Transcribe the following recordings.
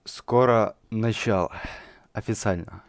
Скоро начало. Официально.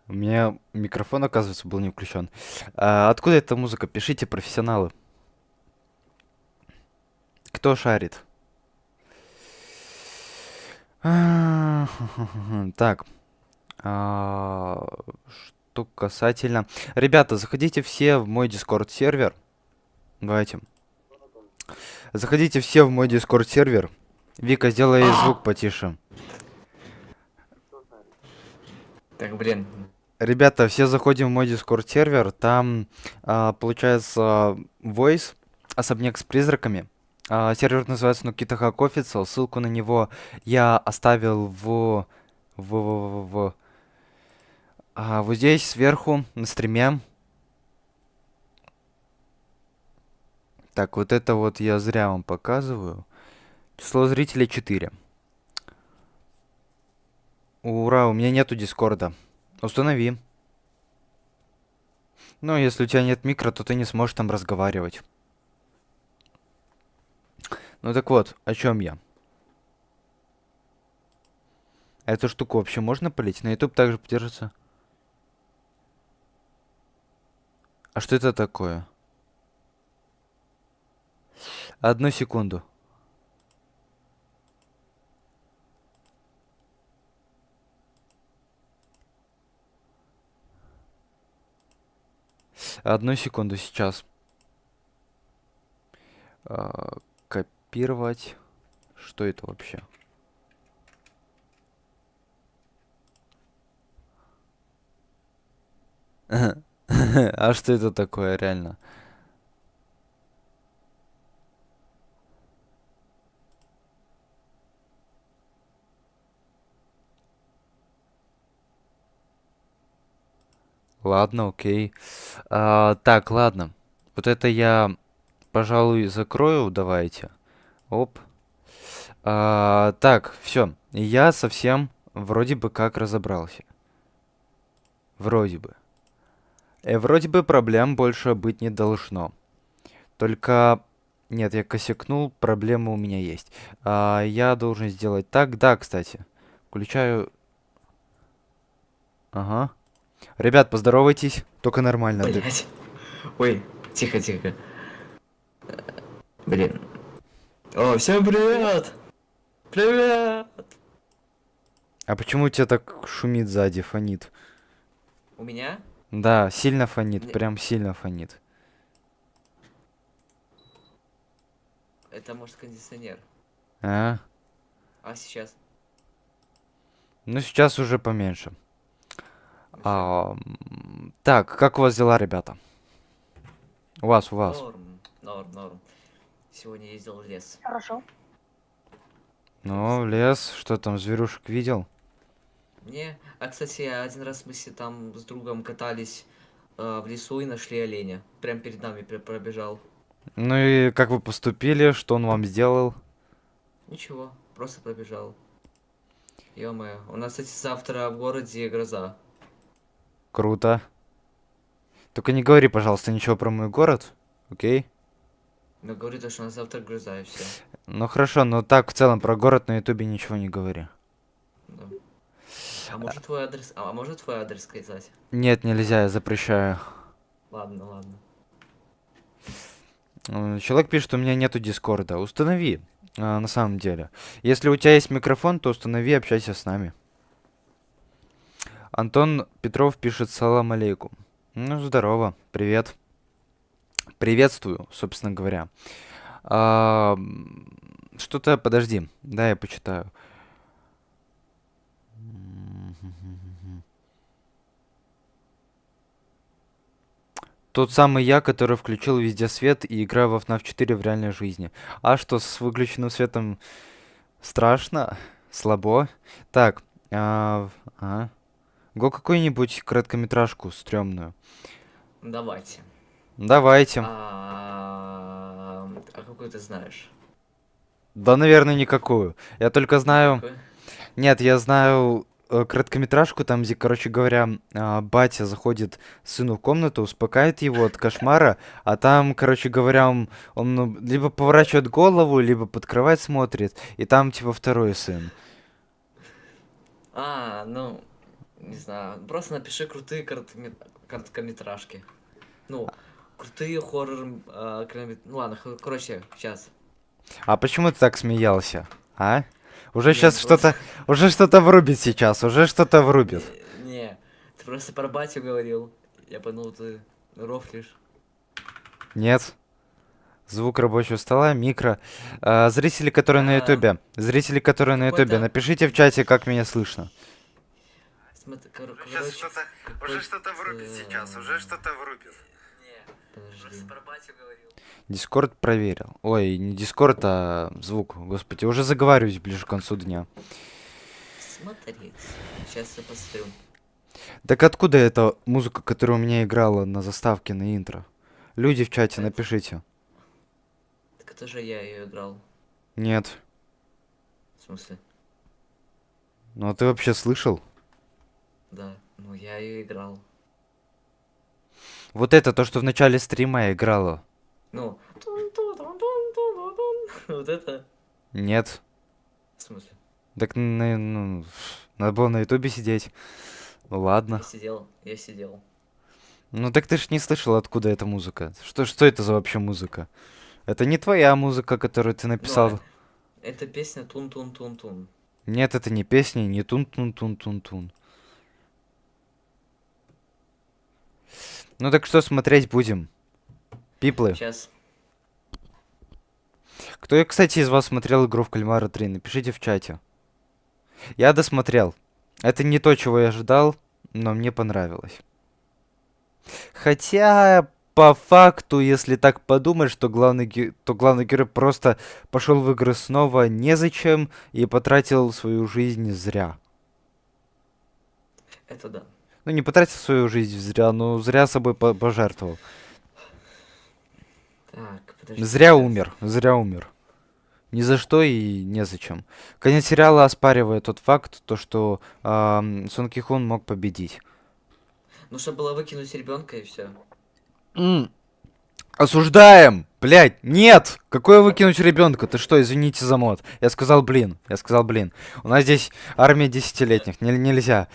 У меня микрофон, оказывается, был не включен. Откуда эта музыка? Пишите, профессионалы. Кто шарит? Так, а, что касательно... Ребята, заходите все в мой Discord сервер. Давайте. Заходите все в мой Discord сервер. Вика, сделай звук потише. Так, блин. Ребята, все заходим в мой Discord сервер. Там, получается, Voice, особняк с призраками. Сервер называется Nukita Hack Official. Ссылку на него я оставил вот здесь сверху на стриме. Так, вот это вот я зря вам показываю. Число зрителей 4. Ура, у меня нету Дискорда. Установи. Ну, если у тебя нет микро, то ты не сможешь там разговаривать. Ну так вот, о чем я? Эту штуку вообще можно полить? На YouTube также поддержится. А что это такое? Одну секунду. Одну секунду сейчас. Копировать. Что это вообще? А что это такое, реально? Ладно, окей. Так, ладно. Вот это я, пожалуй, закрою, давайте. Оп. Так, все. Я совсем вроде бы как разобрался. Вроде бы. Вроде бы проблем больше быть не должно. Только... Нет, я косякнул, проблема у меня есть. Я должен сделать так. Да, кстати. Включаю... Ага. Ребят, поздоровайтесь. Только нормально. Блять. Ой, тихо, тихо. Блин. О, всем привет! Привет! А почему у тебя так шумит сзади, фонит? У меня? Да, сильно фонит, Мне- прям сильно фонит. Это может кондиционер. А? А сейчас? Ну, сейчас уже поменьше. Ну всё. Так, как у вас дела, ребята? У вас. Норм, норм, норм. Сегодня ездил в лес. Хорошо. Ну, лес, что там, зверушек видел? Кстати, один раз мы там с другом катались в лесу и нашли оленя. Прям перед нами пробежал. Ну и как вы поступили, что он вам сделал? Ничего, просто пробежал. Ё-моё, у нас, кстати, завтра в городе гроза. Круто. Только не говори, пожалуйста, ничего про мой город, окей? Но говорит, что у нас завтра гроза и все. Ну хорошо, но так в целом про город на ютубе ничего не говори. Да. А может твой адрес, а может твой адрес сказать? Нет, нельзя, я запрещаю. Ладно, ладно. Человек пишет, у меня нету дискорда. Установи, на самом деле. Если у тебя есть микрофон, то установи, общайся с нами. Антон Петров пишет салам алейкум. Ну, здорово, привет. Приветствую, собственно говоря. Что-то, подожди, да, я почитаю. Тот самый я, который включил везде свет и играю в FNAF 4 в реальной жизни. А что, с выключенным светом страшно? Слабо? Так, ага. Го какую-нибудь короткометражку стрёмную. Давайте. Давайте. А какой ты знаешь? Да, наверное, никакую. Я только знаю... Никакой? Нет, я знаю короткометражку, там, где, короче говоря, батя заходит сыну в комнату, успокаивает его от кошмара, а там, короче говоря, он ну, либо поворачивает голову, либо под кровать смотрит, и там, типа, второй сын. Ну, Не знаю, просто напиши крутые короткометражки. Ну, крутые ну ладно, короче, сейчас. А почему ты так смеялся? А? Уже Не, сейчас ну просто... что-то врубит сейчас, уже что-то врубит. Не, ты просто про батю говорил. Я подумал, ты рофлишь. Нет. Звук рабочего стола, микро. Зрители, которые на А, ютубе. Зрители, которые на ютубе, какой-то... напишите в чате, как меня слышно. Смотри, Сейчас короче, уже что-то врубит сейчас, уже что-то врубит. Не, подожди. Про батю говорил. Дискорд проверил. Ой, не Дискорд, а звук. Господи, уже заговариваюсь ближе к концу дня. Смотреть. Сейчас я посмотрю. Так откуда эта музыка, которая у меня играла на заставке, на интро? Люди в чате, Это... напишите. Так это же я ее играл. Нет. В смысле? Ну а ты вообще слышал? Да. Ну, я ее играл. Вот это то, что в начале стрима играло. Ну, тун-ту-тун-тун-тун-тун. Вот это. Нет. В смысле? Так, ну, надо было на ютубе сидеть. Ну ладно. Я сидел. Ну так ты ж не слышал, откуда эта музыка. Что это за вообще музыка? Это не твоя музыка, которую ты Ну, написал. это песня Тун-тун-тун-тун. Нет, это не песни, не тун-тун-тун-тун-тун. Ну так что смотреть будем? Пиплы. Сейчас. Кто, кстати, из вас смотрел игру в Кальмара 3? Напишите в чате. Я досмотрел. Это не то, чего я ожидал, но мне понравилось. Хотя, по факту, если так подумать, что то главный герой просто пошел в игры снова незачем и потратил свою жизнь зря. Это да. Ну, не потратил свою жизнь зря, но зря собой пожертвовал. Так, подожди, Зря сейчас. умер, зря умер. Ни за что и незачем. Конец сериала оспаривает тот факт, то, что Сон Кихун мог победить. Нужно было выкинуть ребенка и все. Осуждаем! Блять, нет! Какое выкинуть ребенка? Ты что, извините за мод. Я сказал, блин. Я сказал, блин. У нас здесь армия десятилетних. Нельзя.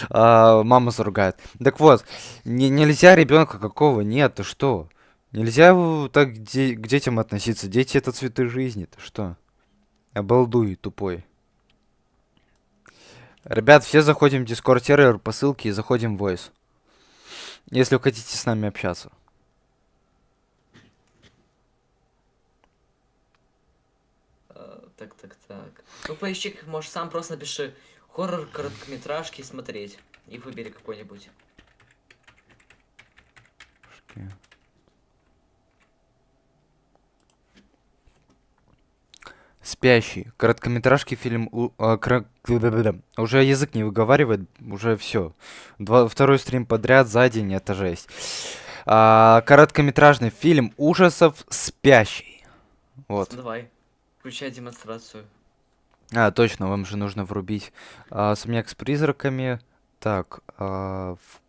Мама заругает. Так вот, нельзя ребенка какого? Нет, ты что? Нельзя так к детям относиться. Дети это цветы жизни. Ты что? Обалдуй, тупой. Ребят, все заходим в Discord сервер по ссылке и заходим в Voice. Если вы хотите с нами общаться. Так. Ну, поищи, как можешь сам просто напиши хоррор короткометражки смотреть. И выбери какой-нибудь. Спящий. Короткометражки фильм... Уже язык не выговаривает, уже все. Второй стрим подряд за день, это жесть. Короткометражный фильм ужасов «Спящий». Вот. Давай. Включай демонстрацию. Точно, вам же нужно врубить. Особняк с призраками. Так,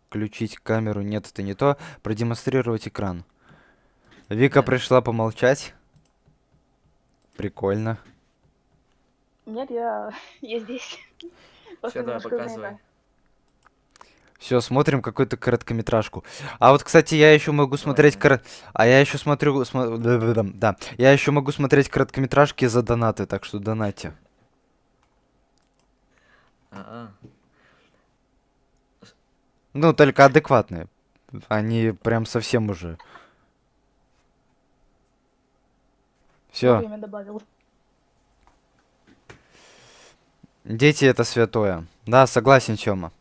включить камеру. Нет, это не то. Продемонстрировать экран. Вика Да. пришла помолчать. Прикольно. Нет, я здесь. Просто Все, давай, немножко показывай. занята. Все, смотрим какую-то короткометражку. А вот, кстати, я еще могу Давай, смотреть давай. А я еще смотрю... Да. Я еще могу смотреть короткометражки за донаты, так что донатьте. А-а. Ну, только адекватные. Они прям совсем уже. Все. Время добавил. Дети это святое. Да, согласен, Тёма.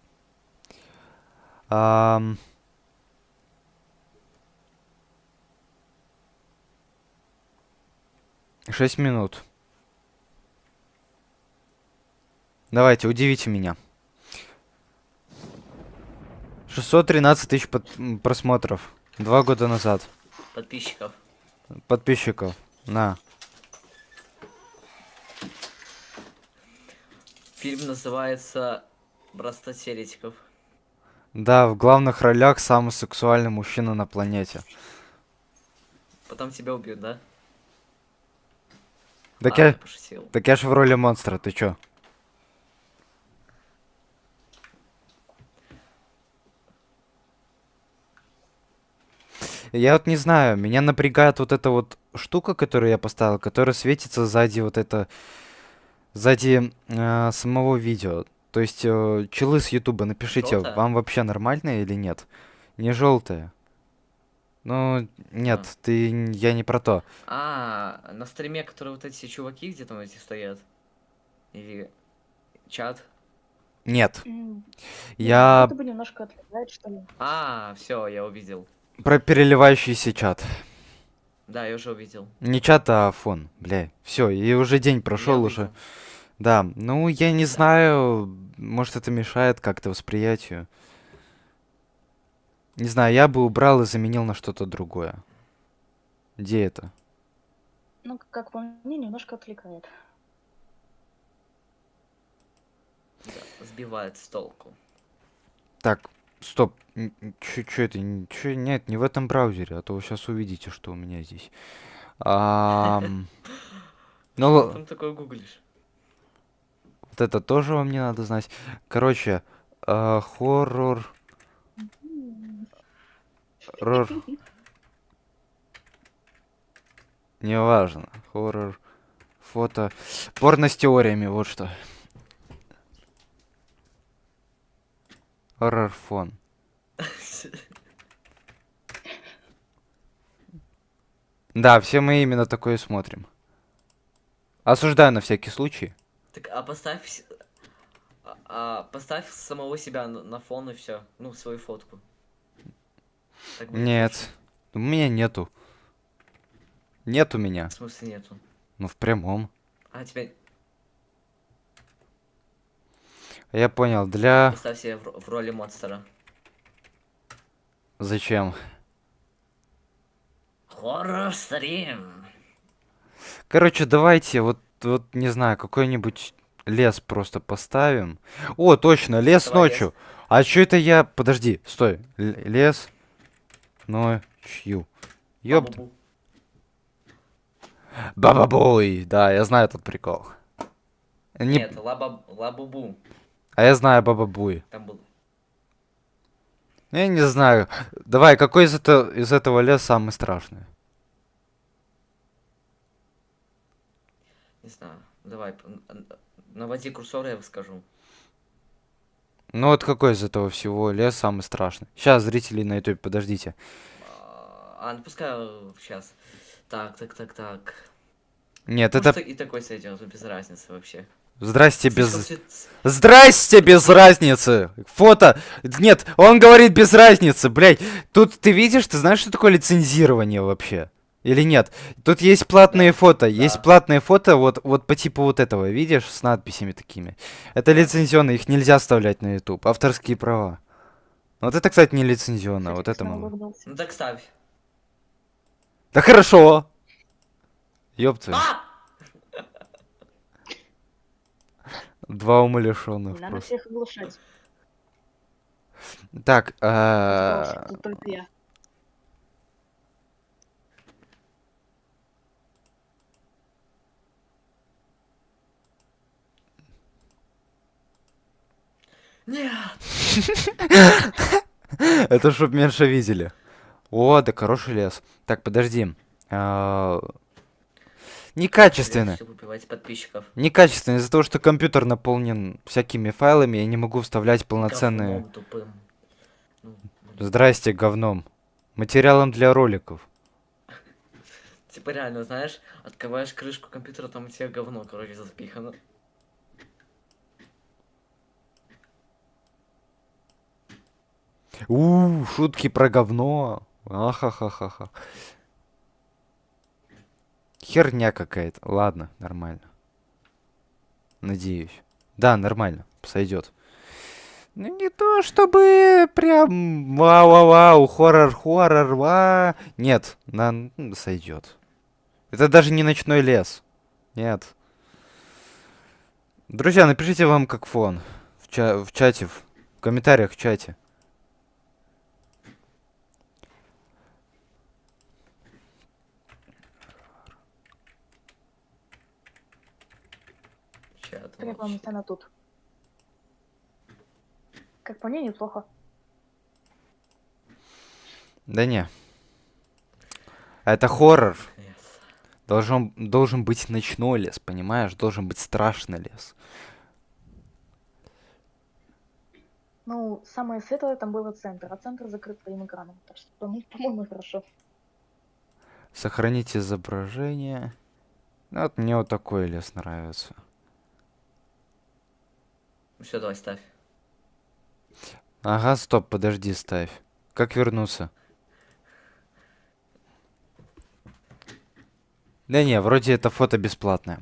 6 минут. Давайте, удивите меня. 613 тысяч просмотров. 2 года назад. Подписчиков. Подписчиков. На. Фильм называется «Братство теоретиков». Да, в главных ролях самый сексуальный мужчина на планете. Потом тебя убьют, да? Так Ладно, я, я пошутил. так я ж в роли монстра, ты чё? Я вот не знаю, меня напрягает вот эта вот штука, которую я поставил, которая светится сзади вот это, сзади самого видео. То есть, челы с Ютуба, напишите, Желтая? вам вообще нормально или нет? Не желтая. Ну, А. нет, я не про то. На стриме, которые вот эти чуваки где там эти стоят? Или чат? Нет. Нет, как Я будто бы немножко отвлекает, что ли. Все, я увидел. про переливающийся чат. Да, я уже увидел. Не чат, а фон, бля. Все, и уже день Я прошел уже. увидел. Да, ну я не Да. знаю, может это мешает как-то восприятию. Не знаю, я бы убрал и заменил на что-то другое. Где это? Ну, как по мне, немножко отвлекает. Да, сбивает с толку. Так, стоп. Чё это? Нет, не в этом браузере, а то вы сейчас увидите, что у меня здесь. Ам, Ну, Что ты там такое гуглишь? вот это тоже вам не надо знать. Короче, хоррор, М, рор, неважно. Хоррор, фото, порно с теориями, вот что. Хоррор фон. Да, все мы именно такое смотрим. Осуждаю на всякий случай. Так, поставь самого себя на фон и все. Ну, свою фотку. Так будет лучше. Нет, у меня нету. Нет у меня. В смысле нету. Ну, в прямом. Тебя... Я понял, Так, для... поставь себя в роли монстра. Зачем? Хоррор-стрим. Короче, давайте вот не знаю, какой-нибудь лес просто поставим. О, точно, лес Давай лес. ночью. А чё это я... Подожди, стой. Лес ночью. Ёпта. Бабу-бу. Баба-бой. Да, я знаю этот прикол. Не... Нет, лабубу. А я знаю Баба-буй. Там был. Я не знаю. Давай, какой из этого леса самый страшный? Не знаю. Давай, наводи курсор, я скажу. Ну вот какой из этого всего лес самый страшный? Сейчас, зрители на ютубе, подождите. Ну пускай сейчас. Так. Нет, Может это... и такой сойдет, без разницы вообще. Здрасте, Слишком без... все... Здрасте, без разницы! Фото... Нет, он говорит без разницы, блядь. Тут ты видишь, ты знаешь, что такое лицензирование вообще? Или нет? Тут есть платные Да, фото. Есть да, платные фото вот по типу вот этого, видишь, с надписями такими. Это да. лицензионные, их нельзя вставлять на YouTube. Авторские права. Вот это, кстати, не лицензионно, Кстати, вот ты это снова могу. улыбнулся. Ну так ставь. Да хорошо! Ёб твою. А! Два умалишенных Не надо просто. всех оглушать. Так, Остался тут только я. Нет! это чтоб меньше видели. О, да хороший лес. Так, подожди. А, Хороший лес, Некачественно. чтобы убивать подписчиков. Некачественно из-за того, что компьютер наполнен всякими файлами, я не могу вставлять полноценные... Говном тупым. Ну, блин. Здрасте, говном. Материалом для роликов. Типа реально, знаешь, открываешь крышку компьютера, там у тебя говно, короче, запихано. Шутки про говно. Ахахахаха. Херня какая-то. Ладно, нормально. Надеюсь. Да, нормально. Сойдет. Ну, не то чтобы прям вау-вау-вау, хоррор-хоррор, Нет, сойдет. Это даже не ночной лес. Нет. Друзья, напишите вам как фон. В чате, в комментариях в чате. Чат, Как вам она тут? Как по мне, неплохо. Да не. А это хоррор. Yes. Должен быть ночной лес, понимаешь? Должен быть страшный лес. Ну, самое светлое там было центр, а центр закрыт твоим экраном. Так что, ну, по-моему, хорошо. Сохранить изображение. Ну, вот мне вот такой лес нравится. Все, давай ставь. Ага, стоп, подожди, ставь. Как вернуться? Да не, вроде это фото бесплатное.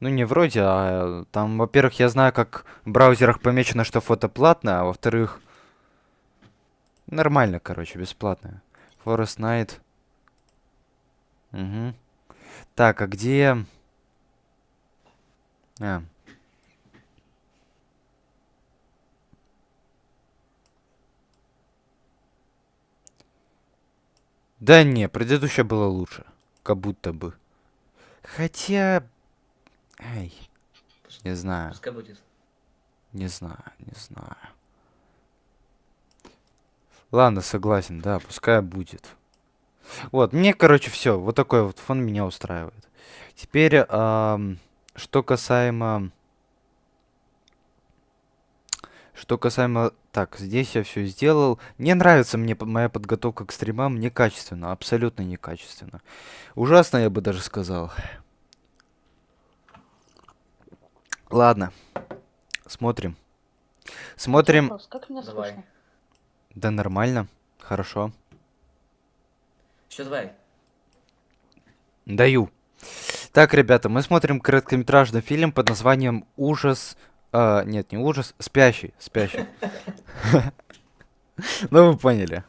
Ну не вроде, а там, во-первых, я знаю, как в браузерах помечено, что фото платное, а во-вторых, нормально, короче, бесплатное. Forest Night. Угу. Так, а где... А. Да не, предыдущее было лучше. Как будто бы. Хотя... Ай, не знаю, Пускай будет. не знаю, не знаю. Ладно, согласен, да, пускай будет. Вот, мне, короче, все. Вот такой вот фон меня устраивает. Теперь, что касаемо... Что касаемо... Так, здесь я все сделал. Не нравится мне моя подготовка к стримам. Некачественно, абсолютно некачественно. Ужасно, я бы даже сказал. Ладно, смотрим. Смотрим. Вопрос, как меня Давай. слышно? Да нормально, хорошо. Все, давай. Даю. Так, ребята, мы смотрим короткометражный фильм под названием «Ужас». Нет, не ужас, спящий, спящий. Ну, вы поняли.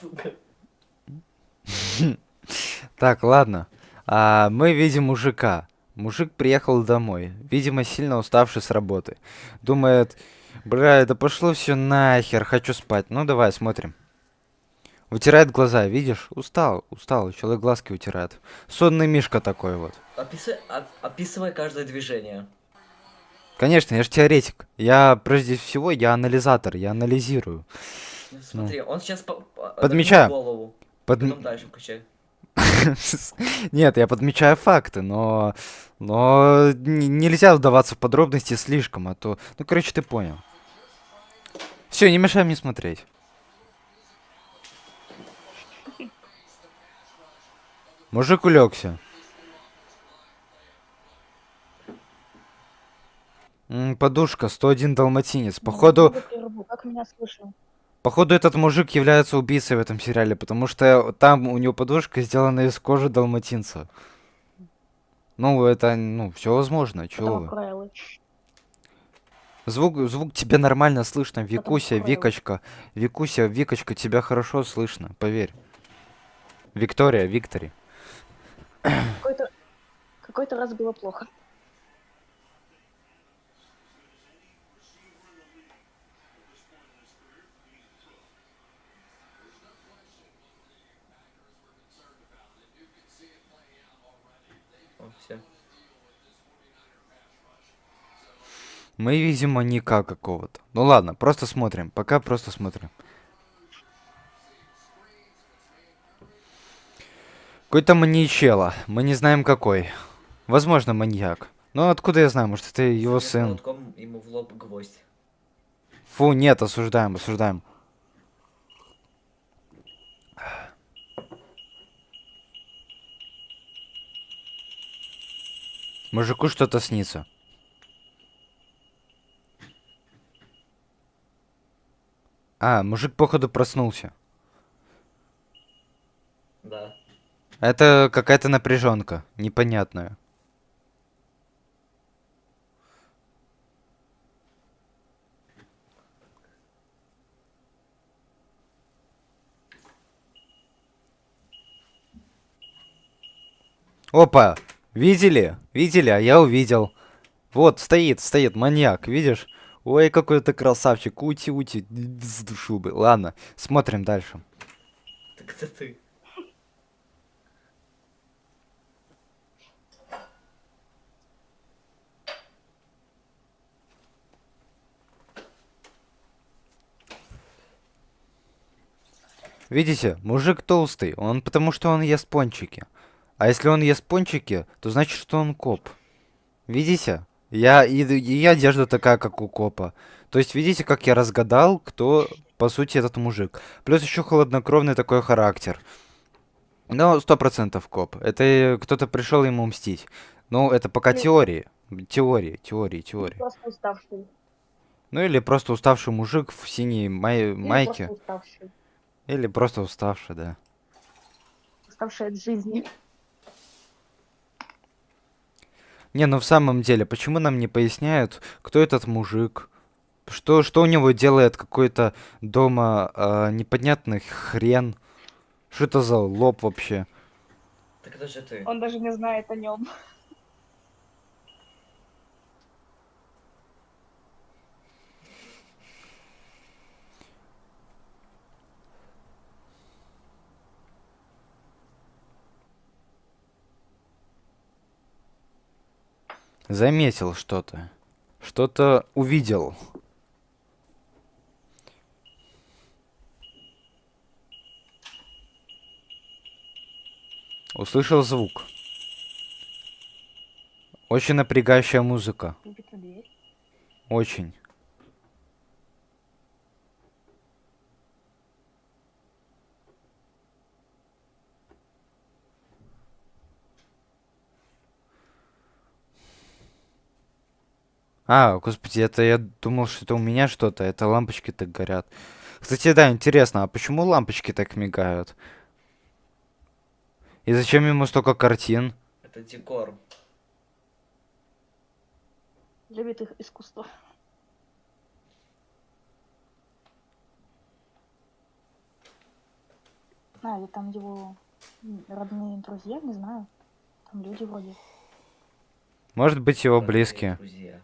Сука. Так, ладно. Мы видим мужика. Мужик приехал домой, видимо, сильно уставший с работы. Думает, бля, да пошло все нахер, хочу спать. Ну, давай, смотрим. Вытирает глаза, видишь? Устал, устал, человек глазки утирает. Сонный мишка такой вот. Описывай каждое движение. Конечно, я же теоретик. Я, прежде всего, я анализатор, я анализирую. Ну, смотри, он сейчас Подмечаю. голову. Подм- Потом дальше включай. Нет, я подмечаю факты, но нельзя вдаваться в подробности слишком, а то... Ну, короче, ты понял. Все, не мешай мне смотреть. Мужик улегся. Подушка, 101 далматинец. Походу, Немного прерву. Как меня слышно? походу этот мужик является убийцей в этом сериале, потому что там у него подушка сделана из кожи далматинца. Ну, это, ну, все возможно, чего Потом вы. Крайлы. Звук тебе нормально слышно, Викуся, Крайлы. Викочка. Викуся, Викочка, тебя хорошо слышно, поверь. Виктория, Виктори. Какой-то какой-то раз было плохо. О, все. Мы видим маньяка какого-то. Ну ладно, просто смотрим. Пока просто смотрим. Какой-то маньячела. Мы не знаем какой. Возможно, маньяк. Но откуда я знаю? Может, это его сын. Молотком ему в лоб гвоздь. Фу, нет, осуждаем, осуждаем. Мужику что-то снится. Мужик, походу, проснулся. Да. Это какая-то напряженка. Непонятная. Опа! Видели? Видели? А я увидел. Вот, стоит маньяк, видишь? Ой, какой ты красавчик. Ути, с душу бы. Ладно, смотрим дальше. Так это ты. Видите, мужик толстый, он потому что он ест пончики. А если он ест пончики, то значит, что он коп. Видите? И одежда такая, как у копа. То есть, видите, как я разгадал, кто, по сути, этот мужик. Плюс еще холоднокровный такой характер. Ну, 100% коп. Это кто-то пришел ему мстить. Ну, это пока Или, теории. Теории, или теории. просто уставший. Ну, или просто уставший мужик в синей Или просто майке. уставший. Или просто уставший, да. Уставший от жизни. Не, ну в самом деле, почему нам не поясняют, кто этот мужик? Что у него делает какой-то дома непонятный хрен? Что это за лоб вообще? Так это же ты. Он даже не знает о нем. Заметил что-то. Что-то увидел. Услышал звук. Очень напрягающая музыка. Крепится дверь. Очень. А, господи, это я думал, что это у меня что-то. Это лампочки так горят. Кстати, да, интересно, а почему лампочки так мигают? И зачем ему столько картин? Это декор. Любит их искусство. А, или там его родные друзья, не знаю. Там люди вроде. Может быть, его Родные близкие. друзья.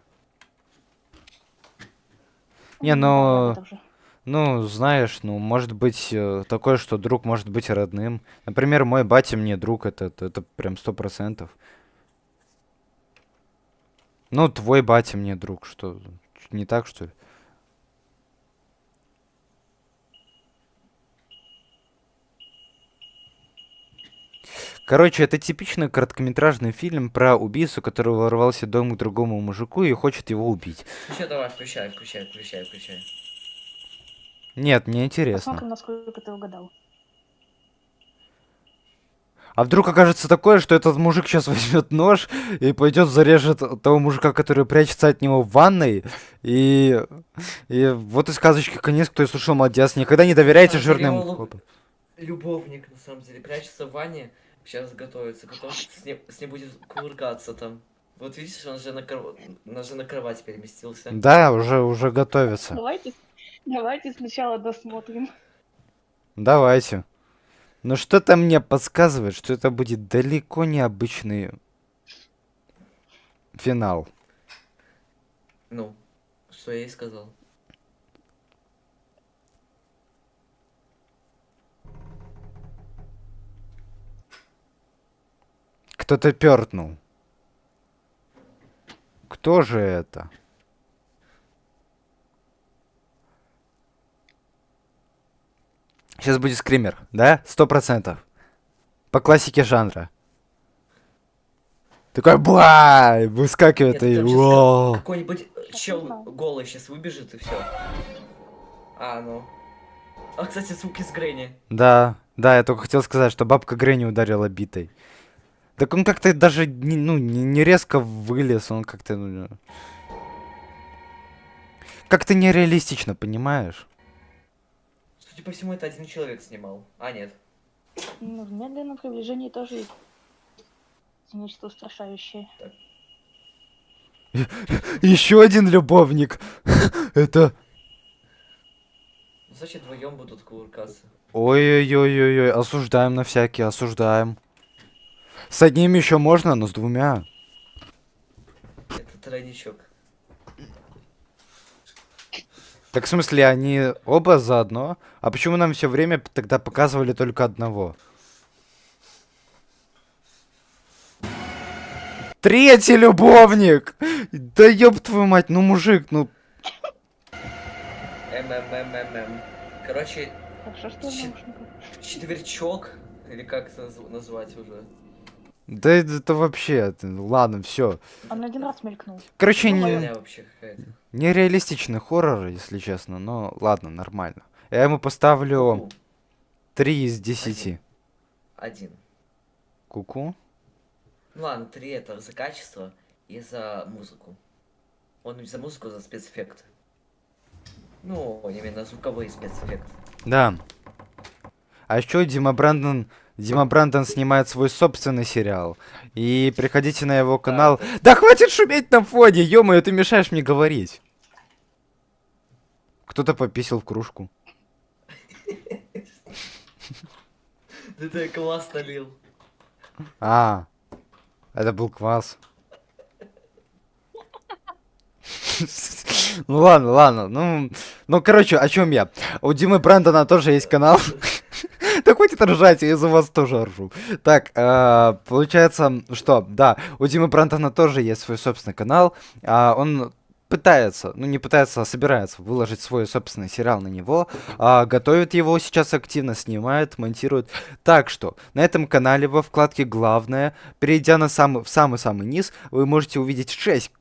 Не, Ну, да, ну, об этом же. ну, знаешь, ну, может быть такое, что друг может быть родным. Например, мой батя мне друг, это прям 100%. Ну, твой батя мне друг, что, не так, что ли? Короче, это типичный короткометражный фильм про убийцу, который ворвался в дом к другому мужику и хочет его убить. Ну что, давай, включай. Нет, мне интересно. Посмотрим, насколько ты угадал. А вдруг окажется такое, что этот мужик сейчас возьмет нож и пойдет зарежет того мужика, который прячется от него в ванной. И, и вот и сказочки конец, кто и слушал, молодец. Никогда не доверяйте На самом деле жирным он копам. любовник, на самом деле, прячется в ванне, сейчас готовится, потом с ней будет кувыркаться там. Вот видишь, он же на кровать переместился. Да, уже готовится. Давайте сначала досмотрим. Давайте. Но что-то мне подсказывает, что это будет далеко не обычный финал. Ну, что я и сказал. Кто-то пернул. Кто же это? Сейчас будет скример, да? 100%. По классике жанра. Такой бай! Выскакивает Нет, и... там сейчас «Вау!» какой-нибудь чел знаю. голый сейчас выбежит и все. А, ну. А, кстати, звук из Грэнни. Да, да, я только хотел сказать, что бабка Гренни ударила битой. Так он как-то даже не резко вылез, он как-то... как-то нереалистично, понимаешь? Судя по всему, это один человек снимал. А, нет. Ну, в медленном приближении тоже есть нечто устрашающее. Еще один любовник. Это... Ну, значит, вдвоем будут кувыркаться. Ой-ой-ой-ой-ой, осуждаем на всякий, осуждаем. С одним еще можно, но с двумя. Это тройничок. Так в смысле, они оба заодно? А почему нам все время тогда показывали только одного? Третий любовник! Да ёб твою мать, ну мужик, ну... МММММ. Короче, Хорошо, что я в Щит- наушниках. Четверчок, или как это назвать уже? Да это вообще, ладно, все. Он один раз мелькнул. Короче, Ну, Херня вообще какая-то. нереалистичный хоррор, если честно, но ладно, нормально. Я ему поставлю Ку-ку. 3 из 10. Один. Ку-ку. Ну ладно, 3 это за качество и за музыку. Он не за музыку, за спецэффекты. Ну, именно звуковые спецэффекты. Да. А еще Дима Брандон снимает свой собственный сериал. И приходите на его канал. Да, Да хватит шуметь на фоне, ё-моё, ты мешаешь мне говорить. Кто-то пописал в кружку. Ты класс налил. А, это был квас. Ну ладно, ладно. Ну, короче, о чем я? У Димы Брэндона тоже есть канал. Да хватит ржать, я из-за вас тоже ржу. Так, получается, что, да, у Димы Брэндона тоже есть свой собственный канал. Он пытается, ну не пытается, а собирается выложить свой собственный сериал на него. Готовит его сейчас активно, снимает, монтирует. Так что, на этом канале во вкладке «Главное», перейдя в самый-самый низ, вы можете увидеть 6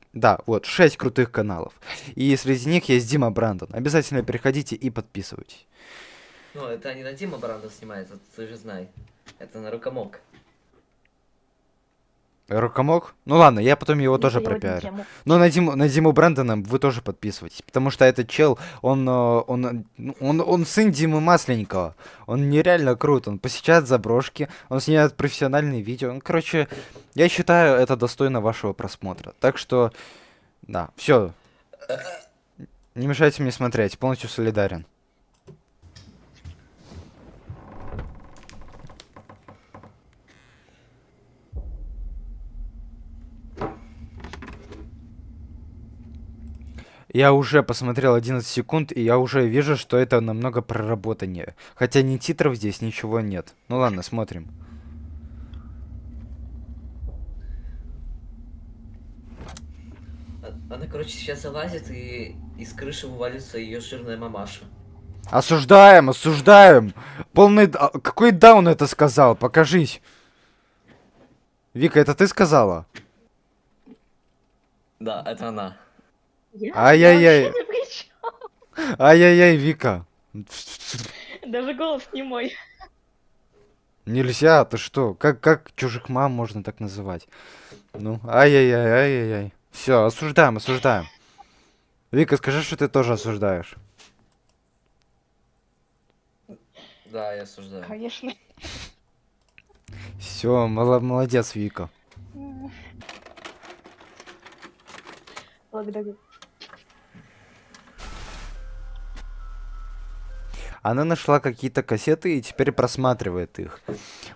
крутых каналов. И среди них есть Дима Брэндон. Обязательно переходите и подписывайтесь. Ну, это не на Дима Брандон снимается, ты же знай. Это на Рукомок. Рукомок? Ну ладно, я потом его Не тоже переводим пропиарю. тему. Но на Диму Брэндона вы тоже подписывайтесь. Потому что этот чел, он сын Димы Масленникова. Он нереально крут. Он посещает заброшки, он снимает профессиональные видео. Ну, короче, я считаю, это достойно вашего просмотра. Так что, да, все. Не мешайте мне смотреть, полностью солидарен. Я уже посмотрел 11 секунд, и я уже вижу, что это намного проработаннее. Хотя ни титров здесь, ничего нет. Ну ладно, смотрим. Она, короче, сейчас залазит, и из крыши вывалится ее жирная мамаша. Осуждаем, осуждаем! Какой даун это сказал? Покажись. Вика, это ты сказала? Да, это она. Я Ай-яй-яй. вообще ни при чём. Ай-яй-яй, Вика. Даже голос не мой. Нельзя, ты что? Как чужих мам можно так называть? Ну, ай-яй-яй, ай-яй-яй. Все, осуждаем, осуждаем. Вика, скажи, что ты тоже осуждаешь. Да, я осуждаю. Конечно. Все, молодец, Вика. Благодарю. Она нашла какие-то кассеты и теперь просматривает их.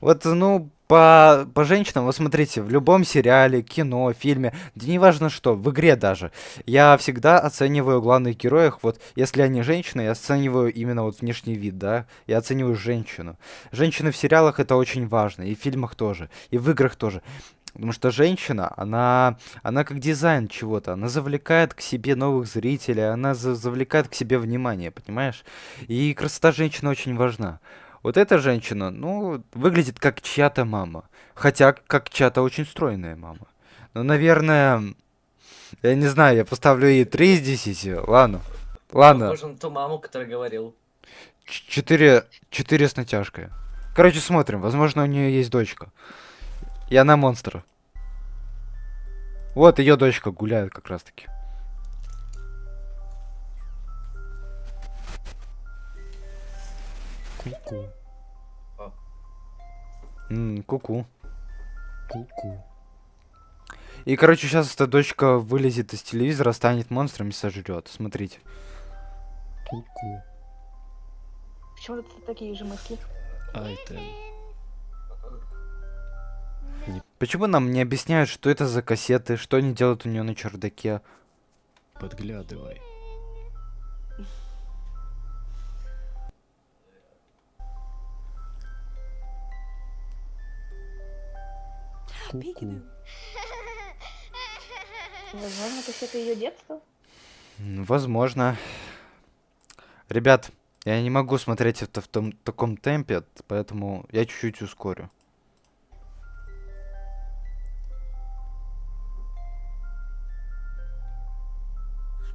Вот, ну, по женщинам, вот смотрите, в любом сериале, кино, фильме, да неважно что, в игре даже, я всегда оцениваю главных героев, вот, если они женщины, я оцениваю именно вот внешний вид, да, я оцениваю женщину. Женщины в сериалах это очень важно, и в фильмах тоже, и в играх тоже. Потому что женщина, она как дизайн чего-то, она завлекает к себе новых зрителей, она завлекает к себе внимание, понимаешь? И красота женщины очень важна. Вот эта женщина, ну, выглядит как чья-то мама. Хотя, как чья-то очень стройная мама. Ну, наверное, я не знаю, я поставлю ей 3 из 10. Ладно. Ладно. Похоже на ту маму, которая говорил. 4 с натяжкой. Короче, смотрим. Возможно, у нее есть дочка. И она монстр. Вот ее дочка гуляет как раз таки. Ку-ку. Ку-ку. Ку-ку. И, короче, сейчас эта дочка вылезет из телевизора, станет монстром и сожрет. Смотрите. Ку-ку. Почему это такие же мысли? Айтем. Почему нам не объясняют, что это за кассеты, что они делают у нее на чердаке? Подглядывай. Ку-ку. Возможно, кассеты ее детства? Возможно. Ребят, Я не могу смотреть это в таком темпе, поэтому я чуть-чуть ускорю.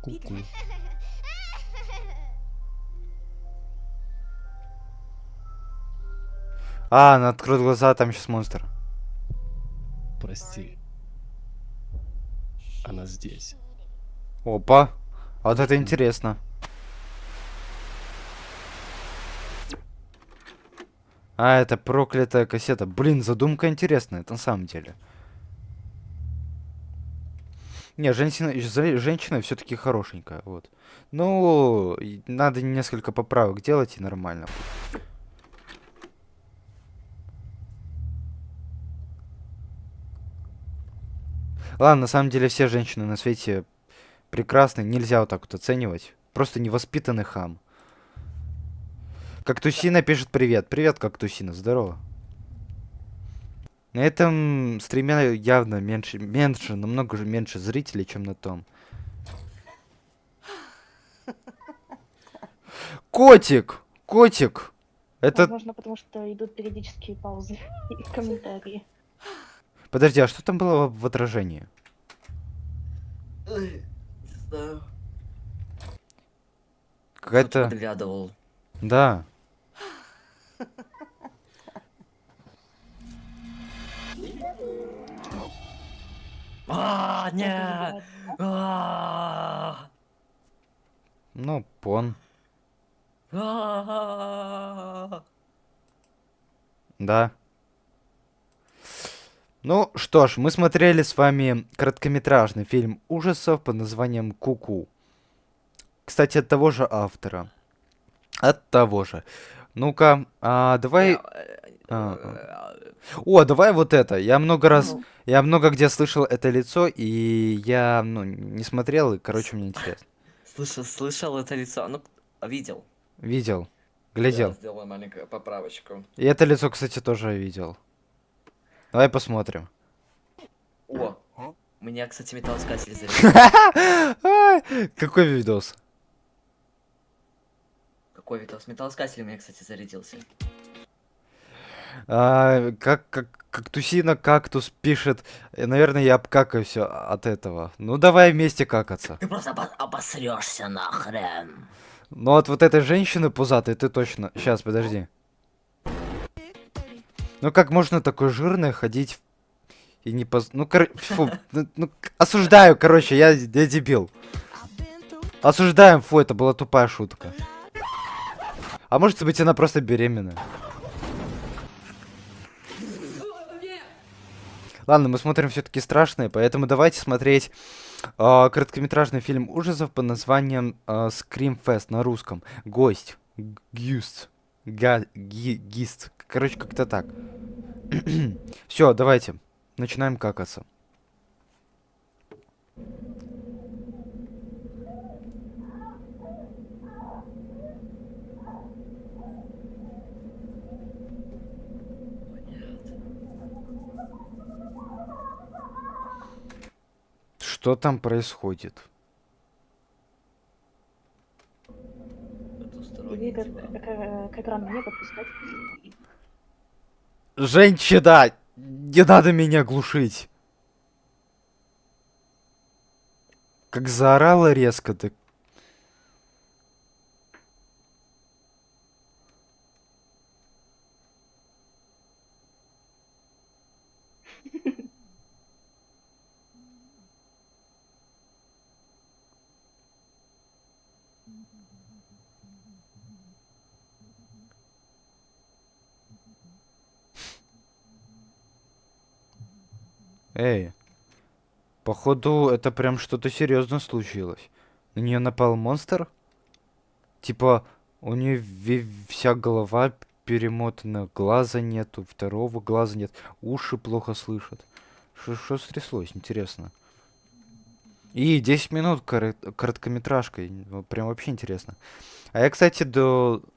Ку-ку. А, она откроет глаза, там сейчас монстр. Прости. Она здесь. Опа. А вот это интересно. А, это проклятая кассета. Блин, задумка интересная, это на самом деле. Не, женщина все-таки хорошенькая, вот. Ну, надо несколько поправок делать и нормально. Ладно, на самом деле все женщины на свете прекрасны, нельзя вот так вот оценивать. Просто невоспитанный хам. Кактусина пишет привет. Привет, Кактусина, здорово. На этом стриме явно меньше, намного же меньше зрителей, чем на том. Котик! Котик! Это... Возможно, потому что идут периодические паузы и комментарии. Подожди, а что там было в отражении? Ой, не знаю. Кто-то Какая-то... подглядывал. Да. Нет! А! Ну, пон. А! Да. Ну что ж, мы смотрели с вами короткометражный фильм ужасов под названием «Ку-ку». Кстати, от того же автора. От того же. Ну-ка, давай... О, давай вот это. Я много раз... Ну, Я много где слышал это лицо, и я, ну, не смотрел, и, короче, мне интересно. Слышал это лицо? Ну, видел. Видел. Я Глядел. сделаю маленькую поправочку. И это лицо, кстати, тоже видел. Давай посмотрим. О, у меня, кстати, металлоискатель зарядился. Ай, какой видос? Какой видос? Металлоискатель у меня, кстати, зарядился. Кактусина кактус пишет. Наверное, я обкакаюсь от этого. Ну, давай вместе какаться. Ты просто обосрешься нахрен. Ну, от этой женщины пузатой ты точно... Сейчас, подожди. Ну, как можно такой жирный ходить и не поз... Ну, фу, осуждаю, короче, я дебил. Осуждаем, фу, это была тупая шутка. А может быть, она просто беременная. Ладно, мы смотрим все-таки страшные, поэтому давайте смотреть короткометражный фильм ужасов под названием Screamfest на русском. Гость. Гюст. Гист. Короче, как-то так. Все, давайте. Начинаем какаться. Что там происходит? Или к экрану не подпускать. Женщина! Не надо меня глушить! Как заорала резко, так... Эй, походу, это прям что-то серьезно случилось. На нее напал монстр? Типа, у нее вся голова перемотана, глаза нету, второго глаза нет, уши плохо слышат. Что стряслось, интересно. И 10 минут короткометражкой, ну, прям вообще интересно. А я, кстати,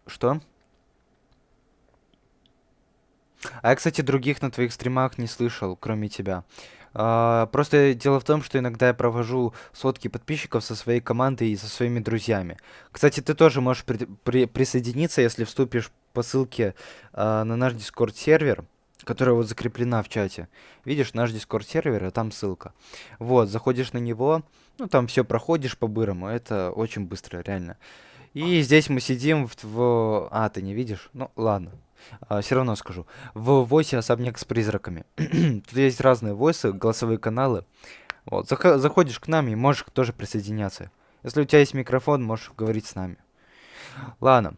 Что? А я, кстати, других на твоих стримах не слышал, кроме тебя. Просто дело в том, что иногда я провожу сотки подписчиков со своей командой и со своими друзьями. Кстати, ты тоже можешь присоединиться, если вступишь по ссылке на наш Discord сервер, которая вот закреплена в чате. Видишь, наш Discord сервер, а там ссылка. Вот, заходишь на него, ну там все проходишь по-бырому, это очень быстро, реально. И здесь мы сидим А, ты не видишь? Ну, ладно. Все равно скажу. В войсе особняк с призраками. Тут есть разные войсы, голосовые каналы. Вот, заходишь к нам и можешь тоже присоединяться. Если у тебя есть микрофон, можешь говорить с нами. Ладно.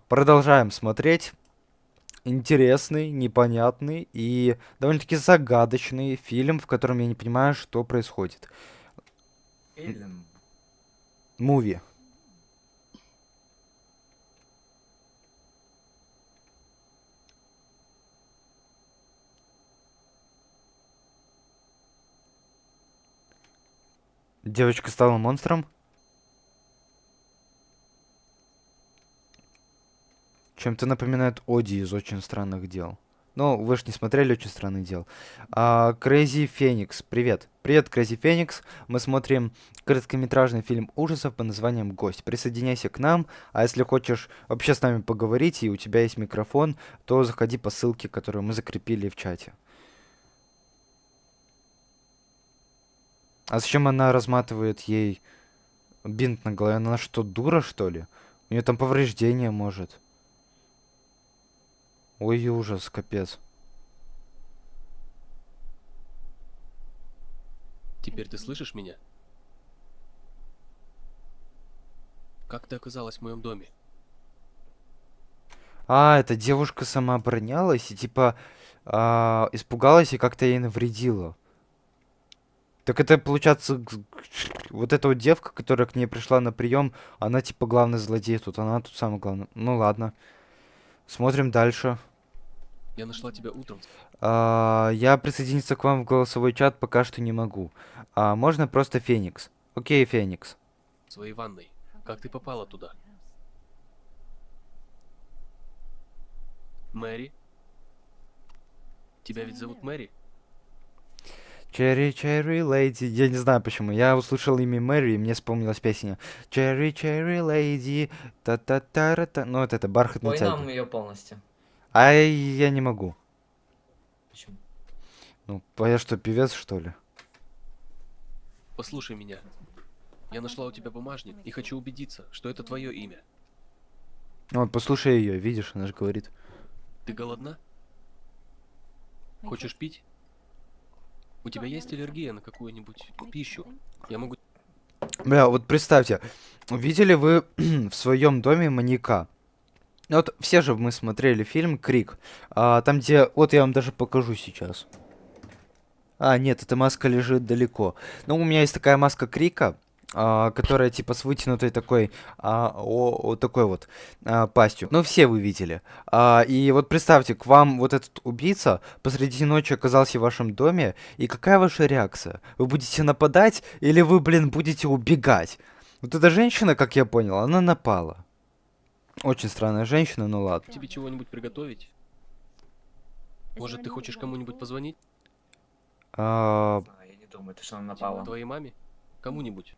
Продолжаем смотреть. Интересный, непонятный и довольно-таки загадочный фильм, в котором я не понимаю, что происходит. Фильм. Муви. Девочка стала монстром. Чем-то напоминает Оди из «Очень странных дел». Ну, вы ж не смотрели «Очень странных дел». Crazy Phoenix, привет. Привет, Crazy Phoenix. Мы смотрим короткометражный фильм ужасов под названием «Гость». Присоединяйся к нам, а если хочешь вообще с нами поговорить, и у тебя есть микрофон, то заходи по ссылке, которую мы закрепили в чате. А зачем она разматывает ей бинт на голове? Она что, дура, что ли? У нее там повреждения, может. Ой, ужас, капец. Теперь ты слышишь меня? Как ты оказалась в моем доме? Эта девушка сама оборонялась и типа испугалась и как-то ей навредила. Так это получается вот эта вот девка, которая к ней пришла на прием, она типа главный злодей тут, она тут самый главный. Ну ладно, смотрим дальше. Я нашла тебя утром. Я присоединиться к вам в голосовой чат пока что не могу. Можно просто Феникс. Окей, Феникс. В своей ванной. Как ты попала туда? Мэри? Тебя ведь зовут Мэри? Черри, черри, леди. Я не знаю почему. Я услышал имя Мэри, и мне вспомнилась песня. Черри, черри, леди. Та-та-та-та. Ну, вот это бархатный Пой нам тяги. ее полностью. А я не могу. Почему? Ну, я что, певец, что ли? Послушай меня. Я нашла у тебя бумажник и хочу убедиться, что это твое имя. Ну, вот послушай ее, видишь, она же говорит. Ты голодна? Хочешь пить? У тебя есть аллергия на какую-нибудь пищу? Я могу... Бля, вот представьте, видели вы в своем доме маньяка? Ну, вот все же мы смотрели фильм «Крик». Там, где... Вот я вам даже покажу сейчас. Нет, эта маска лежит далеко. Ну, у меня есть такая маска Крика, которая типа с вытянутой такой, вот такой вот пастью. Ну, все вы видели. И вот представьте, к вам вот этот убийца посреди ночи оказался в вашем доме, и какая ваша реакция? Вы будете нападать или вы, блин, будете убегать? Вот эта женщина, как я понял, она напала. Очень странная женщина, ну ладно. тебе чего-нибудь приготовить? Может, ты хочешь кому-нибудь позвонить? А, Не знаю, я не думаю, ты что она напала. Твоей маме? Кому-нибудь?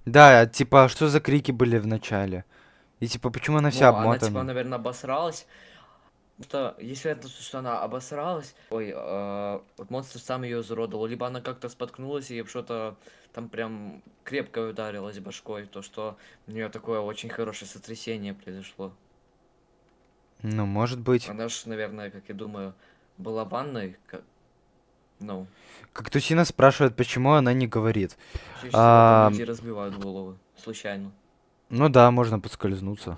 да, типа, что за крики были в начале? И типа, почему она вся Ну, она типа, обмотана? наверное, обосралась. Что, есть вероятность, что она обосралась. Ой, вот монстр сам ее изуродовал. Либо она как-то споткнулась и что-то там прям крепко ударилась башкой. То, что у нее такое очень хорошее сотрясение произошло. Ну, может быть. Она ж, наверное, как я думаю, была в ванной. Ну, Как Тусина спрашивает, почему она не говорит. чаще всего А, там люди разбивают головы. Случайно. ну да, можно подскользнуться.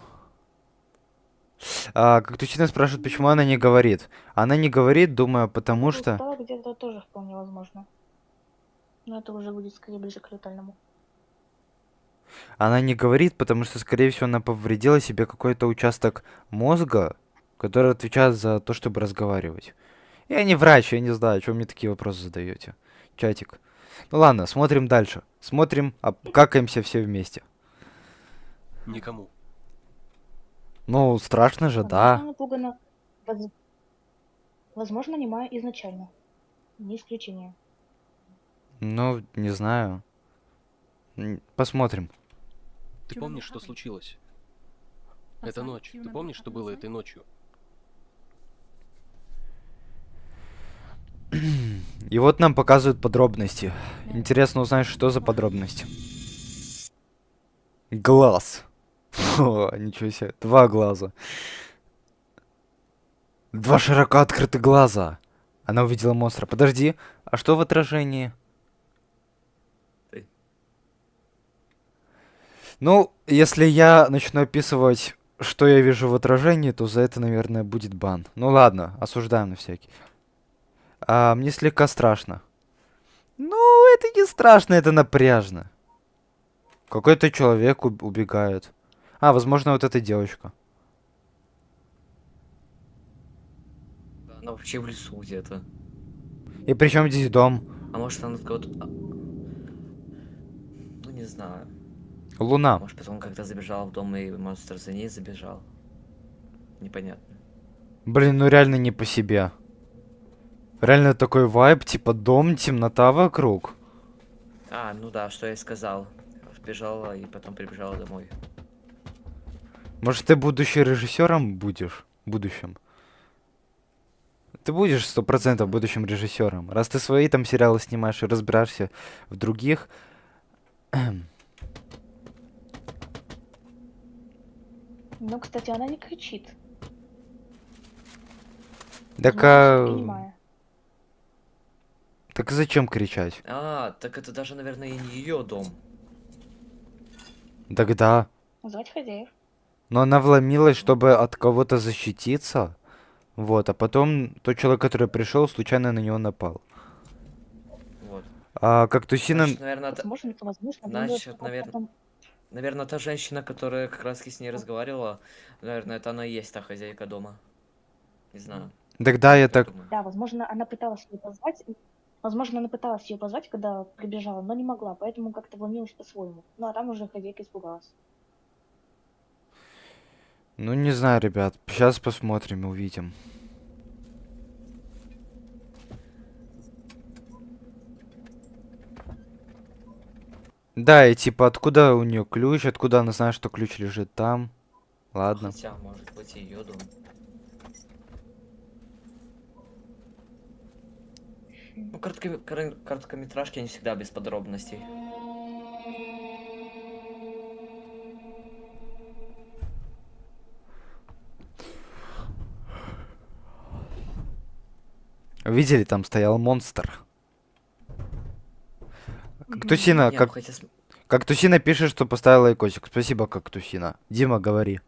Как Тусина спрашивает, почему она не говорит. Она не говорит, думаю, потому Ну, что... так где-то тоже вполне возможно. Но это уже будет скорее ближе к летальному. Она не говорит, потому что, скорее всего, она повредила себе какой-то участок мозга, который отвечает за то, чтобы разговаривать. Я не врач, я не знаю, чего мне такие вопросы задаете. Чатик. Ну ладно, смотрим дальше. Смотрим, какаемся все вместе. Никому. Ну, страшно же, Возможно, да. напугана. Возможно, немая изначально. Не исключение. Ну, не знаю. Посмотрим. Ты помнишь, что случилось? Эта ночь. Ты помнишь, что было этой ночью? И вот нам показывают подробности. Интересно узнать, что за подробности. Глаз. О, ничего себе. 2 глаза. 2 широко открытых глаза. Она увидела монстра. Подожди, а что в отражении? Ты. Ну, если я начну описывать, что я вижу в отражении, то за это, наверное, будет бан. Ну ладно, осуждаем на всякий. Мне слегка страшно. Ну, это не страшно, это напряжно. Какой-то человек убегает. Возможно, вот эта девочка. Она вообще в лесу где-то. И причем здесь дом? А может она от кого-то... Ну не знаю. Луна. Может потом когда забежала в дом и монстр за ней забежал. Непонятно. Блин, ну реально не по себе. Реально такой вайб, типа дом, темнота вокруг. Ну да, что я и сказал. Сбежала и потом прибежала домой. Может, ты будущий режиссером будешь? В будущем. Ты будешь 100% будущим режиссером. Раз ты свои там сериалы снимаешь и разбираешься в других. Ну, кстати, она не кричит. Так, Возможно, принимая. так зачем кричать? Так это даже, наверное, и не ее дом. Тогда. Звать хозяев. Но она вломилась, чтобы от кого-то защититься. Вот, а потом тот человек, который пришел, случайно на него напал. Вот. Кактусина... Значит, наверное, Возможно, Значит, наверное, та женщина, которая как раз с ней разговаривала, наверное, это она и есть та хозяйка дома. Не знаю. Тогда я Как так... думаю. Да, возможно, она пыталась ее позвать. Возможно, она пыталась ее позвать, когда прибежала, но не могла, поэтому как-то вломилась по-своему. Ну, а там уже хозяйка испугалась. Ну, не знаю, ребят. Сейчас посмотрим и увидим. Да, и типа, откуда у нее ключ, откуда она знает, что ключ лежит там. Ладно. Хотя, может быть, и ее дом. Ну, короткометражки, они всегда без подробностей. Видели, там стоял монстр. Кактусина, Не, ну хотя... Кактусина пишет, что поставила лайкосик. Спасибо, Кактусина. Дима, говори.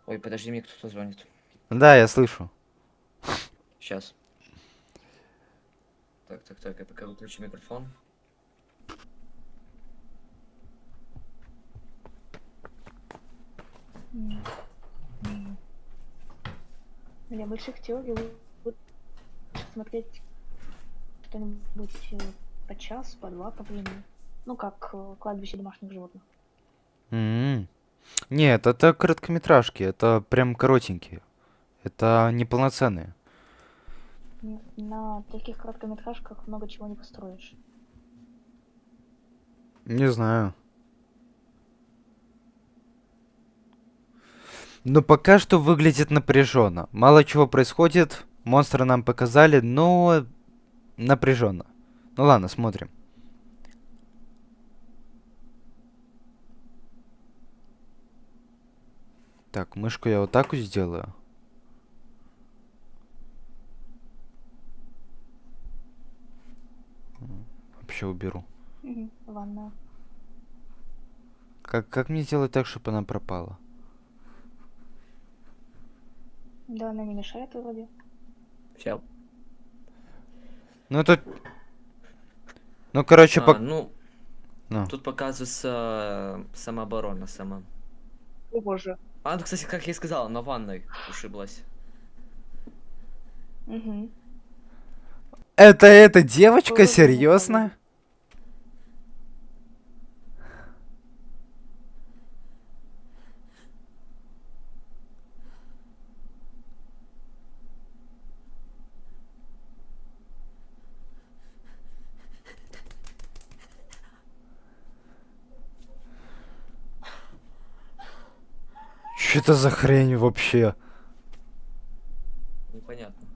Ой, подожди, мне кто-то звонит. Да, я слышу. Сейчас. Так, я пока выключу микрофон. М, м. Для больших теорий лучше смотреть что-нибудь по час, по два по времени. Ну, как кладбище домашних животных. М. Нет, это короткометражки. Это прям коротенькие. Это неполноценные. На таких короткометражках много чего не построишь. Не знаю. Но пока что выглядит напряженно. Мало чего происходит. Монстры нам показали, но напряженно. Ну ладно, смотрим. Так, мышку я вот так вот сделаю. Вообще уберу. Ванная. Как мне сделать так, чтобы она пропала? Да, она не мешает вроде. Все. Ну тут... Ну, короче, Ну, Ну. тут показывается самооборона сама. О боже. Ну, кстати, как я и сказал, на ванной ушиблась. Угу. Это девочка, Было бы серьезно? Что это за хрень вообще? Непонятно.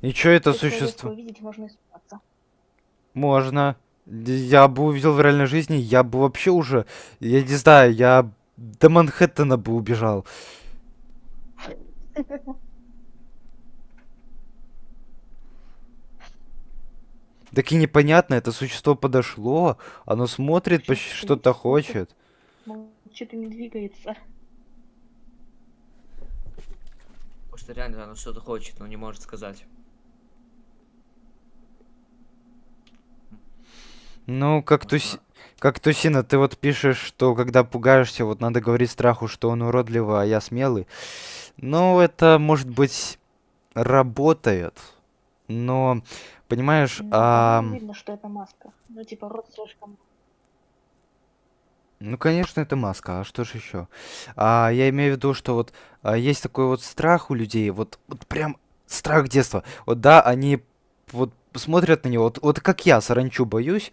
И что это Если резко существо? увидеть, можно испугаться. Можно. Я бы увидел в реальной жизни, я бы вообще уже, я не знаю, я до Манхэттена бы убежал. Так и непонятно, это существо подошло, оно смотрит, Чё почти ты что-то смотрит? хочет. Что-то не двигается. Может, реально оно что-то хочет, но не может сказать. Ну, Может, как Тусина, ты вот пишешь, что когда пугаешься, вот надо говорить страху, что он уродливый, а я смелый. Ну, это, может быть, работает, но, понимаешь, Ну, по нему видно, что это маска. Ну, типа, рот слишком... ну, конечно, это маска, а что ж еще? Я имею в виду, что вот есть такой вот страх у людей, вот прям страх детства. Вот да, они вот смотрят на него, вот как я саранчу боюсь,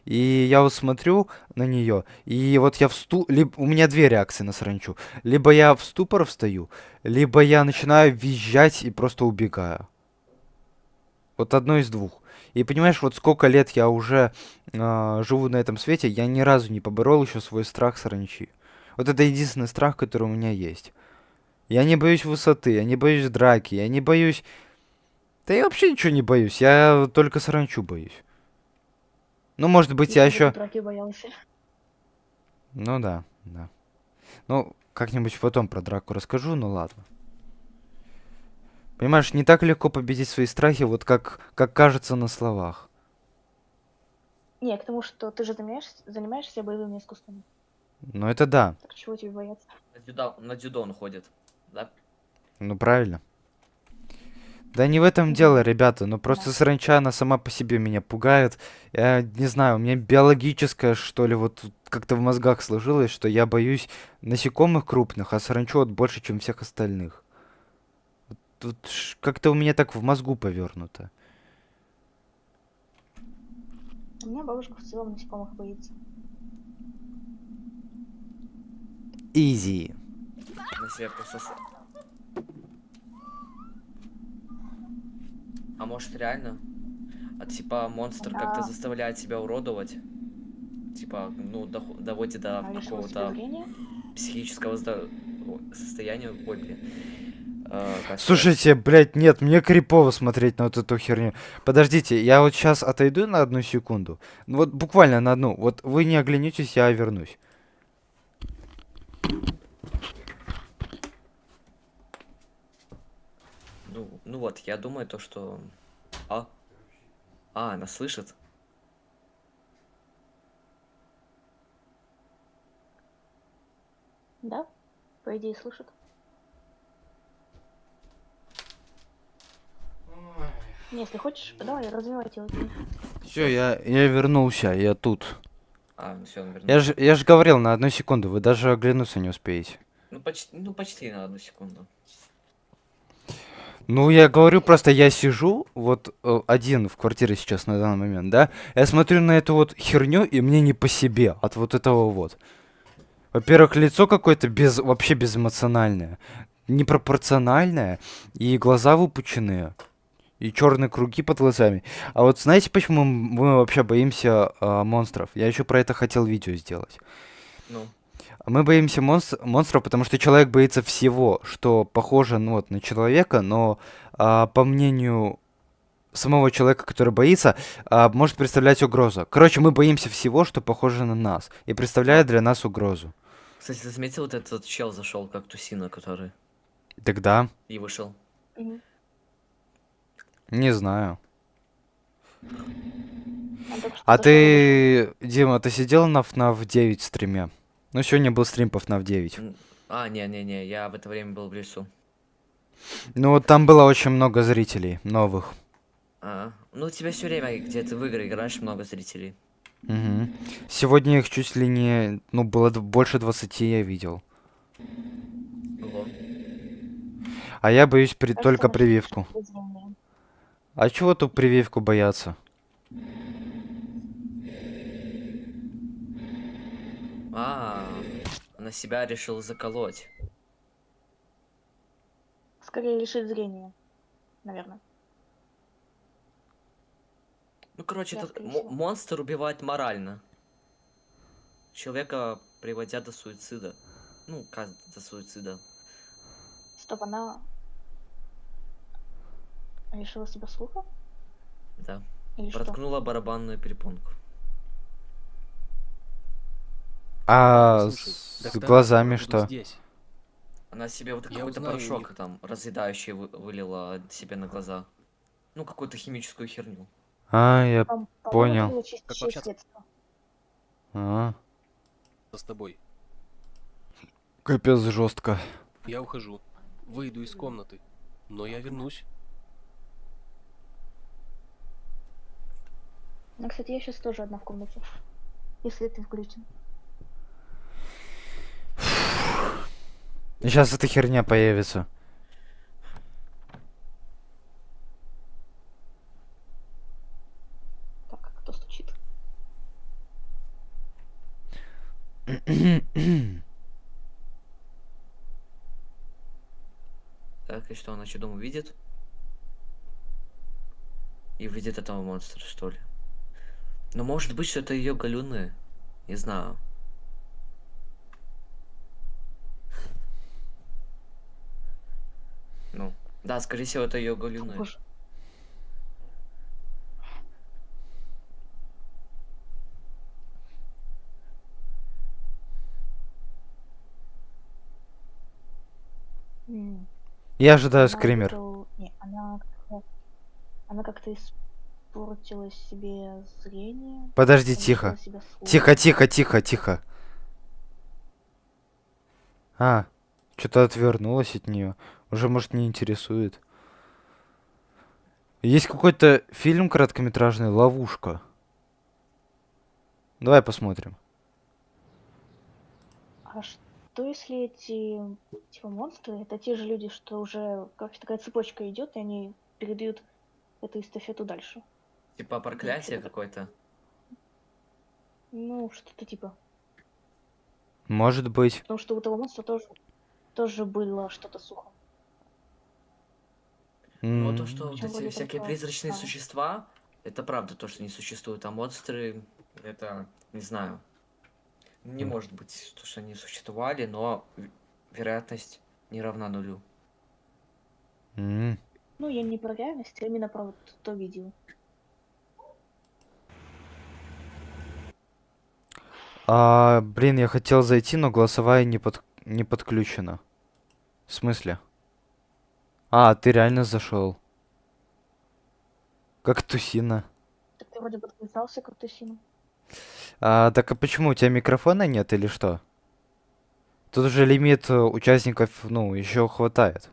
и я вот смотрю на нее, и вот либо у меня две реакции на саранчу. Либо я в ступор встаю, либо я начинаю визжать и просто убегаю. Вот одно из двух. И понимаешь, вот сколько лет я уже живу на этом свете, я ни разу не поборол еще свой страх саранчи. Вот это единственный страх, который у меня есть. Я не боюсь высоты, я не боюсь драки, я не боюсь... Да я вообще ничего не боюсь, я только саранчу боюсь. Ну, может быть, я Я бы еще... драки боялся. Ну да, да. Ну, как-нибудь потом про драку расскажу, ну ладно. Понимаешь, не так легко победить свои страхи, вот как кажется на словах. Не, к тому, что ты же занимаешься боевыми искусствами. Ну это да, Так чего тебе бояться? на дзюдо он ходит, да? ну правильно. Да не в этом дело, ребята, но просто Да. саранча, она сама по себе меня пугает. Я не знаю, у меня биологическое, что ли, вот как-то в мозгах сложилось, что я боюсь насекомых крупных, а саранчу вот больше, чем всех остальных. Тут как-то у меня так в мозгу повернуто. У меня бабушка в целом насекомых боится. Изи. На себе просто... А может реально? А типа монстр как-то Она заставляет себя уродовать? Типа, ну, доводит до она лишила себя какого-то зрения. психического состояния. Ой, блин. Как сказать? Слушайте, блядь, нет, мне крипово смотреть на вот эту херню. Подождите, я вот сейчас отойду на одну секунду. Ну вот буквально на одну. Вот вы не оглянетесь, я вернусь. Ну вот, я думаю то, что... А? Она слышит? Да? По идее, слышит. Не, если хочешь, давай, развивайте его. Все, я вернулся, я тут. Ну все, он Я вернулся. я ж говорил на одну секунду, вы даже оглянуться не успеете. Ну почти на одну секунду. Ну, я говорю, просто я сижу, вот один в квартире сейчас на данный момент, да? Я смотрю на эту вот херню, и мне не по себе от вот этого вот. Во-первых, лицо какое-то вообще безэмоциональное, непропорциональное, и глаза выпученные, и черные круги под глазами. А вот знаете, почему мы вообще боимся монстров? Я еще про это хотел видео сделать. Ну, Мы боимся монстров, потому что человек боится всего, что похоже, ну, вот, на человека, но по мнению самого человека, который боится, может представлять угрозу. Короче, мы боимся всего, что похоже на нас, и представляет для нас угрозу. кстати, ты заметил, вот этот чел зашел, как Тусина, который Тогда, и вышел. Мгм. не знаю. Он только что А зашел и вышел. ты, Дима, ты сидел на FNAF 9 стриме? Ну, сегодня был стрим по FNAF 9. Не-не-не, я в это время был в лесу. Ну, вот там было очень много зрителей новых. Ну у тебя все время, где ты в игры играешь, много зрителей. Мгм. Сегодня их чуть ли не, ну, было больше 20 я видел. Ого. А я боюсь Кажется, только мы прививку. слышим зрение. А чего тут прививку бояться? Она себя решила заколоть. Скорее лишить зрения, наверное. Ну, короче, Да, этот скорее всего. монстр убивает морально. Человека приводя до суицида. Ну, как до суицида. Стоп, она лишила себя слуха? Да. Или что? Проткнула барабанную перепонку. А Послушай, с доктора глазами скоро будут что? здесь. Она себе вот Я какой-то узнаю у порошок них. там разъедающий вылила себе на глаза. Ну, какую-то химическую херню. А, я По-моему, это понял. было Как чистящее пообщаться средство. А, с тобой? капец жестко. Я ухожу. Выйду из комнаты. Но я вернусь. Ну, кстати, я сейчас тоже одна в комнате. Если ты включен. Сейчас эта херня появится. Так, кто стучит? Так, и что, она что, дома видит? И видит этого монстра, что ли? Но может быть, что это ее галюны? Не знаю. Ну, да, скорее всего, это ее галюны. Боже. М, Я ожидаю Она скример. Не, она как-то испортила себе зрение, Подожди, лишила тихо. себя Тихо, слуха. тихо, тихо, тихо. А, что-то отвернулась от нее. Уже, может, не интересует. Есть какой-то фильм короткометражный «Ловушка». Давай посмотрим. А что если эти типа монстры, это те же люди, что уже как такая цепочка идет, и они передают эту эстафету дальше? Типа проклятие что-то какое-то. Ну, что-то типа. Может быть. Потому что у того монстра тоже было что-то с ухом. Ну, а то, М, что вот Причем эти вроде всякие только призрачные старое. существа, это правда то, что не существует, а монстры, это, не знаю, не может быть то, что они существовали, но вероятность не равна нулю. м. Ну, я не про реальность, а именно про вот то видео. Блин, я хотел зайти, но голосовая не подключена. В смысле? А, ты реально зашел. Как тусина. Так ты вроде подписался как тусину. Так а почему у тебя микрофона нет или что? Тут уже лимит участников, ну, еще хватает.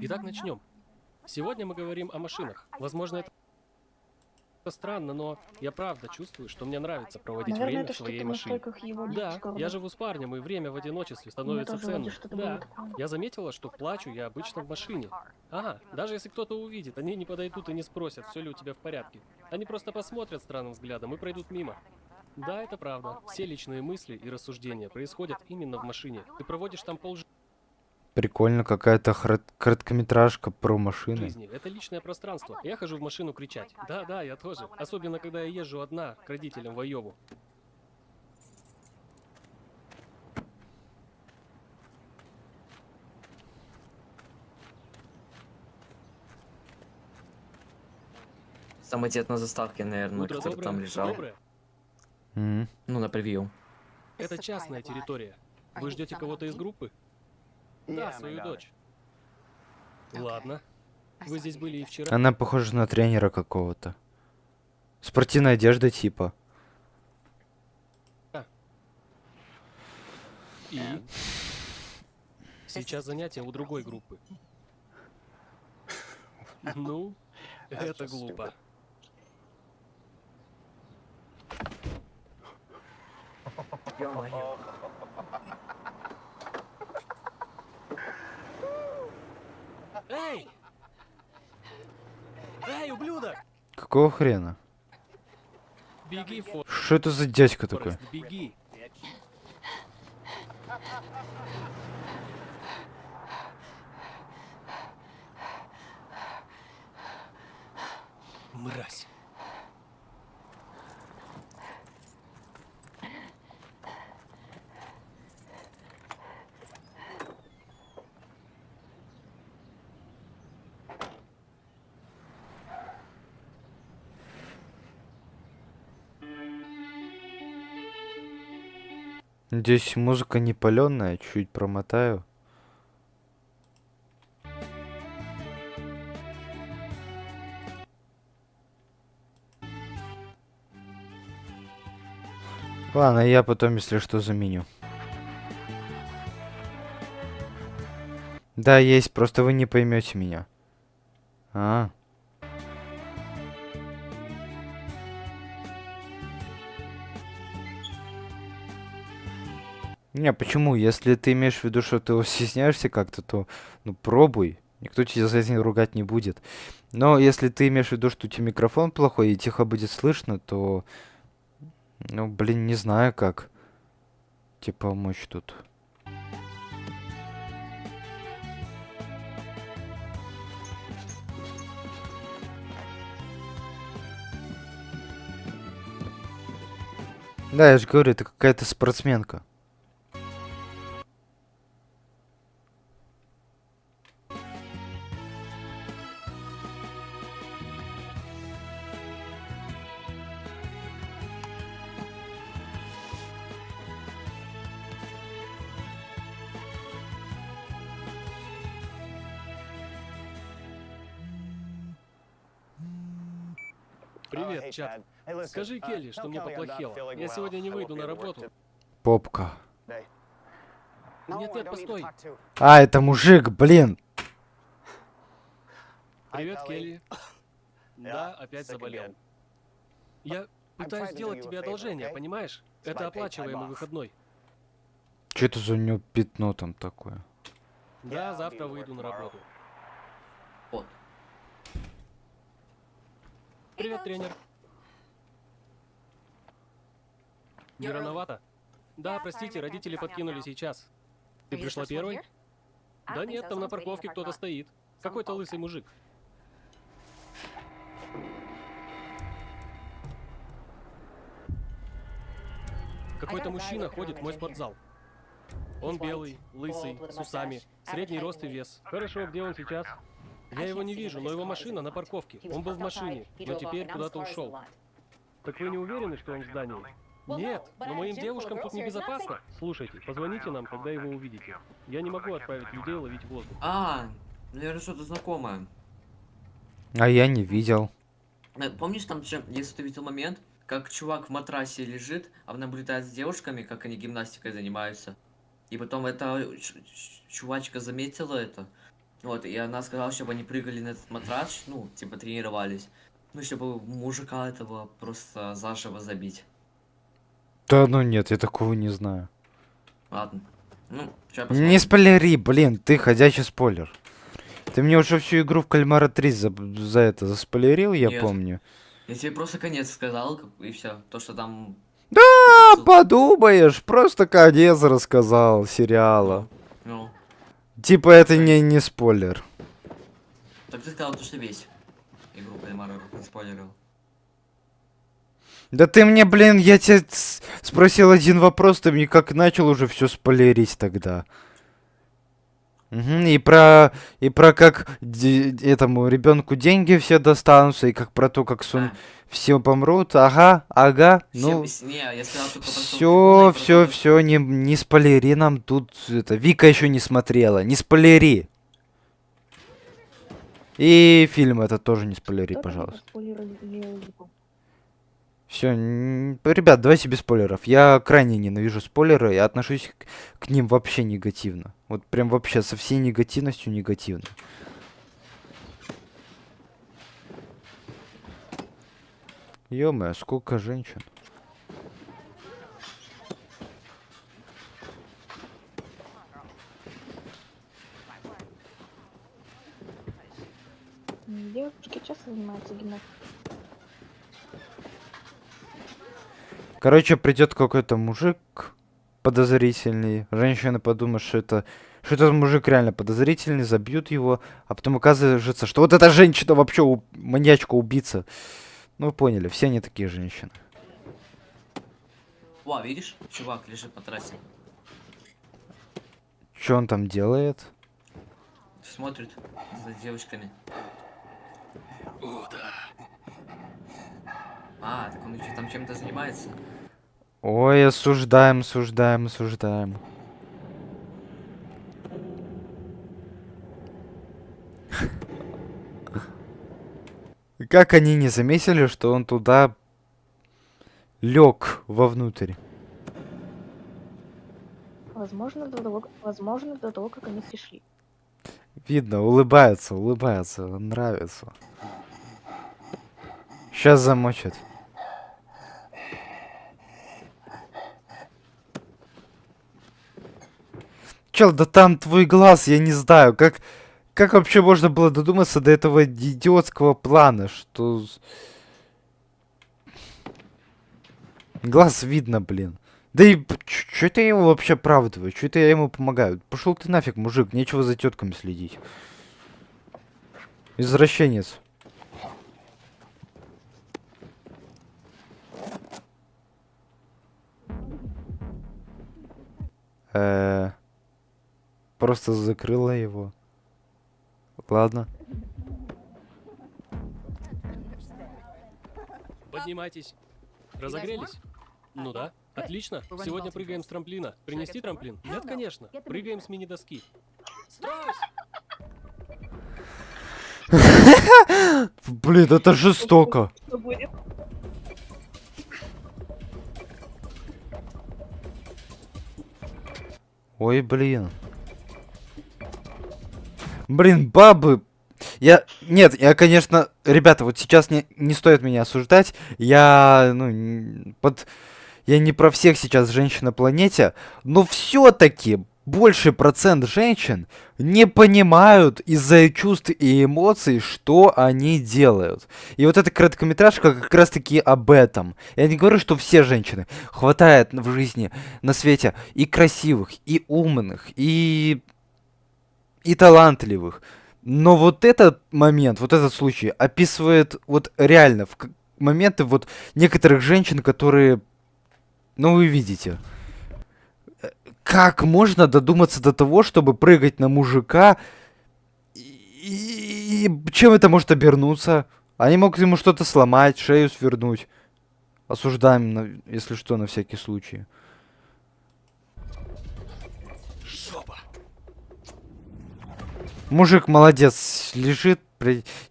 Итак, начнем. Сегодня мы говорим о машинах. Возможно, это странно, но я правда чувствую, что мне нравится проводить Наверное, время это в своей что-то в машине. настройках его Да, Дискорда. я живу с парнем, и время в одиночестве У меня становится тоже вроде ценным. что-то было Да, такое. я заметила, что плачу я обычно в машине. Ага, даже если кто-то увидит, они не подойдут и не спросят, все ли у тебя в порядке. Они просто посмотрят странным взглядом и пройдут мимо. Да, это правда. Все личные мысли и рассуждения происходят именно в машине. Ты проводишь там полжизни. Прикольно, какая-то короткометражка про машины. Это личное пространство. Я хожу в машину кричать. Да, я тоже. Особенно, когда я езжу одна к родителям в Айову. Самый дед на заставке, наверное, Утро который там доброе. лежал. Доброе. М. Ну, на превью. Это частная территория. Вы ждете кого-то из группы? Да, свою дочь. Ладно. Вы здесь были и вчера. Она похожа на тренера какого-то. Спортивная одежда типа. И? Сейчас занятия у другой группы. Ну, это глупо. Ё-моё. Эй! Эй, ублюдок! Какого хрена? Беги, Что это за дядька такой? Форест, беги. Мразь. Здесь музыка не паленая, чуть промотаю. Ладно, я потом, если что, заменю. Да, есть, просто вы не поймете меня. А. Не, почему? Если ты имеешь в виду, что ты стесняешься как-то, то ну пробуй. Никто тебя за это ругать не будет. Но если ты имеешь в виду, что у тебя микрофон плохой и тихо будет слышно, то ну, блин, не знаю как тебе помочь тут. Да, я же говорю, это какая-то спортсменка. Привет, Чад. Скажи Келли, что мне поплохело. Я сегодня не выйду на работу. Попка. Нет, постой. А, это мужик, блин. Привет, Келли. Да, опять заболел. Я пытаюсь сделать тебе одолжение, понимаешь? Это оплачиваемый выходной. Что это за у него пятно там такое? Да, завтра выйду на работу. Вот. Привет, тренер. Не рановато? Да, простите, родители подкинули сейчас. Ты пришла первой? Да нет, там на парковке кто-то стоит. Какой-то лысый мужик. Какой-то мужчина ходит в мой спортзал. Он белый, лысый, с усами, средний рост и вес. Хорошо, где он сейчас? Я его не вижу, но его машина на парковке. Он был в машине, но теперь куда-то ушел. Так вы не уверены, что он в здании? Нет, но моим девушкам тут небезопасно. Слушайте, позвоните нам, когда его увидите. Я не могу отправить людей ловить воздух. А, наверное, что-то знакомое. А я не видел. Помнишь там, если ты видел момент, как чувак в матрасе лежит, а он наблюдает с девушками, как они гимнастикой занимаются. И потом эта чувачка заметила это. Вот, и она сказала, чтобы они прыгали на этот матрас, ну, типа тренировались. Ну, чтобы мужика этого просто заживо забить. Да ну нет, я такого не знаю. Ладно. Ну, сейчас Не спойлери, блин, ты ходячий спойлер. Ты мне уже всю игру в Кальмара 3 за это заспойлерил, я Нет. помню. Я тебе просто конец сказал, и все. То, что там... А, подумаешь, просто конец рассказал сериала. Ну, Типа это не спойлер. так ты сказал, то, что весь игру Кальмара не спойлерил. Да ты мне, блин, я тебя спросил один вопрос, ты мне как начал уже все спойлерить тогда. Мгм, и про как этому ребенку деньги все достанутся, и как про то, как все помрут. Ага, ну. Не, я сказал только про Все, прикол, и про то, все, не спойлери нам тут это. Вика еще не смотрела, не спойлери. И фильм это тоже не спойлери, Кто там пожалуйста. проспойлерил Липу? Все, ребят, давайте без спойлеров. Я крайне ненавижу спойлеры и отношусь к ним вообще негативно. Вот прям вообще со всей негативностью негативно. Ё-моё, сколько женщин. Девушки часто занимаются гимнастикой. Короче, придет какой-то мужик подозрительный. Женщина подумает, что этот мужик реально подозрительный, забьют его, а потом оказывается, что вот эта женщина вообще маньячка, убийца. Ну, вы поняли, все они такие женщины. О, видишь? Чувак лежит на трассе. Что он там делает? Смотрит за девочками. О, да. А, так он еще там чем-то занимается. Ой, осуждаем, осуждаем, осуждаем. Как они не заметили, что он туда лег вовнутрь? Возможно, до того, как они пришли. Видно, улыбается, улыбается, нравится. Сейчас замочат. Чел, да там твой глаз, я не знаю, как вообще можно было додуматься до этого идиотского плана, что... Глаз видно, блин. Да и что это я его вообще оправдываю? Что это я ему помогаю? Пошел ты нафиг, мужик, нечего за тетками следить. Извращенец. Просто закрыла его. Ладно. Поднимайтесь. Разогрелись? Ну да. Отлично. Сегодня прыгаем с трамплина. Принести трамплин? Нет, конечно. Прыгаем с мини-доски. Стройсь! Блин, это жестоко. Что будет? Ой, блин. Блин, бабы. Нет, я, конечно, ребята, вот сейчас не стоит меня осуждать. Я, ну, я не про всех сейчас женщин на планете, но все-таки больший процент женщин не понимают из-за чувств и эмоций, что они делают. И вот эта короткометражка как раз-таки об этом. Я не говорю, что все женщины. Хватает в жизни на свете и красивых, и умных, и талантливых. Но вот этот момент, вот этот случай описывает вот реально моменты вот некоторых женщин, которые, ну вы видите, как можно додуматься до того, чтобы прыгать на мужика, и чем это может обернуться? Они могут ему что-то сломать, шею свернуть. Осуждаем, если что, на всякий случай. Жопа. Мужик молодец, лежит,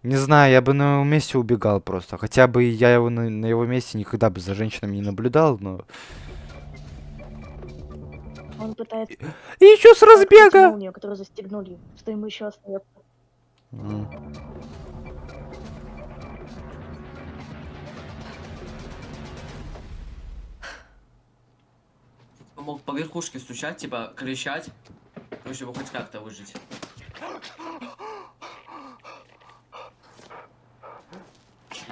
не знаю, я бы на его месте убегал просто. Хотя бы я его на его месте никогда бы за женщинами не наблюдал, но... Он пытается И еще с разбега! молнию, которую застегнули, что ему еще остается. Он мог по верхушке стучать, типа кричать, ну, чтобы хоть как-то выжить.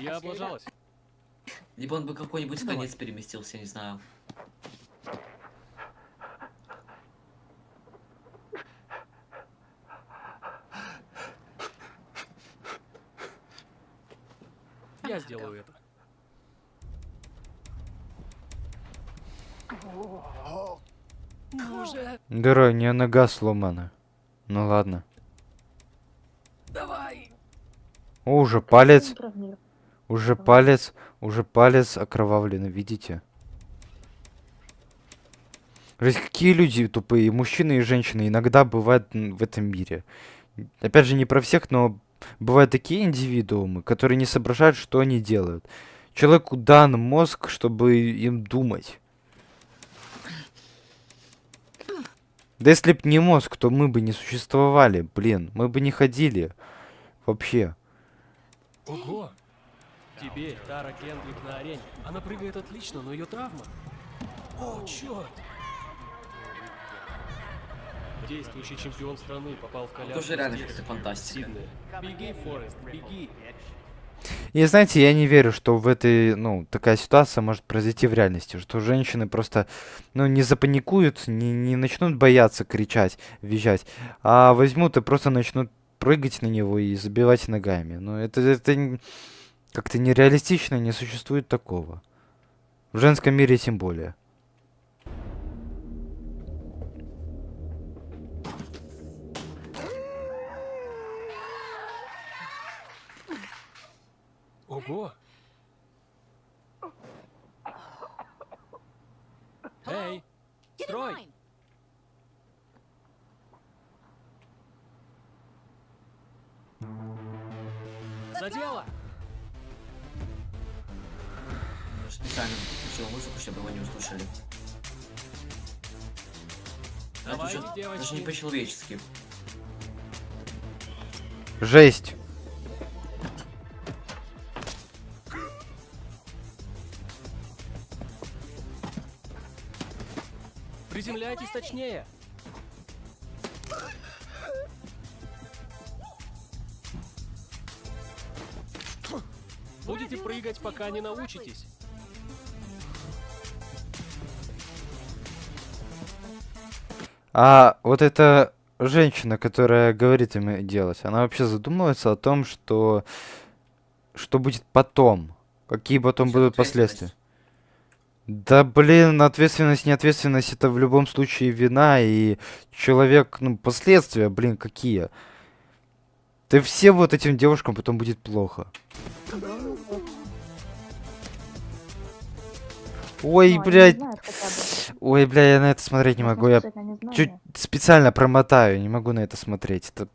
Я облажалась. Либо он бы какой-нибудь конец переместился, не знаю. Я сделаю это. Ну уже. Дыра, у нее нога сломана. Ну ладно. Давай. О, уже палец. Неправильно. Уже палец окровавленный, видите? Ведь какие люди тупые, и мужчины и женщины иногда бывают в этом мире. Опять же, не про всех, но бывают такие индивидуумы, которые не соображают, что они делают. Человеку дан мозг, чтобы им думать. Да если б не мозг, то мы бы не существовали, блин. Мы бы не ходили. Вообще. Ого. Теперь Тара Кендрик на арене. Она прыгает отлично, но ее травма. О, черт. Действующий чемпион страны попал в коляску. Тоже реально здесь, какая-то фантастика. Сиднее. Беги, Форест, беги. И знаете, я не верю, что в этой, ну, такая ситуация может произойти в реальности, что женщины просто, ну, не запаникуют, не начнут бояться, кричать, визжать, а возьмут и просто начнут прыгать на него и забивать ногами. Ну, это как-то нереалистично, не существует такого. В женском мире тем более. Ого! Эй, строй! За дело! Специально включил музыку, чтобы его не услышали. Это Давайте, уже девочки. даже не по-человечески. Жесть! Приземляйтесь точнее! Будете прыгать, пока не научитесь. А вот эта женщина, которая говорит им делать, она вообще задумывается о том, что будет потом? Какие потом Несёт будут последствия? ответственность. Да блин, ответственность, неответственность это в любом случае вина, и человек, ну, последствия, блин, какие? Да всем вот этим девушкам потом будет плохо. Ой, Ну, они не блядь, знают хотя бы. ой, бля, я на это смотреть не Можно могу, я сказать, они чуть знали. специально промотаю, не могу на это смотреть. Это...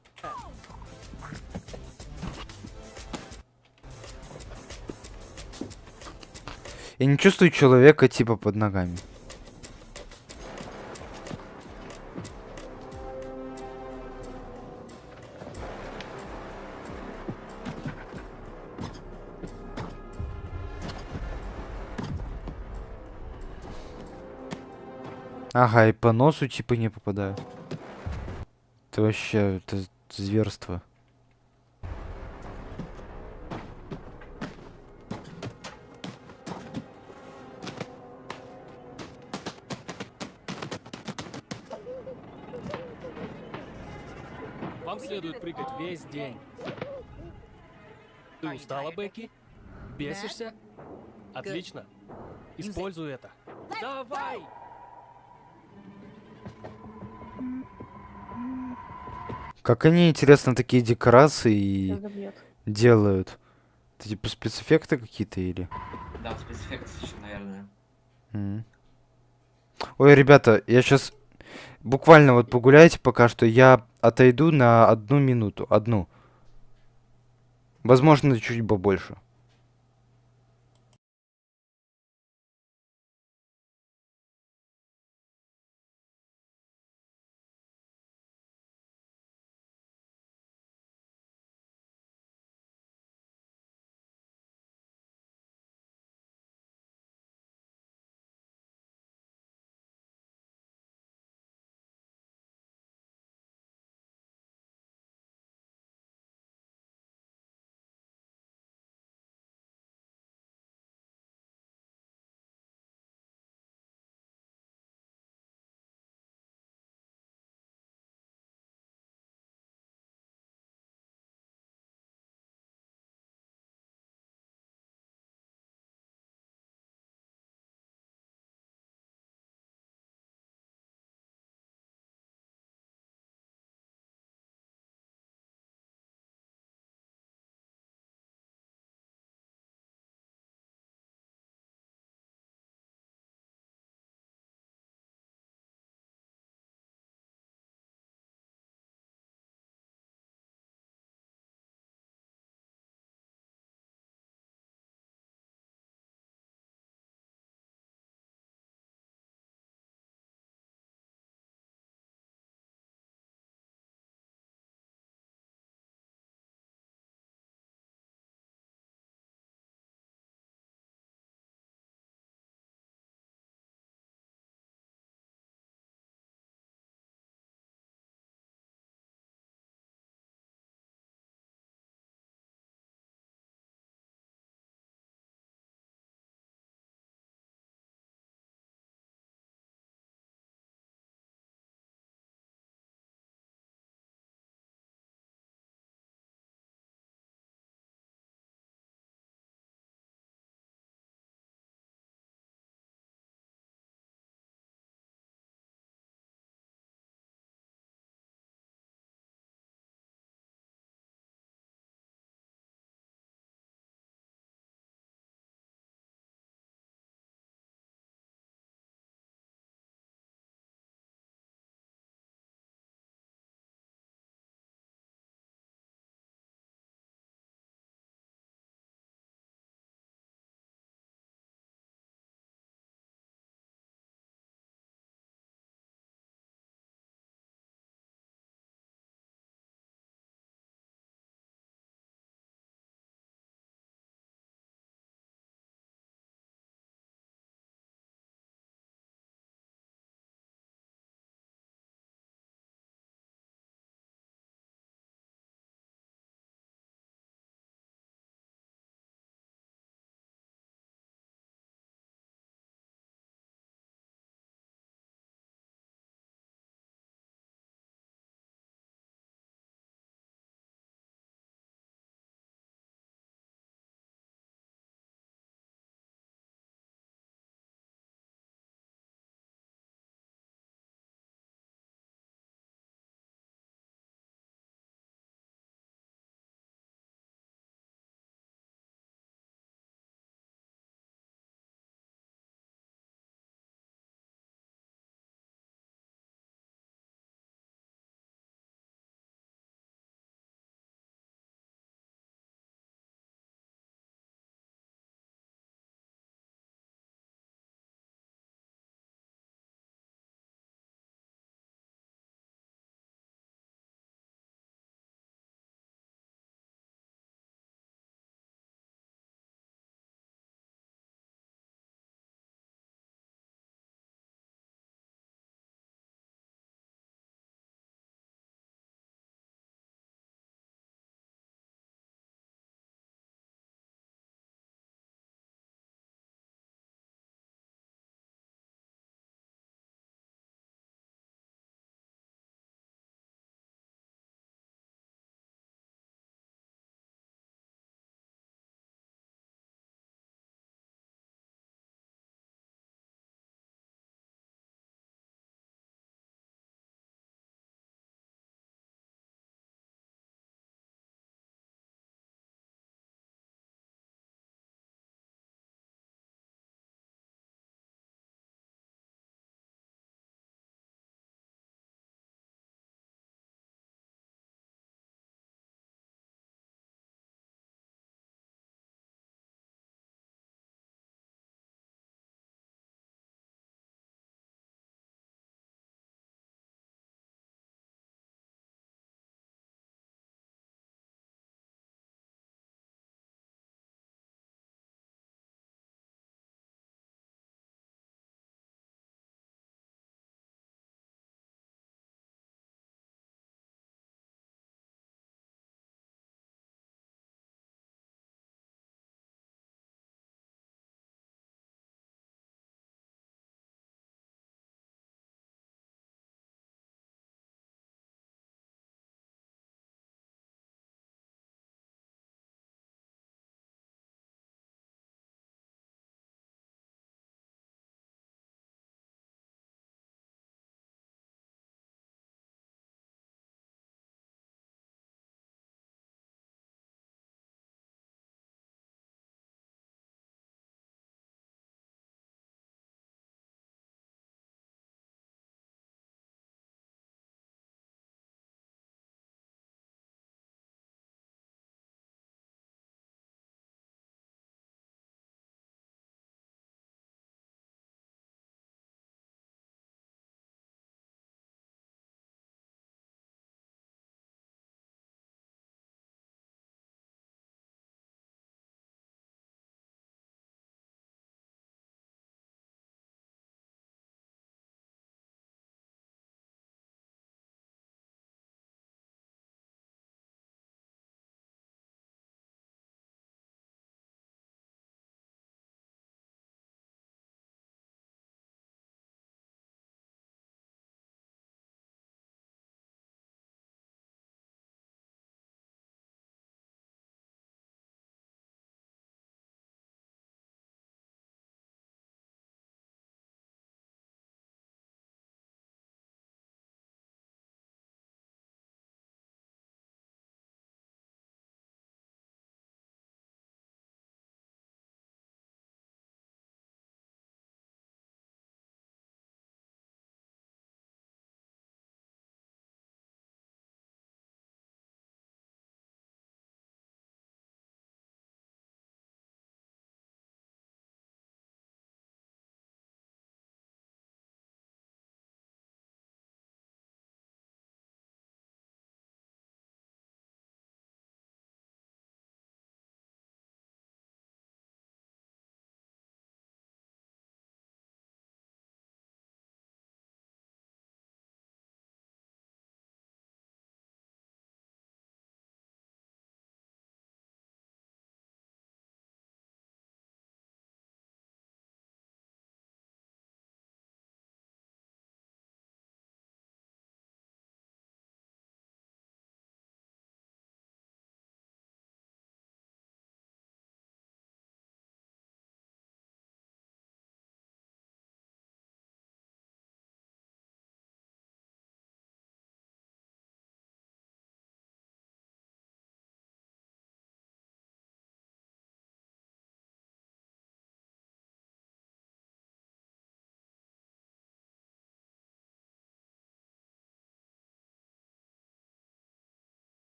Я не чувствую человека типа под ногами. Ага, и по носу типа не попадаю. Это вообще, это зверство. Вам следует прыгать весь день. Ты устала, Бекки? Бесишься? Отлично. Используй это. Давай! Как они, интересно, такие декорации Всё забьет. делают? Это типа спецэффекты какие-то или? Да, спецэффекты, наверное. М. Ой, ребята, я сейчас буквально вот погуляйте пока что, я отойду на 1 минуту, одну. Возможно, чуть побольше.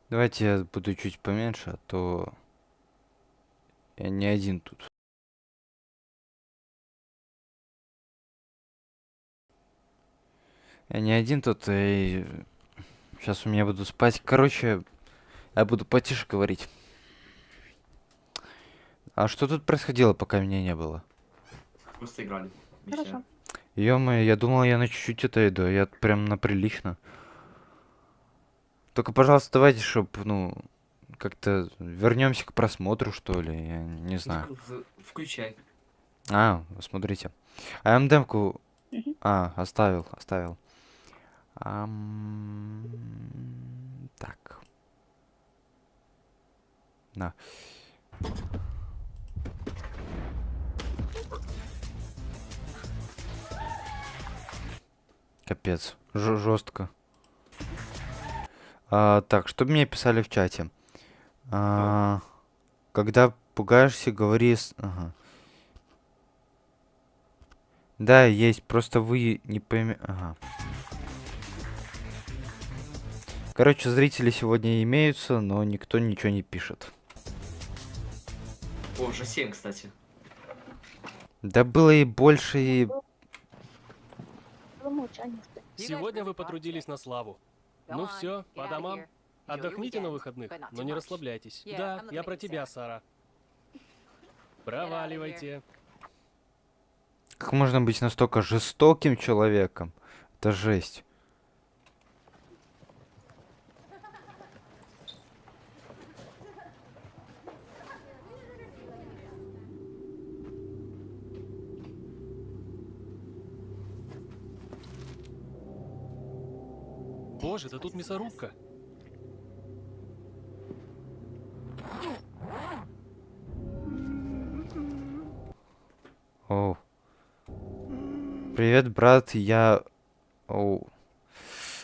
Давайте я буду чуть поменьше, а то я не один тут. Я не один тут, и сейчас у меня буду спать. Короче, я буду потише говорить. А что тут происходило, пока меня не было? Просто играли. И всё. Хорошо. Ё-моё, я думал, я на чуть-чуть отойду, а я прям на прилично. Только, пожалуйста, давайте, чтоб, ну, как-то вернемся к просмотру, что ли, я не знаю. Включай. А, смотрите. А МДМ-ку... Мгм. А, оставил. Так. На. Капец. Жестко. Так, что мне писали в чате? Когда пугаешься, говори с... Ага. Да, есть, просто вы не поймете... Ага. Короче, зрители сегодня имеются, но никто ничего не пишет. О, уже 7, кстати. Да было и больше, и... Было молчание, кстати. Сегодня вы потрудились на славу. Ну все, по домам. Отдохните на выходных, но не расслабляйтесь. Да, я про тебя, Сара. Проваливайте. Как можно быть настолько жестоким человеком? Это жесть. Боже, да тут мясорубка. Оу. Привет, брат, я... Оу.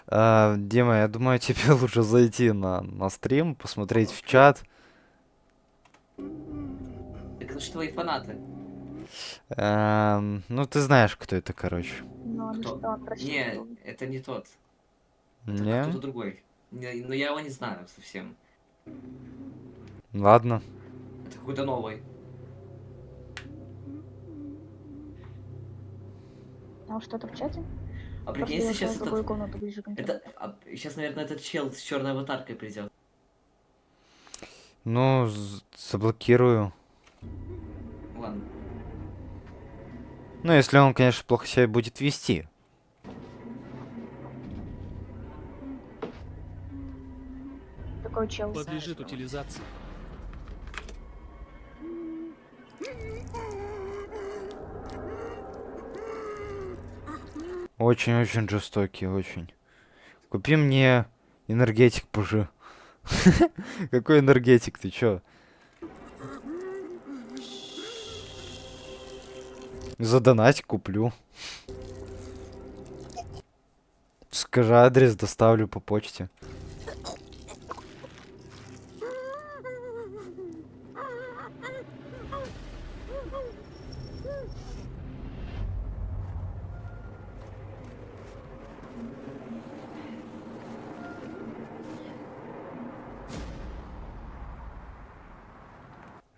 Дима, я думаю, тебе лучше зайти на стрим, посмотреть в чат. Так это же твои фанаты. Ну, ты знаешь, кто это, короче. Но они Кто? что, прочли Не, его? это не тот. Это Не? кто-то другой. Но я его не знаю совсем. Ладно. Это какой-то новый. А что-то в чате? А Просто прикинь, я если ушла в сейчас другую этот... комнату ближе к интернету. Сейчас, наверное, этот чел с черной аватаркой придет. Ну, заблокирую. Ладно. Ну, если он, конечно, плохо себя будет вести. Такой чел. Подлежит утилизации. Очень-очень жестокий, очень. Купи мне энергетик, пужи. Какой энергетик, ты чё? Задонать куплю. Скажи адрес, доставлю по почте.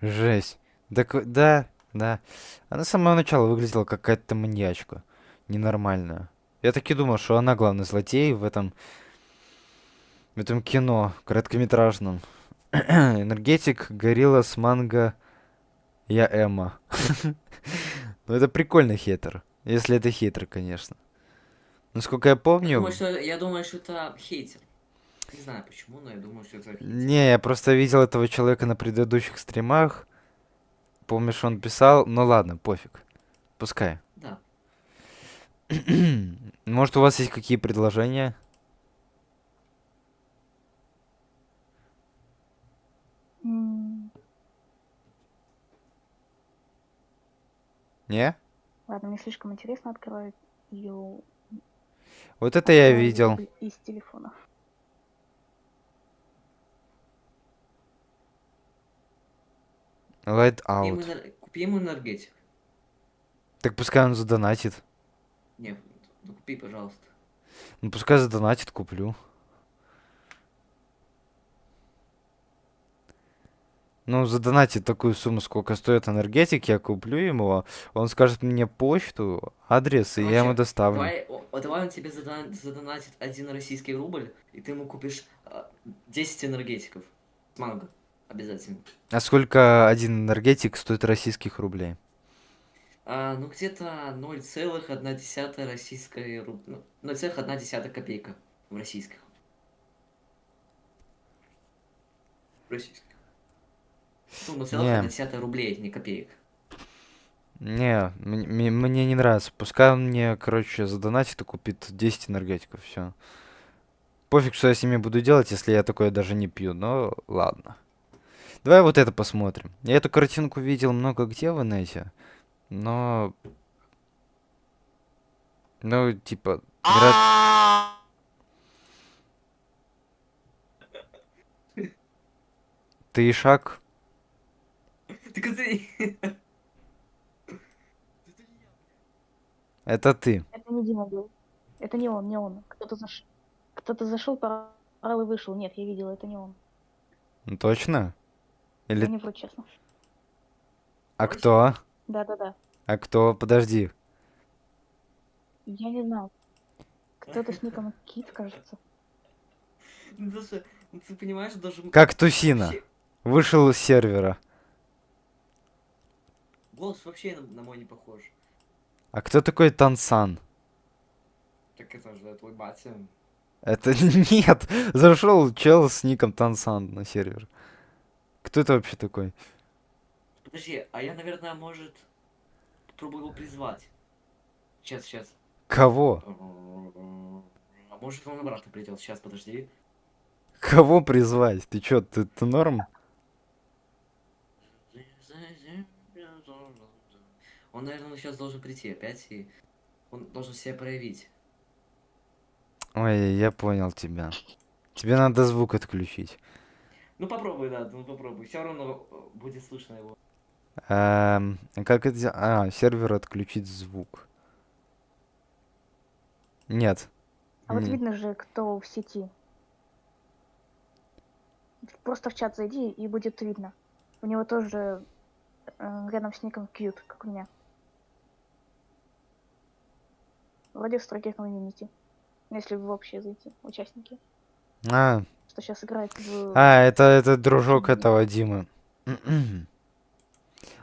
Жесть. Да, да. Она с самого начала выглядела как какая-то маньячка. Ненормальная. Я таки думал, что она главный злодей в этом кино короткометражном. Энергетик, горилла с манго, я Эмма. Ну это прикольный хейтер. Если это хейтер, конечно. Насколько я помню... Я думаю, что это хейтер. Не знаю почему, но я думаю, что это хейтер. Не, я просто видел этого человека на предыдущих стримах. Помнишь, он писал... Ну ладно, пофиг. Пускай. Да. Может, у вас есть какие предложения? М, Не? Ладно, мне слишком интересно открывать ее Вот это я видел. из телефона. Light Купи ему, out. купи ему энергетик. Так пускай он задонатит. Не, ну купи, пожалуйста. Ну пускай задонатит, куплю. Ну, задонатить такую сумму, сколько стоит энергетик, я куплю ему, он скажет мне почту, адрес, и я ему Короче, доставлю. давай он тебе задонатит 1 российский рубль, и ты ему купишь 10 энергетиков. С манго. Обязательно. А сколько один энергетик стоит российских рублей? Ну, где-то 0,1 российской рубль. 0,1 копейка в российских. Российских. Ну, Не, 0,1 рублей, не копеек. не, мне не нравится. Пускай он мне, короче, задонатит и купит 10 энергетиков, все. Пофиг, что я с ними буду делать, если я такое даже не пью, но ладно. Давай вот это посмотрим. Я эту картинку видел много где в инете, но... Ну, типа, ты Ишак? Так это... Это ты. Это не Дима был. Это не он, не он. Кто-то зашел, порал и вышел. Нет, я видела, это не он. Ну, точно? Я Или... не вру, честно. А Точно? кто? Да-да-да. А кто? Подожди. Я не знаю. Кто-то с ником Кит, кажется. Ну, даже, ну, ты понимаешь, даже... Как Тусина. Вообще, Вышел с сервера. голос вообще на мой не похож. А кто такой Тансан? Так это же твой батя. Это нет. Зашел чел с ником Тансан на сервер. Кто это вообще такой? Подожди, а я, наверное, может, попробую его призвать. Сейчас. Кого? А может он обратно придет? Сейчас, подожди. Кого призвать? Ты чё, ты норм? Он, наверное, сейчас должен прийти опять, и он должен себя проявить. Ой, я понял тебя. Тебе надо звук отключить. Ну попробуй, да, ну попробуй. Все равно будет слышно его. Как это... сервер отключить звук. Нет. А вот Не- видно же, кто в сети. Просто в чат зайди, и будет видно. У него тоже рядом с ником Cute, как у меня. Вроде в строке комьюнити. Если в общее зайти, участники. А, Что сейчас играет в... это дружок Почему? этого Димы.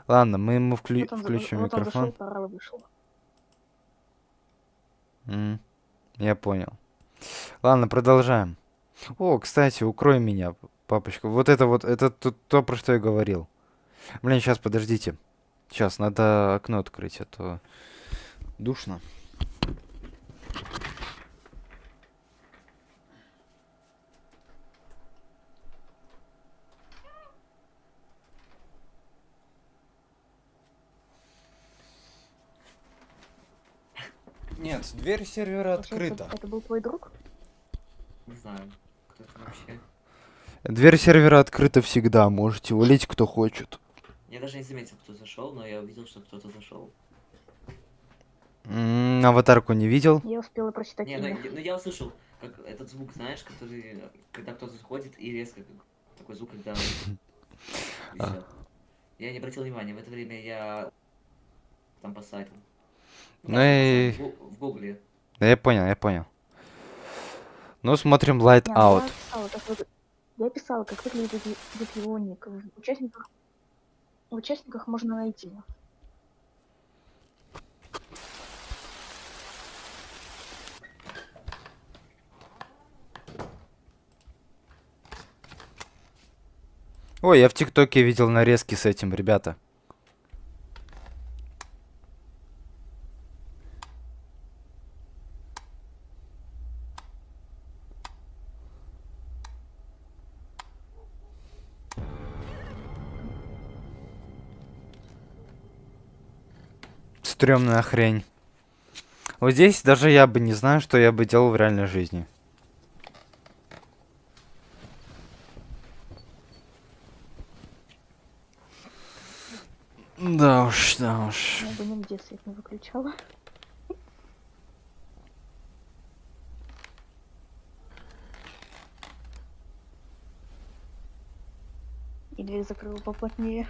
Ладно, мы ему включим Вот он зашел, микрофон. порал и вышел. Я понял. Ладно, продолжаем. О, кстати, укрой меня, папочка. Вот, это то, про что я говорил. Блин, сейчас, подождите. Сейчас, надо окно открыть, а то душно. Нет, дверь сервера Получается, это был твой друг? Не знаю, кто это вообще. Дверь сервера открыта всегда, можете валить кто хочет. Я даже не заметил, кто зашел, но я увидел, что кто-то зашел. Аватарку не видел? Я успела прочитать Не, имя. ну я услышал, как этот звук, знаешь, который, когда кто-то заходит и резко, такой звук, когда и А. всё. Я не обратил внимания, в это время я там по сайту. Ну Там, и... в гугле. Да я понял, я понял. Ну, смотрим Light Не, Out. я писала, как выглядит его ник. В участниках можно найти. Ой, я в ТикТоке видел нарезки с этим, ребята. Стрёмная хрень. Вот здесь даже я бы не знаю, что я бы делал в реальной жизни. Да уж, да уж. Я бы нигде свет не выключала. И дверь закрыла поплотнее.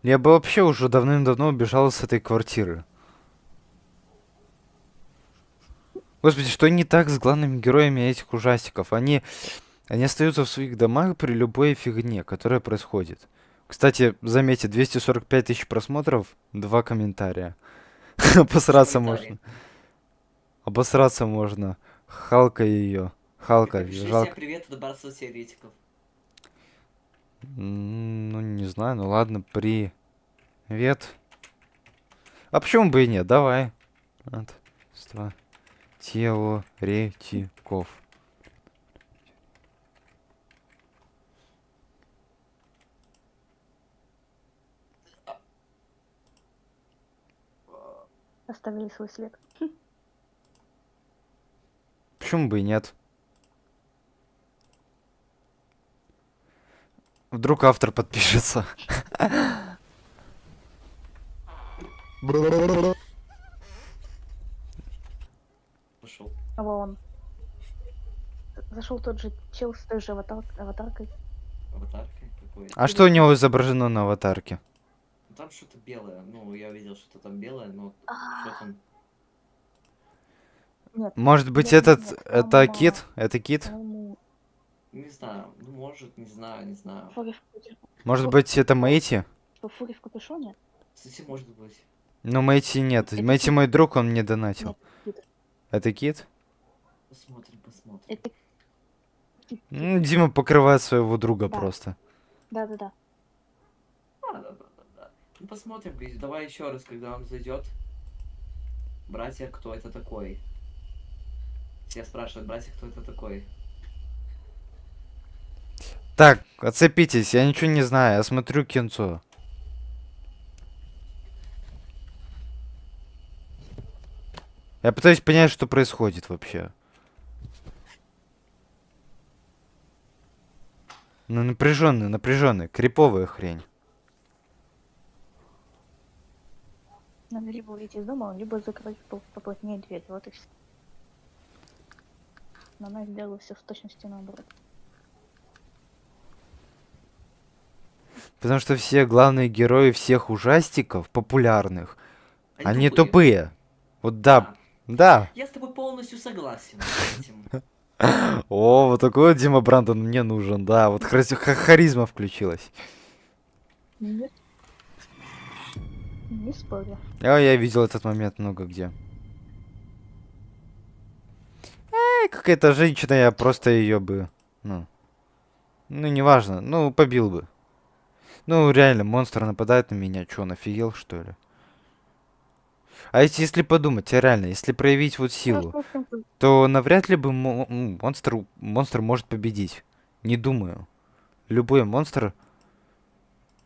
Я бы вообще уже давным-давно убежал с этой квартиры. Господи, что не так с главными героями этих ужастиков? Они остаются в своих домах при любой фигне, которая происходит. Кстати, заметьте, 245 тысяч просмотров, 2 комментария. Обосраться Комментарий. можно. Обосраться можно. Халка ее. Халка, Напиши всем жалко. привет от братства теоретиков. Ну, не знаю, ну ладно, привет. А почему бы и нет? Давай. Братство теоретиков. Оставили свой след. Почему бы и нет? Вдруг автор подпишется. Пошел. А вон. Зашел тот же чел с той же аватаркой. Аватаркой какой? А что у него изображено на аватарке? Ну, там что-то белое. Ну, я видел что-то там белое, но что там? Нет, Может быть, нет, этот... нет, Это там, кит? Это кит? по-моему, Не знаю. Ну, может, не знаю, не знаю. Фури в капюшоне. Может быть, это Мэйти? Что, Фури в капюшоне? Кстати, может быть. Ну, Мэйти нет. Это Мэйти кит. мой друг, он мне донатил. Нет, кит. Это кит? Посмотрим, посмотрим. Это кит. Дима покрывает своего друга Да. просто. Да-да-да. Да. Ну, посмотрим. Давай еще раз, когда он зайдет. Братья, кто это такой? Все спрашивают, братья, кто это такой? Так, отцепитесь, я ничего не знаю, я смотрю кинцо. Я пытаюсь понять, что происходит вообще. Ну, напряженный, криповая хрень. Надо либо выйти из дома, либо закрыть поплотнее дверь. Вот и все. Но она сделала все в точности наоборот. Потому что все главные герои всех ужастиков, популярных, они тупые. Вот да, да. Я с тобой полностью согласен с этим. О, вот такой вот Дима Брандон мне нужен, да. Вот харизма включилась. Нет. Не спорю. Я видел этот момент много где. Какая-то женщина, я просто ее бы, ну, неважно, ну, побил бы. Ну, реально, монстр нападает на меня, чё, он офигел, что ли? А если подумать, реально, если проявить вот силу, Посмотрим, то навряд ли бы монстр может победить. Не думаю. Любой монстр...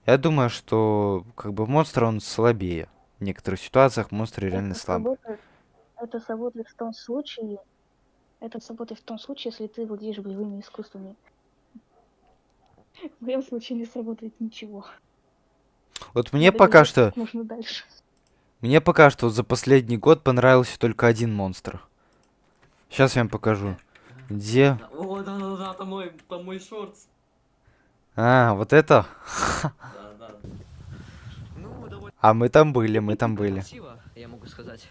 Я думаю, что как бы монстр, он слабее. В некоторых ситуациях монстры реально слабые. Это сработает в том случае, если ты владеешь боевыми искусствами. В моем случае не сработает ничего. Вот мне Надо пока бежать что... как можно дальше. Мне пока что вот за последний год понравился только один монстр. Сейчас я вам покажу. Где? О, да, там мой шортс. А, вот это? Да. Ну, довольно А мы там были. красиво, я могу сказать.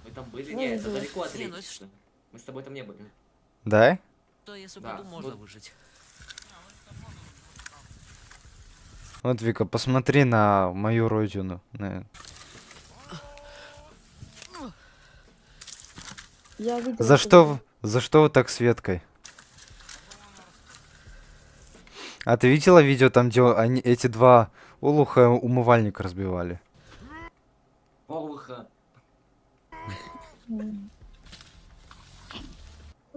Мы там были? Ну, Не, это да. далеко от Не, ну речки. Мы с тобой там не были. Да? То если Да, пойду, можно вот. выжить. Вот, Вика, посмотри на мою родину. Я видела За это что, видео. за что вы так с Веткой? А ты видела видео там, где эти два олуха умывальник разбивали? Олуха. М.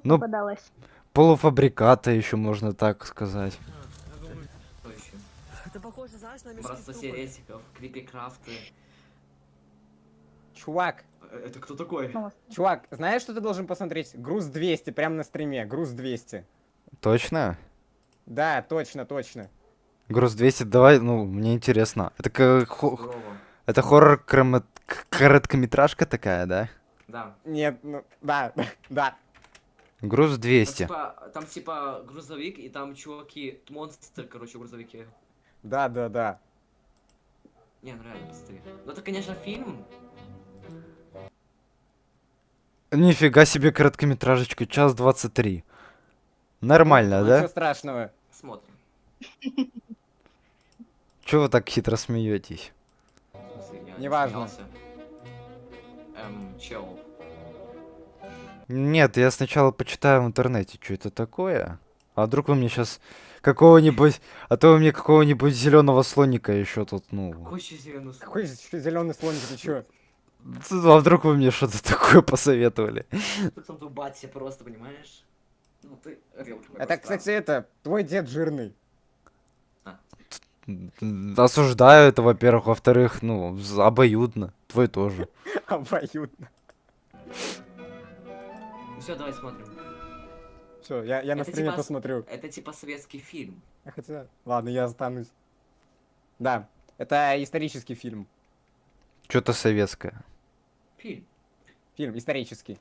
Ну, Попадалась. полуфабриката еще можно так сказать. Кто еще? Это похоже, знаешь, на мешки Братство с трупами. теоретиков, крипикрафты. Чувак, Это кто такой? Ну, чувак, знаешь, что ты должен посмотреть? Груз 200, прямо на стриме. Груз 200. Точно? Да, точно, точно. Груз 200, давай, ну, мне интересно. Это как Здорово. это хоррор короткометражка такая, да? Да. Нет, ну, да, да. Груз Там 200. там типа грузовик, и там чуваки, монстры, короче, в грузовике. Да, да, да. Не, ну реально, посмотри. Ну это, конечно, фильм. Нифига себе короткометражечка, час 23. Нормально, Ну, да? ничего страшного. Смотрим. Чего вы так хитро смеетесь? В смысле, я не Неважно. смеялся. Чел. Нет, я сначала почитаю в интернете, что это такое. А вдруг вы мне сейчас какого-нибудь... А то вы мне какого-нибудь зеленого слоника еще тут, ну... Какой еще зеленый слон? Какой зеленый слоник, ты чё? А вдруг вы мне что-то такое посоветовали? Тут там твой батя просто, понимаешь? Ну ты орел какой-то Это, странный. кстати, это, твой дед жирный. Осуждаю это, во-первых. Во-вторых, ну, обоюдно. Твой тоже. Обоюдно. Ну все, давай смотрим. Все, я на Это стриме типа посмотрю. Это типа советский фильм. Хотя, ладно, я останусь. Да, это исторический фильм. Что-то советское. Фильм. Фильм исторический.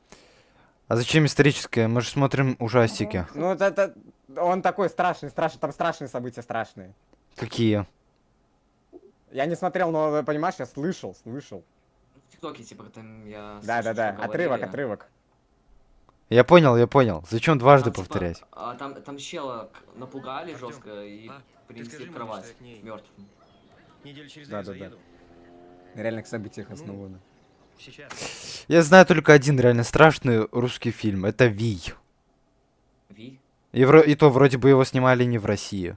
А зачем историческое? Мы же смотрим ужастики. Ну, это он такой страшный, там страшные события страшные. Какие? Я не смотрел, но, понимаешь, я слышал. В ТикТоке, типа, там я Да, слышал, да, что отрывок, говорили. отрывок. Я понял. Зачем дважды Там, типа, повторять? там чела напугали Артём, жестко и а, ты принесли скажи в мне, кровать что я к ней. мертвым. Неделю через Да, две да, да. заеду. На реальных событиях Ну. основано. Сейчас. Я знаю только один реально страшный русский фильм. Это Вий. Ви? И то вроде бы его снимали не в России.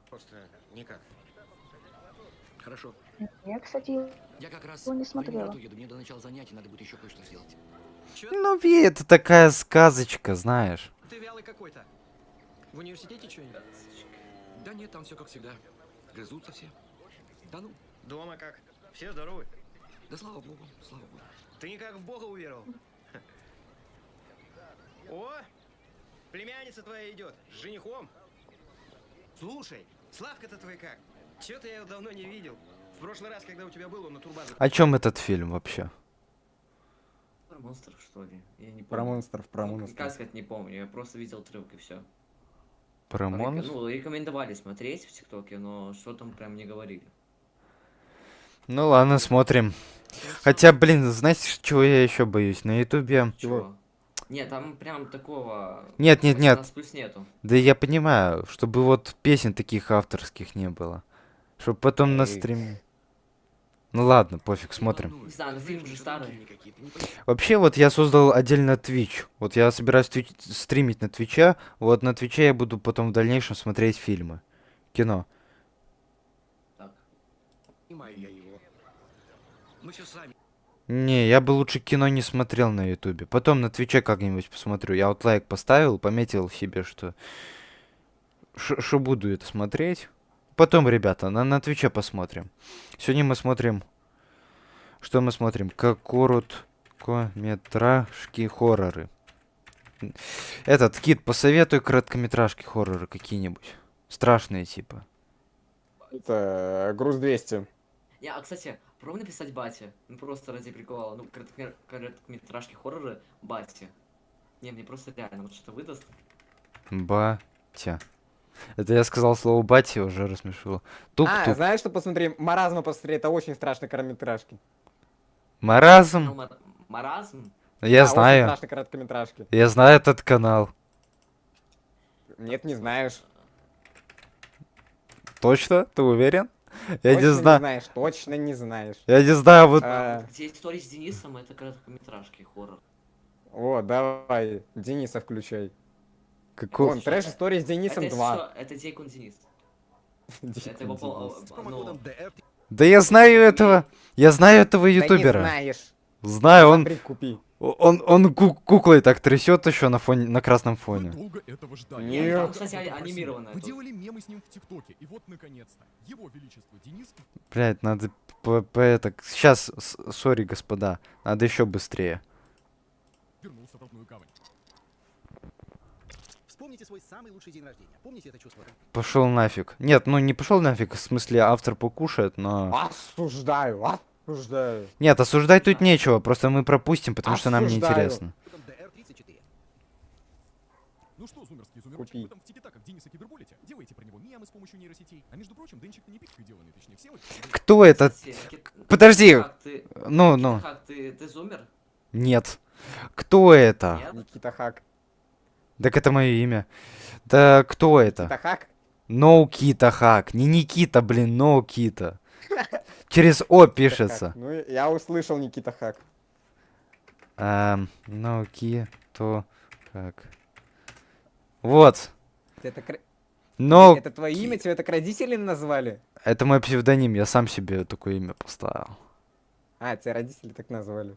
Просто никак. Хорошо. Я, кстати, Я как раз его не в смотрела. Ленинград уеду. Мне до начала занятий надо будет еще кое-что сделать. Чё? Ну, Ви, это такая сказочка, знаешь. Ты вялый какой-то. В университете что-нибудь? Да нет, там все как всегда. Грызутся все. Да ну. Дома как? Все здоровы? Да слава богу, слава богу. Ты никак в Бога уверовал? О, племянница твоя идет с женихом. Слушай, Славка-то твой как? Чё-то я его давно не видел. В прошлый раз, когда у тебя был, он на турбазу. О чем этот фильм вообще? Про монстров, что ли? Я не помню. Про монстров, про Ну, монстров. как сказать, не помню. Я просто видел отрывок и все. Про монстр? Ну, рекомендовали смотреть в ТикТоке, но что там прям не говорили. Ну ладно, смотрим. Хотя, блин, знаете, чего я еще боюсь? На Ютубе... Чего? Нет, там прям такого... Нет. 18+ нету. Да я понимаю, чтобы вот песен таких авторских не было. Чтобы потом на Эй. стриме... Ну ладно, пофиг, смотрим. Не знаю, но фильм же старый. Вообще, вот я создал отдельно Twitch. Вот я собираюсь стримить на Твиче. Вот на Твиче я буду потом в дальнейшем смотреть фильмы. Кино. Так. Понимаю я его. Мы все сами. Не, я бы лучше кино не смотрел на Ютубе. Потом на Твиче как-нибудь посмотрю. Я вот лайк поставил, пометил себе, что... Что буду это смотреть. Потом, ребята, на Твиче посмотрим. Сегодня мы смотрим... Что мы смотрим? Короткометражки хорроры. Этот, Кит, посоветуй короткометражки хорроры какие-нибудь. Страшные типа. Это груз 200. Не, а кстати, пробуй написать бате. Ну просто ради прикола. Ну, короткометражки хорроры бате. Не, мне просто реально вот что-то выдаст. Батя. Это я сказал слово батя, уже рассмешило. Тук-тук. Знаешь, что посмотри? Маразма посмотри, это очень страшные короткометражки. Маразм. Маразм? Я Очень знаю. страшные короткометражки. Я знаю этот канал. Нет, не знаешь. Точно? Ты уверен? Я не Точно знаю. знаешь, точно не знаешь. Я не знаю, вот... Где истории с Денисом, это короткометражки хоррор. О, давай, Дениса включай. Какого... Вон, трэш истории с Денисом Это, если 2. что, это Дейкун Денис. Это его ну, Да я знаю этого. Я знаю этого ютубера. Да не знаешь. Знаю, он... Запрет купи. Он куклой так трясет еще на фоне, на красном фоне. Долго этого ждали. Нет, Нет. там, кстати, анимированное. Вы тут. делали мемы с ним в ТикТоке, и вот наконец-то. Его Величество Денис Блять, надо это... Сейчас, сори, господа. Надо еще быстрее. вернулся в родную гавань. Вспомните свой самый лучший день рождения. Помните это чувство? Пошел нафиг. Нет, ну не пошел нафиг, в смысле автор покушает, но... Осуждаю. Нет, осуждать тут нечего, просто мы пропустим, потому что нам Осуждаю. неинтересно. DR-34. Ну что, зумерские зумерочки, Купи. вы там в тики-таках Дениса кибербулите? Делаете про него мемы с помощью нейросетей. А между прочим, Денчик-то не пикой деланный, точнее, все вот... Кто это? Подожди. Ну, ну. Как ты зумер? Нет. Кто это? Нет? Никита Хак. Так это мое имя. Да кто это? Никита Хак? Ноукита Хак. Не Никита, блин, Ноукита. Через О пишется. Ну, я услышал Никита Хак. Ноукито Хак. Вот. Это, Но это твое имя? Тебя так родители назвали? это мой псевдоним, я сам себе такое имя поставил. А, тебя родители так назвали.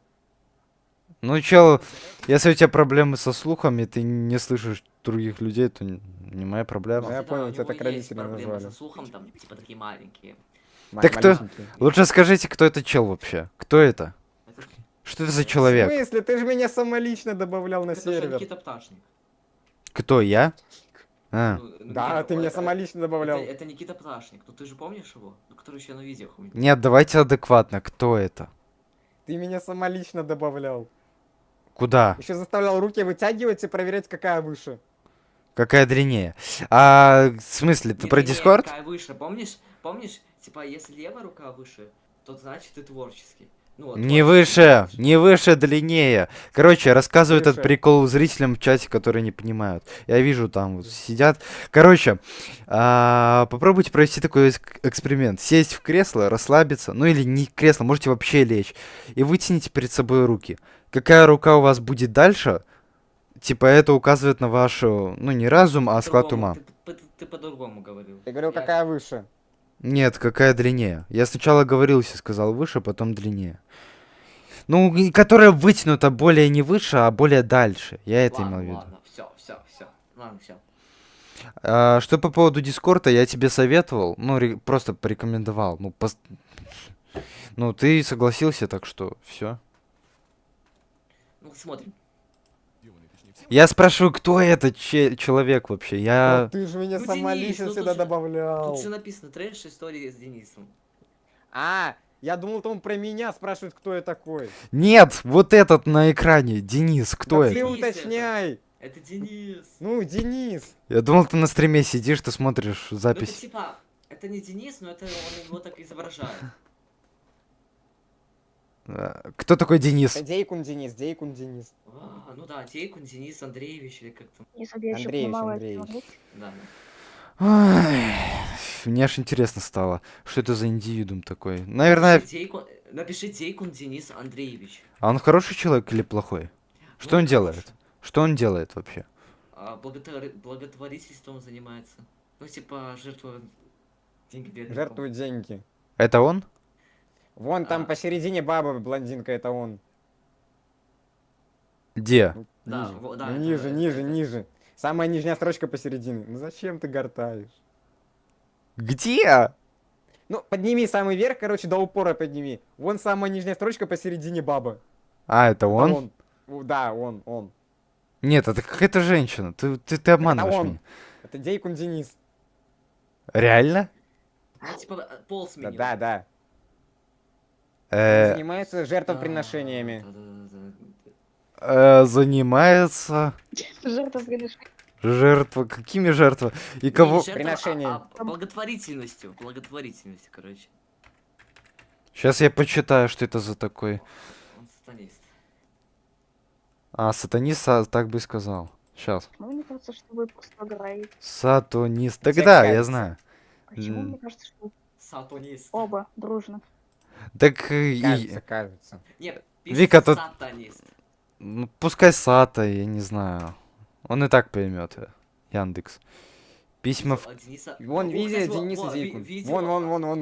Ну, чел, если у тебя проблемы со слухом, и ты не слышишь других людей, то не моя проблема. Да, я понял, у тебя него так есть родители проблемы назвали. со слухом, там, типа, такие маленькие. Так кто? Малюсенький. Лучше скажите, кто это чел вообще? Кто это? Это, Что это за В человек? смысле? Ты же меня самолично добавлял на это же сервер. Никита Пташник. Кто, я? А. Ну, Да, Никита- ты меня это- самолично добавлял. Это Никита Пташник. Ну ты же помнишь его? Ну, который еще на видео ходит. Нет, давайте адекватно. Кто это? Ты меня самолично добавлял. Куда? Еще заставлял руки вытягивать и проверять, какая выше. Какая длиннее? А, в смысле, ты Не про длиннее, Дискорд? какая выше. Помнишь? Типа, если левая рука выше, то значит ты творческий. Ну, вот Не творческий, выше, творческий. не выше, длиннее. Короче, я рассказываю этот Выше. прикол зрителям в чате, которые не понимают. Я вижу, там вот сидят. Короче, попробуйте провести такой эксперимент. Сесть в кресло, расслабиться, ну или не кресло, можете вообще лечь. И вытяните перед собой руки. Какая рука у вас будет дальше, типа это указывает на вашу, ну не разум, а склад По-другому, ума. Ты по-другому говорил. Я говорю, Я- какая выше. Нет, какая длиннее. Я сначала говорился, сказал выше, потом длиннее. Ну, и которая вытянута более не выше, а более дальше. Я это имел в виду. Ладно, все. Ладно, все. Что по поводу Дискорда, я тебе советовал, ну, просто порекомендовал. Ну, ну, ты согласился, так что все. Ну, смотрим. Деланный, точнее, все Я спрашиваю, кто этот человек вообще? Вот Я... ты же меня Ну, Денис, самолично ну, сюда тут же- добавлял. Тут же написано трэш истории с Денисом. А, я думал, он про меня спрашивает, кто я такой. Нет, вот этот на экране, Денис, кто Да ты это? Денис уточняй. Это Денис. Ну, Денис. Я думал, ты на стриме сидишь, ты смотришь Ну, это запись. типа, это не Денис, но это он его так изображает. Кто такой Денис? Это Дейкун Денис, Дейкун Денис. Ну да, Дейкун Денис Андреевич или как там. Если бы я еще Андреевич, понимала это Андреевич. смотреть. Да. Ой, мне аж интересно стало, что это за индивидуум такой. Наверное, Напиши Дейкун Денис Андреевич. а он хороший человек или плохой? Что Ну, он хороший. делает? Что он делает вообще? Благотворительством занимается. Ну, типа, жертвует деньги бедным. Жертвует деньги. Это он? Вон там А. посередине баба, блондинка, это он. Где? Да, Ниже, да, ну, это- ниже, это- ниже, это- ниже. Самая нижняя строчка посередине. Ну зачем ты гортаешь? Где? Ну, подними самый верх, короче, до упора подними. Вон самая нижняя строчка посередине баба. А, это Это он? Да, он. Нет, это какая-то женщина. Ты обманываешь он. меня. Это Дейкун Денис. Реально? Ну, типа, пол Да, сменил. да. Он Э, занимается жертвоприношениями. Да. занимается Жертвоприношение. жертва. Какими жертвами? И кого? Не жертва, Приношение. благотворительностью, короче. Сейчас я почитаю, что это за такой. Он сатанист. А, сатанист, так бы и сказал. Сейчас. Почему мне кажется, что вы просто играете? Сатанист. Тебе Тогда, я кажется. знаю. Почему М. мне кажется, что вы Сатанист. оба дружно? Так Кажется. Нет, Вика, пишется тут- сатанист. ну, пускай Сата, я не знаю. Он и так поймет. Яндекс. Письма в... Видео от Дениса. Вон О, видео кстати, Дениса во, Дейкун. видео-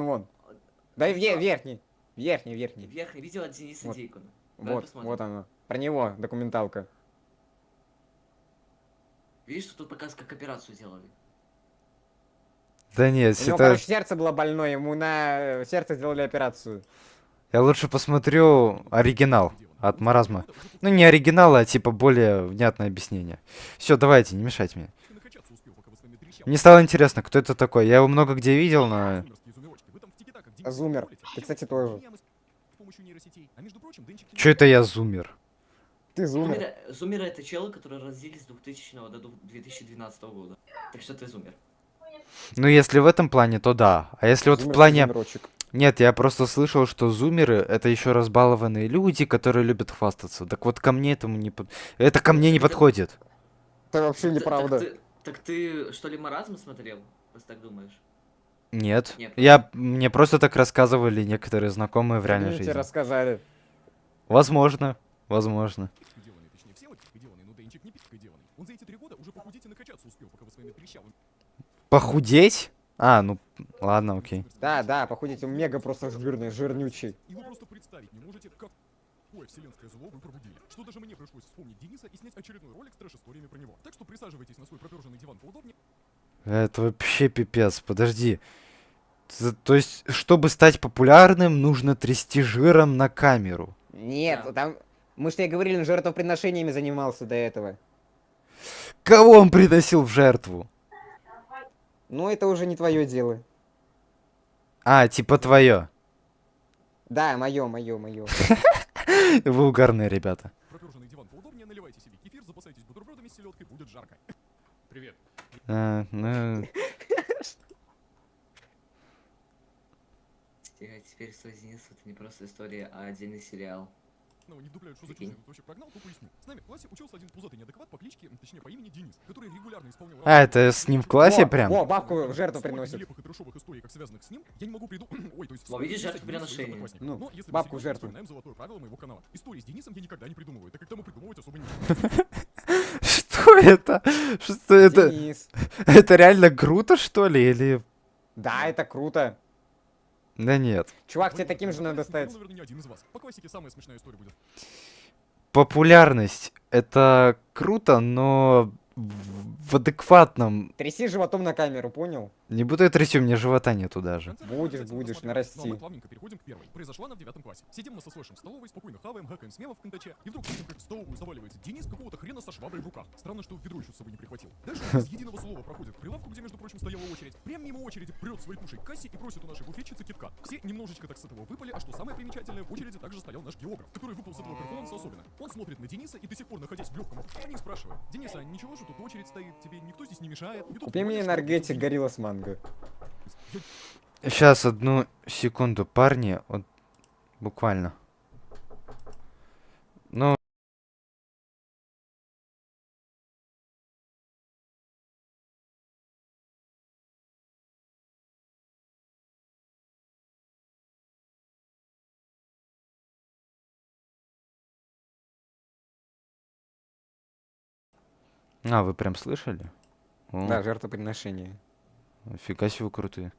Вон. Да и Видео- верхний. Верхний. Верхнее видео от Дениса Вот. Дейкуна. Давай Вот, посмотрим. вот оно. Про него документалка. Видишь, что тут показ, как операцию делали? Да нет, У него, это... короче, сердце было больное, ему на сердце сделали операцию. Я лучше посмотрю оригинал от Маразма. Ну, не оригинал, а типа более внятное объяснение. Все, давайте, не мешайте мне. и накачаться успел, пока вы с вами трещал. Мне стало интересно, кто это такой. Я его много где видел, но... Зумерские зумерочки, вы там в тики-таках Дениса Зумер. кибербулите? Ты, кстати, тоже. Мемы с помощью нейросетей. А между прочим, Денчик... Чё это я зумер? Ты зумер. Зумеры это челы, которые родились с 2000 до 2012 года. Так что ты зумер. Ну, если в этом плане, то да. А если вот в Зумерский плане... зумерочек. Нет, я просто слышал, что зумеры — это еще разбалованные люди, которые любят хвастаться. Так вот ко мне этому не... Это ко мне не Это- подходит. Это вообще неправда. Так ты что ли маразм смотрел? Раз так думаешь? Нет. Нет. Мне просто так рассказывали некоторые знакомые в реальной Мне тебе жизни. рассказали. Возможно. Возможно. пикой деланный, точнее, все вот пикой деланный, но Денчик не пикой деланный. Он за эти 3 года уже похудеть и накачаться успел, пока вы своими трещавыми... Похудеть? А, ну, ладно, окей. Да, похудеть, он мега просто жирный, жирнючий. И вы просто представить не можете, какое вселенское зло вы пробудили. Что даже мне пришлось вспомнить Дениса и снять очередной ролик с трэш-историями про него. Так что присаживайтесь на свой проперженный диван поудобнее. Это вообще пипец, подожди. То есть, чтобы стать популярным, нужно трясти жиром на камеру. Нет, Да. там... Мы же тебе говорили, он жертвоприношениями занимался до этого. Кого он приносил в жертву? Ну, это уже не твое дело. А, типа твое. Да, мое. Вы угарные ребята. Проперженный диван поудобнее, наливайте себе кефир, запасайтесь бутербродами с селедкой, будет жарко. Привет. Ну, Теперь «Стой, Денис» это не просто история, а отдельный сериал. Ну, не вдупляют, что за Прикинь. чушь я вообще прогнал, то поясню. С нами в классе учился один пузатый неадекват по кличке, точнее по имени Денис, который регулярно исполнял... А, это с ним в классе прям? О, бабку в жертву Столько приносит. нелепых и трэшовых историй, как связанных с ним, я не могу Ой, то есть... Во, видишь, вспомнить жертвоприношение. своих одноклассников. Ну, Но если мы бабку в серьезно, жертву. вспоминаем золотое правило моего канала. Истории с Денисом я никогда не придумываю, так как тому придумывать особо не... Что это? Что это? Денис. Это реально круто, что ли? Или... Да, это круто. Да нет. Чувак, тебе таким же надо стать. наверное, не один из вас. По классике самая смешная история будет. Популярность — это круто, но в адекватном... Тряси животом на камеру, понял? Не буду я трясти, у меня живота нету даже. Будешь, нарасти. Ну, а мы плавненько переходим к первой. Произошла она в 9 классе. Сидим мы со Слэшем в столовой, спокойно хаваем, гакаем с мемов в контаче, и вдруг видим, как в столовую заваливается Денис какого-то хрена со шваброй в руках. Странно, что ведро еще с собой не прихватил. Дальше он без единого слова проходит к прилавку, где, между прочим, стояла очередь. Прям мимо очереди прет своей тушей к кассе и просит у нашей буфетчицы киткат. Все немножечко так с этого выпали, а что самое примечательное, в очереди также стоял наш географ, который выпал с этого перформанса особенно. Он смотрит на Дениса и до сих пор, находясь в легком не спрашивает: Денис, а ничего, что тут очередь стоит, тебе никто здесь не мешает? И тут Купи мне понимаешь, что энергетик это горилла с манго. Сейчас, одну секунду, парни. Вот, буквально. Ну... А, вы прям слышали? О, Да, жертвоприношение. Фига себе вы крутые.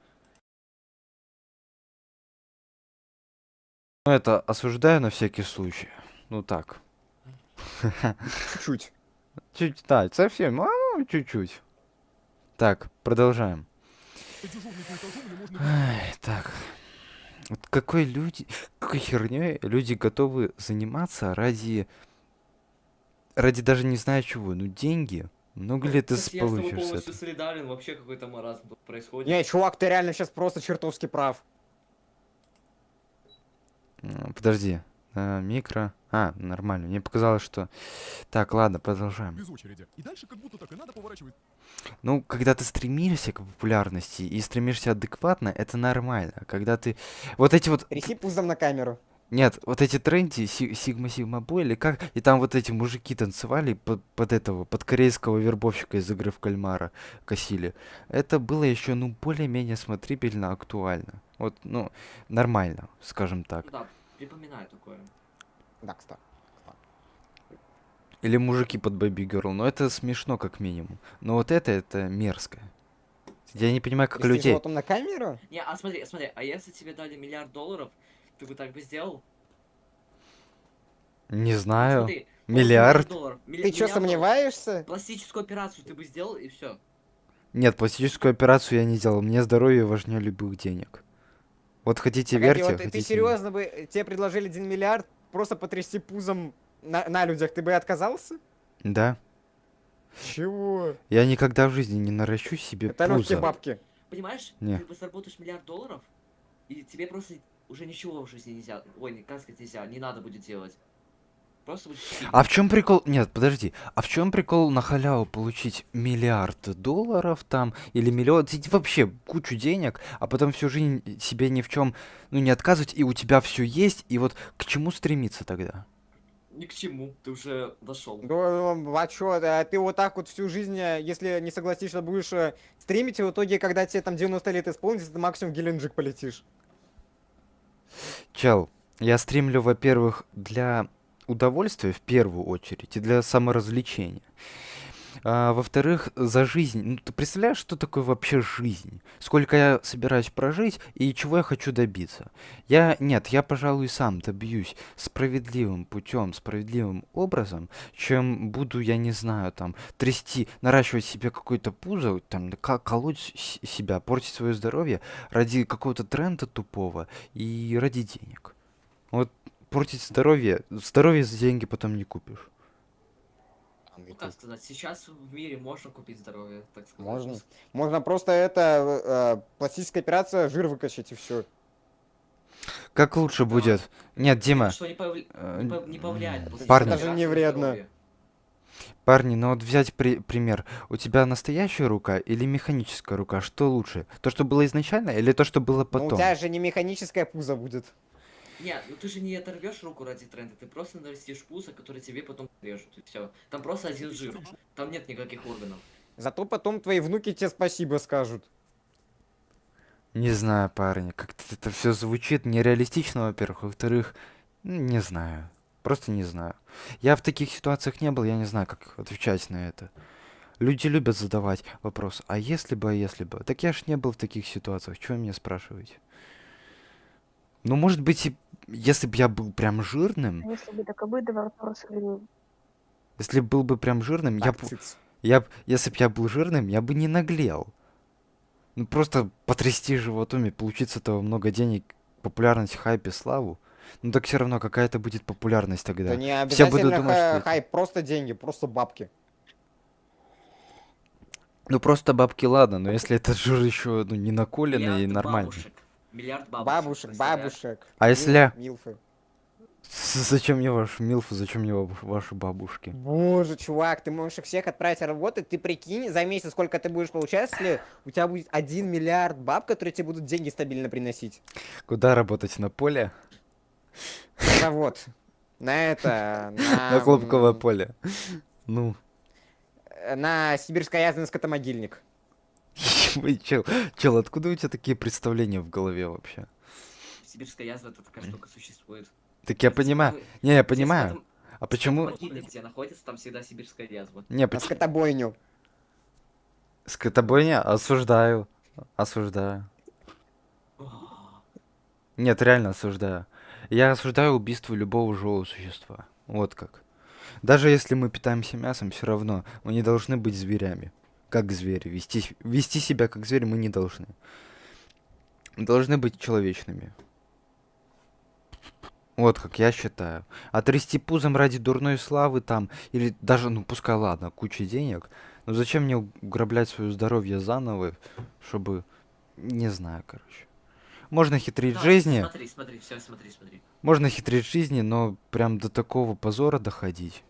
Ну, это осуждаю на всякий случай. Ну так. Чуть-чуть. Чуть, да, совсем, ну, чуть-чуть. Так, продолжаем. дежурный культурный можно... Ай, так. Вот какой херней люди готовы заниматься ради даже не знаю чего, ну деньги. Много ли ты Кстати, я с тобой получишь с полностью этого? солидарен, вообще какой-то маразм тут происходит. Не, чувак, ты реально сейчас просто чертовски прав. Подожди. Микро. А, нормально. Мне показалось, что... Так, ладно, продолжаем. Без очереди. И дальше как будто так и надо поворачивать. Ну, когда ты стремишься к популярности и стремишься адекватно, это нормально. Когда ты... Вот эти вот... Тряси пузом на камеру. Нет, вот эти тренди, Сигма Бой или как, и там вот эти мужики танцевали под корейского вербовщика из игры в кальмара косили. Это было еще, ну, более-менее смотрибельно, актуально. Вот, ну, нормально, скажем так. Ну да, припоминаю такое. Да, кстати. Или мужики под Baby Girl, но это смешно как минимум. Но вот это мерзко. Я не понимаю, как Тряси людей... животом на камеру? Не, а смотри, а если тебе дали $1 миллиард, ты бы так бы сделал? Не знаю. Смотри, Миллиард? $1 миллиард. Ты что, сомневаешься? Пластическую операцию ты бы сделал, и все. Нет, пластическую операцию я не делал. Мне здоровье важнее любых денег. Вот хотите Погоди, верьте, вот хотите ты нет. серьезно бы, тебе предложили 1 миллиард просто потрясти пузом на людях, ты бы отказался? Да. Чего? Я никогда в жизни не наращу себе Это легкие пузо. бабки. Понимаешь, Не. ты бы заработаешь $1 миллиард, и тебе просто уже ничего в жизни нельзя. Ой, как сказать, нельзя, не надо будет делать. Просто будешь сидеть. А в чем прикол? Нет, подожди. А в чем прикол на халяву получить миллиард долларов там или миллион? Вообще кучу денег, а потом всю жизнь себе ни в чем, ну, не отказывать, и у тебя все есть, и вот к чему стремиться тогда? Ни к чему, ты уже дошел. А чё, ты вот так вот всю жизнь, если не согласишься, будешь стримить, и в итоге, когда тебе там 90 лет исполнится, ты максимум в Геленджик полетишь. Чел, я стримлю, во-первых, для удовольствия в первую очередь и для саморазвлечения. А, во-вторых, за жизнь. Ну, ты представляешь, что такое вообще жизнь? Сколько я собираюсь прожить и чего я хочу добиться? Я, пожалуй, сам добьюсь справедливым путем, справедливым образом, чем буду, я не знаю, там, наращивать себе какое-то пузо, там, колоть себя, портить свое здоровье ради какого-то тренда тупого и ради денег. Вот портить здоровье за деньги потом не купишь. Ну как сказать, сейчас в мире можно купить здоровье, так сказать. Можно. Можно просто пластическая операция, жир выкачать и все. Как лучше Да. будет? Нет, Дима, Что не повлияет на парни. Это же не вредно. парни, ну вот взять пример. У тебя настоящая рука или механическая рука? Что лучше? То, что было изначально, или то, что было Ну, у потом? тебя же не механическая пузо будет. Нет, ну ты же не оторвешь руку ради тренда, ты просто нарастишь пузо, который тебе потом режут, и все. Там просто один жир, там нет никаких органов. Зато потом твои внуки тебе спасибо скажут. Не знаю, парни, как-то это все звучит нереалистично, во-первых. Во-вторых, не знаю. Просто не знаю. Я в таких ситуациях не был, я не знаю, как отвечать на это. Люди любят задавать вопрос, а если бы, а если бы? Так я ж не был в таких ситуациях, чего вы меня спрашиваете? Ну, может быть, если бы я был прям жирным, А если бы так обыдывал вопрос, говорю, если бы был бы прям жирным, Так, цыц. если бы я был жирным, я бы не наглел. Ну, просто потрясти животом и получить с этого много денег, популярность, хайп и славу. Ну, так все равно какая-то будет популярность Да тогда. не Все будут обязательно думать, что это- хайп, просто деньги, просто бабки. Ну, просто бабки, ладно, но если этот жир еще ну, не наколенный и Миллиард нормальный. бабушек. Миллиард бабушек. Бабушек, представляешь? бабушек. А если- Милфы. Зачем мне ваш милф, зачем мне ваши бабушки? Боже, чувак, ты можешь их всех отправить работать, ты прикинь, за месяц сколько ты будешь получать, если у тебя будет 1 миллиард баб, которые тебе будут деньги стабильно приносить. Куда работать, на поле? На завод. На это, На хлопковое поле. Ну, на сибирско-язный скотомогильник. чел, откуда у тебя такие представления в голове вообще? Сибирская язва, это такая штука существует. Так я понимаю. Не, я понимаю. А почему? Могильник, где находится, там всегда сибирская язва. Не, На почему? скотобойню. Скотобойня? Осуждаю. Осуждаю. Нет, реально осуждаю. Я осуждаю убийство любого живого существа. Вот как. Даже если мы питаемся мясом, все равно мы не должны быть зверями. Как звери. Вести себя как звери мы не должны. Мы должны быть человечными. Вот как я считаю. А трясти пузом ради дурной славы там, или даже, ну пускай ладно, куча денег, но зачем мне уграблять свое здоровье заново, чтобы... Не знаю, короче. Можно хитрить в Да, жизни, Смотри, все, смотри. можно хитрить в жизни, но прям до такого позора доходить.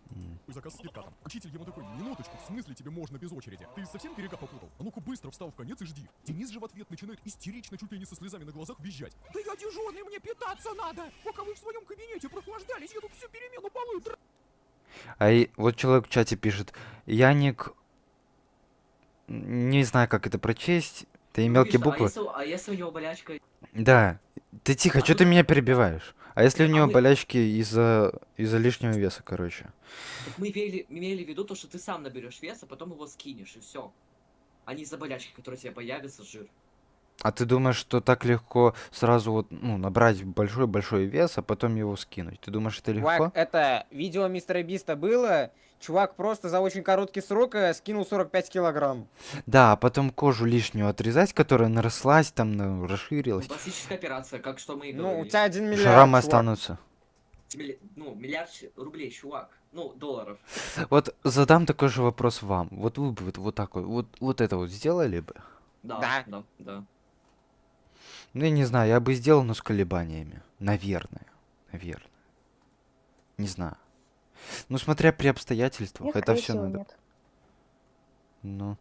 Заказ с киткатом. Учитель ему такой: минуточку, в смысле тебе можно без очереди? Ты совсем берега попутал? А ну-ка быстро встал в конец и жди. Денис же в ответ начинает истерично, чуть ли не со слезами на глазах визжать. Да я дежурный, мне питаться надо! Пока вы в своем кабинете прохлаждались, я тут всю перемену полы Вот человек в чате пишет, Яник, не знаю, как это прочесть, ты и мелкие Пишет, буквы. А если у него болячка? Да, ты тихо, А что тут- ты меня перебиваешь? А если у А него мы- болячки из-за лишнего веса, короче? Так мы имели в виду то, что ты сам наберешь вес, а потом его скинешь, и все. А не из-за болячки, которая у тебя появится, жир. А ты думаешь, что так легко сразу вот, ну, набрать большой-большой вес, а потом его скинуть? Ты думаешь, это легко? Чувак, это видео мистера Биста было. Чувак просто за очень короткий срок скинул 45 килограмм. Да, а потом кожу лишнюю отрезать, которая нарослась, там, ну, расширилась. Пластическая операция, как что мы и Ну, у говорили. тебя 1 миллиард, Шрамы чувак. останутся. Ну, миллиард рублей, чувак. Ну, долларов. Вот задам такой же вопрос вам. Вот вы бы вот так вот это вот сделали бы? Да. Да. Ну, я не знаю, я бы сделал, но с колебаниями. Наверное. Не знаю. Ну, смотря при обстоятельствах, Нет, это скорее все всего, надо. нет. Ну,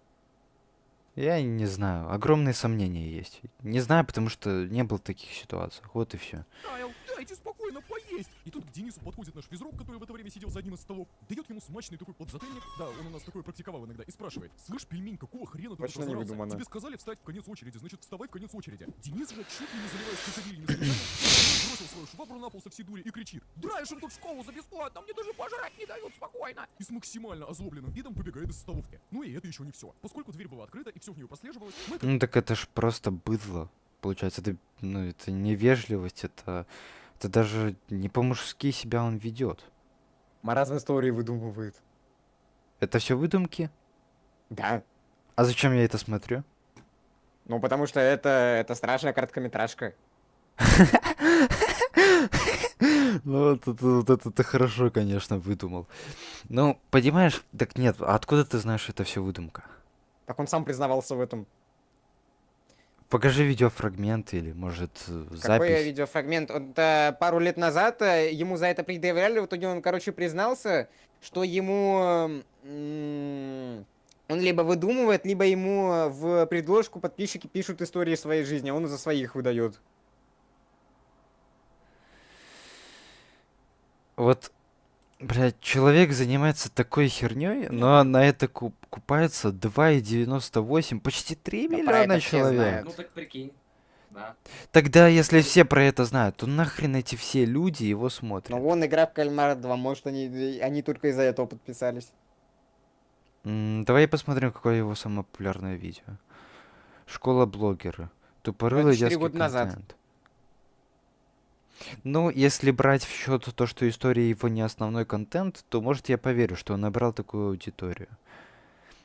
я не знаю. Огромные сомнения есть. Не знаю, потому что не был в таких ситуациях. Вот и все. Кайл, дайте спокойно поесть! И тут к Денису подходит наш физрук, который в это время сидел за одним из столов, дает ему смачный такой подзатыльник, да, он у нас такое практиковал иногда, и спрашивает: слышь, пельмень, какого хрена ты тут Точно не разорался? выдумано. Тебе сказали встать в конец очереди, значит, вставай в конец очереди. Денис же, чуть ли не заливаясь крокодильями слезами, бросил свою швабру на пол со всей дури и кричит: драешь им тут школу за бесплатно, мне даже пожрать не дают спокойно! И с максимально озлобленным видом побегает из столовки. Ну и это еще не все. Поскольку дверь была открыта и все в нее прослеживалось, мы Ну, так это ж просто быдло. Получается, это, ну, это невежливость, это даже не по-мужски себя он ведет. Маразм истории выдумывает. Это все выдумки? Да. А зачем я это смотрю? Ну, потому что это страшная короткометражка. Ну, вот это ты хорошо, конечно, выдумал. Ну, понимаешь, так нет, а откуда ты знаешь, что это все выдумка? Так он сам признавался в этом. Покажи видеофрагмент или, может, Какой запись. видеофрагмент? Пару лет назад ему за это предъявляли, в итоге он, короче, признался, что ему... он либо выдумывает, либо ему в предложку подписчики пишут истории своей жизни, а он за своих выдает. Вот, блядь, человек занимается такой херней, но на это купается 2,98, почти 3 Да про миллиона это все человек. знают. Ну так прикинь. Да. Тогда, если все про это знают, то нахрен эти все люди его Но смотрят? вон игра в Кальмара 2, может они только из-за этого подписались. Давай посмотрим, какое его самое популярное видео. Школа блогера. Тупорылый 24 детский года назад. контент. Ну, если брать в счет то, что история его не основной контент, то, может, я поверю, что он набрал такую аудиторию.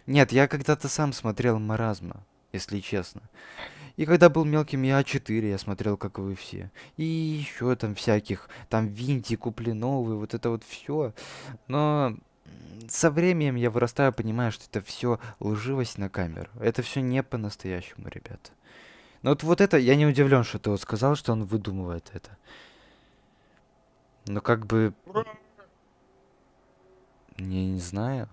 Нет, я когда-то сам смотрел Маразма, если честно. И когда был мелким я А4, я смотрел, как вы все. И еще там всяких, там Винти, Куплиновый, вот это вот все. Но со временем я вырастаю, понимаю, что это все лживость на камеру. Это все не по-настоящему, ребята. Но вот это, я не удивлен, что ты вот сказал, что он выдумывает это. Но как бы... Не знаю.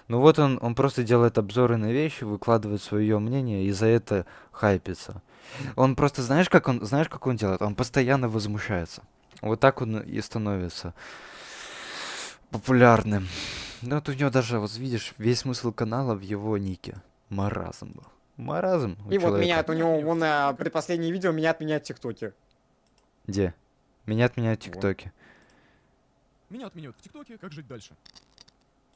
Ну вот он просто делает обзоры на вещи, выкладывает свое мнение и за это хайпится. Он просто, знаешь, как он делает? Он постоянно возмущается. Вот так он и становится популярным. Ну вот у него даже, вот видишь, весь смысл канала в его нике. Маразм был. Маразм у И вот человека. меня, у него вон предпоследнее видео меня отменяют в ТикТоке. Где? Меня отменяют в Вот. ТикТоке. меня отменяют в ТикТоке, как жить дальше?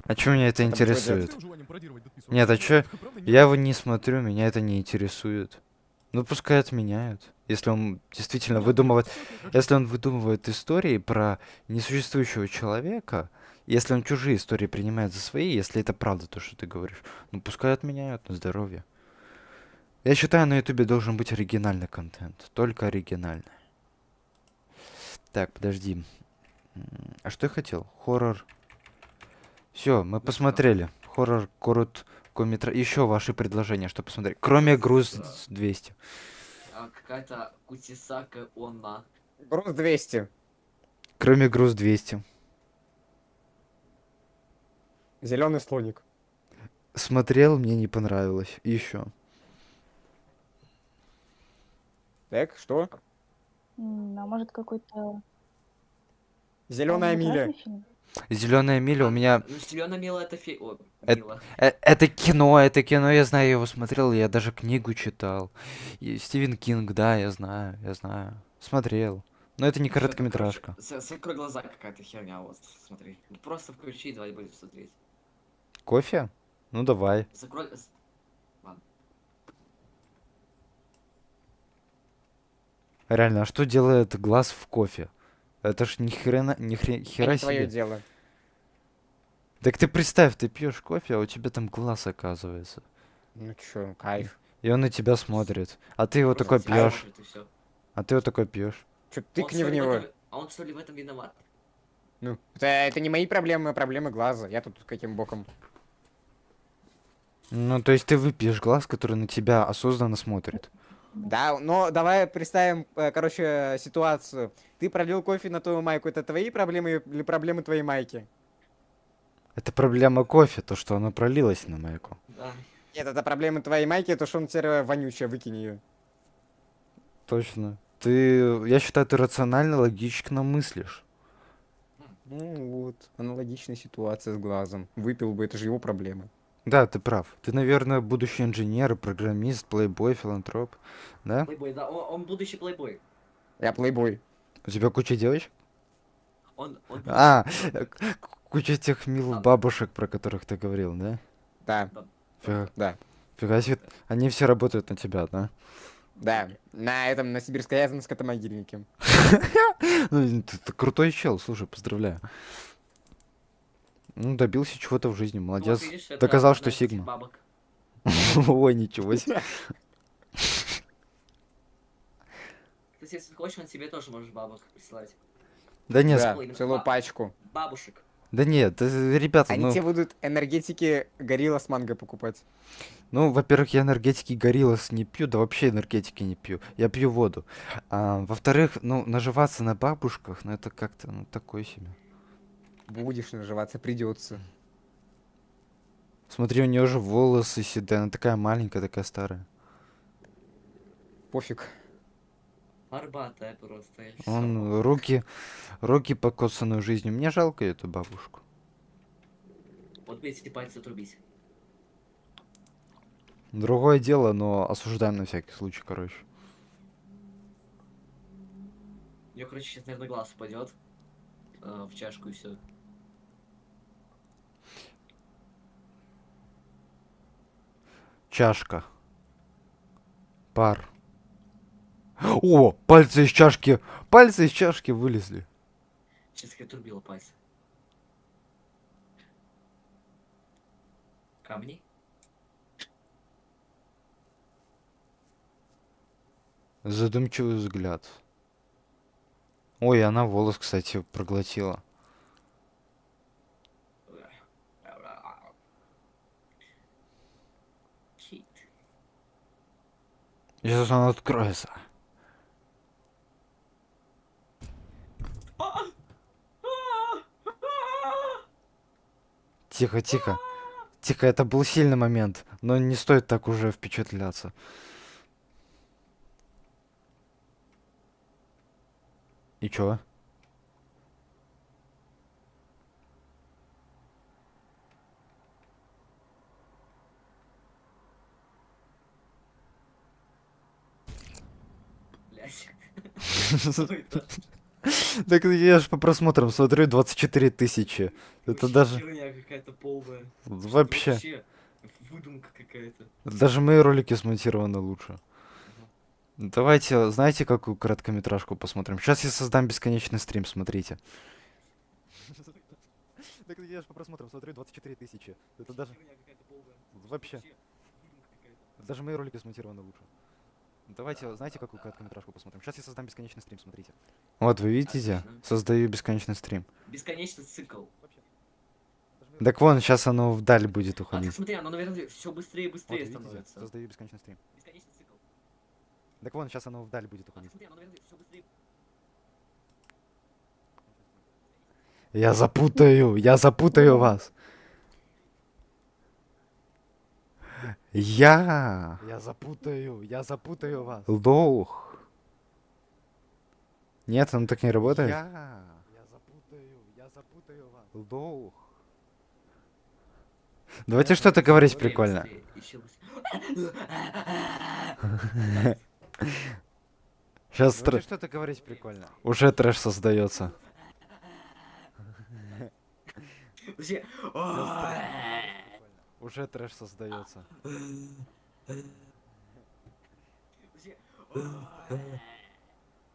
А чё меня это Это интересует? С твоим желанием пародировать Dead Piece Нет, а Rock, чё? правда, не Я его не смотрю, меня это не интересует. Ну пускай отменяют. Если он действительно выдумывает... Если он выдумывает истории про несуществующего человека, если он чужие истории принимает за свои, если это правда то, что ты говоришь, ну пускай отменяют на здоровье. Я считаю, на ютубе должен быть оригинальный контент. Только оригинальный. Так, подожди. А что я хотел? Хоррор. Все, мы посмотрели. Хоррор, короткометраж. Еще ваши предложения, что посмотреть. Кроме груз 200. А какая-то Кутисака Онна. Груз 200. Кроме груз 200. Зеленый слоник. Смотрел, мне не понравилось. Еще. Так, что? А может какой-то Зеленая миля. полнометражный фильм? Зеленая миля у меня. Ну, Зелёная Мила это О, Это- Мила. Это кино, я знаю, я его смотрел, я даже книгу читал. И Стивен Кинг, да, я знаю. Смотрел. Но это не Всё, это, короткометражка. короче, закрой глаза, какая-то херня, вот, смотри. Ну, просто включи, давай будем смотреть. Кофе? Ну давай. Закрой... Реально, а что делает глаз в кофе? Это ж ни хера Это не твое себе. дело. Так ты представь, ты пьешь кофе, а у тебя там глаз оказывается. Ну чё, кайф. И он на тебя смотрит. А ты его такой пьешь. А ты его такой пьешь. Чё, тыкни в него. А он что ли в этом виноват? Ну, это не мои проблемы, а проблемы глаза. Я тут каким боком. Ну, то есть ты выпьешь глаз, который на тебя осознанно смотрит. Да, но давай представим, короче, ситуацию. Ты пролил кофе на твою майку. Это твои проблемы или проблемы твоей майки? Это проблема кофе, то, что оно пролилось на майку. Да. Нет, это проблемы твоей майки, то, что он теперь вонючая, выкинь ее. Точно. Я считаю, ты рационально, логично мыслишь. Ну вот, аналогичная ситуация с глазом. Выпил бы, это же его проблема. Да, ты прав. Ты, наверное, будущий инженер, программист, плейбой, филантроп. Да? Плейбой, да, он будущий плейбой. Я плейбой. У тебя куча девочек? Он А, будущий плейбой. куча тех милых Да. бабушек, про которых ты говорил, да? Да, Фига, да, фига себе. Они все работают на тебя, да? да. На Сибирско-Язанском это могильнике. Ну, ты крутой чел, слушай, поздравляю. Ну, добился чего-то в жизни, Ну, молодец. вот видишь, это Доказал, что одна из этих Сигма. бабок. Ой, ничего себе. Кстати, если хочешь, он себе тоже можешь бабок прислать. Да нет, Да, Именно целую пачку. Бабушек. да нет, ребята, Они ну, тебе будут энергетики горилла с манго покупать. ну, во-первых, я энергетики Гориллас не пью, да вообще энергетики не пью. Я пью воду. А, во-вторых, ну, наживаться на бабушках, ну, это как-то, ну, такое себе. Будешь наживаться, придется. Смотри, у нее же волосы седые, она такая маленькая, такая старая. Пофиг. Арбатая просто. И всё. Он руки покосанную жизнью. Мне жалко эту бабушку. Вот бы эти пальцы отрубить. Другое дело, но осуждаем на всякий случай, короче. У нее, короче, сейчас, наверное, глаз упадет в чашку и все. Чашка. Пар. О, пальцы из чашки. Пальцы из чашки вылезли. Сейчас я отрубила пальцы. Камни? Задумчивый взгляд. Ой, она волос, кстати, проглотила. Чит. Сейчас она откроется. Тихо, тихо. Тихо, это был сильный момент, но не стоит так уже впечатляться. И чё? Блять. Что это? Так я ж по просмотрам смотрю 24 тысячи. Это Вообще даже... херня какая-то полная. Вообще. Выдумка какая-то. Даже мои ролики смонтированы лучше. Давайте, знаете, какую короткометражку посмотрим? Сейчас я создам бесконечный стрим, смотрите. Так я же по просмотрам смотрю 24 тысячи. Это даже... Херня какая-то полная. Вообще. Выдумка какая-то. Даже мои ролики смонтированы лучше. Давайте, знаете, какую короткометражку посмотрим? Сейчас я создам бесконечный стрим, смотрите. Вот, вы видите? Отлично. Создаю бесконечный стрим. Бесконечный цикл. Так вон, сейчас оно вдаль будет А так уходить. смотри, оно, наверное, все быстрее и Вот, быстрее видите? становится. Создаю бесконечный стрим. Бесконечный цикл. Так вон, сейчас оно вдаль будет А так уходить. смотри, оно, наверное, все быстрее. Я запутаю вас. Я запутаю вас. Лох. Нет, оно так не работает. Я запутаю вас. Лох. Давайте что-то говорить Быстрее, прикольно. быстрее, ещё быстрее. Сейчас что-то говорить прикольно. Уже трэш создается. Вообще. Уже трэш создается. Вообще.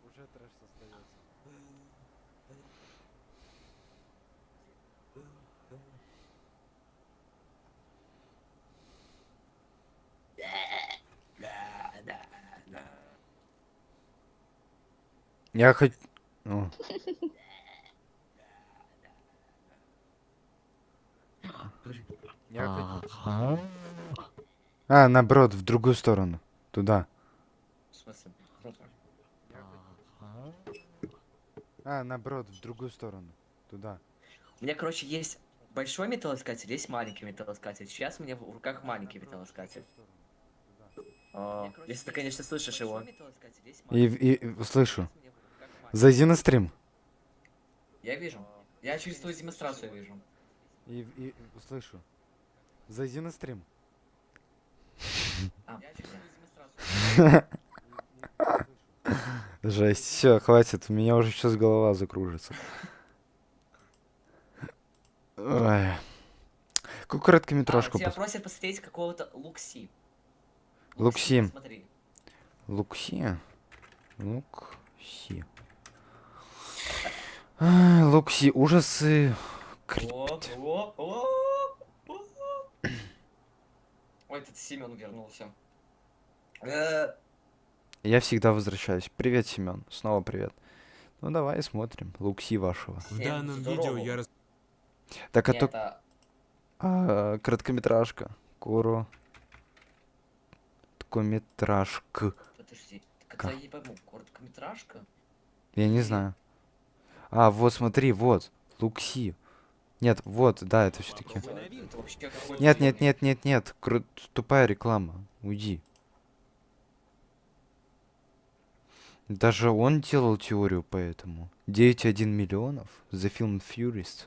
Уже трэш создается. Я хоть... О. А, наоборот, в другую сторону. Туда. В смысле? А, наоборот, в другую сторону. Туда. У меня, короче, есть большой металлоискатель, есть маленький металлоискатель. Сейчас у меня в руках маленький металлоискатель. Если ты, конечно, слышишь его. Слышу. Зайди на стрим. Я вижу. Я через твою демонстрацию вижу. И слышу. Зайди на стрим. Я через твою демонстрацию. Жесть, все, хватит, у меня уже сейчас голова закружится. Ой. Какую короткометражку Тебя просят посмотреть какого-то Лукси. Лукси. Смотри. Лукси? Лукси. Лукси, ужасы. Крепость. Ой, это Семен вернулся. Я всегда возвращаюсь. Привет, Семен. Снова привет. Ну давай смотрим. Лукси вашего. В данном видео я Так, а то это... короткометражка. Короткометражка. Подожди, так это я не пойму, короткометражка? Я не знаю. А, вот смотри, вот. Лукси. Нет, вот, да, это все-таки. Это вообще какой-то Нет, фильм. нет, нет, нет, нет. Тупая реклама. Уйди. Даже он делал теорию по этому. 9,1 миллионов за фильм Furious.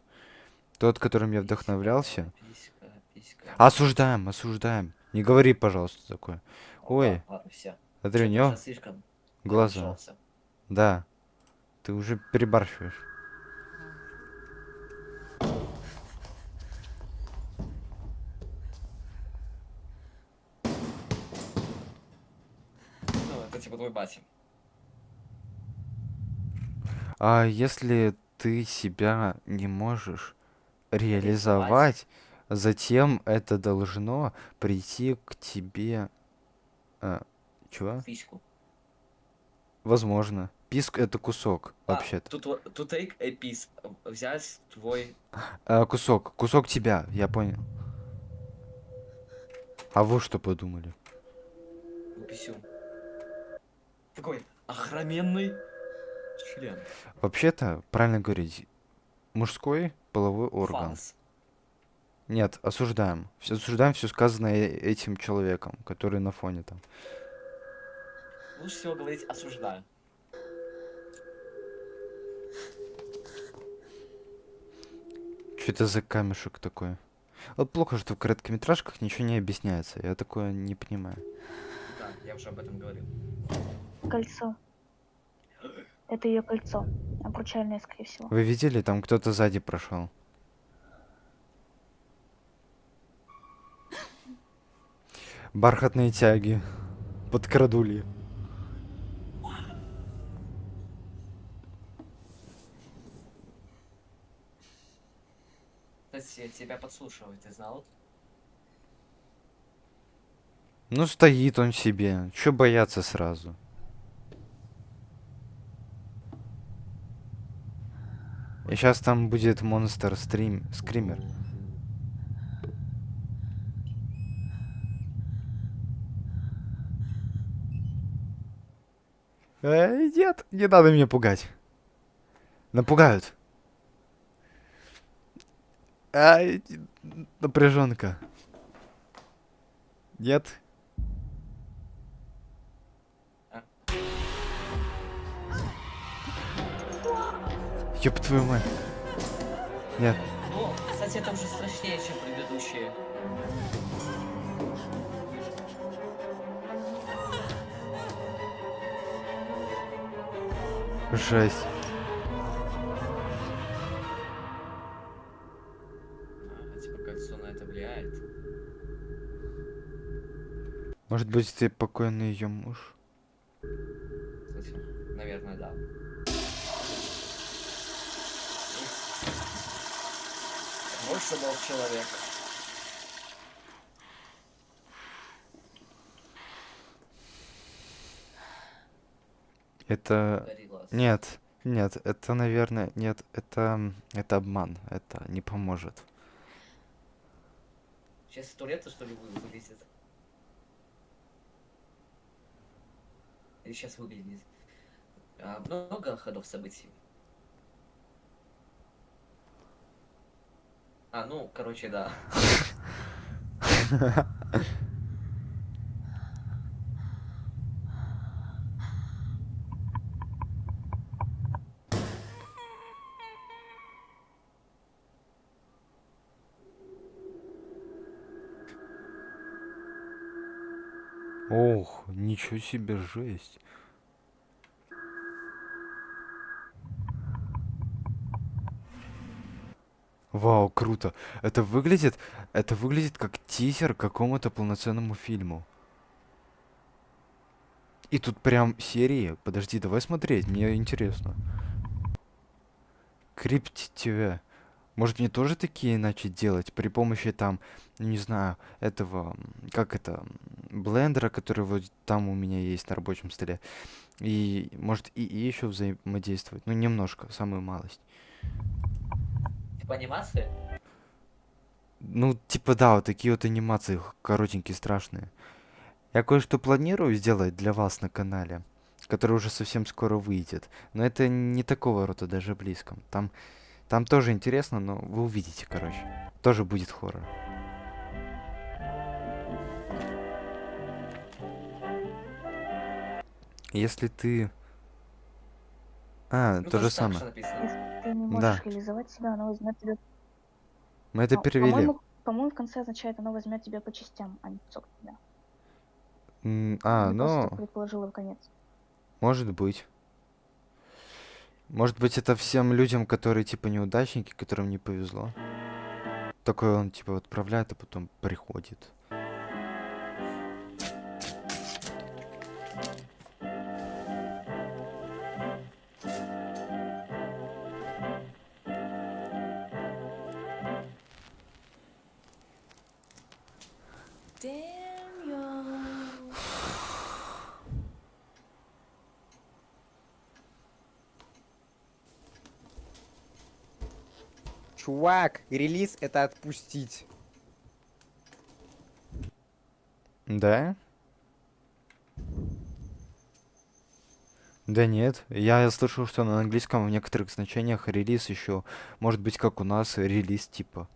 Тот, которым я вдохновлялся. Писька. Осуждаем, осуждаем. Не говори, пожалуйста, такое. Ой, Ладно, все. смотри, у него Слишком глаза. разжался. Да. Ты уже перебарщиваешь. Ну, это типа твой батя. А если ты себя не можешь реализовать, затем это должно прийти к тебе. Чего? Письку. Возможно. Писк это кусок, вообще-то. To take a piece. Взять твой... Кусок. Кусок тебя, я понял. А вы что подумали? Писю. Такой охроменный член. Вообще-то, правильно говорить, мужской половой орган. Фалс. Нет, осуждаем. Осуждаем все сказанное этим человеком, который на фоне там. Лучше всего говорить осуждаю. Что это за камешек такой? Вот плохо, что в короткометражках ничего не объясняется. Я такое не понимаю. Да, я уже об этом говорил. Кольцо. Это ее кольцо. Обручальное, скорее всего. Вы видели, там кто-то сзади прошел? Бархатные тяги. Подкрадули. Кстати, тебя подслушивают, ты знал? Ну, стоит он себе. Чё бояться сразу? И сейчас там будет монстр скример. Нет, не надо меня пугать. Напугают. Ай, напряженка. Нет. Ёб твою мать. Нет. Ну, кстати, это уже страшнее, чем предыдущие. Жесть. Типа кольцо на это влияет. Может быть, ты покойный ее муж? Кстати, наверное, да. Больше был человек. Это... Гориллас. Нет, нет, это, наверное, нет, это обман, это не поможет. Сейчас из туалета, что ли, вылезет? Или сейчас выглядит. Много ходов событий. Ну, короче, да. Ох, ничего себе, жесть. Вау, круто. Это выглядит как тизер к какому-то полноценному фильму. И тут прям серии. Подожди, давай смотреть, мне интересно. Крипт ТВ. Может мне тоже такие начать делать при помощи там, не знаю, этого, как это, блендера, который вот там у меня есть на рабочем столе. И может и еще взаимодействовать. Ну, немножко, самую малость. Типа анимация? Ну, типа да, вот такие вот анимации коротенькие, страшные. Я кое-что планирую сделать для вас на канале, который уже совсем скоро выйдет. Но это не такого рода даже близко. Там тоже интересно, но вы увидите, короче. Тоже будет хоррор. Если ты... Ну, то тоже же так, самое. что написано. Если ты не Да. можешь реализовать себя, оно возьмет тебя... Мы это перевели. По-моему, в конце означает, оно возьмет тебя по частям, а не кусок тебя. Ну, Я просто так предположила в конец. может быть. Может быть, это всем людям, которые типа неудачники, которым не повезло. Такой он типа отправляет, а потом приходит. Чувак, релиз это отпустить. Да? Да нет, я слышал, что на английском в некоторых значениях релиз еще может быть как у нас релиз типа.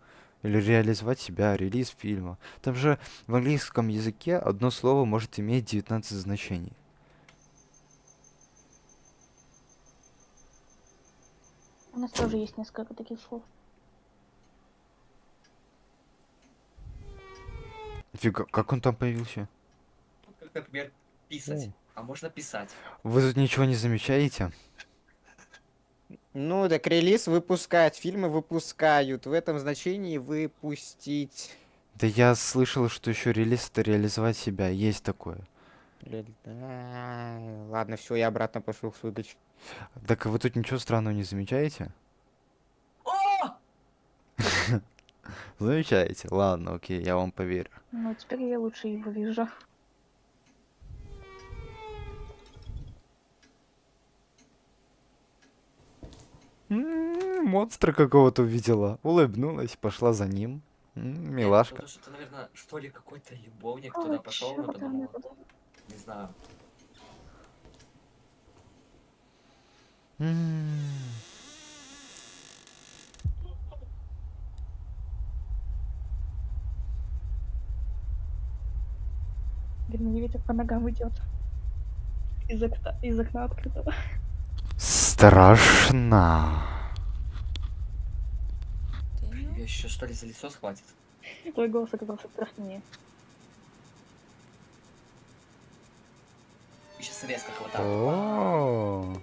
Или реализовать себя, релиз фильма. Там же в английском языке одно слово может иметь 19 значений. У нас тоже есть несколько таких слов. Фига, как он там появился? Как, например, писать. А можно писать. Вы тут ничего не замечаете? Ну, так релиз выпускать, фильмы выпускают. В этом значении выпустить. Да я слышал, что еще релиз это реализовать себя. Есть такое. Ладно, все, я обратно пошел в свой гач. Так вы тут ничего странного не замечаете? О! Замечаете? Ладно, окей, я вам поверю. Ну, теперь я лучше его вижу. Монстра какого-то увидела. Улыбнулась, пошла за ним. Милашка. Потому что, наверное, что ли, какой-то любовник О, туда пошел, но чёрта мне подумал, туда. не знаю. М. Блин, не ветер по ногам идет. Из окна открытого. Страшно. Ее еще что ли за лицо схватит? Твой голос оказался страшнее. И сейчас резко хватает. О.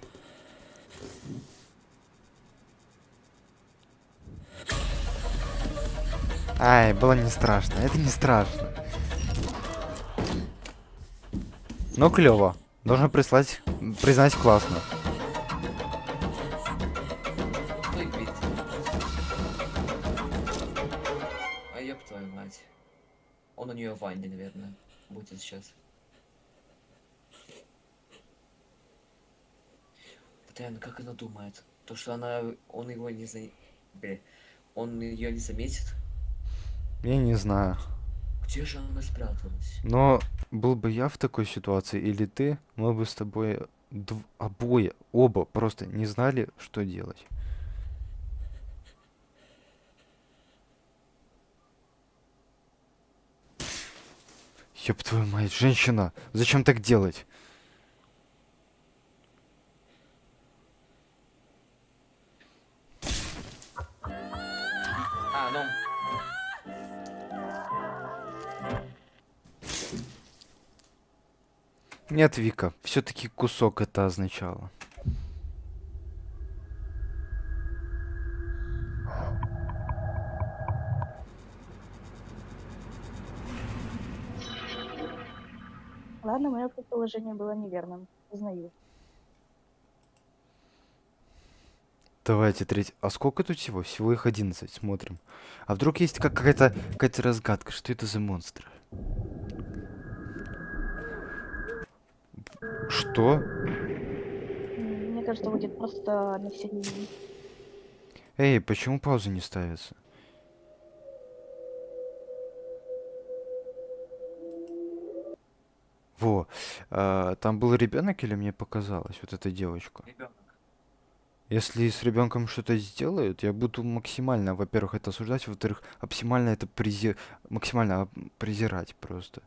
Ай, было не страшно. Это не страшно. Но клево. Должен признать классно. Ой, блин. А ёб твою мать. Он у нее в ванне, наверное, будет сейчас. Постоянно, как она думает? То, что он его не за... Бля, он ее не заметит? Я не знаю. Где же она спряталась? Но был бы я в такой ситуации или ты, мы бы с тобой оба просто не знали, что делать. Ёб твою мать, женщина, зачем так делать? А, ну, Нет, Вика, все-таки кусок это означало. Ладно, мое предположение было неверным. Признаю. Давайте третий. А сколько тут всего? Всего их 11. Смотрим. А вдруг есть какая-то разгадка? Что это за монстры? Что? Мне кажется, будет просто на все Эй, почему пауза не ставится? Во, там был ребенок или мне показалось, вот эта девочка? Ребенок. Если с ребенком что-то сделают, я буду максимально, во-первых, это осуждать, во-вторых, максимально это максимально презирать просто.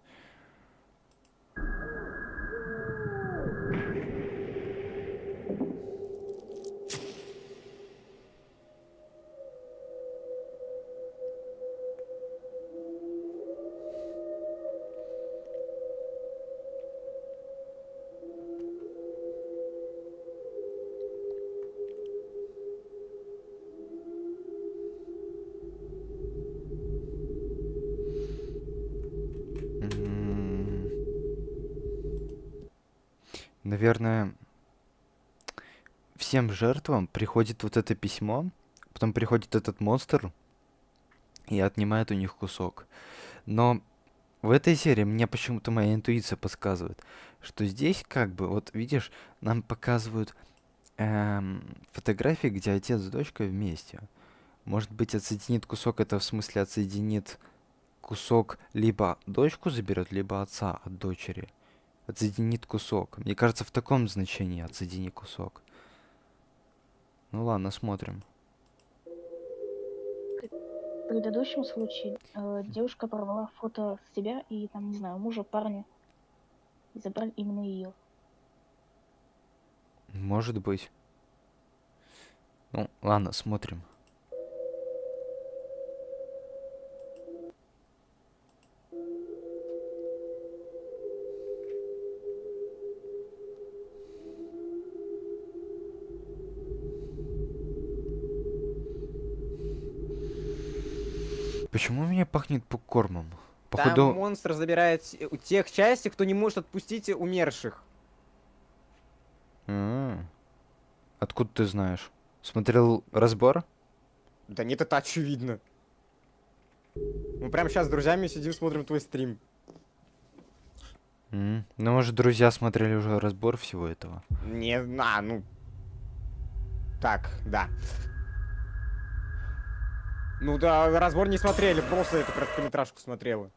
М, Наверное, всем жертвам приходит вот это письмо, потом приходит этот монстр и отнимает у них кусок. Но в этой серии мне почему-то моя интуиция подсказывает, что здесь как бы, вот видишь, нам показывают фотографии, где отец с дочкой вместе. Может быть, отсоединит кусок, это в смысле отсоединит кусок либо дочку заберет, либо отца от дочери. Отсоединит кусок. Мне кажется, в таком значении отсоедини кусок. Ну ладно, смотрим. В предыдущем случае девушка порвала фото себя и там, не знаю, мужа, парня. И забрали именно ее. Может быть. Ну, ладно, смотрим. Почему мне пахнет попкормом? там Походу, монстр забирает у тех части, кто не может отпустить умерших. Откуда ты знаешь? Смотрел разбор? Да нет, это очевидно. Мы прямо сейчас с друзьями сидим, смотрим твой стрим. Ну, может, друзья смотрели уже разбор всего этого. Не, ну... Так, да. Ну да, разбор не смотрели, просто эту короткометражку смотрела.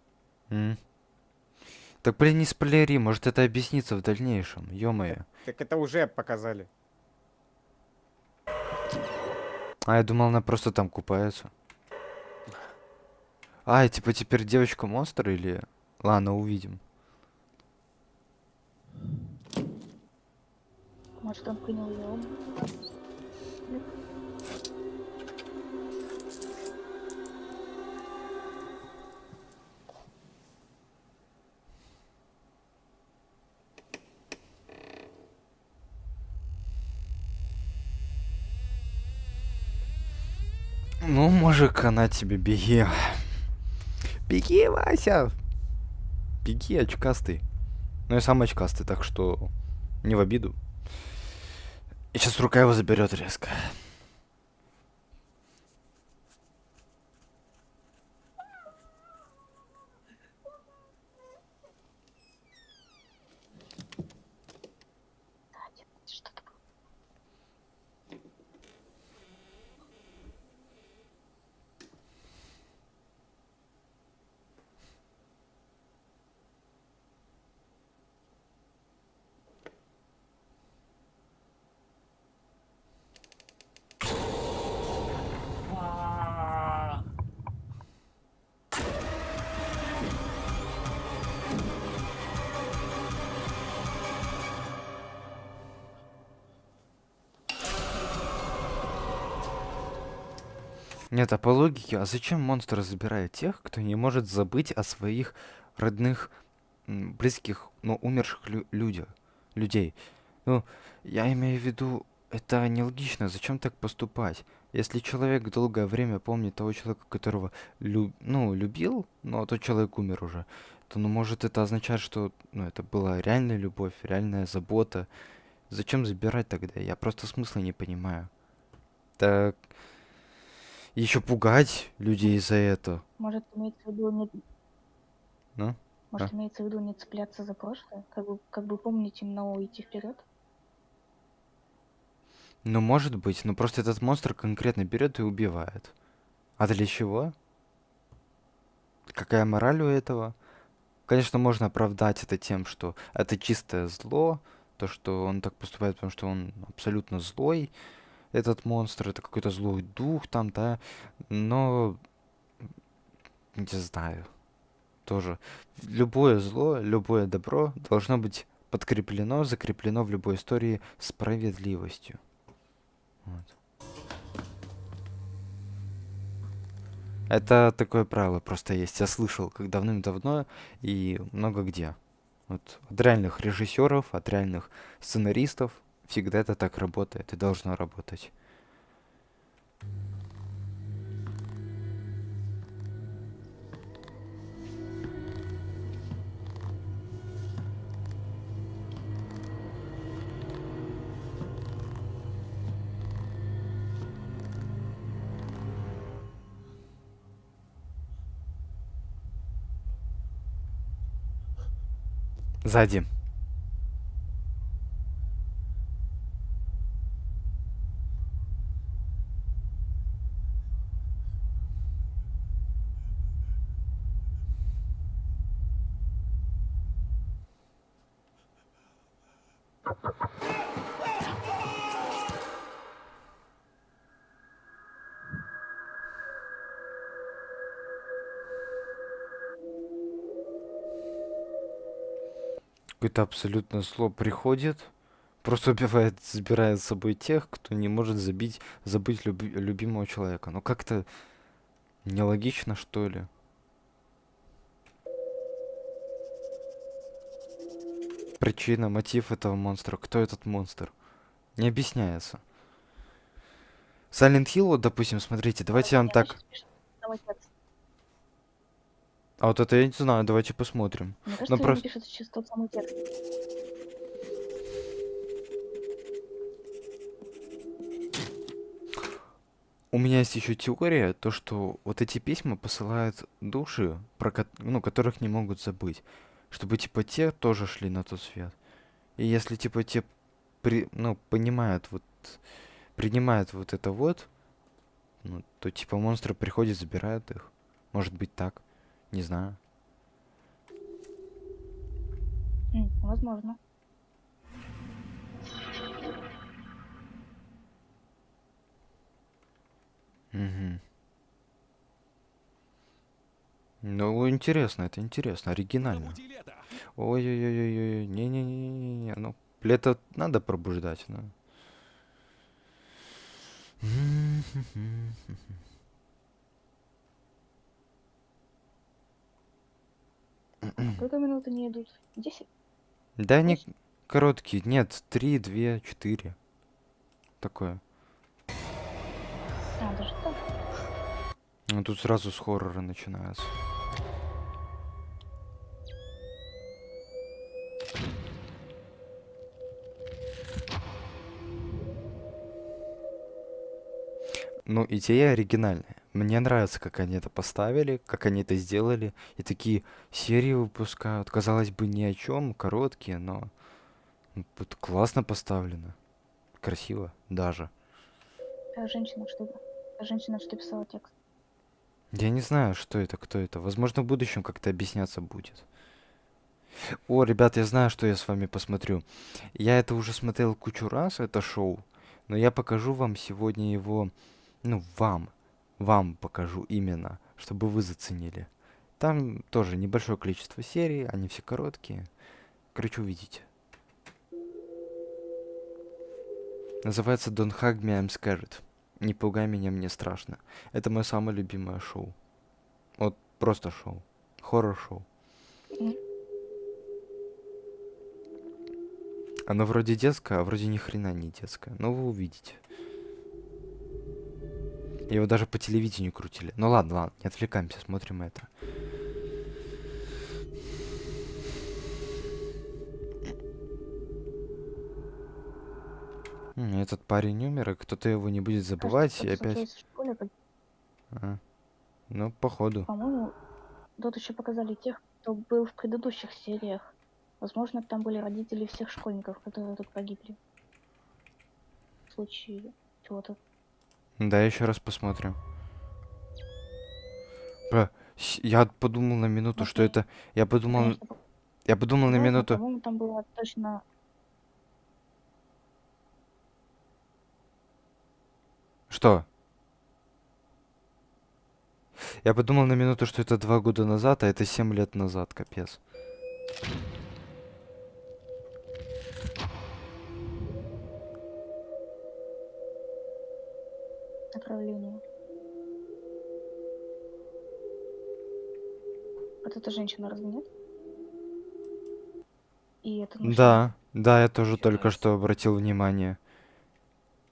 Так, блин, не спойлери, может, это объяснится в дальнейшем. Ё-моё. Так это уже показали. А, я думал, она просто там купается. А, и типа теперь девочка монстр или... Ладно, увидим. Может, он принял ее. Ну, мужик, она тебе беги. Беги, Вася! Беги, очкастый. Ну, я сам очкастый, так что не в обиду. И сейчас рука его заберет резко. Что-то было. Нет, а по логике, а зачем монстр забирает тех, кто не может забыть о своих родных, близких, но умерших людей? Ну, я имею в виду, это нелогично. Зачем так поступать? Если человек долгое время помнит того человека, которого любил, но тот человек умер уже, то, ну, может, это означает, что, ну, это была реальная любовь, реальная забота. Зачем забирать тогда? Я просто смысла не понимаю. Так еще пугать людей за это. Может, имеется в виду не, Ну? может, имеется в виду не цепляться за прошлое, как бы помнить, но идти вперед. Ну, может быть, но просто этот монстр конкретно берет и убивает. А для чего? Какая мораль у этого? Конечно, можно оправдать это тем, что это чистое зло, то, что он так поступает, потому что он абсолютно злой, этот монстр, это какой-то злой дух там, да, но, не знаю, тоже. Любое зло, любое добро должно быть подкреплено, закреплено в любой истории справедливостью. Вот. Это такое правило просто есть. Я слышал как давным-давно и много где. Вот от реальных режиссеров, от реальных сценаристов всегда это так работает и должно работать. Сзади. Какое-то абсолютно зло приходит, просто убивает, забирает с собой тех, кто не может забыть любимого человека. Ну как-то нелогично, что ли? Причина, мотив этого монстра, кто этот монстр? Не объясняется. Silent Hill, вот, допустим, смотрите, давайте я вам Мне так... кажется, пишет самый текст. А вот это я не знаю, давайте посмотрим. Мне Ну кажется, он просто... пишет сейчас тот самый текст. У меня есть еще теория, то что вот эти письма посылают души, которых не могут забыть, чтобы типа те тоже шли на тот свет. И если типа те понимают принимают вот это вот, ну, то типа монстры приходят, забирают их. Может быть так, не знаю. Возможно. Угу. Ну, интересно, это интересно, оригинально. Пробуди лето. Ой-ой-ой-ой, не-не-не-не, ну, лето надо пробуждать, ну. Сколько минут они идут? 10? Да, они Восемь? короткие, нет, 3, 2, 4. Такое. А, даже так? Ну, тут сразу с хоррора начинается. Ну, идея оригинальная. Мне нравится, как они это поставили, как они это сделали. И такие серии выпускают. Казалось бы, ни о чем, короткие, но тут классно поставлено. Красиво даже. Женщина, что писала текст. Я не знаю, что это, кто это. Возможно, в будущем как-то объясняться будет. О, ребят, я знаю, что я с вами посмотрю. Я это уже смотрел кучу раз, это шоу. Но я покажу вам сегодня его, ну, вам покажу именно, чтобы вы заценили. Там тоже небольшое количество серий, они все короткие. Короче, увидите. Называется Don't Hug Me, I'm Scared. «Не пугай меня, мне страшно». Это мое самое любимое шоу. Вот просто шоу. Хоррор-шоу. Мгм. Оно вроде детское, а вроде ни хрена не детское. Но вы увидите. Его даже по телевидению крутили. Ну ладно, ладно, не отвлекаемся, смотрим это. Этот парень умер, и кто-то его не будет забывать, и Кажется, опять... случилось в школе, А, ну, походу. по-моему, тут еще показали тех, кто был в предыдущих сериях. Возможно, там были родители всех школьников, которые тут погибли. В случае чего-то. Да, еще раз посмотрим. Бля, я подумал на минуту, что Возможно, это... Я подумал... конечно, Я подумал на возможно, минуту... по-моему, там было точно... Что? Я подумал на минуту, что это 2 года назад, а это 7 лет назад, капец. отравление. Вот эта женщина, разве нет? И это мужчина. Да, да, я тоже Ещё только раз. что обратил внимание.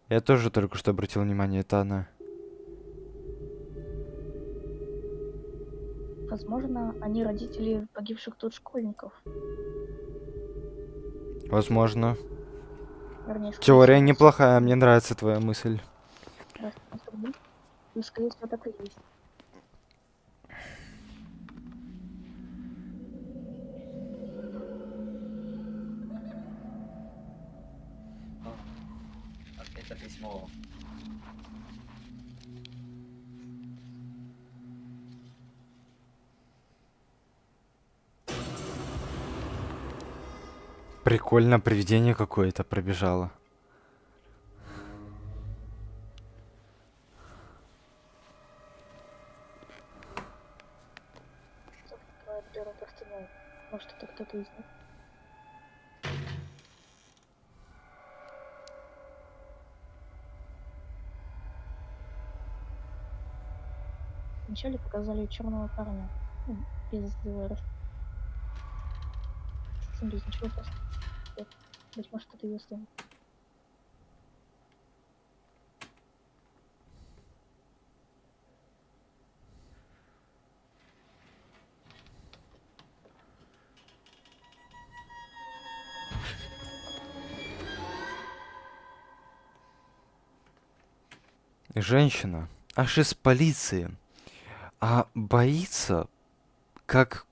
Я тоже только что обратил внимание, это она. Возможно, они родители погибших тут школьников. Возможно. Вернее, скорее Теория всего, неплохая, мне нравится твоя мысль. раз на стороне. И, скорее всего, так и есть. Это письмо. Прикольно, привидение какое-то пробежало. Кто открывает дверь простыней? Может, это кто-то из них? Вначале показали черного парня. Ну, без совсем без ничего, просто. Быть может, это ее сын. Женщина, аж из полиции. А боится, как...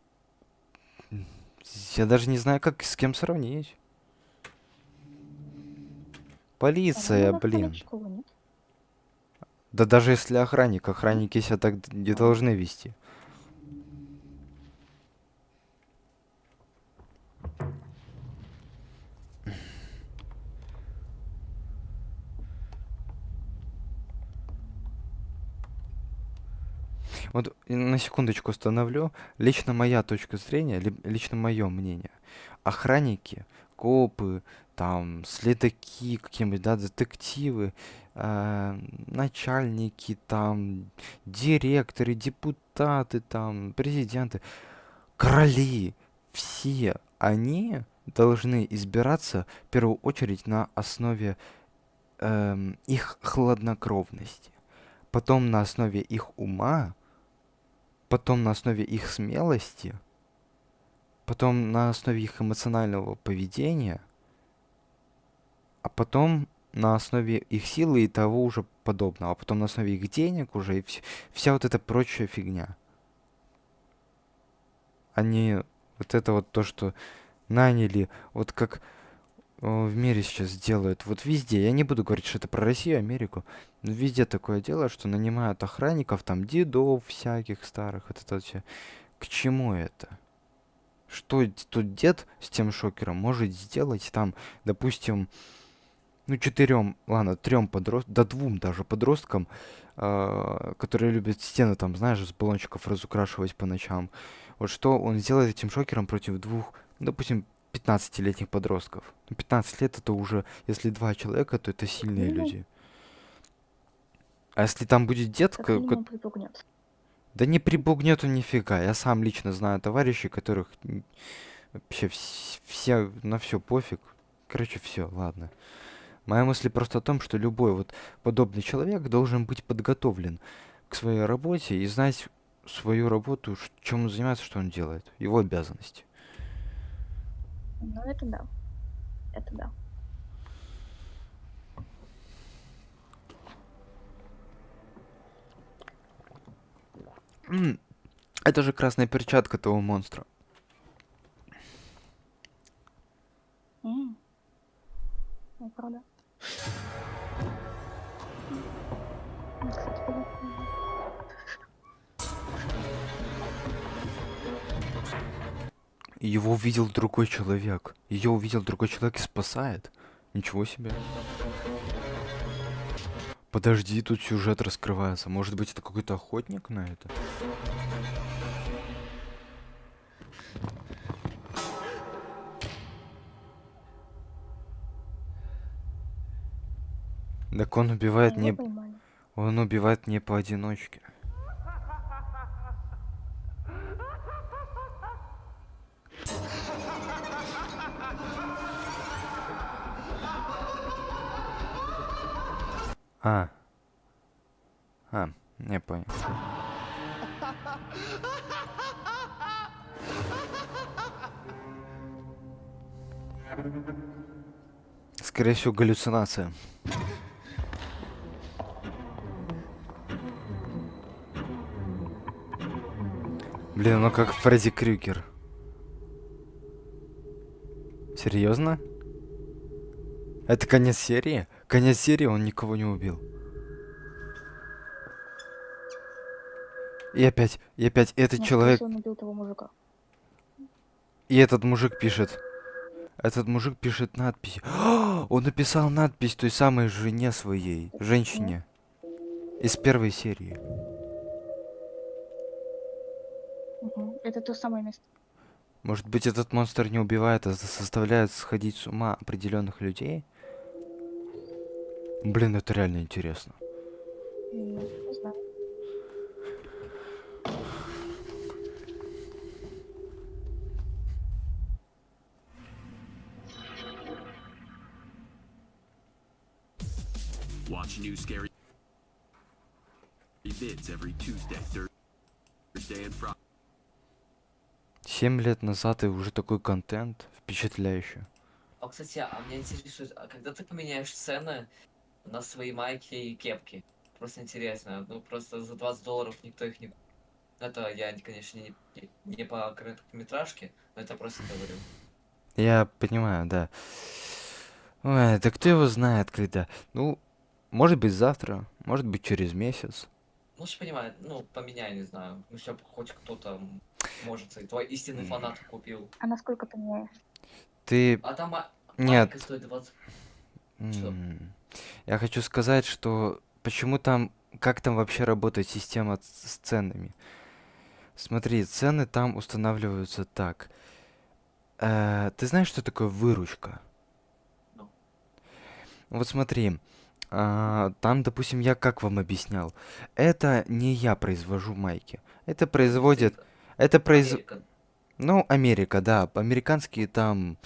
Я даже не знаю, как с кем сравнить. Полиция, По-моему, она блин. ходит в школу, нет? Да даже если охранник, охранники себя так не должны вести. Вот на секундочку остановлю. Лично моя точка зрения, лично мое мнение. Охранники, копы, там, следаки какие-нибудь, да, детективы, начальники, там, директоры, депутаты, там, президенты, короли, все они должны избираться в первую очередь на основе их хладнокровности, потом на основе их ума, потом на основе их смелости, потом на основе их эмоционального поведения, а потом на основе их силы и того уже подобного, а потом на основе их денег уже и вся вот эта прочая фигня. Они вот это вот то, что наняли, вот как в мире сейчас делают, вот везде, я не буду говорить, что это про Россию, Америку, но везде такое дело, что нанимают охранников, там, дедов всяких старых, вот это все. К чему это? Что тут дед с тем шокером может сделать там, допустим, ну, 4, ладно, 3 подросткам, да 2 даже подросткам, которые любят стены там, знаешь, с баллончиков разукрашивать по ночам. Вот что он сделает этим шокером против 2, ну, допустим, 15-летних подростков. Ну, 15 лет это уже, если 2 человека, то это сильные Ну, люди. А если там будет дед, Как минимум припугнет. да не прибугнет он нифига. Я сам лично знаю товарищей, которых вообще все на все пофиг. Короче, все, ладно. Моя мысль просто о том, что любой вот подобный человек должен быть подготовлен к своей работе и знать свою работу, чем он занимается, что он делает, его обязанности. Ну, это да. Это да. Это же красная перчатка того монстра. М. Ну, правда. Кстати, прикольно. Его увидел другой человек. Ее увидел другой человек и спасает. Ничего себе. Подожди, тут сюжет раскрывается. Может быть, это какой-то охотник на это? Так он убивает Его не... поймали. Он убивает не поодиночке. А. Не понял. Скорее всего, галлюцинация. Блин, ну как Фредди Крюгер. Серьезно? Это конец серии? Конец серии, он никого не убил. И опять этот Ну, человек, скорее всего, он убил того мужика. и этот мужик пишет. Этот мужик пишет надпись. Он написал надпись той самой жене своей, женщине. Из первой серии. Мгм. Это то самое место. Может быть, этот монстр не убивает, а заставляет сходить с ума определенных людей? Блин, это реально интересно. Не знаю. Watch new scary vids every Tuesday, Thursday, and Friday. 7 лет назад и уже такой контент впечатляющий. А, кстати, а меня интересует, а когда ты поменяешь цены на свои майки и кепки? Просто интересно. Ну, просто за $20 никто их не... Это я, конечно, не по короткометражке, но это просто говорю. Я понимаю, да. Ой, да кто его знает, когда? Ну, может быть завтра, может быть через месяц. Ну, же понимаю, ну, поменяй, не знаю. Ну, чтоб хоть кто-то, может, и твой истинный фанат купил. А насколько поменяешь? Ты... А там Нет. майка стоит 20... Что? Я хочу сказать, что почему там... Как там вообще работает система с ценами? Смотри, цены там устанавливаются так. Ты знаешь, что такое выручка? Ну. Вот смотри, там, допустим, я как вам объяснял, это не я произвожу майки, это производит, Америка. ну, Америка, да, американские там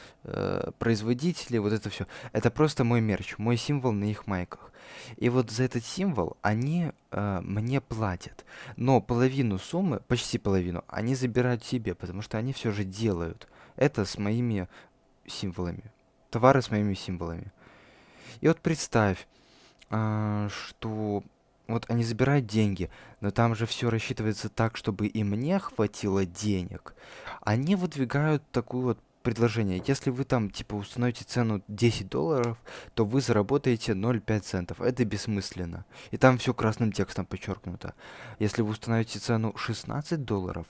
производители, вот это все, это просто мой мерч, мой символ на их майках. И вот за этот символ они мне платят, но половину суммы, почти половину, они забирают себе, потому что они все же делают это с моими символами, товары с моими символами. И вот представь, что вот они забирают деньги, но там же все рассчитывается так, чтобы и мне хватило денег. Они выдвигают такое вот предложение. Если вы там, типа, установите цену $10, то вы заработаете 0,5 центов. Это бессмысленно. И там все красным текстом подчеркнуто. Если вы установите цену $16,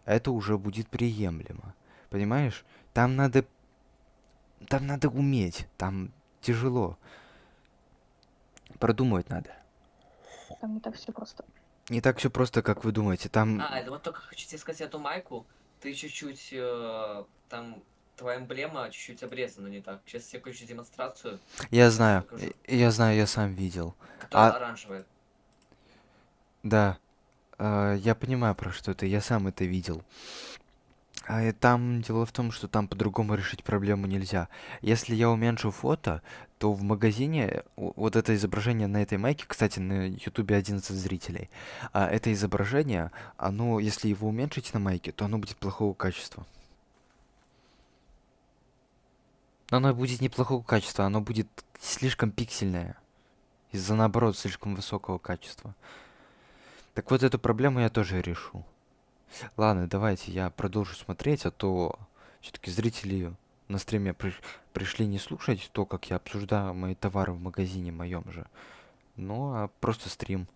это уже будет приемлемо. Понимаешь? Там надо уметь. Там тяжело. Продумывать надо. Там не так все просто. Не так все просто, как вы думаете. Там, Это вот только хочу тебе сказать эту майку. Ты чуть-чуть, там, твоя эмблема чуть-чуть обрезана не так. Сейчас я включу демонстрацию, я знаю, покажу. я знаю, я сам видел. которая А, оранжевая. Да, я понимаю, про что ты, я сам это видел. И там дело в том, что там по-другому решить проблему нельзя. Если я уменьшу фото, то в магазине вот это изображение на этой майке, кстати, на Ютубе 11 зрителей, это изображение, оно, если его уменьшить на майке, то оно будет плохого качества. Но оно будет неплохого качества, оно будет слишком пиксельное. Из-за, наоборот, слишком высокого качества. Так вот, эту проблему я тоже решу. Ладно, давайте я продолжу смотреть, а то все-таки зрители на стриме пришли не слушать то, как я обсуждаю мои товары в магазине моем же. Ну, а просто стрим.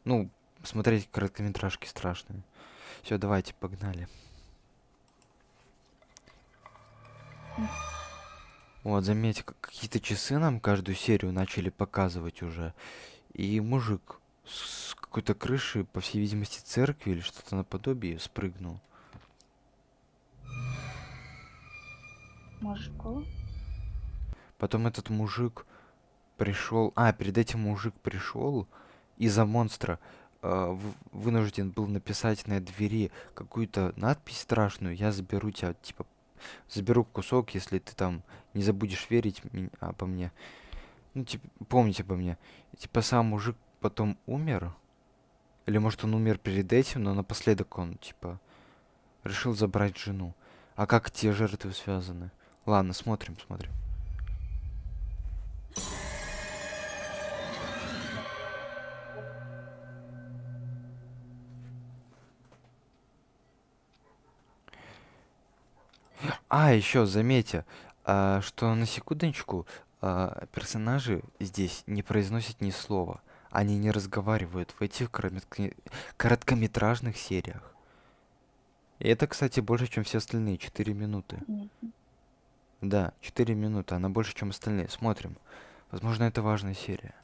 Ну, смотреть короткометражки страшные. Все, давайте, погнали. Вот, заметьте, какие-то часы нам каждую серию начали показывать уже. И мужик с какой-то крыши, по всей видимости, церкви или что-то наподобие, спрыгнул. Может, школа? Потом этот мужик пришел... перед этим мужик пришел из-за монстра вынужден был написать на двери какую-то надпись страшную. Я заберу тебя, типа, заберу кусок, если ты там не забудешь верить обо мне. Ну, типа, помните обо мне. И, типа, сам мужик потом умер. Или, может, он умер перед этим, но напоследок он, типа, решил забрать жену. А как те жертвы связаны? Ладно, смотрим, смотрим. Еще заметьте, что на секундочку персонажи здесь не произносят ни слова. Они не разговаривают в этих короткометражных сериях. И это, кстати, больше, чем все остальные 4 минуты. Нет. Да, 4 минуты, она больше, чем остальные. Смотрим. Возможно, это важная серия.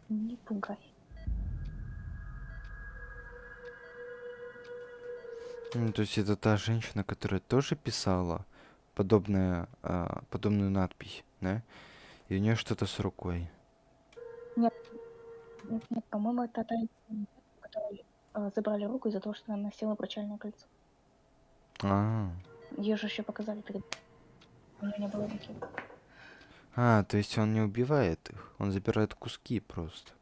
Не пугай. То есть это та женщина, которая тоже писала подобную надпись, да? И у нее что-то с рукой. Нет, по-моему, это та девушка, которой забрали руку из-за того, что она носила обручальное кольцо. А, Ее же еще показали перед... У нее не было руки. то есть он не убивает их, он забирает куски просто.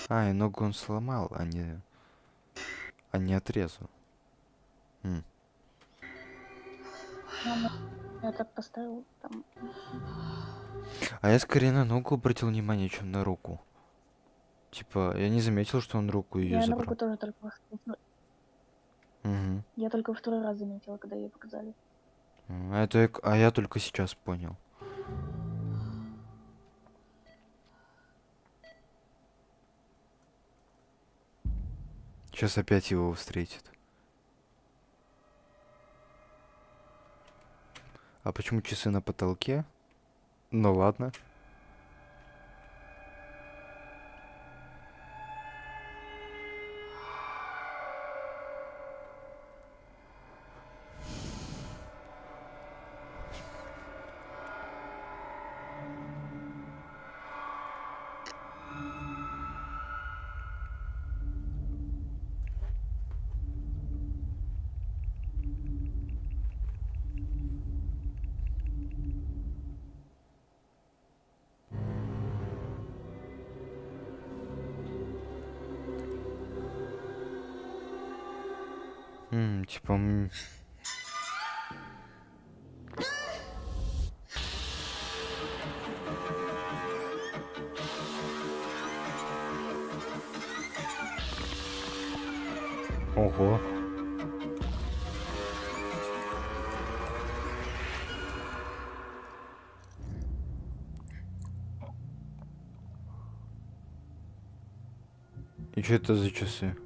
И ногу он сломал, а не отрезал. Я так поставил там. А я скорее на ногу обратил внимание, чем на руку. Типа, я не заметил, что он руку ее Я на забрал. руку тоже только... Угу. Я только во второй раз заметила, когда ее показали. Я только сейчас понял. Сейчас опять его встретит. А почему часы на потолке? Ну ладно. Типа... Ого. И что это за часы?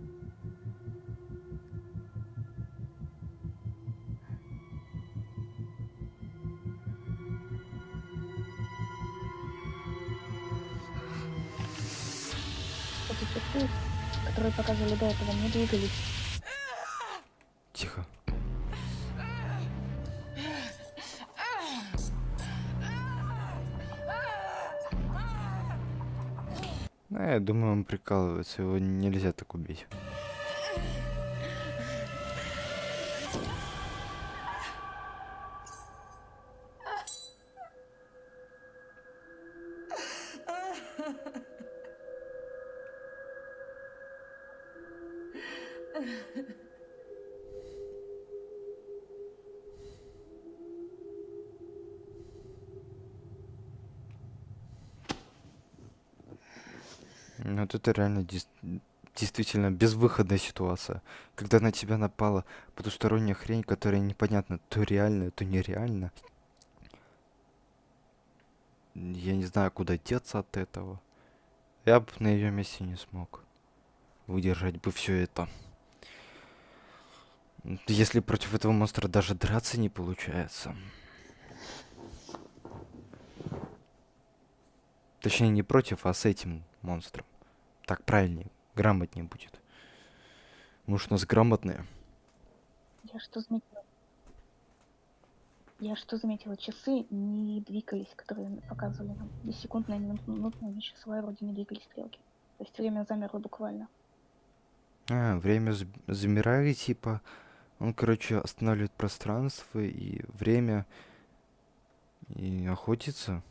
эти часы, которые показывали до этого, не двигались. Тихо. Ну, я думаю, он прикалывается, его нельзя так убить. Ну, вот это реально действительно безвыходная ситуация. Когда на тебя напала потусторонняя хрень, которая непонятно, то реально, то нереально. Я не знаю, куда деться от этого. Я бы на ее месте не смог выдержать бы все это. Если против этого монстра даже драться не получается. Точнее, не против, а с этим монстром. Так правильнее, грамотнее будет. Может, у нас грамотные? Я что заметила? Я что заметила? Часы не двигались, которые показывали нам. 10-секундная, минутная, часовая вроде не двигались стрелки. То есть время замерло буквально. А, время замирает, типа. Он, короче, останавливает пространство и время. И охотится.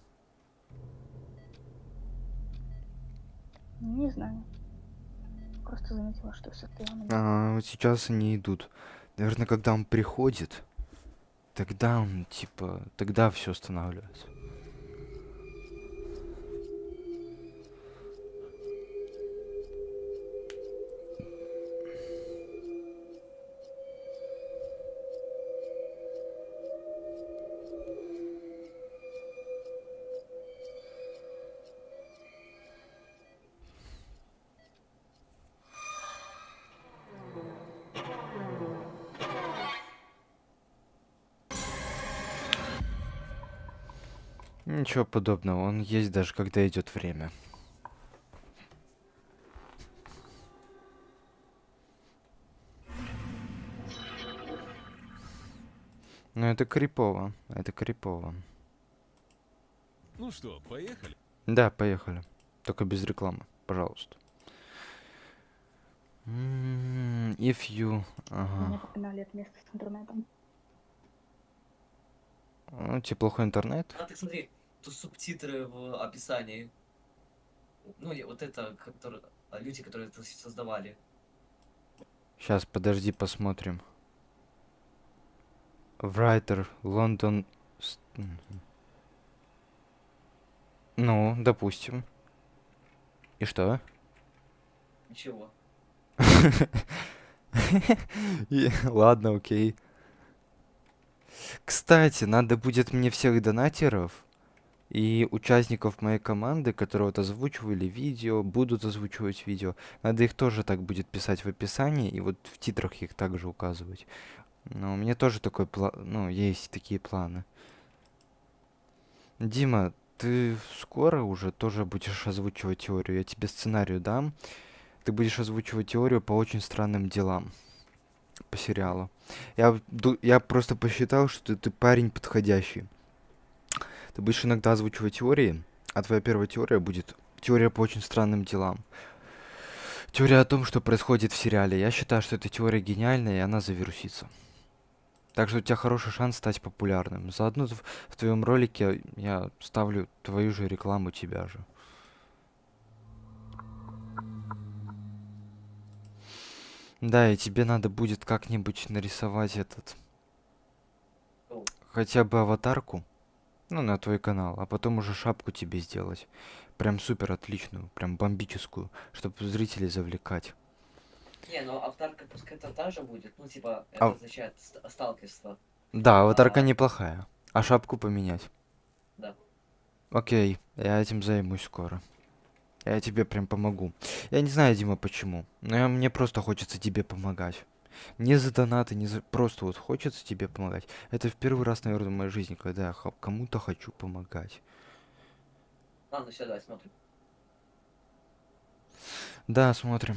Не знаю. Просто заметила, что все стояло. А, вот сейчас они идут. Наверное, когда он приходит, тогда он, типа, тогда все останавливается. Ничего подобного, он есть даже когда идет время. Ну это крипово, это крипово. Ну что, поехали? Да, поехали. Только без рекламы, пожалуйста. If you... Меня Ага. попинали от места с интернетом. Ну, тебе плохой интернет? А ты смотри, тут субтитры в описании. Ну, вот это, люди, которые это создавали. Сейчас, подожди, посмотрим. Writer, London... Ну, допустим. И что? Ничего. Ладно, окей. Кстати, надо будет мне всех донатеров и участников моей команды, которые вот озвучивали видео, будут озвучивать видео, надо их тоже так будет писать в описании и вот в титрах их также указывать. Но у меня тоже такой план, ну, есть такие планы. Дима, ты скоро уже тоже будешь озвучивать теорию. Я тебе сценарию дам. Ты будешь озвучивать теорию по очень странным делам. По сериалу. Я просто посчитал, что ты парень подходящий. Ты будешь иногда озвучивать теории, а твоя первая теория будет теория по очень странным делам. Теория о том, что происходит в сериале. Я считаю, что эта теория гениальная, и она завирусится. Так что у тебя хороший шанс стать популярным. Заодно в твоем ролике я ставлю твою же рекламу тебя же. Да, и тебе надо будет как-нибудь нарисовать хотя бы аватарку, ну, на твой канал, а потом уже шапку тебе сделать. Прям супер отличную, прям бомбическую, чтобы зрителей завлекать. Не, ну аватарка пускай это та же будет. Ну, типа, А- это означает сталкерство. Да, аватарка А. неплохая. А шапку поменять? Да. Окей, я этим займусь скоро. Я тебе прям помогу. Я не знаю, Дима, почему, но мне просто хочется тебе помогать. Не за донаты, не за... Просто вот хочется тебе помогать. Это в первый раз, наверное, в моей жизни, когда я кому-то хочу помогать. Ладно, все, давай смотрим. Да, смотрим.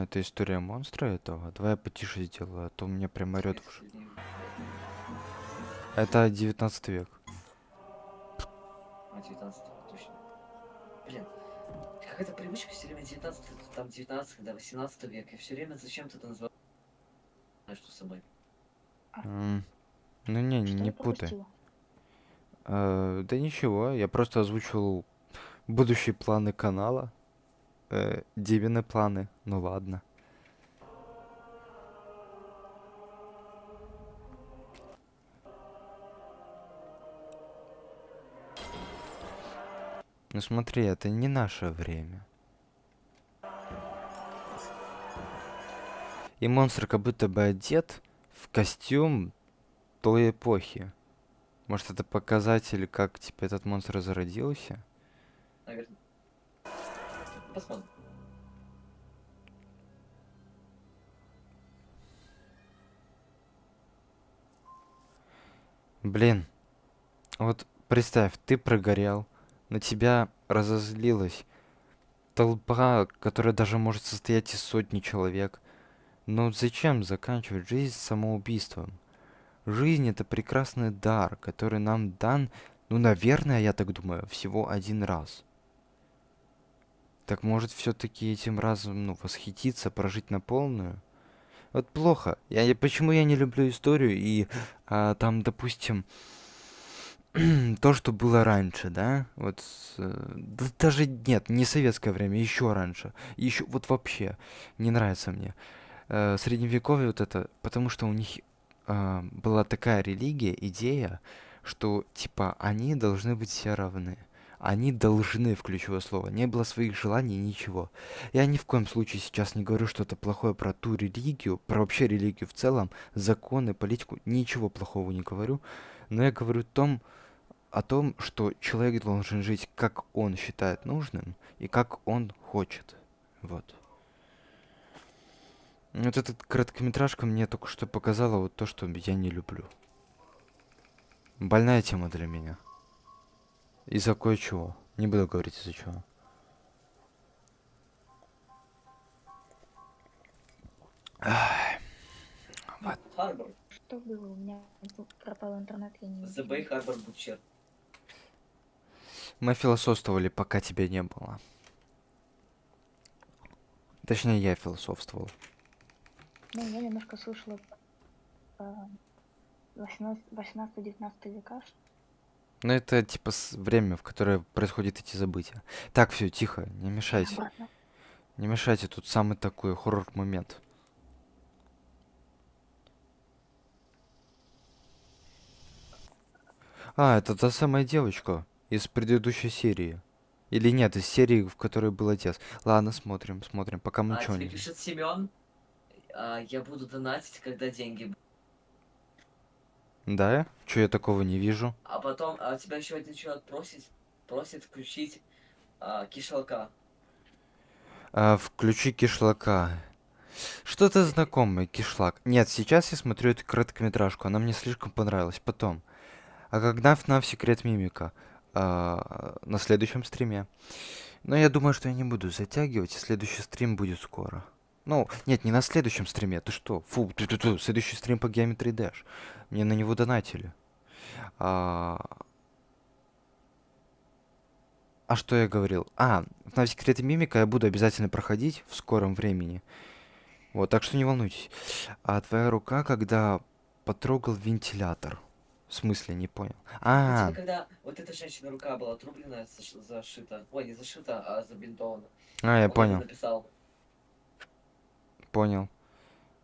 Это история монстра этого? Давай я потише сделаю, а то мне прям орёт в уши. Это 19 век. А, 19 точно. Блин, какая-то привычка все время 19 там 19 когда 18 век. И все время зачем-то это называют. Знаешь, что с собой? М, Ну не, Что не я путай. пропустила? Да ничего, я просто озвучивал будущие планы канала. Димины планы, ну ладно. Ну смотри, это не наше время. И монстр как будто бы одет в костюм той эпохи. Может, это показатель, как, типа, этот монстр зародился? Наверное. Посмотрим. Блин, вот представь, ты прогорел, на тебя разозлилась толпа, которая даже может состоять из сотни человек. Но зачем заканчивать жизнь самоубийством? Жизнь — это прекрасный дар, который нам дан, ну, наверное, я так думаю, всего один раз. Так может все-таки этим разом, ну, восхититься, прожить на полную? Вот плохо. Почему я не люблю историю и там, допустим, то, что было раньше, да? Вот да даже нет, не советское время, еще раньше. Еще вот вообще не нравится мне. Средневековье вот это, потому что у них была такая религия, идея, что типа они должны быть все равны. Они должны, в ключевое слово. Не было своих желаний, ничего. Я ни в коем случае сейчас не говорю что-то плохое про ту религию, про вообще религию в целом, законы, политику, ничего плохого не говорю. Но я говорю о том, что человек должен жить, как он считает нужным и как он хочет. Вот. Вот эта короткометражка мне только что показала вот то, что я не люблю. Больная тема для меня. Из-за кое-чего. Не буду говорить из-за чего. Харбор. Что было? У меня пропал интернет, я не The Bay Harbor Butcher. Мы философствовали, пока тебя не было. Точнее, я философствовал. Ну, я немножко слышала про 18-19 века. Но это типа время, в которое происходят эти события. Так, все, тихо, не мешайте. Обратно. Не мешайте, тут самый такой хоррор-момент. Это та самая девочка из предыдущей серии. Или нет, из серии, в которой был отец. Ладно, смотрим, смотрим, пока мы ничего Тебе не... пишет Семен. Я буду донатить, когда деньги будут. Да? Чё я такого не вижу? А потом тебя еще один человек просит включить кишлака. Включи кишлака. Что-то знакомое, кишлак. Нет, сейчас я смотрю эту короткометражку, она мне слишком понравилась. Потом. А когда FNAF Секрет Мимика? На следующем стриме. Но я думаю, что я не буду затягивать, и следующий стрим будет скоро. Ну, нет, не на следующем стриме. Ты что? Фу, следующий стрим по Geometry Dash. Мне на него донатили. Что я говорил? FNAF Секреты Мимика я буду обязательно проходить в скором времени. Вот, так что не волнуйтесь. А твоя рука, когда потрогал вентилятор? В смысле, не понял. Тебе когда вот эта женщина рука была отрублена, зашита. Ой, не зашита, а забинтована. Я Он понял. написал. Понял.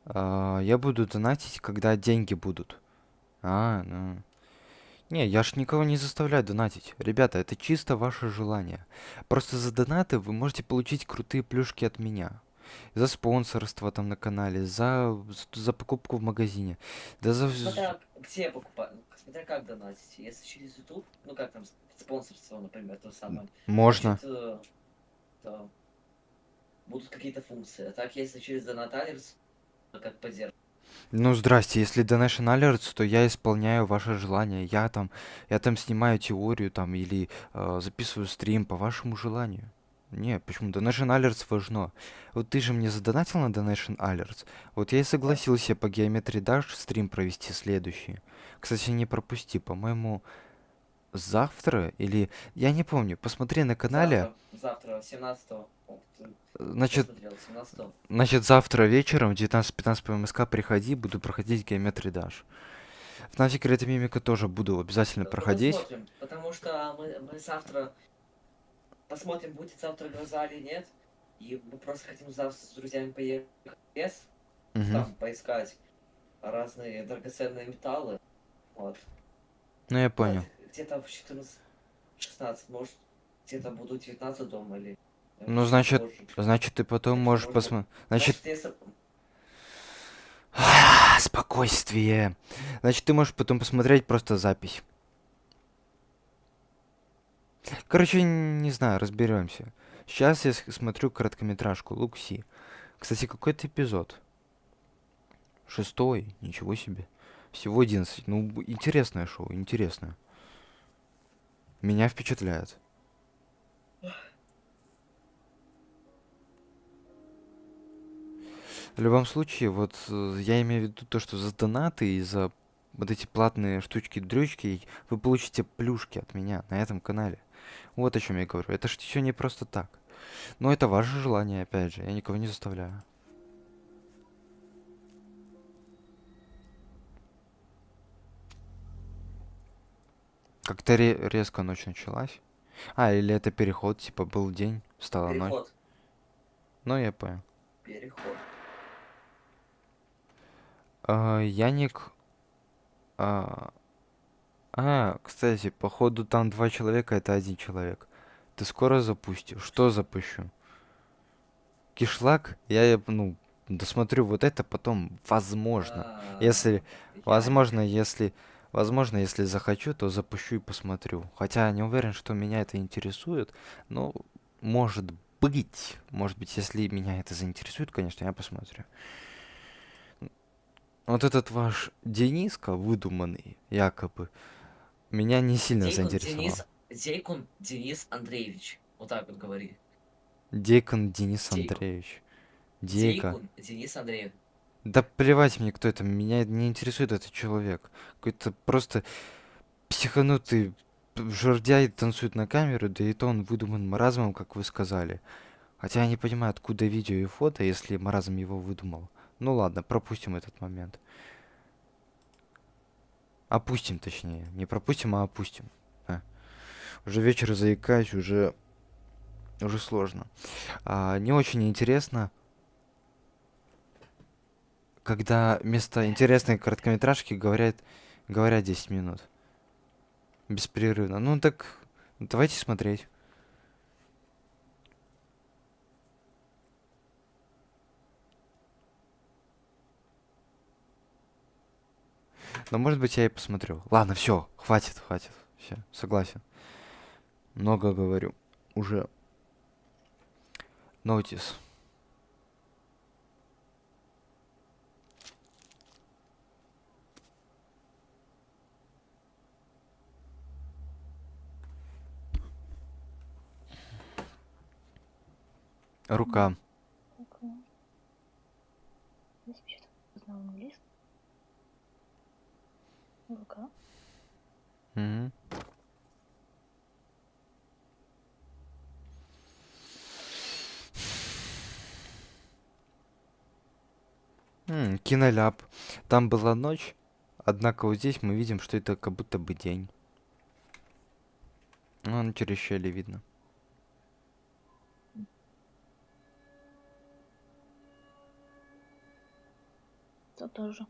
Я буду донатить, когда деньги будут. Ну. Не, я ж никого не заставляю донатить. Ребята, это чисто ваше желание. Просто за донаты вы можете получить крутые плюшки от меня. За спонсорство там на канале, за покупку в магазине. Да за... Смотря где покупать, смотря как донатить. Если через YouTube, ну как там, спонсорство, например, то самое. Можно. Значит, то будут какие-то функции. А так, если через Донаталерс, как поддержка. Ну, здрасте, если Donation Alerts, то я исполняю ваше желание. Я там снимаю теорию там или записываю стрим по вашему желанию. Не, почему? Donation Alerts важно. Вот ты же мне задонатил на Donation Alerts. Вот я и согласился по Geometry Dash стрим провести следующий. Кстати, не пропусти, по-моему, завтра или... Я не помню, посмотри на канале. Завтра, 17-го. Значит, Посмотрел, 17-го. Значит, завтра вечером в 19:15 по МСК приходи, буду проходить Geometry Dash. В FNAF Secret Mimic тоже буду обязательно проходить. Посмотрим, потому что мы завтра посмотрим, будет завтра гроза или нет. И мы просто хотим завтра с друзьями поехать в лес, Мгм. там поискать разные драгоценные металлы. Вот. Ну, я понял. Вот, где-то в 14-16, может, где-то буду 19 дома или... Ну, чуть значит, позже. значит, ты потом Так что, можешь может быть, посмотреть. Значит, если... спокойствие. Значит, ты можешь потом посмотреть просто запись. Короче, не знаю, разберемся. Сейчас я смотрю короткометражку Лукси. Кстати, какой-то эпизод? 6-й? Ничего себе. Всего 11. Ну, интересное шоу, интересное. Меня впечатляет. В любом случае, вот я имею в виду то, что за донаты и за вот эти платные штучки-дрючки вы получите плюшки от меня на этом канале. Вот о чем я говорю. Это ж все не просто так. Но это ваше желание, опять же. Я никого не заставляю. Как-то резко ночь началась. А, или это переход, типа был день, стала ночь. Переход. Ну, я понял. Переход. Яник... а, кстати, походу там 2 человека, это 1 человек. Ты скоро запустишь? Что запущу? Кишлак? Ну, досмотрю вот это, потом, возможно. Если, возможно, если захочу, то запущу и посмотрю. Хотя не уверен, что меня это интересует, но может быть, если меня это заинтересует, конечно, я посмотрю. Вот этот ваш Дениска выдуманный, якобы, меня не сильно заинтересовал. Дейкун Денис Андреевич. Вот так вот говори. Дейкон Денис Дейкон. Андреевич. Дейка. Дейкун Денис Андреевич. Да плевать мне, кто это. Меня не интересует этот человек. Какой-то просто психанутый жердяй танцует на камеру, да и то он выдуман маразмом, как вы сказали. Хотя я не понимаю, откуда видео и фото, если маразм его выдумал. Ну ладно, пропустим этот момент. Опустим, точнее. Не пропустим, а опустим. Уже вечер заикаюсь, уже сложно. Не очень интересно, когда вместо интересной короткометражки говорят 10 минут. Беспрерывно. Ну так, давайте смотреть. Но может быть я и посмотрю. Ладно, все, хватит. Все, согласен. Много говорю. Уже. Нотис. Рука. Так, здесь почему-то узнал английский. Рука. Мгм. Киноляп. Там была ночь, однако вот здесь мы видим, что это как будто бы день. Ну, через щели видно. Это тоже.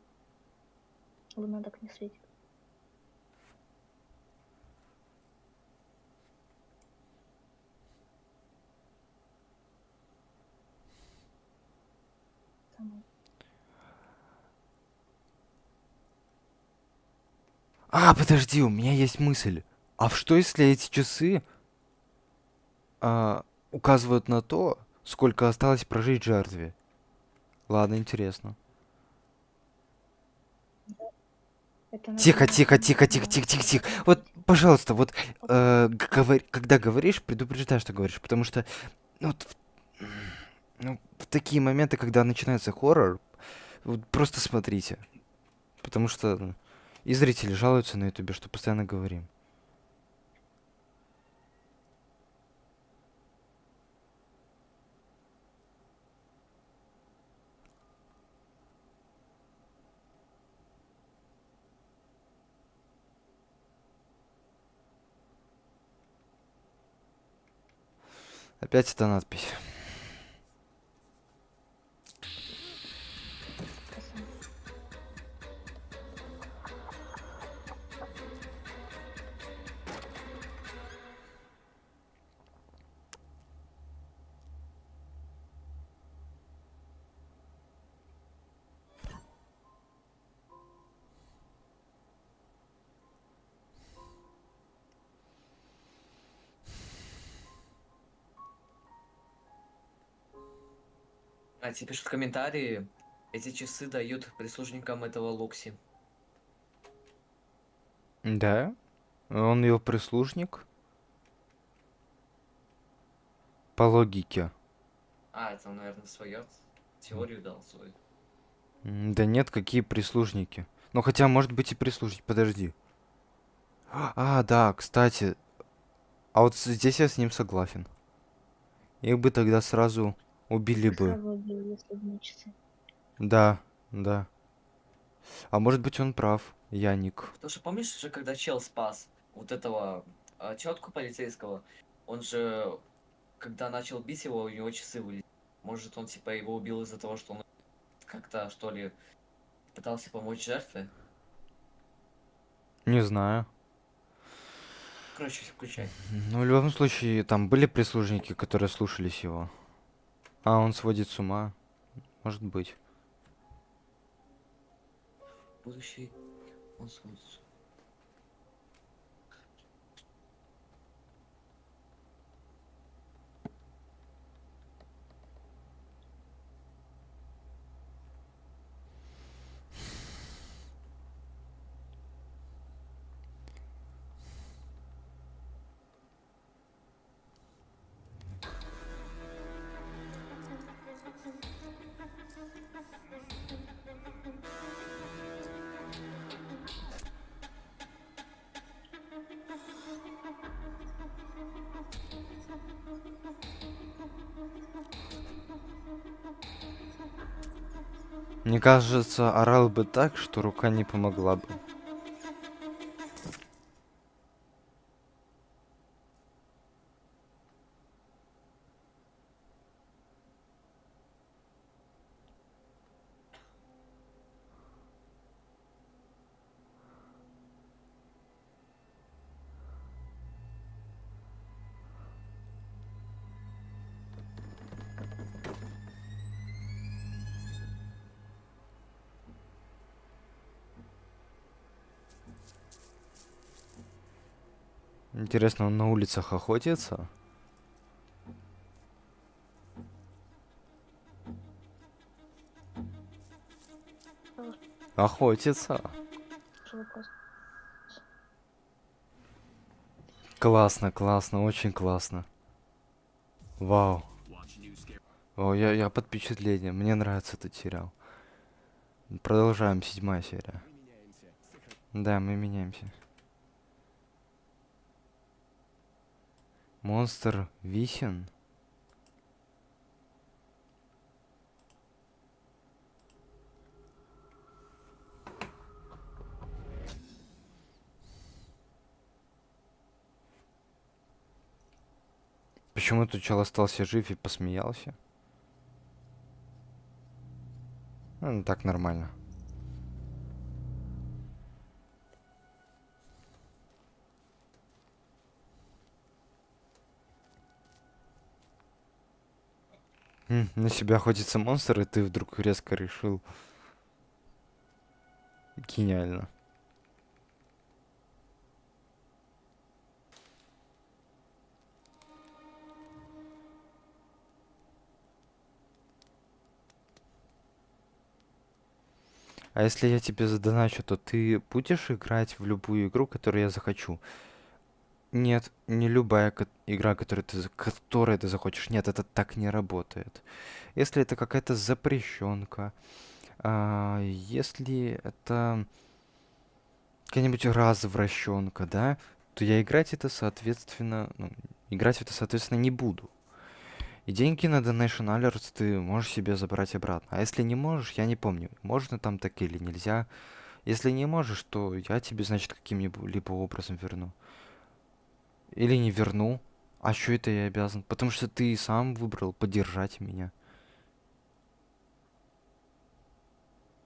Луна так не светит. Самое. Подожди, у меня есть мысль. А что если эти часы указывают на то, сколько осталось прожить жертве? Ладно, интересно. Это Тихо, нормально. тихо, тихо, тихо, тихо, тихо, тихо. Вот, пожалуйста, вот, когда говоришь, предупреждай, что говоришь, потому что, ну, вот, ну, в такие моменты, когда начинается хоррор, вот просто смотрите, потому что и зрители жалуются на ютубе, что постоянно говорим. Опять эта надпись. Красава. А тебе пишут комментарии, эти часы дают прислужникам этого Лукси. Да? Он ее прислужник? По логике. А, это он, наверное, свою теорию дал свою. Да нет, какие прислужники. Ну хотя, может быть и прислужники, подожди. А, да, кстати. А вот здесь я с ним согласен. Их бы тогда сразу убили бы. Сразу убил, если бы не часы. Да, да. А может быть он прав, Яник. Потому что помнишь же, когда чел спас вот этого тетку полицейского, он же, когда начал бить его, у него часы вылезли. Может, он типа его убил из-за того, что он как-то, что ли, пытался помочь жертве? Не знаю. Короче, включай. Ну, в любом случае, там были прислужники, которые слушались его. А, он сводит с ума. Может быть. Будущий, он сводится. Мне кажется, орал бы так, что рука не помогла бы. Интересно, он на улицах охотится? Охотится. Хороший вопрос. Классно, классно, очень классно. Вау. О, я под впечатлением. Мне нравится этот сериал. Продолжаем, 7-я серия. Да, мы меняемся. Монстр Висин? Почему тут чел остался жив и посмеялся? Ну, так нормально. На себя охотится монстр, и ты вдруг резко решил. Гениально. А если я тебе задоначу, то ты будешь играть в любую игру, которую я захочу? Нет, не любая игра, которую ты захочешь. Нет, это так не работает. Если это какая-то запрещенка, если это какая-нибудь развращенка, да, то я играть в это, соответственно, не буду. И деньги на Donation Alerts ты можешь себе забрать обратно. А если не можешь, я не помню, можно там так или нельзя. Если не можешь, то я тебе, значит, каким-либо образом верну. Или не верну. А что это я обязан? Потому что ты сам выбрал поддержать меня.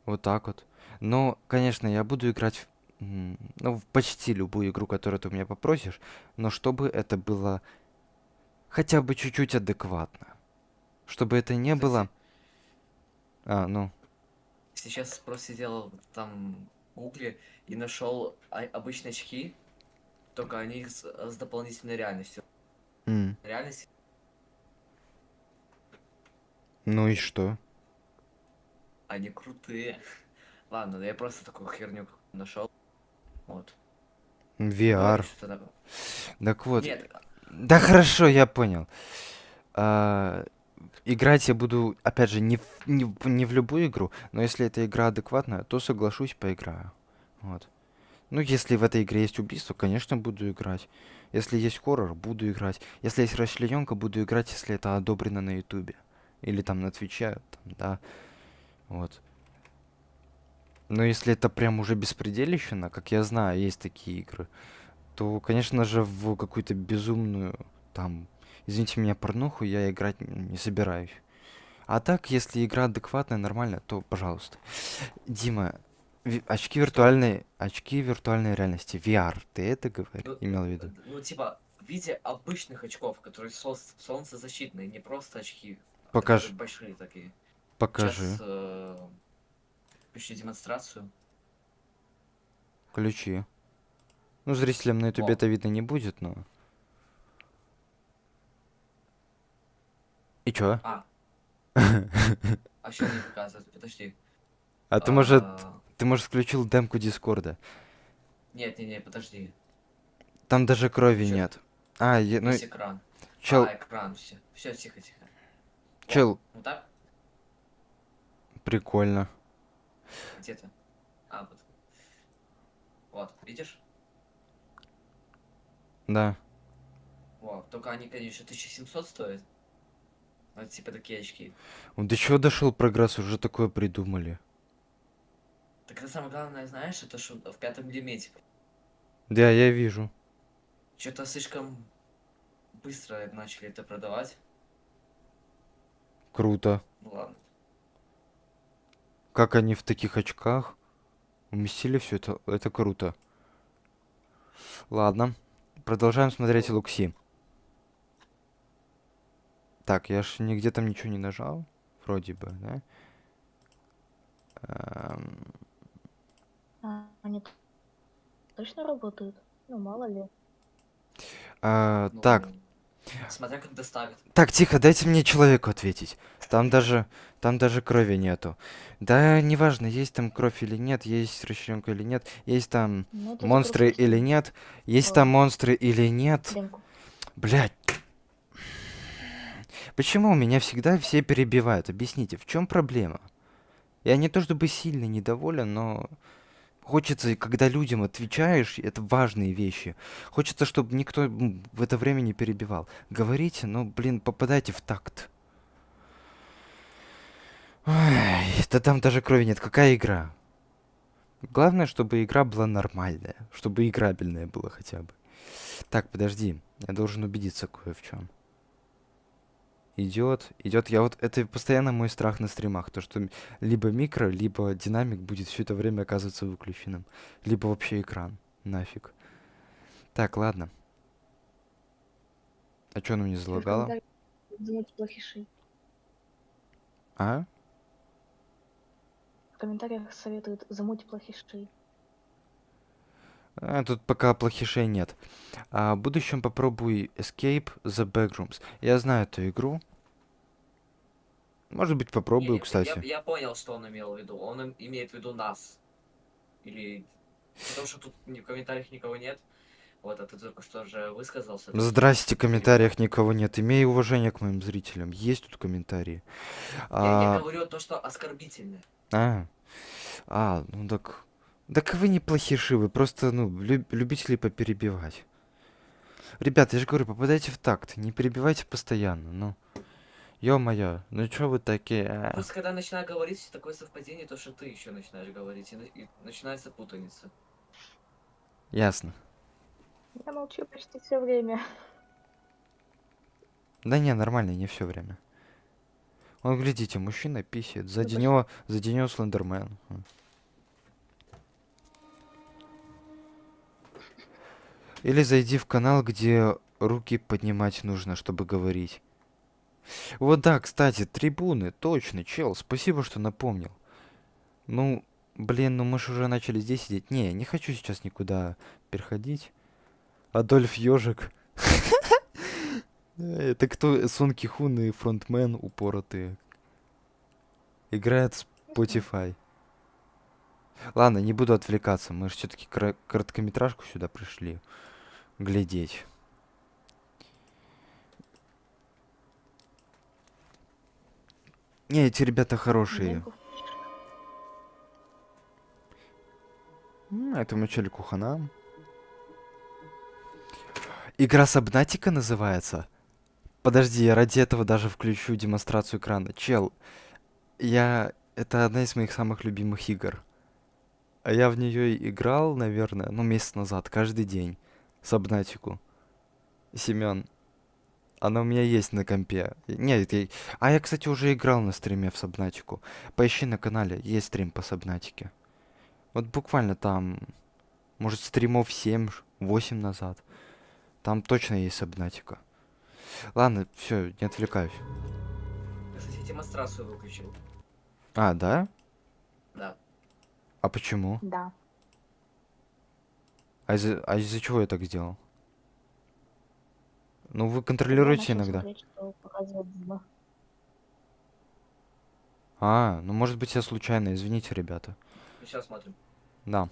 Вот так вот. Но, конечно, я буду играть в почти любую игру, которую ты у меня попросишь, но чтобы это было хотя бы чуть-чуть адекватно. Чтобы это не было... Кстати, Ну, сейчас просто сидел там в гугле и нашел обычные очки, только они с дополнительной реальностью. м, Реальность ну и что? они крутые. Ладно, я просто такую херню нашел. Вот. Говори, VR. что такое. Так вот. Нет, Да хорошо, я понял. А, Играть я буду, опять же, не в любую игру, но если эта игра адекватная, то соглашусь, поиграю. Вот. Ну, если в этой игре есть убийство, конечно, буду играть. Если есть хоррор, буду играть. Если есть расчлененка, буду играть, если это одобрено на Ютубе. Или там на Твиче, там, да. Вот. Но если это прям уже беспредельщина, как я знаю, есть такие игры, то, конечно же, в какую-то безумную, там, извините меня, порнуху я играть не собираюсь. А так, если игра адекватная, нормальная, то пожалуйста. Дима, очки виртуальной реальности, VR, ты это имел в виду? ну типа в виде обычных очков, которые солнцезащитные, не просто очки, а Покажи, которые большие такие. покажи, Сейчас включу демонстрацию. включи. Ну, зрителям на ютубе О, это видно не будет, но... И чё? а что не показывает? Подожди. А ты, может, включил демку Дискорда? Нет, подожди. Там даже крови Чё? нет. Ну, Есть экран. чел, Экран, все, тихо. чел, Вот так? прикольно. Где ты? Вот. Вот, видишь? Да. Вот, только они, конечно, 1700 стоят. Вот типа такие очки. До чего дошел прогресс, уже такое придумали. Так это самое главное, знаешь, это что в 5 миллиметре. Да, я вижу. Что-то слишком быстро начали это продавать. Круто. Ну ладно. Как они в таких очках уместили все это, это круто. Ладно. Продолжаем смотреть Лукси. Так, я ж нигде там ничего не нажал. Вроде бы, да? Они точно работают? Ну, мало ли. Ну, Так, смотря как доставят. так, тихо, дайте мне человеку ответить. Там даже крови нету. Да, неважно, есть там кровь или нет, есть расчленка или нет, есть там Ну, это монстры просто или нет, есть там монстры или нет. демку. Блядь. Почему меня всегда все перебивают? Объясните, в чем проблема? Я не то чтобы сильно недоволен, но хочется, когда людям отвечаешь, это важные вещи. Хочется, чтобы никто в это время не перебивал. Говорите, но, блин, попадайте в такт. Ой, да там даже крови нет. Какая игра? Главное, чтобы игра была нормальная. Чтобы играбельная была хотя бы. Так, подожди. Я должен убедиться кое в чем. Идет. Это постоянно мой страх на стримах. То, что либо микро, либо динамик будет все это время оказываться выключенным. Либо вообще экран. Нафиг. Так, ладно. А что оно мне залагало? Замуть плохиши. А? В комментариях советуют замуть плохиши. Тут пока плохишей нет. В будущем попробуй Escape the Backrooms. Я знаю эту игру. Может быть, попробую, Не, кстати. я понял, что он имел в виду. Он имеет в виду нас. Или... Потому что тут в комментариях никого нет. Вот, а ты только что же высказался. Здрасте, в комментариях никого нет. Имею уважение к моим зрителям. Есть тут комментарии. Я А, говорю то, что оскорбительное. а, ну так... Так вы неплохие шивы, просто, ну, любители поперебивать. Ребят, я же говорю, попадайте в такт, не перебивайте постоянно, ну. Ё-моё, ну чё вы такие? Просто когда начинаю говорить такое совпадение, то что ты еще начинаешь говорить, и начинается путаница. Ясно. Я молчу почти все время. Да не, нормально, не все время. Вон, глядите, мужчина писает. Сзади пошли. него Слендермен. Или зайди в канал, где руки поднимать нужно, чтобы говорить. Вот да, кстати, трибуны, точно, чел, спасибо, что напомнил. Ну, блин, ну мы же уже начали здесь сидеть. Не, не хочу сейчас никуда переходить. Адольф Ёжик. Это кто? Сон Кихун и фронтмен упоротые. Играет Spotify. Ладно, не буду отвлекаться. Мы же все-таки короткометражку сюда пришли глядеть. Не, эти ребята хорошие. Деньгу. Этому челику хана. Игра Сабнатика называется? Подожди, я ради этого даже включу демонстрацию экрана. Чел, это одна из моих самых любимых игр. А я в нее играл, наверное, ну, месяц назад, каждый день. Сабнатику. Семен, она у меня есть на компе. Нет, я, кстати, уже играл на стриме в Сабнатику. Поищи на канале, есть стрим по Сабнатике. Вот буквально там, может, стримов 7-8 назад. Там точно есть Сабнатика. Ладно, все, не отвлекаюсь. Я, кстати, демонстрацию выключил. А, да? Да. А почему? Да. А из-за чего я так сделал? Ну, вы Я контролируете начал иногда. смотреть, что показывает Дима. Ну может быть я случайно, извините, ребята. Сейчас смотрим. Да.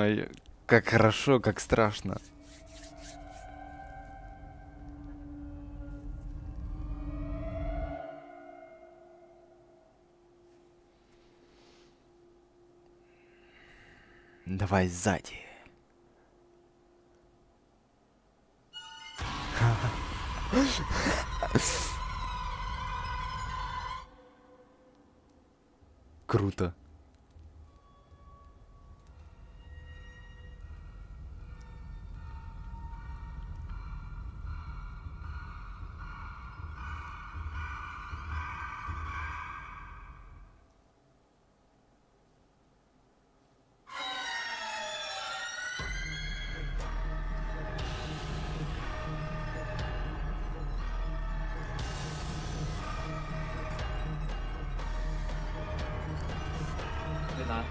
Ой, как хорошо, как страшно. Давай сзади. Круто. Длина.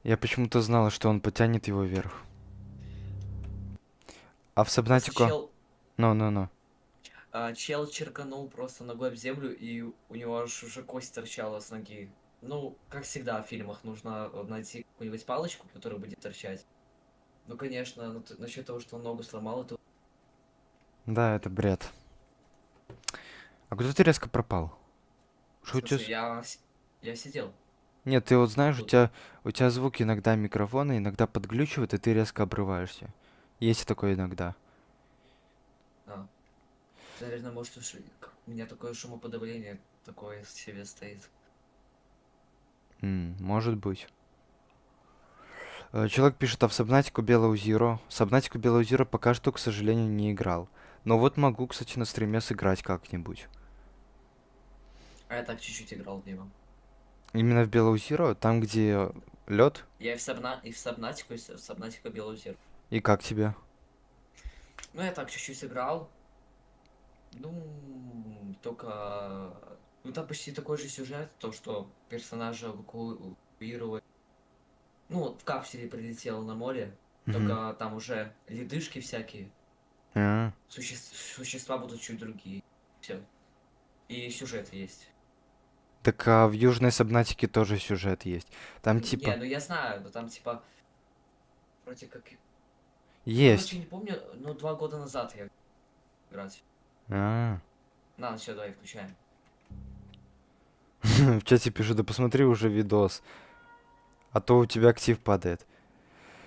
Я почему-то знала, что он потянет его вверх. А в Просто Сабнатику... Ну. чел черканул просто ногой в землю, и у него аж уже кость торчала с ноги. Ну, как всегда в фильмах, нужно найти какую-нибудь палочку, которая будет торчать. Ну, конечно, насчет того, что он ногу сломал, это... Да, это бред. А куда ты резко пропал? В Что у тебя... смысле, я сидел. Нет, ты вот знаешь, Тут. у тебя звук иногда микрофона иногда подглючивает, и ты резко обрываешься. Есть такое иногда. Наверное, может, у меня такое шумоподавление такое себе стоит. Может быть. Человек пишет, а в Сабнатику Белоу Zero? Сабнатику Белоу Zero пока что, к сожалению, не играл. Но вот могу, кстати, на стриме сыграть как-нибудь. А я так чуть-чуть играл в него. Именно в Белоу Zero, там, где лед. Я и в Сабнатику, и в Сабнатику Белую Зеркало. И как тебе? Ну, я так чуть-чуть играл. Ну, только... Ну, там почти такой же сюжет, то, что персонажа эвакуировали. Ну, вот в капсуле прилетел на море, Мгм. только там уже ледышки всякие. А, Существа будут чуть другие. Все. И сюжет есть. Так а в Южной Сабнатике тоже сюжет есть. Там Не, типа ну я знаю, но там типа... Вроде как... есть. Короче, не помню, но 2 года назад я играть. А. На, все, давай, включаем. В чате пишут, да посмотри уже видос. А то у тебя актив падает.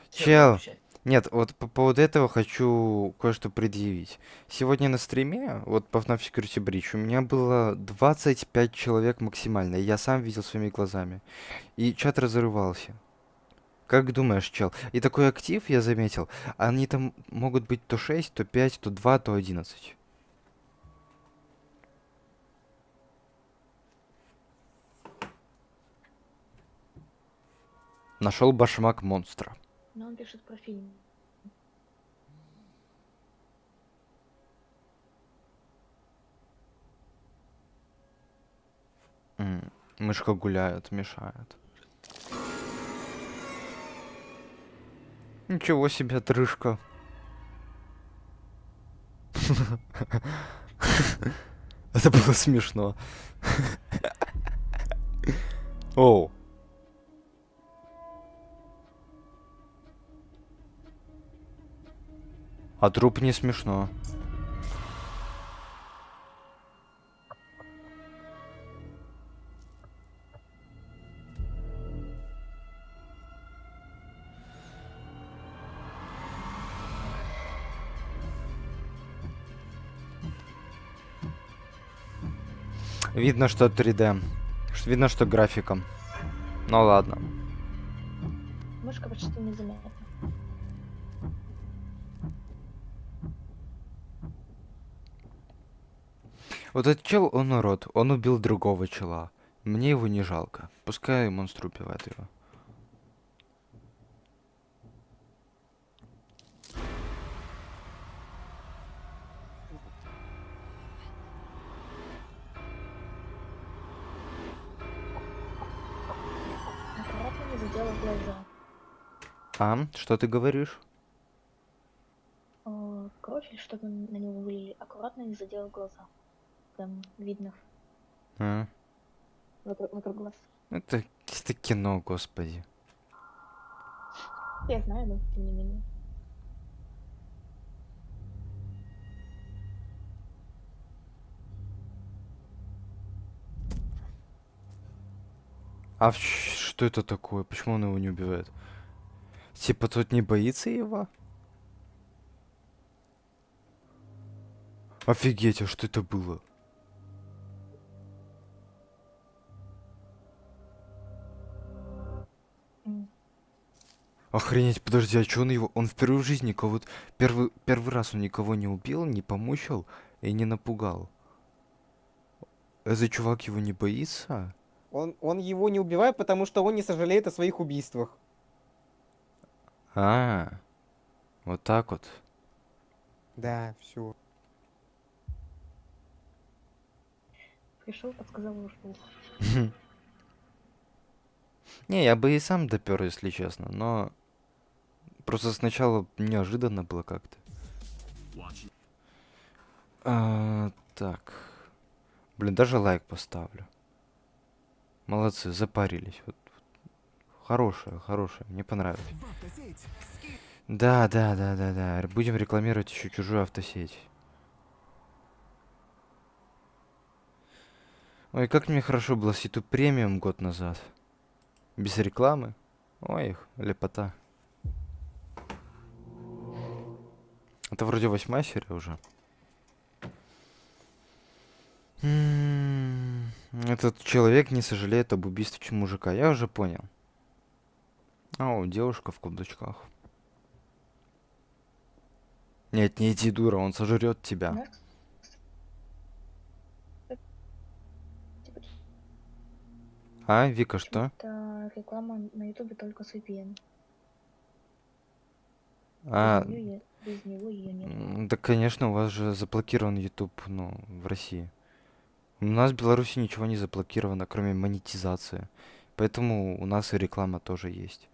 Всё, давай, Чел, включай. нет, вот по поводу этого хочу кое-что предъявить. Сегодня на стриме, вот по FNAF Security Breach, у меня было 25 человек максимально. И я сам видел своими глазами. И чат разрывался. Как думаешь, чел? И такой актив я заметил. Они там могут быть то 6, то 5, то 2, то 11. Нашел башмак монстра. Но он пишет про фильм. Мышка гуляет, мешает. Ничего себе, отрыжка. Это было смешно. Оу. А труп не смешно. Видно, что 3D. Видно, что графиком. Ну ладно. Мышка почти незаметна. Вот этот чел, он урод. Он убил другого чела. Мне его не жалко. Пускай монстр убивает его. Аккуратно не задела глаза. А, что ты говоришь? Кровь или что-то на него вылили. Аккуратно не задела глаза. Прям видно А, вокруг глаз. это кино, господи. Я знаю, но тем не менее. А что это такое? Почему он его не убивает? Типа тот не боится его? Офигеть, а что это было? М. Охренеть, подожди, а чё он его... Он впервые в жизни никого... Первый раз он никого не убил, не помучил и не напугал. Этот чувак его не боится? Он его не убивает, потому что он не сожалеет о своих убийствах. А, вот так вот. Да, все. Пришел, подсказал, ушел. Не, я бы и сам допер, если честно, но... Просто сначала неожиданно было как-то. Так. Блин, даже лайк поставлю. Молодцы, запарились. Вот. Хорошая, мне понравилось. Да. Будем рекламировать еще чужую автосеть. Ой, как мне хорошо было с YouTube премиум год назад. Без рекламы. Ой, лепота. Это вроде 8-я серия уже. Этот человек не сожалеет об убийстве мужика. Я уже понял. О, девушка в каблучках. Нет, не иди, дура, он сожрет тебя. Знаешь, типа, А, Вика, что? почему-то реклама на ютубе только с VPN. А, Без него ее нет. да, конечно, у вас же заблокирован YouTube, ну, в России. У нас в Беларуси ничего не заблокировано, кроме монетизации. Поэтому у нас и реклама тоже есть.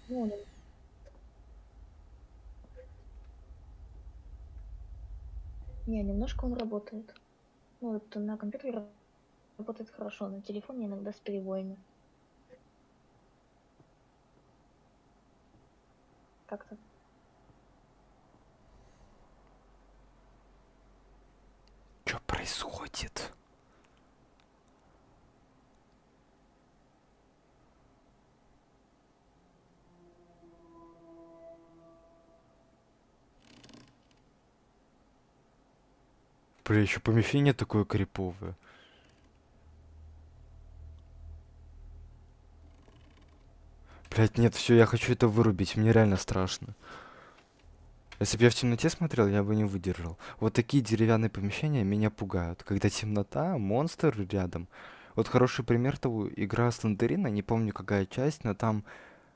Ну, не, немножко он работает. Ну, вот на компьютере работает хорошо, на телефоне иногда с перебоями. Как-то. Что происходит? Бля, еще помещение такое криповое. Блять, нет, все, я хочу это вырубить, мне реально страшно. Если бы я в темноте смотрел, я бы не выдержал. Вот такие деревянные помещения меня пугают. Когда темнота, монстр рядом. Вот хороший пример того, игра Слендерина, не помню какая часть, но там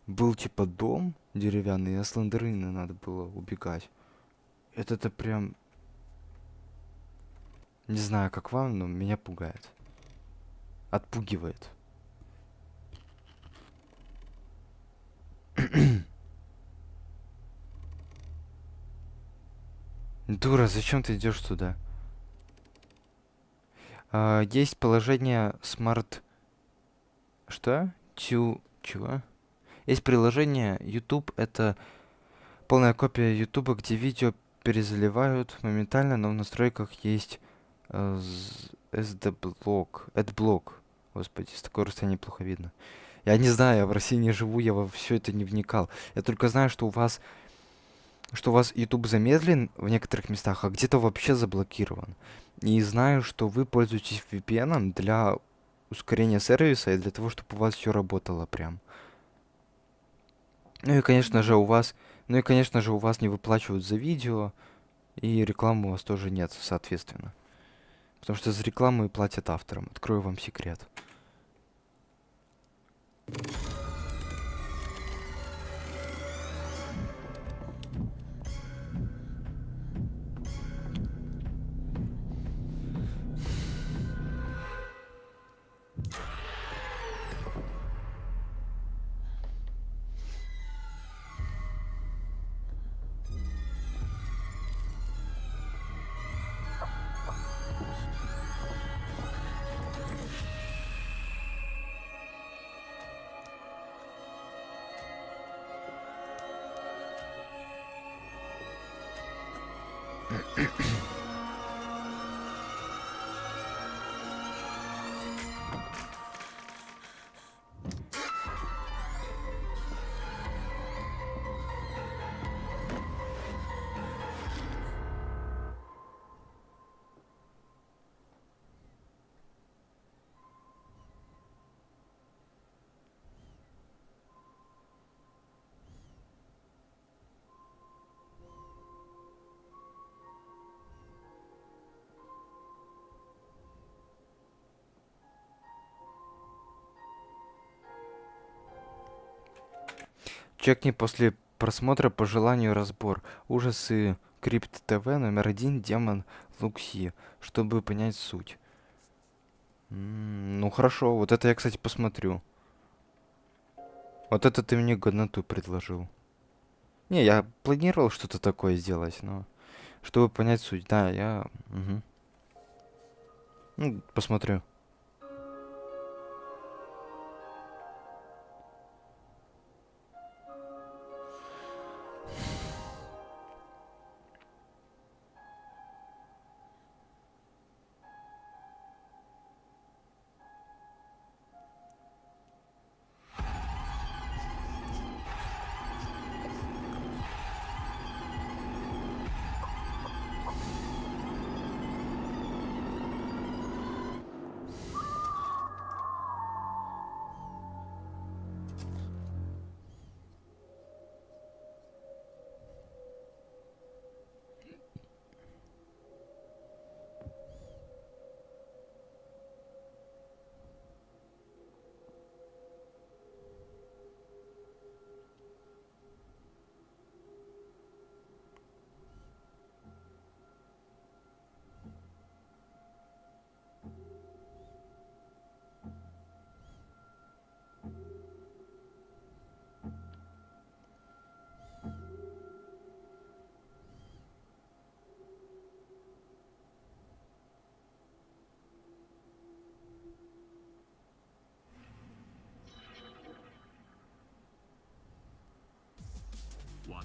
был типа дом деревянный, и от Слендерина надо было убегать. Это прям... Не знаю, как вам, но меня пугает. Отпугивает. Дура, зачем ты идешь туда? Есть приложение Smart... Что? Чего? Есть приложение YouTube, это полная копия YouTube, где видео перезаливают моментально, но в настройках есть SD-блок. AdBlock. Господи, с такой расстояния плохо видно. Я не знаю, я в России не живу, я во все это не вникал. Я только знаю, что у вас YouTube замедлен в некоторых местах, а где-то вообще заблокирован. И знаю, что вы пользуетесь VPN для ускорения сервиса и для того, чтобы у вас все работало прям. Ну и, конечно же, у вас не выплачивают за видео, и рекламы у вас тоже нет, соответственно. Потому что за рекламу и платят авторам. Открою вам секрет. Чекни после просмотра по желанию разбор. Ужасы Крипт ТВ номер 1 Демон Лукси, чтобы понять суть. Ну хорошо, вот это я, кстати, посмотрю. Вот это ты мне годноту предложил. Не, я планировал что-то такое сделать, но... Чтобы понять суть, да, я... Мгм. Ну, посмотрю.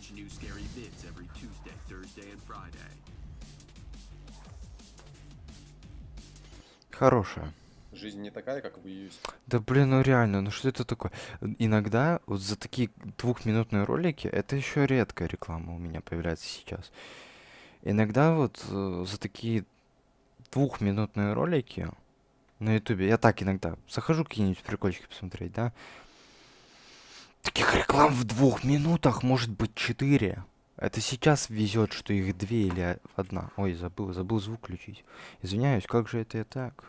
Watch new scary vids every Tuesday, Thursday, and Friday. Хорошая. Жизнь не такая, как в Use. Да блин, ну реально, ну что это такое? Иногда вот за такие двухминутные ролики, это еще редкая реклама у меня появляется сейчас. Иногда вот за такие двухминутные ролики на ютубе, я так иногда захожу какие-нибудь прикольчики посмотреть, да? Таких реклам в 2 минутах может быть 4. Это сейчас везет, что их 2 или 1. Ой, забыл звук включить. Извиняюсь, как же это я так?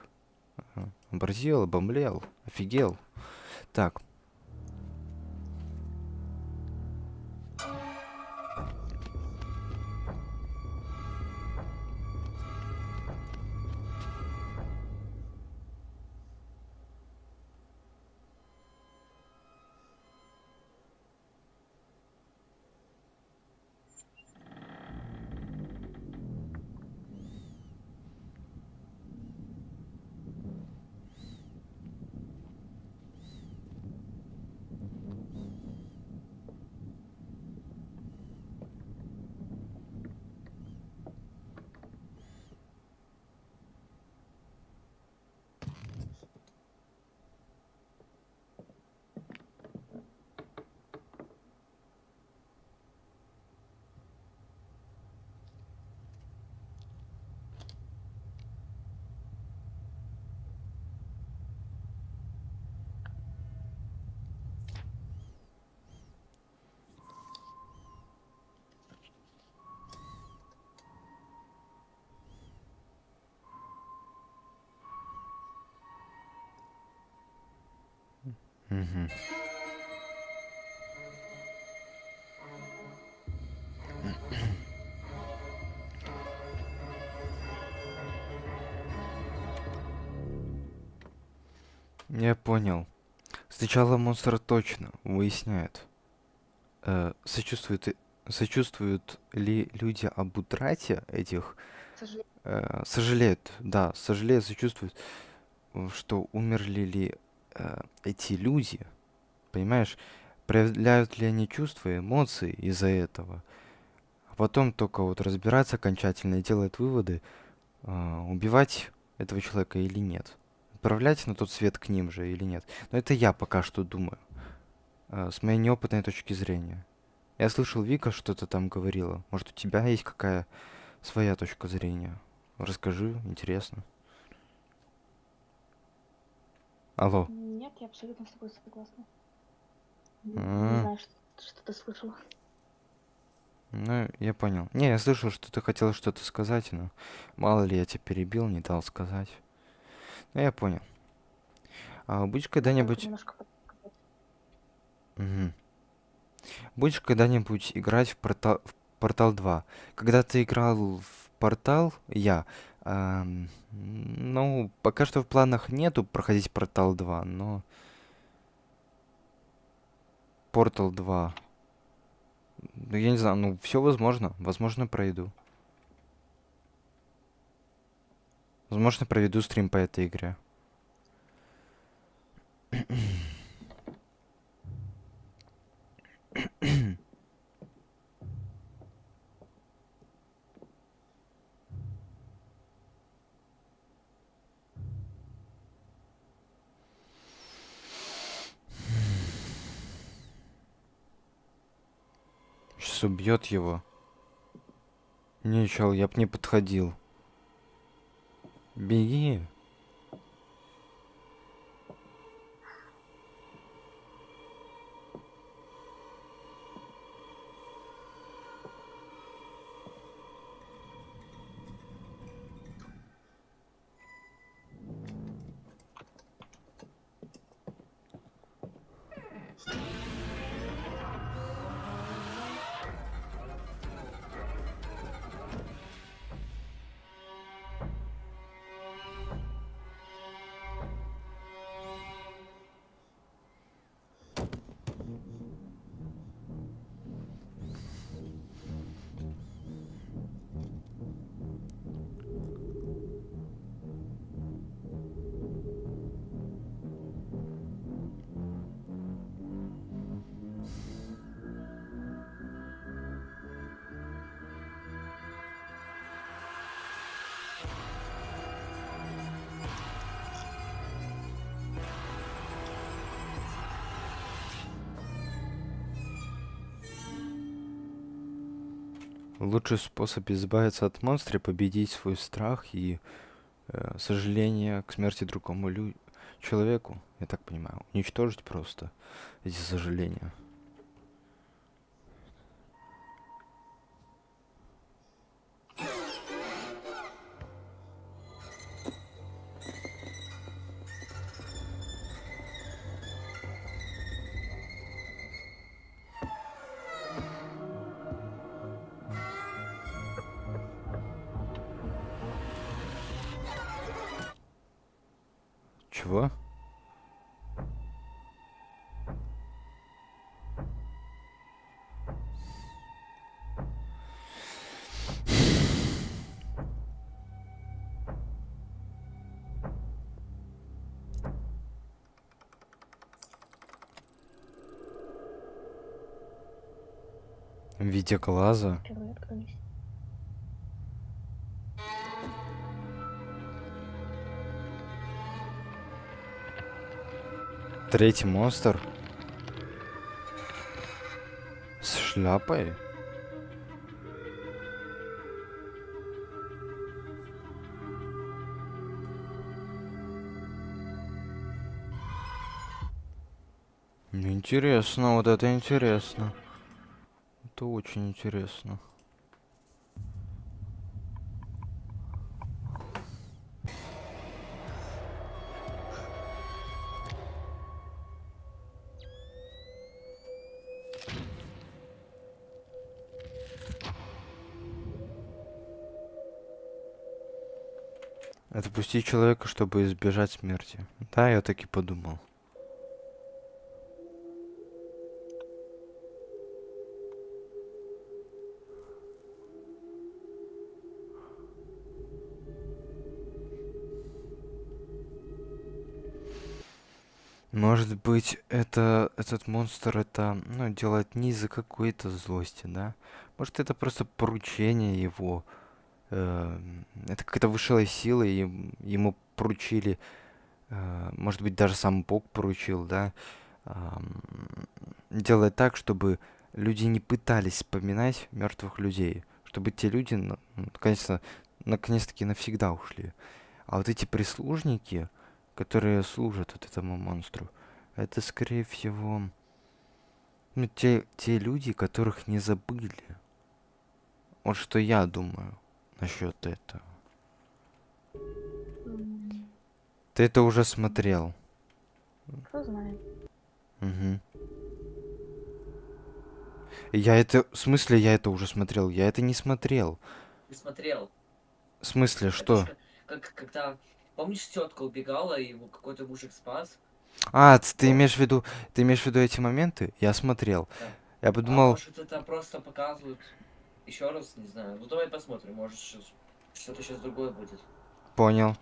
Оборзел, обомлел, офигел. Так. Мгм. Я понял. Сначала монстр точно выясняет, сочувствуют ли люди об утрате этих, К сожалению, сожалеют, да, сожалеют, сочувствуют, что умерли ли эти люди, понимаешь, проявляют ли они чувства, эмоции из-за этого, а потом только вот разбираться окончательно и делать выводы, убивать этого человека или нет, отправлять на тот свет к ним же или нет. Но это я пока что думаю, с моей неопытной точки зрения. Я слышал, Вика что-то там говорила. Может, у тебя есть какая своя точка зрения? Расскажи, интересно. Алло. нет, я абсолютно с тобой согласна. Не А. знаю, что ты слышала. Ну, я понял. Не, я слышал, что ты хотела что-то сказать, но мало ли я тебя перебил, не дал сказать. Ну, я понял. А будешь Только когда-нибудь... немножко подсказать. Мгм. Будешь когда-нибудь играть в Портал 2? Когда ты играл в Портал, ну, пока что в планах нету проходить Портал 2, но... Портал 2. Ну, я не знаю, ну, все возможно. Возможно, пройду. Возможно, проведу стрим по этой игре. Сейчас убьет его. Не, чел, я б не подходил. Беги. Лучший способ избавиться от монстра — победить свой страх и сожаление к смерти другому человеку, я так понимаю. Уничтожить просто эти сожаления. Чего? В виде глаза? Впервые открылись. Третий монстр? С шляпой? Интересно, вот это интересно. Это очень интересно. Отпустить человека, чтобы избежать смерти. Да, я так и подумал. Может быть, этот монстр это, ну, делает не из-за какой-то злости, да? Может, это просто поручение его. Это какая-то высшая сила, и ему поручили, может быть, даже сам Бог поручил, да? Делать так, чтобы люди не пытались вспоминать мертвых людей, чтобы те люди, наконец-таки навсегда ушли. А вот эти прислужники, которые служат вот этому монстру, это, скорее всего, ну, те люди, которых не забыли. Вот что я думаю насчет этого. Ты это уже смотрел? Кто знает. Угу. В смысле, я это уже смотрел? Я это не смотрел. Ты смотрел? В смысле, Это что? ж когда... Помнишь, тетка убегала, и его какой-то мужик спас? Ты имеешь в виду эти моменты? Я смотрел. Да. Я А подумал, может, это просто показывают еще раз, не знаю. Ну давай посмотрим, может что-то сейчас другое будет. понял.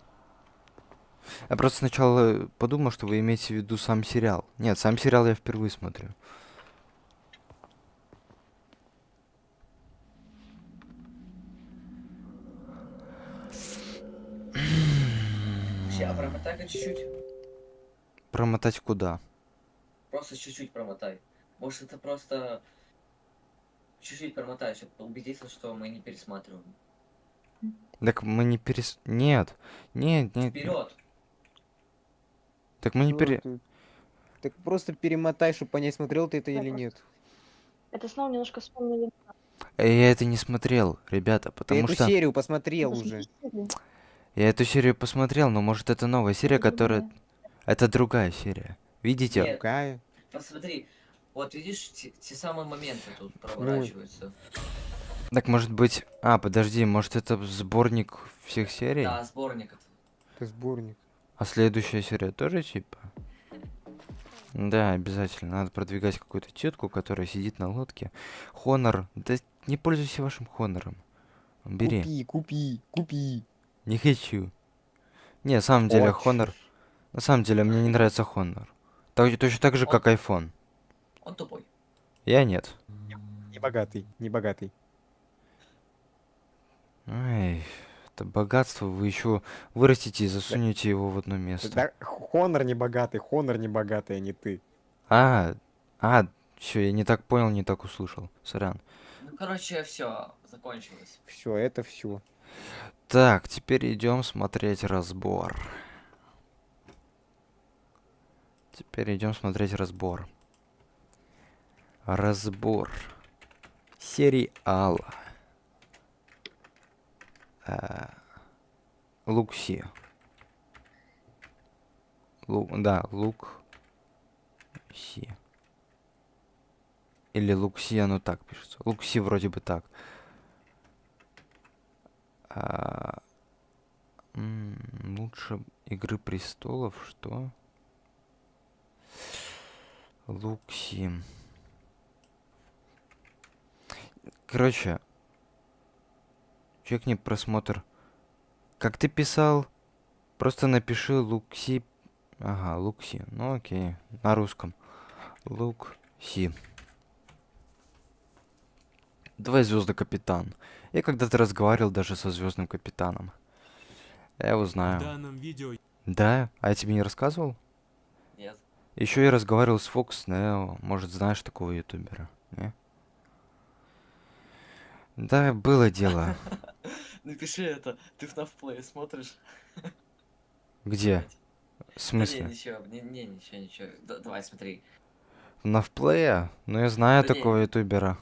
Я просто сначала подумал, что вы имеете в виду сам сериал. Нет, сам сериал я впервые смотрю. Вообще, а промотай-ка чуть-чуть. Промотать куда? Просто чуть-чуть промотай. Может, это просто чуть-чуть промотай, чтобы убедиться, что мы не пересматриваем. Так мы не Нет. Нет. Вперед! Так мы не Так просто перемотай, чтобы понять, смотрел ты это или нет. Это снова немножко вспомнили. Я это не смотрел, ребята, Ты потому эту что... серию посмотрел Ну, уже. посмотрите. Я эту серию посмотрел, но может это новая серия, Это которая... другая. Это другая серия. Видите? Нет. Какая? Посмотри, вот видишь, те самые моменты тут проворачиваются. Так может быть... подожди, может это сборник всех серий? Да, сборник. Это сборник. А следующая серия тоже типа? Да, обязательно. Надо продвигать какую-то тетку, которая сидит на лодке. Хонор. Да не пользуйся вашим хонором. Бери. Купи. Не хочу. Не, на самом деле, Хонор... На самом деле, мне не нравится Хонор. Точно так же, как iPhone. Он тупой. Я нет. Не богатый. Ай, это богатство вы еще вырастите и засунете его в одно место. Да, Хонор не богатый, а не ты. Все, я не так понял, не так услышал. Сорян. Ну Ну, короче, все, закончилось. Все, это все. Так, теперь идем смотреть разбор. Теперь идем смотреть разбор. Разбор сериала Лукси. Да, Лукси. Или Лукси, оно так пишется. Лукси вроде бы так. Лучше Игры престолов, что? Лукси. Короче, чекни просмотр. Как ты писал? Просто напиши Лукси. Ага, Лукси. Ну окей, на русском. Лукси. 2 звезды капитан. Я когда-то разговаривал даже со звездным капитаном. Я его знаю. В данном видео Да? А я тебе не рассказывал? Нет. Еще я разговаривал с Fox Neo. Может, знаешь такого ютубера? Не? Да, было дело. Напиши это, ты в Play смотришь? Где? В Да не, смысле? ничего, ничего. Давай, смотри. Навплея? Ну, я знаю Да не. такого ютубера.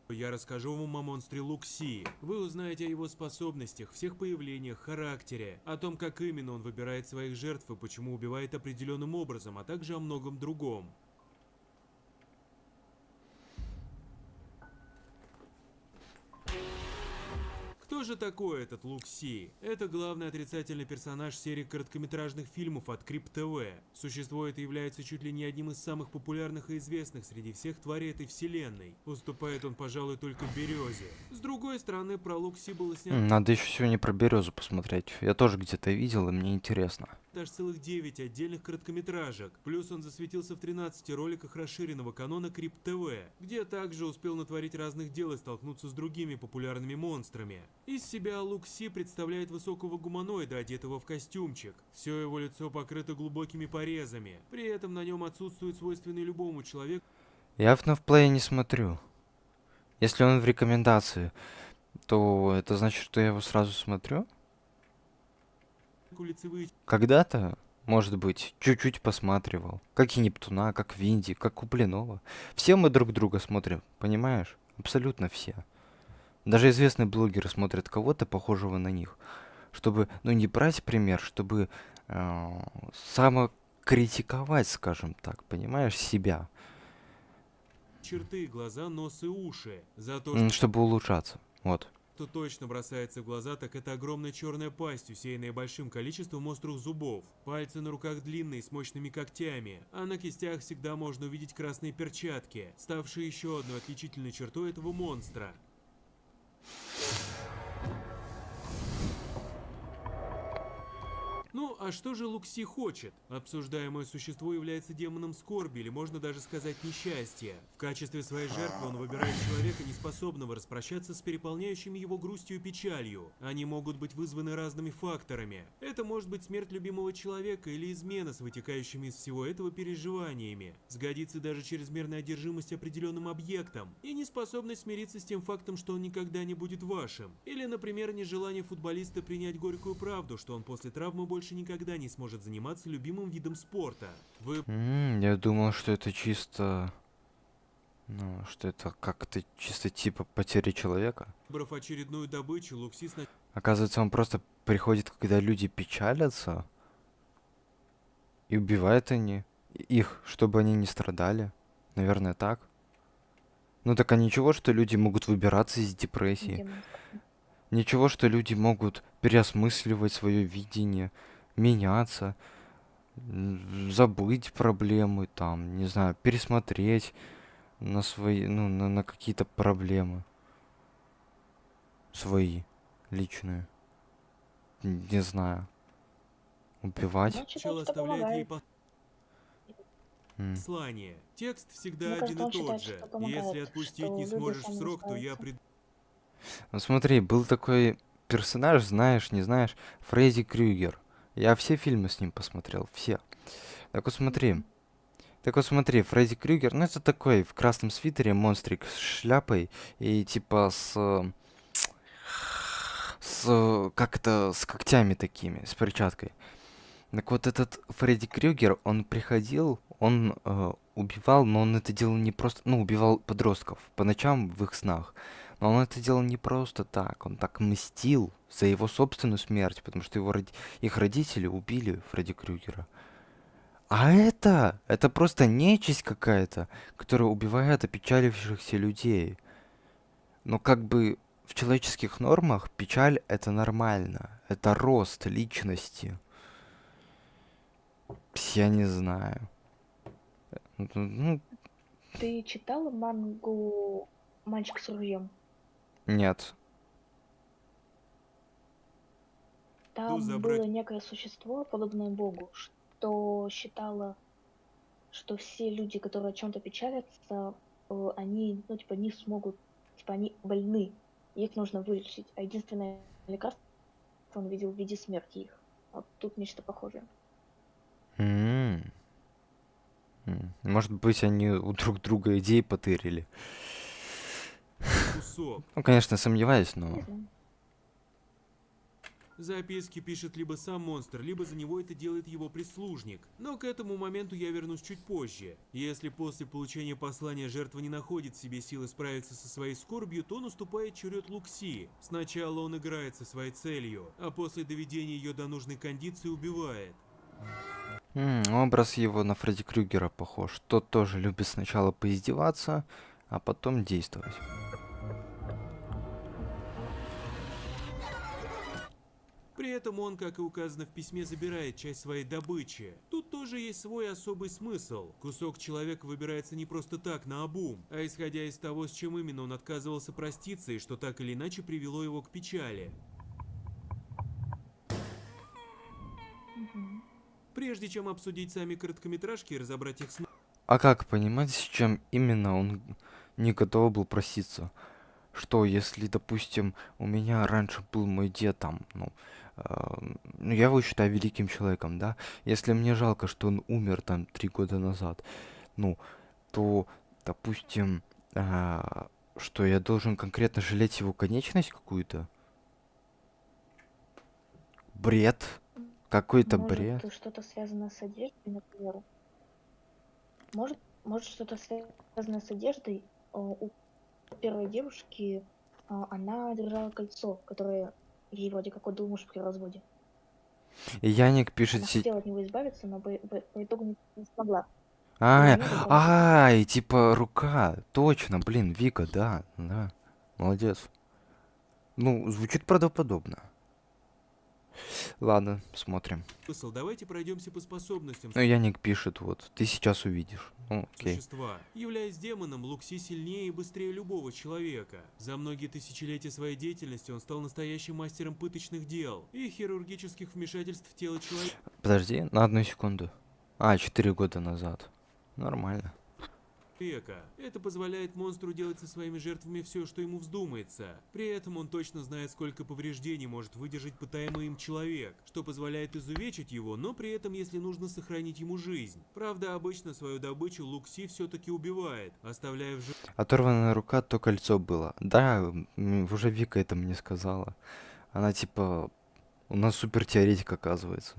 я расскажу вам о монстре Лукси. Вы узнаете о его способностях, всех появлениях, характере, о том, как именно он выбирает своих жертв и почему убивает определенным образом, а также о многом другом. Кто же такой этот Лукси? Это главный отрицательный персонаж серии короткометражных фильмов от Крип ТВ. Существо это является чуть ли не одним из самых популярных и известных среди всех тварей этой вселенной. Уступает он, пожалуй, только Березе. С другой стороны, про Лукси было снято Надо еще сегодня про Березу посмотреть. Я тоже где-то видел, и мне интересно. даже целых 9 отдельных короткометражек. Плюс он засветился в 13 роликах расширенного канона Крип ТВ, где также успел натворить разных дел и столкнуться с другими популярными монстрами. Из себя Лукси представляет высокого гуманоида, одетого в костюмчик. Все его лицо покрыто глубокими порезами. При этом на нем отсутствует свойственный любому человеку Я в Навплея не смотрю. Если он в рекомендации, то это значит, что я его сразу смотрю? лицевые Когда-то, может быть, чуть-чуть посматривал. Как и Нептуна, как Винди, как Куплинова. Все мы друг друга смотрим, понимаешь? Абсолютно все. Даже известные блогеры смотрят кого-то похожего на них. Чтобы, ну, не брать пример, чтобы самокритиковать, скажем так, понимаешь, себя. черты, глаза, нос и уши. За то, Чтобы улучшаться. Вот. что точно бросается в глаза, так это огромная черная пасть, усеянная большим количеством острых зубов. Пальцы на руках длинные, с мощными когтями, а на кистях всегда можно увидеть красные перчатки, ставшие еще одной отличительной чертой этого монстра. Ну, а что же Лукси хочет? Обсуждаемое существо является демоном скорби, или можно даже сказать несчастья. В качестве своей жертвы он выбирает человека, неспособного распрощаться с переполняющими его грустью и печалью. Они могут быть вызваны разными факторами. Это может быть смерть любимого человека или измена с вытекающими из всего этого переживаниями. Сгодится даже чрезмерная одержимость определенным объектом и неспособность смириться с тем фактом, что он никогда не будет вашим. Или, например, нежелание футболиста принять горькую правду, что он после травмы больше никогда не сможет заниматься любимым видом спорта. Вы Я думал, что это чисто... Ну, что это как-то чисто типа потери человека. Выбрав очередную добычу, Лукси Оказывается, он просто приходит, когда люди печалятся, и убивает их, чтобы они не страдали. Наверное, так. Ну так а ничего, что люди могут выбираться из депрессии. Ничего, что люди могут переосмысливать свое видение, меняться, забыть проблемы, там, не знаю, пересмотреть на свои, ну, на какие-то проблемы свои, личные. Не знаю. Убивать. Значит, сначала это оставляет ей помогает. послание. Текст всегда Мне один кажется, он и тот считает, же. что помогает, Если отпустить что не люди сможешь в сами срок, то я справятся. Ну смотри, был такой персонаж, знаешь, не знаешь, Фредди Крюгер. Я все фильмы с ним посмотрел, все. Так вот смотри, Так вот смотри, Фредди Крюгер, ну это такой в красном свитере монстрик с шляпой и типа как это, с когтями такими, с перчаткой. Так вот этот Фредди Крюгер, он приходил, он убивал, но он это делал не просто, ну, убивал подростков по ночам в их снах. Но он это делал не просто так, он так мстил за его собственную смерть, потому что их родители убили Фредди Крюгера. А это просто нечисть какая-то, которая убивает опечалившихся людей. Но как бы в человеческих нормах печаль это нормально, это рост личности. Я не знаю. Ну, Ты читала мангу «Мальчик с ружьем»? нет. Там забрать. было некое существо, подобное Богу, что считало, что все люди, которые о чем-то печалятся, они, ну, типа, не смогут, типа, они больны, их нужно вылечить, а единственное лекарство он видел в виде смерти их. Вот тут нечто похожее. М. Может быть, они у друг друга идеи потырили. Кусок. Ну, конечно, сомневаюсь, Не но... знаю. Записки пишет либо сам монстр, либо за него это делает его прислужник. Но к этому моменту я вернусь чуть позже. Если после получения послания жертва не находит в себе силы справиться со своей скорбью, то наступает черед Лукси. Сначала он играет со своей целью, а после доведения ее до нужной кондиции убивает. Образ его на Фредди Крюгера похож. Тот тоже любит сначала поиздеваться, а потом действовать. При этом он, как и указано в письме, забирает часть своей добычи. Тут тоже есть свой особый смысл. Кусок человека выбирается не просто так, наобум, а исходя из того, с чем именно он отказывался проститься и что так или иначе привело его к печали. Прежде чем обсудить сами короткометражки и разобрать их смысл, А как понимать, с чем именно он не готов был проститься? Что, если, допустим, у меня раньше был мой дед там, ну, я его считаю великим человеком, да? Если мне жалко, что он умер там 3 года назад, ну, то, допустим, что я должен конкретно жалеть его конечность какую-то? Бред. Какой-то бред. Может, что-то связано с одеждой, например. Может что-то связано с одеждой. У первой девушки она держала кольцо, которое ей вроде как отдал муж при разводе. И Яник пишет... Она хотела от него избавиться, но по итогу не смогла. И типа рука. Точно, блин, Вика, да. Молодец. Ну, звучит правдоподобно. Ладно, смотрим. давайте пройдемся по способностям. Ну, Яник пишет, вот, ты сейчас увидишь. Ну, окей. Существа. Являясь демоном, Лукси сильнее и быстрее любого человека. За многие тысячелетия своей деятельности он стал настоящим мастером пыточных дел и хирургических вмешательств в тело человека. Подожди, на 1 секунду. 4 года назад. Нормально. Это позволяет монстру делать со своими жертвами все, что ему вздумается. При этом он точно знает, сколько повреждений может выдержать пытаемый им человек, что позволяет изувечить его, но при этом, если нужно, сохранить ему жизнь. Правда, обычно свою добычу Лукси все-таки убивает, оставляя в живых. Оторванная рука, то кольцо было. Да, уже Вика это мне сказала. Она типа... У нас супер теоретик, оказывается.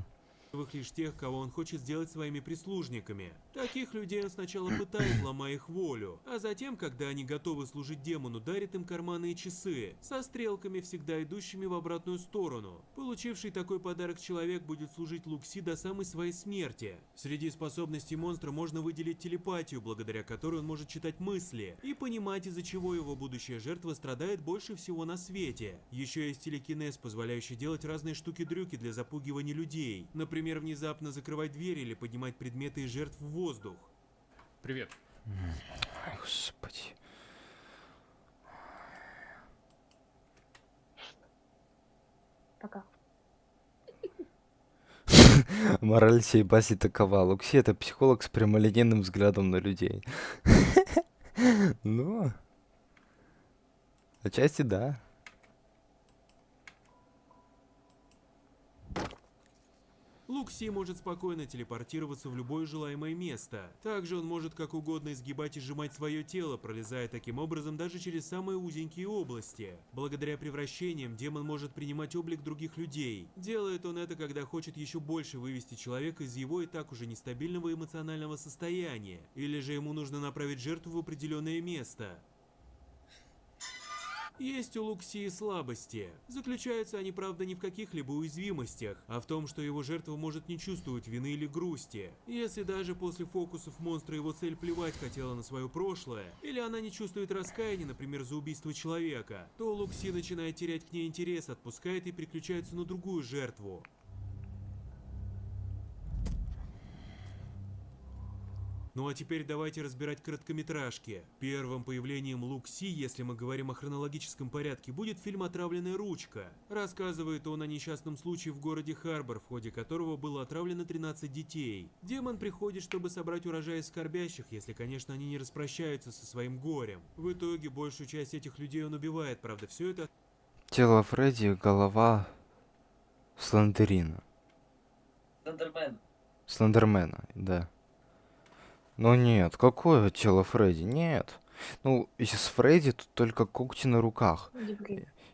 Лишь тех, кого он хочет сделать своими прислужниками. Таких людей он сначала пытает, ломая их волю, а затем, когда они готовы служить демону, дарит им карманные часы со стрелками, всегда идущими в обратную сторону. Получивший такой подарок человек будет служить Лукси до самой своей смерти. Среди способностей монстра можно выделить телепатию, благодаря которой он может читать мысли и понимать, из-за чего его будущая жертва страдает больше всего на свете. Еще есть телекинез, позволяющий делать разные штуки-дрюки для запугивания людей. Например, внезапно закрывать двери или поднимать предметы и жертв в воздух. Привет. Ай, господи. Пока. Мораль сей баси такова. Лукси — это психолог с прямолинейным взглядом на людей. Ну, отчасти да. Лукси может спокойно телепортироваться в любое желаемое место. Также он может как угодно изгибать и сжимать свое тело, пролезая таким образом даже через самые узенькие области. Благодаря превращениям демон может принимать облик других людей. Делает он это, когда хочет еще больше вывести человека из его и так уже нестабильного эмоционального состояния, или же ему нужно направить жертву в определенное место. Есть у Лукси слабости. Заключаются они, правда, не в каких-либо уязвимостях, а в том, что его жертва может не чувствовать вины или грусти. Если даже после фокусов монстра его цель плевать хотела на свое прошлое, или она не чувствует раскаяния, например, за убийство человека, то Лукси начинает терять к ней интерес, отпускает и переключается на другую жертву. Ну а теперь давайте разбирать короткометражки. Первым появлением Лукси, если мы говорим о хронологическом порядке, будет фильм «Отравленная ручка». Рассказывает он о несчастном случае в городе Харбор, в ходе которого было отравлено 13 детей. Демон приходит, чтобы собрать урожай из скорбящих, если, конечно, они не распрощаются со своим горем. В итоге большую часть этих людей он убивает, правда, все это... Тело Фредди, голова Слендерина. Слендермен. Слендермена, да. Ну нет, какое тело Фредди? Нет. Ну, если с Фредди, то только когти на руках.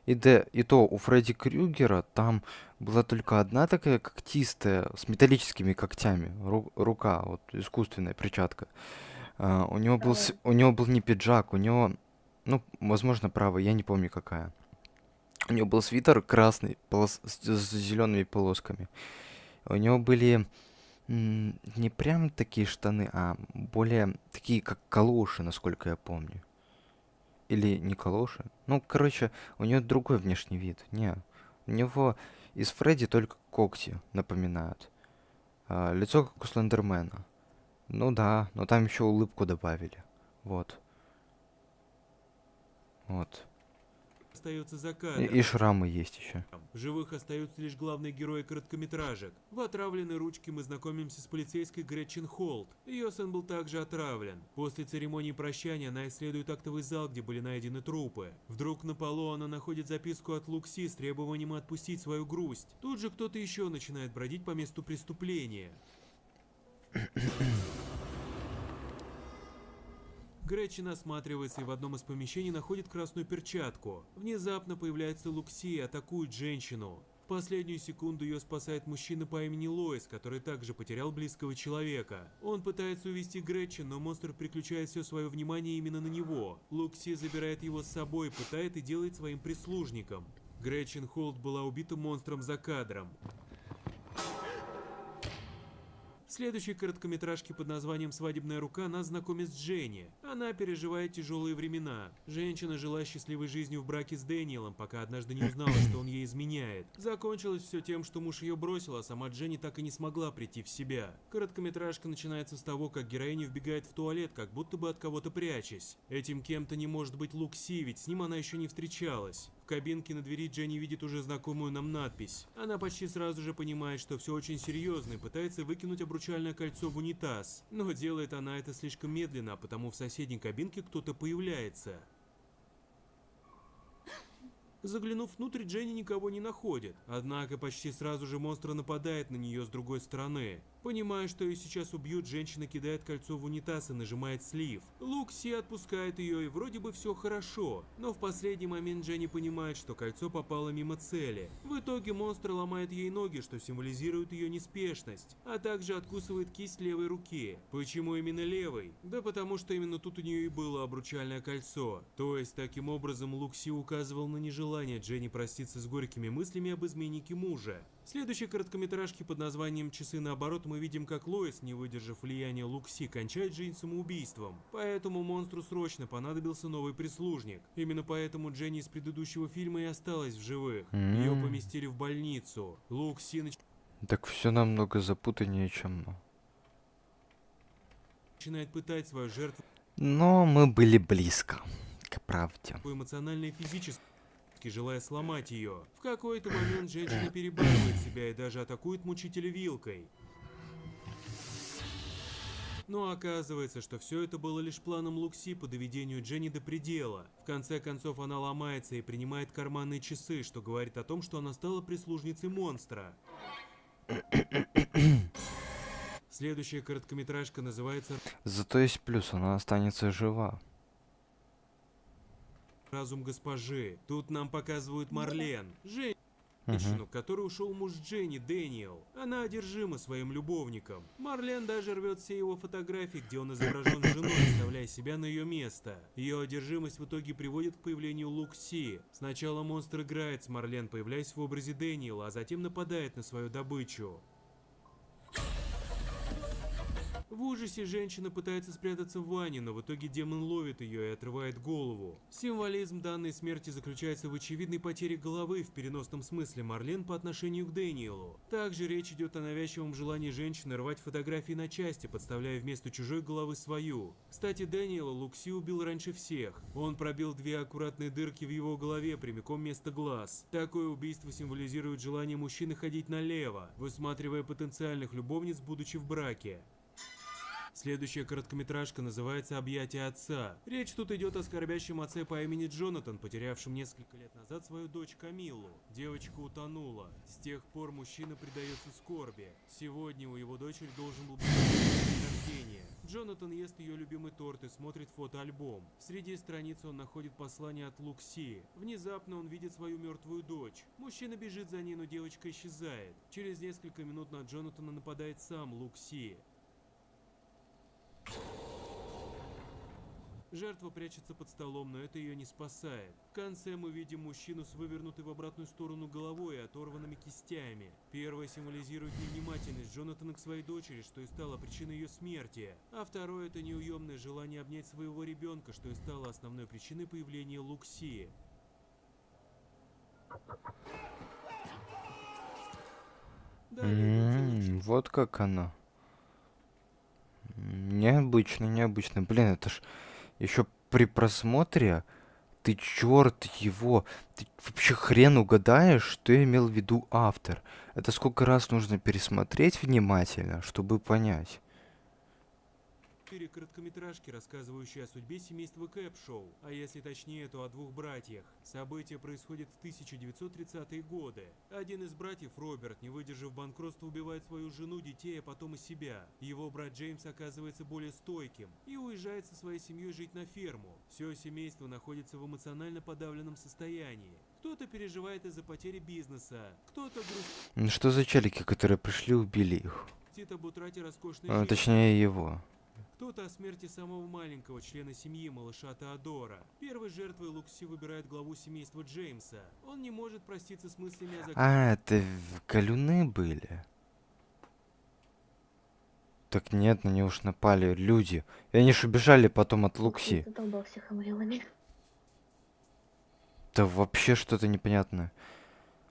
И то у Фредди Крюгера там была только одна такая когтистая, с металлическими когтями, рука, вот искусственная перчатка. У него был не пиджак, у него, ну, возможно, правый, я не помню какая. У него был свитер красный, с зелеными полосками. У него были не прям такие штаны, а более такие, как калоши, насколько я помню. Или не калоши. Ну, короче, у него другой внешний вид. Не, у него из Фредди только когти напоминают. Лицо как у Слендермена. Ну да, но там еще улыбку добавили. Вот. Вот. Остается за кадром. И шрамы есть еще. В живых остаются лишь главные герои короткометражек. В «Отравленной ручке» мы знакомимся с полицейской Гретчен Холт. Ее сын был также отравлен. После церемонии прощания она исследует актовый зал, где были найдены трупы. Вдруг на полу она находит записку от Лукси с требованием отпустить свою грусть. Тут же кто-то еще начинает бродить по месту преступления. Гретчен осматривается и в одном из помещений находит красную перчатку. Внезапно появляется Лукси и атакует женщину. В последнюю секунду ее спасает мужчина по имени Лоис, который также потерял близкого человека. Он пытается увести Гретчен, но монстр переключает все свое внимание именно на него. Лукси забирает его с собой, пытает и делает своим прислужником. Гретчен Холт была убита монстром за кадром. В следующей короткометражке под названием «Свадебная рука» нас знакомит с Дженни. Она переживает тяжелые времена. Женщина жила счастливой жизнью в браке с Дэниелом, пока однажды не узнала, что он ей изменяет. Закончилось все тем, что муж ее бросил, а сама Дженни так и не смогла прийти в себя. Короткометражка начинается с того, как героиня вбегает в туалет, как будто бы от кого-то прячась. Этим кем-то не может быть Лукси, ведь с ним она еще не встречалась. В кабинке на двери Дженни видит уже знакомую нам надпись. Она почти сразу же понимает, что все очень серьезно и пытается выкинуть обручальное кольцо в унитаз. Но делает она это слишком медленно, а потому в соседней кабинке кто-то появляется. Заглянув внутрь, Дженни никого не находит. Однако почти сразу же монстр нападает на нее с другой стороны. Понимая, что ее сейчас убьют, женщина кидает кольцо в унитаз и нажимает слив. Лукси отпускает ее, и вроде бы все хорошо. Но в последний момент Дженни понимает, что кольцо попало мимо цели. В итоге монстр ломает ей ноги, что символизирует ее неспешность, а также откусывает кисть левой руки. Почему именно левой? Да потому что именно тут у нее и было обручальное кольцо. То есть, таким образом, Лукси указывал на нежелание Дженни проститься с горькими мыслями об изменнике мужа. В следующей короткометражке под названием «Часы наоборот» мы видим, как Лоис, не выдержав влияния Лукси, кончает жизнь самоубийством. Поэтому монстру срочно понадобился новый прислужник. Именно поэтому Дженни из предыдущего фильма и осталась в живых. Ее поместили в больницу. Лукси Так все намного запутаннее, чем... начинает пытать свою жертву. Но мы были близко к правде. Эмоционально и физически, желая сломать ее. В какой-то момент женщина перебарывает себя и даже атакует мучителя вилкой. Но оказывается, что все это было лишь планом Лукси по доведению Дженни до предела. В конце концов она ломается и принимает карманные часы, что говорит о том, что она стала прислужницей монстра. Следующая короткометражка называется Зато есть плюс, она останется жива. «Разум госпожи». Тут нам показывают Марлен, Мгм. женщину, к которой ушел муж Дженни, Дэниел. Она одержима своим любовником. Марлен даже рвет все его фотографии, где он изображен с женой, оставляя себя на ее место. Ее одержимость в итоге приводит к появлению Лукси. Сначала монстр играет с Марлен, появляясь в образе Дэниела, а затем нападает на свою добычу. В ужасе женщина пытается спрятаться в ванне, но в итоге демон ловит ее и отрывает голову. Символизм данной смерти заключается в очевидной потере головы в переносном смысле Марлен по отношению к Дэниелу. Также речь идет о навязчивом желании женщины рвать фотографии на части, подставляя вместо чужой головы свою. Кстати, Дэниела Лукси убил раньше всех. Он пробил 2 аккуратные дырки в его голове прямиком вместо глаз. Такое убийство символизирует желание мужчины ходить налево, высматривая потенциальных любовниц, будучи в браке. Следующая короткометражка называется «Объятия отца». Речь тут идет о скорбящем отце по имени Джонатан, потерявшем несколько лет назад свою дочь Камиллу. Девочка утонула. С тех пор мужчина предается скорби. Сегодня у его дочери должен был быть день рождения. Джонатан ест ее любимый торт и смотрит фотоальбом. Среди страниц он находит послание от Лукси. Внезапно он видит свою мертвую дочь. Мужчина бежит за ней, но девочка исчезает. Через несколько минут на Джонатана нападает сам Лукси. Жертва прячется под столом, но это ее не спасает. В конце мы видим мужчину с вывернутой в обратную сторону головой и оторванными кистями. Первое символизирует невнимательность Джонатана к своей дочери, что и стало причиной ее смерти. А второе — это неуемное желание обнять своего ребенка, что и стало основной причиной появления Лукси. Вот как оно. Необычно, необычно. Блин, это ж еще при просмотре ты черт его. Ты вообще хрен угадаешь, что имел в виду автор. Это сколько раз нужно пересмотреть внимательно, чтобы понять. 4 короткометражки, рассказывающие о судьбе семейства Кэпшоу, а если точнее, то о 2 братьях. События происходят в 1930-е годы. Один из братьев, Роберт, не выдержав банкротства, убивает свою жену, детей, а потом и себя. Его брат Джеймс оказывается более стойким и уезжает со своей семьей жить на ферму. Все семейство находится в эмоционально подавленном состоянии. Кто-то переживает из-за потери бизнеса, кто-то грустит Что за челики, которые пришли, убили их? об утрате роскошной жизни. Точнее, его. Кто-то о смерти самого маленького члена семьи, малыша Теодора. Первой жертвой Лукси выбирает главу семейства Джеймса. Он не может проститься с мыслями о Это галюны были? Так нет, на него уж напали люди. И они ж убежали потом от Лукси. Задолбал всех Амарилами. Да вообще что-то непонятное.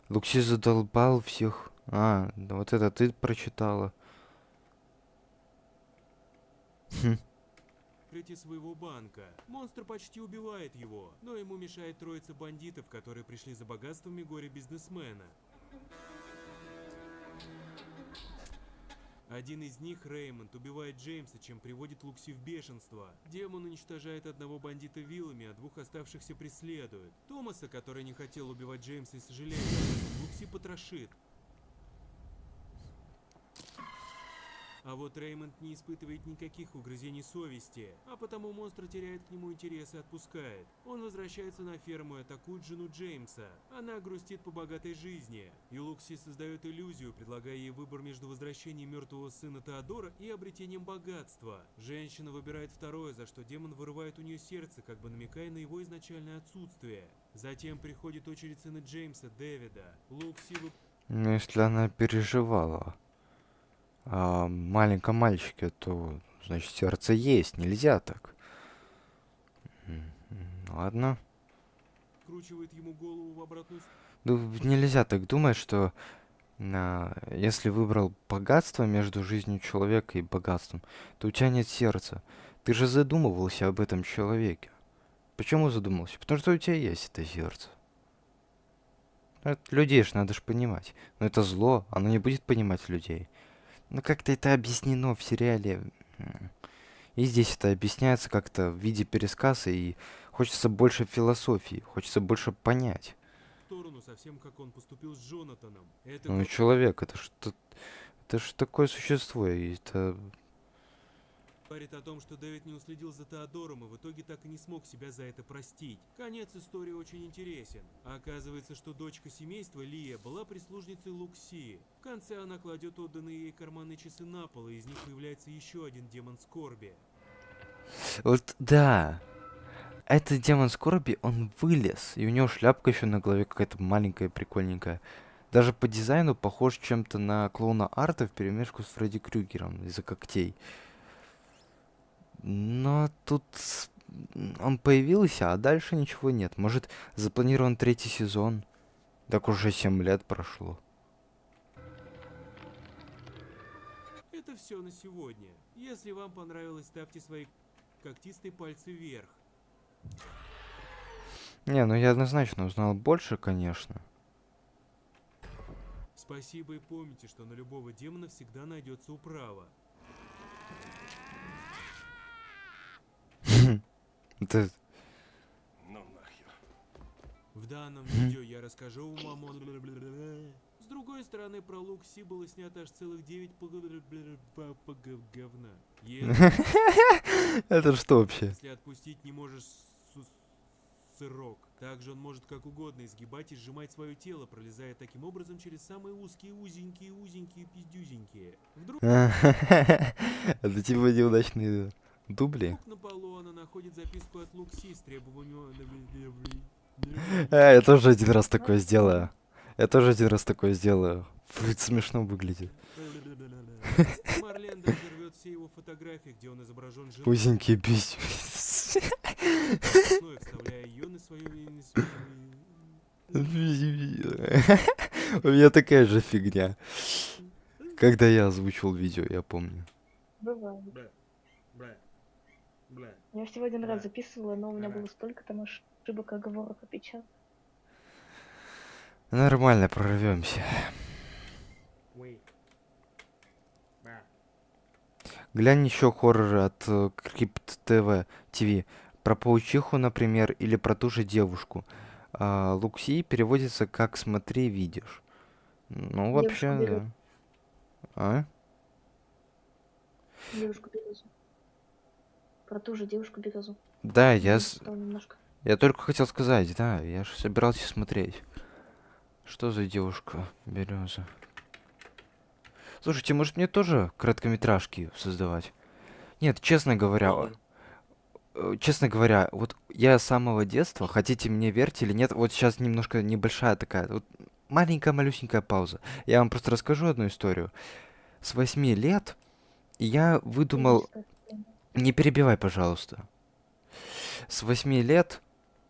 Лукси задолбал всех. Да вот это ты прочитала. открытии своего банка. Монстр почти убивает его, но ему мешает троица бандитов, которые пришли за богатствами горе-бизнесмена. Один из них, Реймонд, убивает Джеймса, чем приводит Лукси в бешенство. Демон уничтожает одного бандита вилами, а двух оставшихся преследует. Томаса, который не хотел убивать Джеймса и сожалеет об этом, Лукси потрошит. А вот Реймонд не испытывает никаких угрызений совести, а потому монстр теряет к нему интерес и отпускает. Он возвращается на ферму и атакует жену Джеймса. Она грустит по богатой жизни, и Лукси создает иллюзию, предлагая ей выбор между возвращением мертвого сына Теодора и обретением богатства. Женщина выбирает второе, за что демон вырывает у нее сердце, как бы намекая на его изначальное отсутствие. Затем приходит очередь сына Джеймса, Дэвида. Лукси... Ну, если она переживала о маленьком мальчике, то, значит, сердце есть, нельзя так. Ладно. Вкручивает ему голову в обратную Ну, нельзя так думать, что если выбрал богатство между жизнью человека и богатством, то у тебя нет сердца. Ты же задумывался об этом человеке. Почему задумался? Потому что у тебя есть это сердце. Людей ж надо ж понимать. Но это зло, оно не будет понимать людей. Ну как-то это объяснено в сериале. И здесь это объясняется как-то в виде пересказа, и хочется больше философии, хочется больше понять. сторону, сторону, совсем как он поступил с Джонатаном. Это Ну, человек, это ж такое существо, и это... говорит о том, что Дэвид не уследил за Теодором и в итоге так и не смог себя за это простить. Конец истории очень интересен. Оказывается, что дочка семейства, Лия, была прислужницей Лукси. В конце она кладет отданные ей карманные часы на пол, и из них появляется еще один демон скорби. Вот, да. Этот демон скорби, он вылез, и у него шляпка еще на голове какая-то маленькая, прикольненькая. Даже по дизайну похож чем-то на клоуна Арта вперемешку с Фредди Крюгером из-за когтей. Но тут он появился, а дальше ничего нет. Может, запланирован 3-й сезон? Так уже 7 лет прошло. Это все на сегодня. Если вам понравилось, ставьте свои когтистые пальцы вверх. Не, ну я однозначно узнал больше, конечно. Спасибо и помните, что на любого демона всегда найдется управа. Это... Ну нахер. В данном видео я расскажу вам о... С другой стороны, про Лукси было снято аж целых 9 говна. Это что вообще? Если отпустить не можешь сырок. Также он может как угодно изгибать и сжимать свое тело, пролезая таким образом через самые узкие, узенькие пиздюзенькие. Вдруг Это типа неудачные дубли. на полу она находит записку от Лукси с требованием... Я тоже один раз такое сделаю. Фу, это смешно выглядит. Марлен даже рвет все его фотографии, где он изображен женой, Узенький пись. вставляя ее на свою... У меня такая же фигня. Когда я озвучивал видео, я помню. Бывает. Я всего один раз записывала, но у меня было столько там ошибок, оговорок, опечаток. Нормально, прорвемся. Глянь еще хорроры от Крипт ТВ. Про паучиху, например, или про ту же девушку. Лукси переводится как «смотри, видишь». Ну, вообще, да. Девушку-березу. А? Девушку-березу. Про ту же девушку-березу. Да, Стал немножко. я только хотел сказать, да, я же собирался смотреть. Что за девушка береза? Слушайте, может мне тоже короткометражки создавать? Нет, честно говоря, вот я с самого детства, хотите мне верьте или нет, вот сейчас немножко небольшая такая, вот маленькая малюсенькая пауза. Я вам просто расскажу одну историю. С 8 лет я выдумал... Не перебивай, пожалуйста. С 8 лет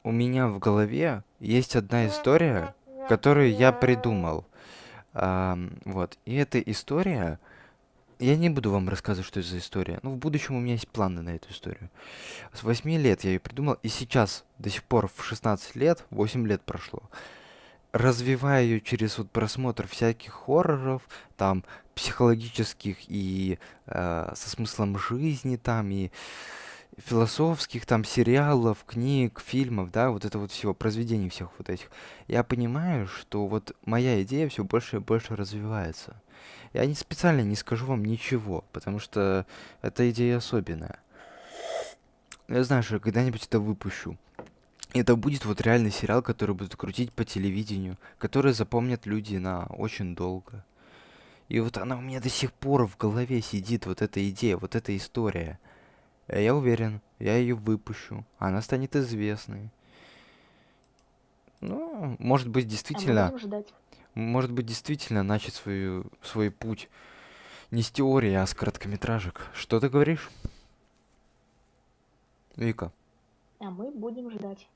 у меня в голове есть одна история, которую я придумал. Вот. И эта история... Я не буду вам рассказывать, что это за история. Ну, в будущем у меня есть планы на эту историю. С 8 лет я ее придумал, и сейчас, до сих пор, в 16 лет, 8 лет прошло, развиваю ее через вот просмотр всяких хорроров, там, психологических и со смыслом жизни, там, и философских, там, сериалов, книг, фильмов, да, вот это вот всего, произведений всех вот этих. Я понимаю, что вот моя идея все больше и больше развивается. Я не специально не скажу вам ничего, потому что эта идея особенная. Я знаю, что я когда-нибудь это выпущу. Это будет вот реальный сериал, который будут крутить по телевидению, который запомнят люди на очень долго. И вот она у меня до сих пор в голове сидит, вот эта идея, вот эта история. Я уверен, я ее выпущу, она станет известной. Ну, может быть, действительно... Может быть, действительно начать свой путь не с теории, а с короткометражек. Что ты говоришь? Вика. А мы будем ждать,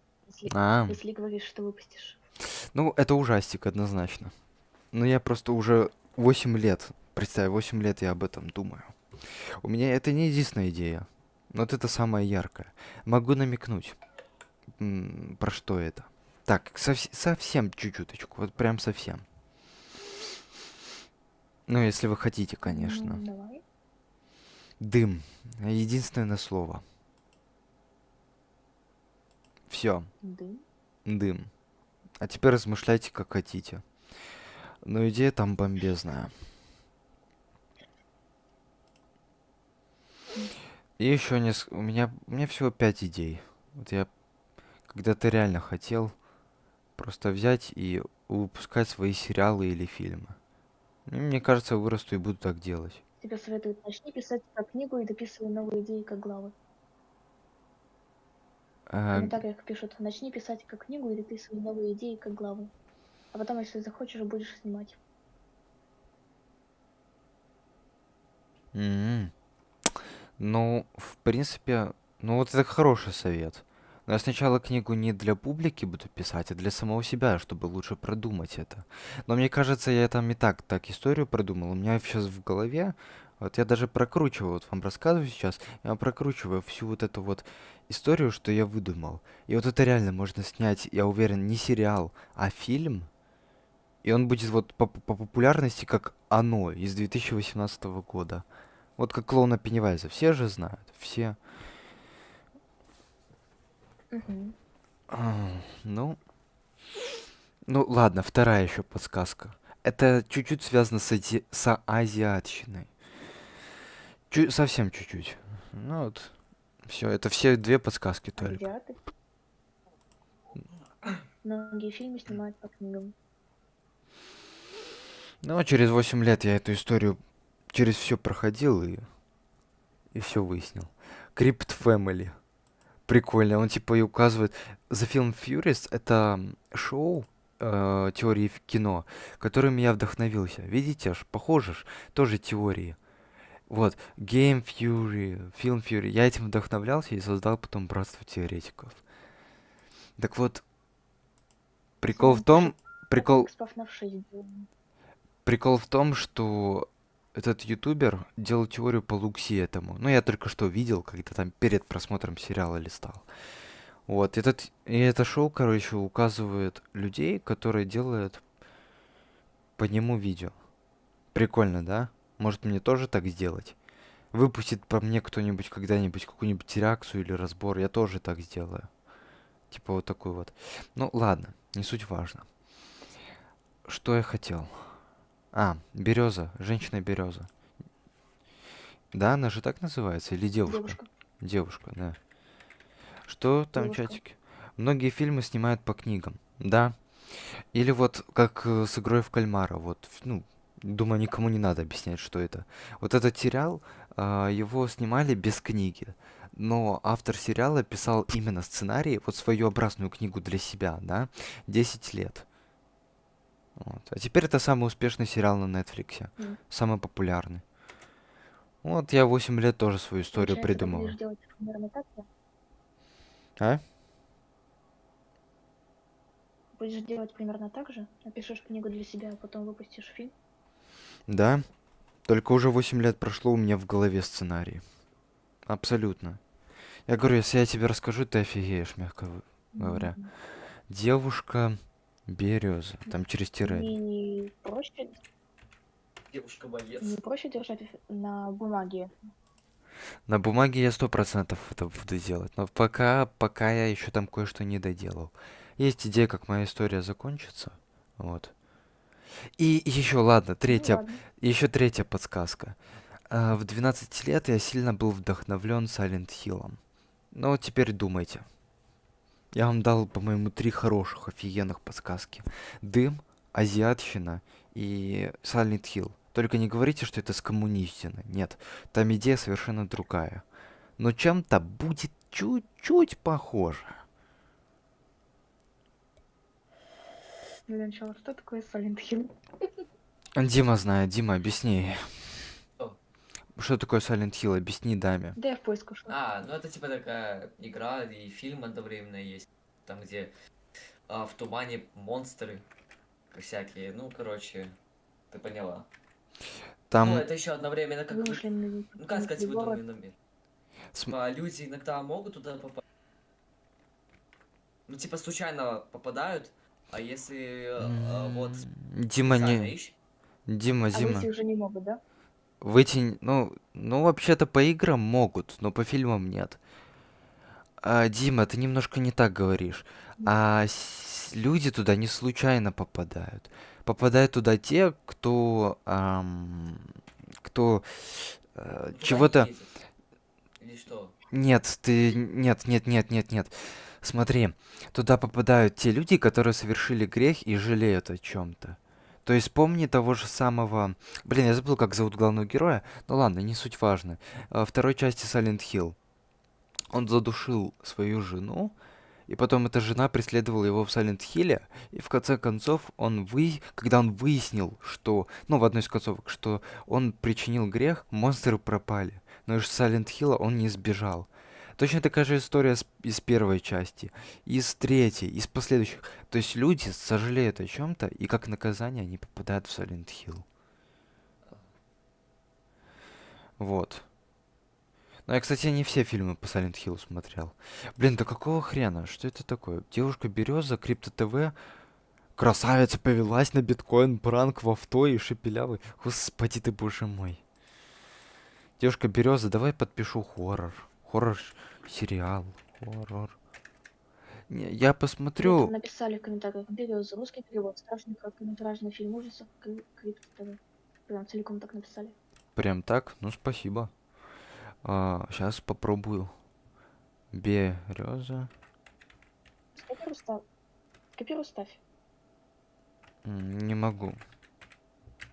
А. если говоришь, что выпустишь. Ну, это ужастик, однозначно. Но я просто уже 8 лет, представь, 8 лет я об этом думаю. У меня это не единственная идея, но вот это самая яркая. Могу намекнуть, про что это. Так, совсем чуть-чуточку, вот прям совсем. Ну, если вы хотите, конечно. Давай. Дым. Единственное слово. Все. Дым. Дым. А теперь размышляйте, как хотите. Но идея там бомбезная. И еще у меня всего 5 идей. Вот я когда-то реально хотел просто взять и выпускать свои сериалы или фильмы. И мне кажется, вырасту и буду так делать. Тебе советуют, начни писать как книгу и дописывай новые идеи как главы. В А, комментариях пишут, начни писать как книгу и дописывай новые идеи как главы. А потом, если захочешь, будешь снимать. м. Ну, в принципе, ну вот это хороший совет. Но я сначала книгу не для публики буду писать, а для самого себя, чтобы лучше продумать это. Но мне кажется, я там и так историю продумал. У меня сейчас в голове, вот я даже прокручиваю, вот вам рассказываю сейчас, я прокручиваю всю вот эту вот историю, что я выдумал. И вот это реально можно снять, я уверен, не сериал, а фильм. И он будет вот по популярности, как «Оно» из 2018 года. Вот как клоуна Пеннивайза. Все же знают. Все. Мгм. А, Ну, ну ладно, вторая еще подсказка. Это чуть-чуть связано с азиатщиной. Совсем чуть-чуть. Ну вот. Все, это все 2 подсказки только. Азиаты. Многие фильмы снимают по книгам. Ну, а через 8 лет я эту историю через все проходил и все выяснил. Crypt Family. Прикольно. Он типа и указывает. The Film Furious — это шоу теории в кино, которым я вдохновился. Видите, аж похоже ж, тоже теории. Вот, Game Fury, Film Fury. Я этим вдохновлялся и создал потом Братство теоретиков. Так вот, прикол в том, прикол, Экспов на 6 сделано. прикол в том, что этот ютубер делал теорию по Лукси этому. Ну, я только что видел, когда там перед просмотром сериала листал. Вот, и это шоу, короче, указывает людей, которые делают по нему видео. Прикольно, да? Может, мне тоже так сделать? Выпустит по мне кто-нибудь когда-нибудь какую-нибудь реакцию или разбор, я тоже так сделаю. Типа вот такой вот. Ну, ладно, не суть важно. Что я хотел? Береза, женщина-береза. Да, она же так называется? Или девушка? Девушка. Девушка, да. Что там, Девушка. чатики? Многие фильмы снимают по книгам. Да. Или вот как с игрой в кальмара. Вот, ну, думаю, никому не надо объяснять, что это. Вот этот сериал, его снимали без книги. Но автор сериала писал именно сценарий, вот свою образную книгу для себя, да, 10 лет. Вот. А теперь это самый успешный сериал на Netflix. М. Самый популярный. Вот я 8 лет тоже свою историю Получается, ты придумал. будешь делать примерно так же? А? Будешь делать примерно так же? Напишешь книгу для себя, а потом выпустишь фильм? Да. Только уже 8 лет прошло у меня в голове сценарий. Абсолютно. Я говорю, если я тебе расскажу, ты офигеешь, мягко говоря. М. Девушка береза. Там через тире. Не проще, Девушка-боец. не проще держать на бумаге. На бумаге я 100% это буду делать. Но пока я еще там кое-что не доделал. Есть идея, как моя история закончится. Вот. И еще, ладно, Ну ладно. еще третья подсказка. В 12 лет я сильно был вдохновлен Silent Hill'ом. Ну вот теперь думайте. Я вам дал, по-моему, 3 хороших, офигенных подсказки. Дым, азиатщина и Silent Hill. Только не говорите, что это с коммунистины. Нет, там идея совершенно другая. Но чем-то будет чуть-чуть похоже. Для начала, что такое Silent Hill? Дима знает. Дима, объясни. Что? Что такое Silent Hill? Объясни даме. Да я в поиск ушла. Ну это типа такая игра и фильм одновременно есть. Там, где в тумане монстры всякие. Ну, короче, ты поняла. Ну, Там это еще одновременно как... Вымышленный Ну, как сказать, город. выдуманный мир. См- Типа, люди иногда могут туда попасть. Ну, типа, случайно попадают, а если вот Дима, специально не... ищешь... Дима, А Дима. выйти уже не могут, да? Выйти, ну, вообще-то по играм могут, но по фильмам нет. Дима, ты немножко не так говоришь. Люди туда не случайно попадают. Попадают туда те, кто Ну, туда чего-то... ездят. Или что? Нет, ты... Нет, нет, нет, нет, нет. Смотри, туда попадают те люди, которые совершили грех и жалеют о чем-то. То есть помни того же самого... Блин, я забыл, как зовут главного героя. Ну ладно, не суть важно. Второй части Silent Hill. Он задушил свою жену, и потом эта жена преследовала его в Silent Hill, и в конце концов, когда он выяснил, что, ну, в одной из концовок, что он причинил грех, монстры пропали. Но из Silent Hill он не сбежал. Точно такая же история из первой части, из третьей, из последующих. То есть люди сожалеют о чем-то, и как наказание они попадают в Silent Hill. Вот. Ну, я, кстати, не все фильмы по Silent Hill смотрел. Блин, да какого хрена? Что это такое? Девушка Береза, Крипто ТВ, красавица повелась на биткоин, пранк в авто и шепелявый. Господи ты, боже мой. Девушка Береза, давай подпишу хоррор. Хоррор сериал. Хоррор. Не, я Мне посмотрю. там написали в комментариях: «Береза, русский перевод, страшный короткометражный фильм ужасов, Крипто ТВ». Прям целиком так написали. Прям так? Ну, спасибо. Сейчас попробую. Береза. Копиру ставь. Не могу.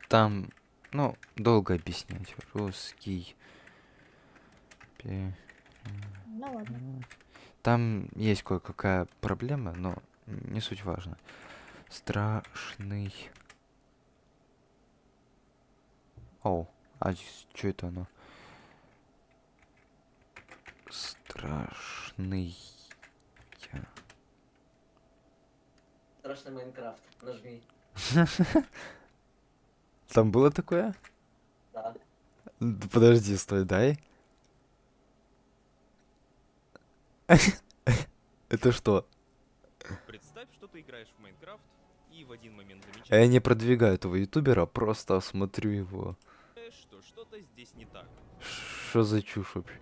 Там, ну, долго объяснять. Русский. Ну ладно. Там есть кое-какая проблема, но не суть важно. Страшный. О, что это оно? Страшный. Страшный Майнкрафт. Нажми. Там было такое? Да. Подожди, стой, дай. Это что? Представь, что ты играешь в Майнкрафт и в один момент Я замечаешь, не продвигаю этого ютубера, просто смотрю его. что что-то здесь не так. Что за чушь вообще?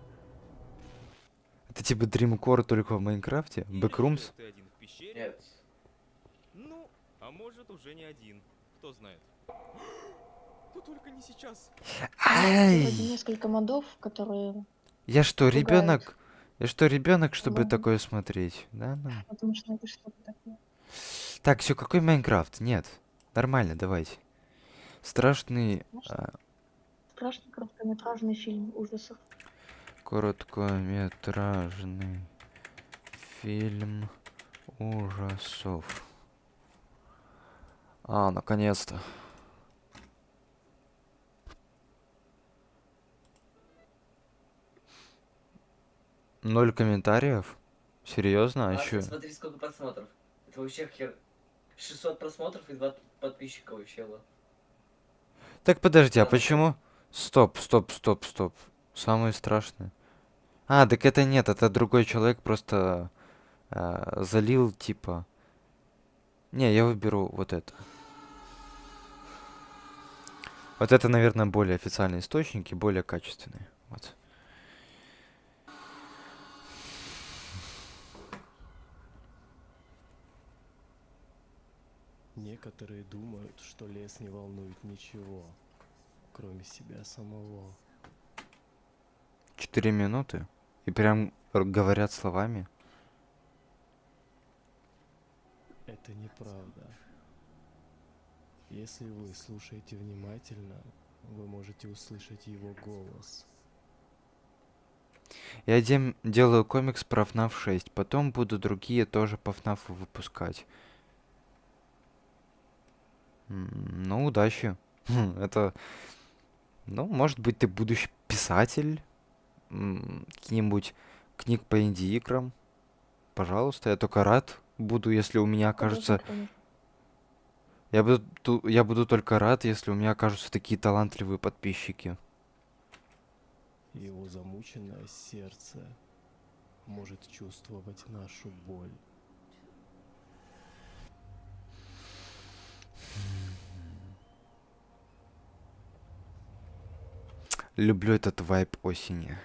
Это типа Dreamcore только в Майнкрафте? Или Backrooms? же ты один в пещере. Нет. Ну, а может уже не один. Кто знает. Но только не сейчас. Вроде Ай! несколько модов, которые... Я что, пугают. ребенок? Я что, ребенок, чтобы Да. такое смотреть? Да, ну. Потому что это что-то такое. Так, все, какой Майнкрафт? Нет. Нормально, давайте. Страшный Страшный короткометражный фильм ужасов. короткометражный фильм ужасов. Наконец-то. Ноль комментариев? Серьезно? А еще? Смотри, сколько просмотров. Это вообще хер. 600 просмотров и 2 подписчика у чела. Так подожди, а Да. почему? Стоп. Самое страшное. Так это нет, это другой человек просто залил, типа. Не, я выберу вот это. Вот это, наверное, более официальные источники, более качественные. Вот. Некоторые думают, что лес не волнует ничего, кроме себя самого. 4 минуты? И прям говорят словами? Это неправда. Если вы слушаете внимательно, вы можете услышать его голос. Я делаю комикс про FNAF 6, потом буду другие тоже по FNAF выпускать. Ну, удачи. Это... Ну, может быть, ты будущий писатель? Какие-нибудь книг по инди-играм? Пожалуйста, я только рад буду, если у меня окажется... Я буду только рад, если у меня окажутся такие талантливые подписчики. Его замученное сердце может чувствовать нашу боль. Люблю этот вайб осени.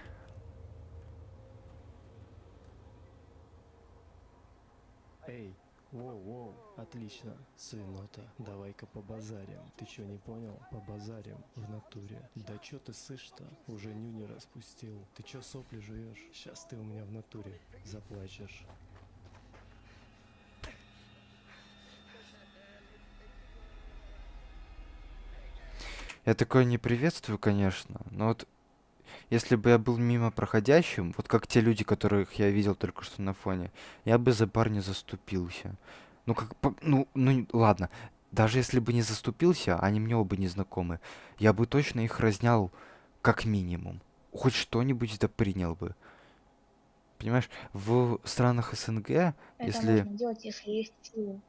Воу-воу, отлично, свинота, давай-ка побазарим. Ты чё, не понял? Побазарим в натуре. Да чё ты сышь-то? Уже нюни распустил. Ты чё сопли жуешь? Сейчас ты у меня в натуре заплачешь. Я такое не приветствую, конечно, но вот если бы я был мимо проходящим, вот как те люди, которых я видел только что на фоне, я бы за парня заступился. Ну как, ладно, даже если бы не заступился, они мне оба не знакомы, я бы точно их разнял как минимум. Хоть что-нибудь да принял бы. Понимаешь, в странах СНГ, Это если... можно делать, если есть сила.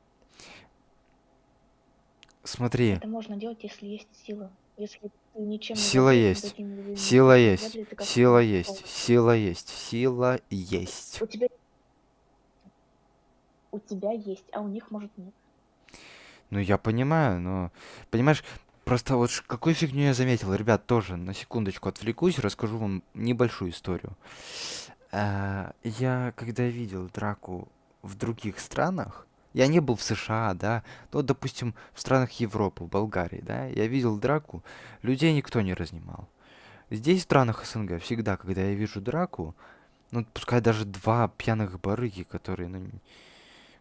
Смотри, Это можно делать, если есть сила. Если ты ничем не сила владеешь, есть, никакими другими сила силами, есть, вряд ли ты как-то сила можешь есть, помочь. сила есть, сила есть. У тебя есть, а у них может нет. Ну, я понимаю, но... Понимаешь, просто вот какую фигню я заметил. Ребят, тоже на секундочку отвлекусь, расскажу вам небольшую историю. Я, когда видел драку в других странах, я не был в США, да, но, допустим, в странах Европы, в Болгарии, да, я видел драку, людей никто не разнимал. Здесь, в странах СНГ, всегда, когда я вижу драку, ну, пускай даже два пьяных барыги, которые, ну,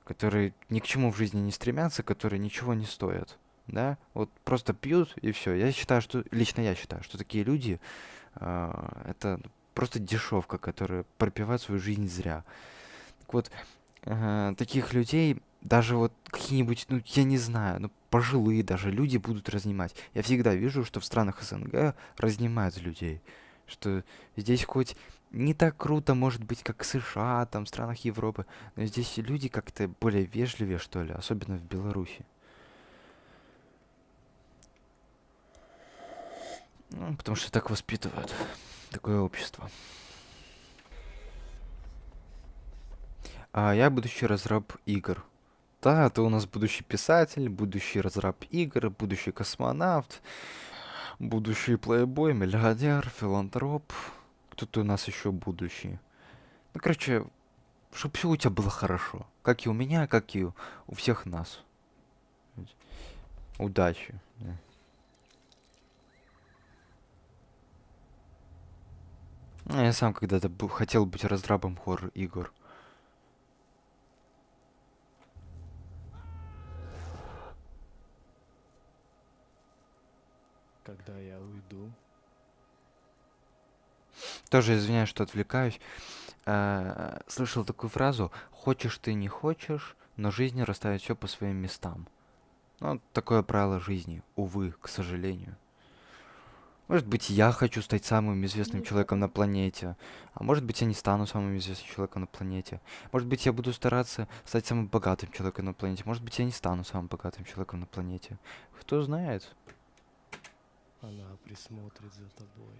которые ни к чему в жизни не стремятся, которые ничего не стоят, да, вот просто пьют и все. Я считаю, что, лично я считаю, что такие люди, это просто дешевка, которая пропивает свою жизнь зря. Так вот, таких людей, даже вот какие-нибудь, ну, я не знаю, ну, пожилые даже люди будут разнимать. Я всегда вижу, что в странах СНГ разнимают людей. Что здесь хоть не так круто, может быть, как в США, там, в странах Европы, но здесь люди как-то более вежливее, что ли, особенно в Беларуси. Ну, потому что так воспитывают. Такое общество. А я будущий разраб игр. Да, ты у нас будущий писатель, будущий разраб игр, будущий космонавт, будущий плейбой, миллиардер, филантроп. Кто-то у нас еще будущий. Ну, короче, чтобы все у тебя было хорошо. Как и у меня, как и у всех нас. Удачи. Да. Ну, я сам когда-то хотел быть разрабом хоррор-игр. Когда я уйду, Тоже извиняюсь, что отвлекаюсь. Слышал такую фразу: «Хочешь ты, не хочешь, но жизнь расставит все по своим местам». Ну, такое правило жизни, увы, к сожалению. Может быть, я хочу стать самым известным человеком на планете, а может быть, я не стану самым известным человеком на планете. Может быть, я буду стараться стать самым богатым человеком на планете, может быть, я не стану самым богатым человеком на планете. Кто знает? она присмотрит за тобой.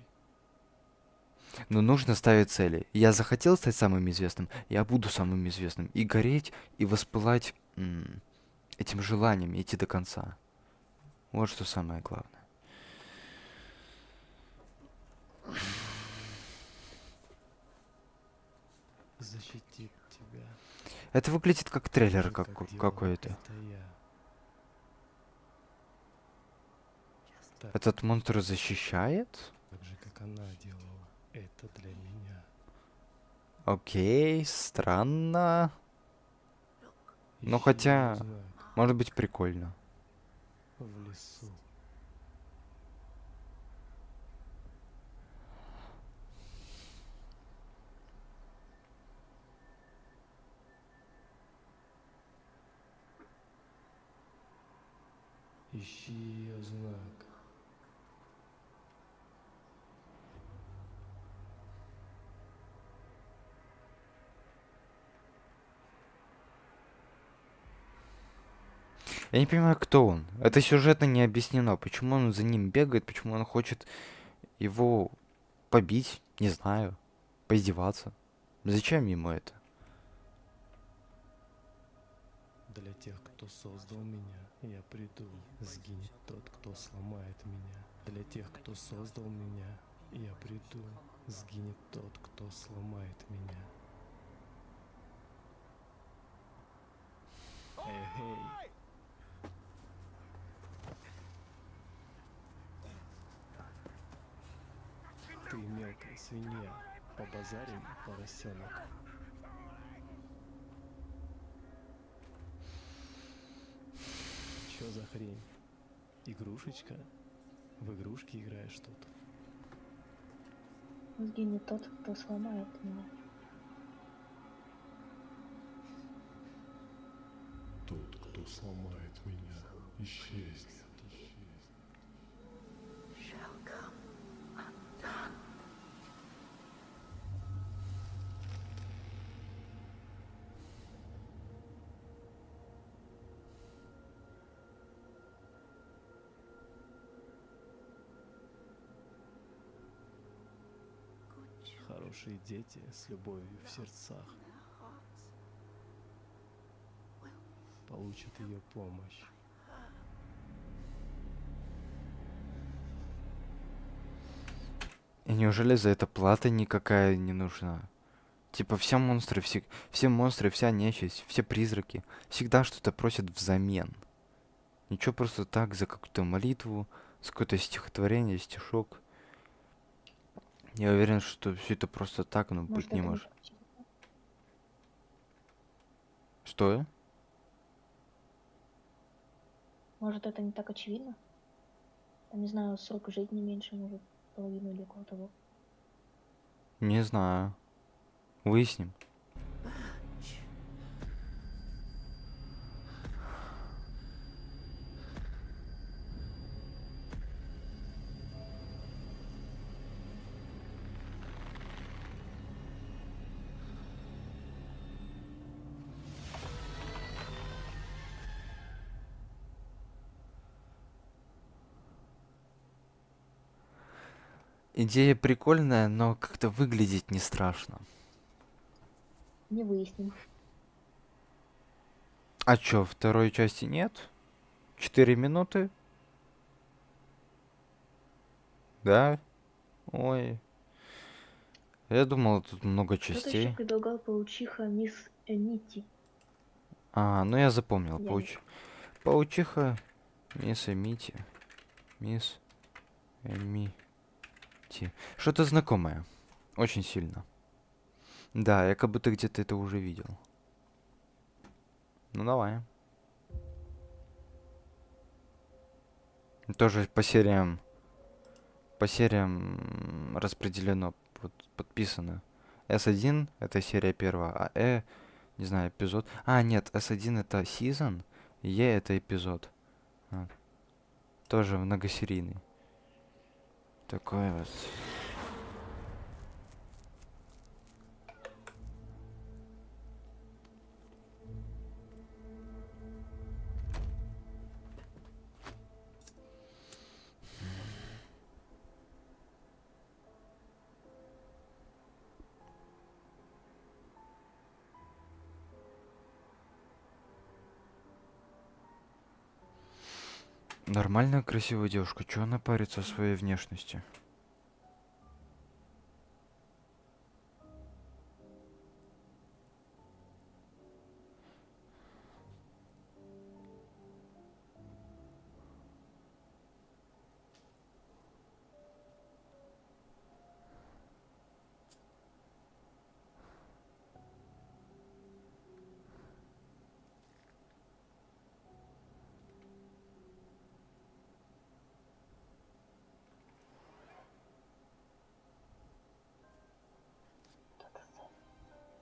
Но нужно ставить цели. Я захотел стать самым известным, я буду самым известным. И гореть, и воспылать этим желанием, идти до конца. Вот что самое главное. Защитит тебя. Это выглядит как трейлер Так же, как делал какой-то. это я. Так Этот монстр защищает? же, как она делала это для меня. Окей, странно. Но Ищи хотя, ее знак может быть, прикольно. в лесу. Ищи ее знак. Я не понимаю, кто он. Это сюжетно не объяснено. Почему он за ним бегает, почему он хочет его побить, не знаю, поиздеваться. Зачем ему это? Для тех, кто создал меня, я приду. Сгинет тот, кто сломает меня. Для тех, кто создал меня, я приду. Сгинет тот, кто сломает меня. Эй. Ты мелкая свинья. Побазарим, поросенок. Чё за хрень? Игрушечка? В игрушки играешь тут? Сгинет тот, кто сломает меня. Тот, кто сломает меня, исчезнет. Хорошие дети с любовью в сердцах получат ее помощь. И неужели за это плата никакая не нужна? Типа все монстры, вся нечисть, все призраки всегда что-то просят взамен. Ничего просто так за какую-то молитву, за какое-то стихотворение, стишок. Я уверен, что все это просто так, но быть не это может. Что? Может, это не так очевидно? Там, не знаю, срок жизни меньше, может, половину или около того. Не знаю. Выясним. Идея прикольная, но как-то выглядеть не страшно. Не выясним. А чё, второй части нет? 4 минуты? Да? Ой. Я думал, тут много Кто-то еще частей. предлагал паучиха мисс Эмити. Ну я запомнил. Яник. Паучиха, мисс Эмити. Мисс Эмити. Что-то знакомое. Очень сильно. Да, я как будто где-то это уже видел. Ну давай. Тоже по сериям распределено, вот, подписано. S1 это серия первая, а не знаю, эпизод. Нет, S1 это сезон, E это эпизод. Тоже многосерийный. Такой вот. Нормальная, красивая девушка. Чего она парится о своей внешности?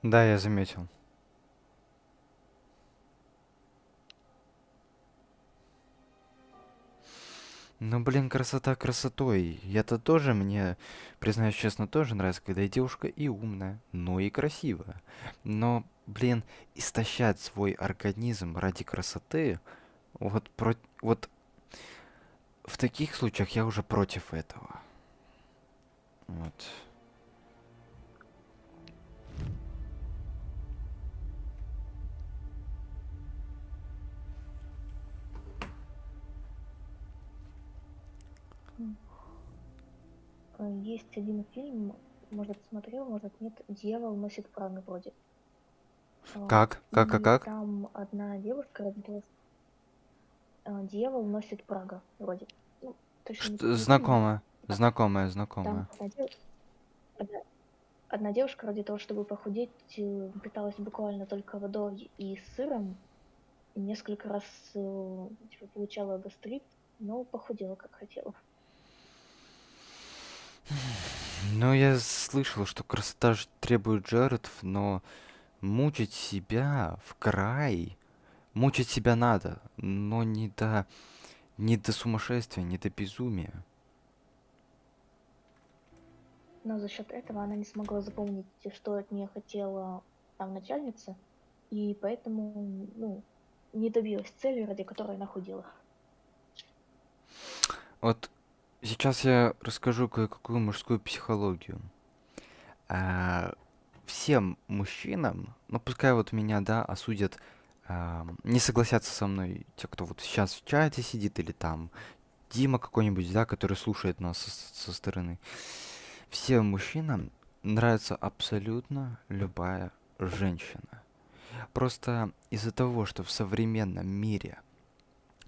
Да, я заметил. Ну, блин, красота красотой. Это тоже мне, признаюсь честно, тоже нравится, когда и девушка и умная, но и красивая. Но, блин, истощать свой организм ради красоты, вот в таких случаях я уже против этого. Вот. Есть один фильм, может, смотрел, может, нет. «Дьявол носит Прада» вроде. Как? Как? И Как? там одна девушка родилась. Дьявол носит Прага, вроде. Ну, точно не помню. Знакомая. Да. Знакомая, Там знакомая. одна девушка ради того, чтобы похудеть, питалась буквально только водой и сыром. И несколько раз типа, получала гастрит, но похудела как хотела. Ну, я слышал, что красота требует жертв, но мучить себя в край. Мучить себя надо, но не до сумасшествия, не до безумия. Но за счет этого она не смогла запомнить, что от нее хотела там начальница, и поэтому, ну, не добилась цели, ради которой она худела. Вот сейчас я расскажу кое-какую мужскую психологию. Всем мужчинам, ну пускай вот меня, да, осудят, не согласятся со мной те, кто вот сейчас в чате сидит, или там Дима какой-нибудь, да, который слушает нас со стороны. Всем мужчинам нравится абсолютно любая женщина. Просто из-за того, что в современном мире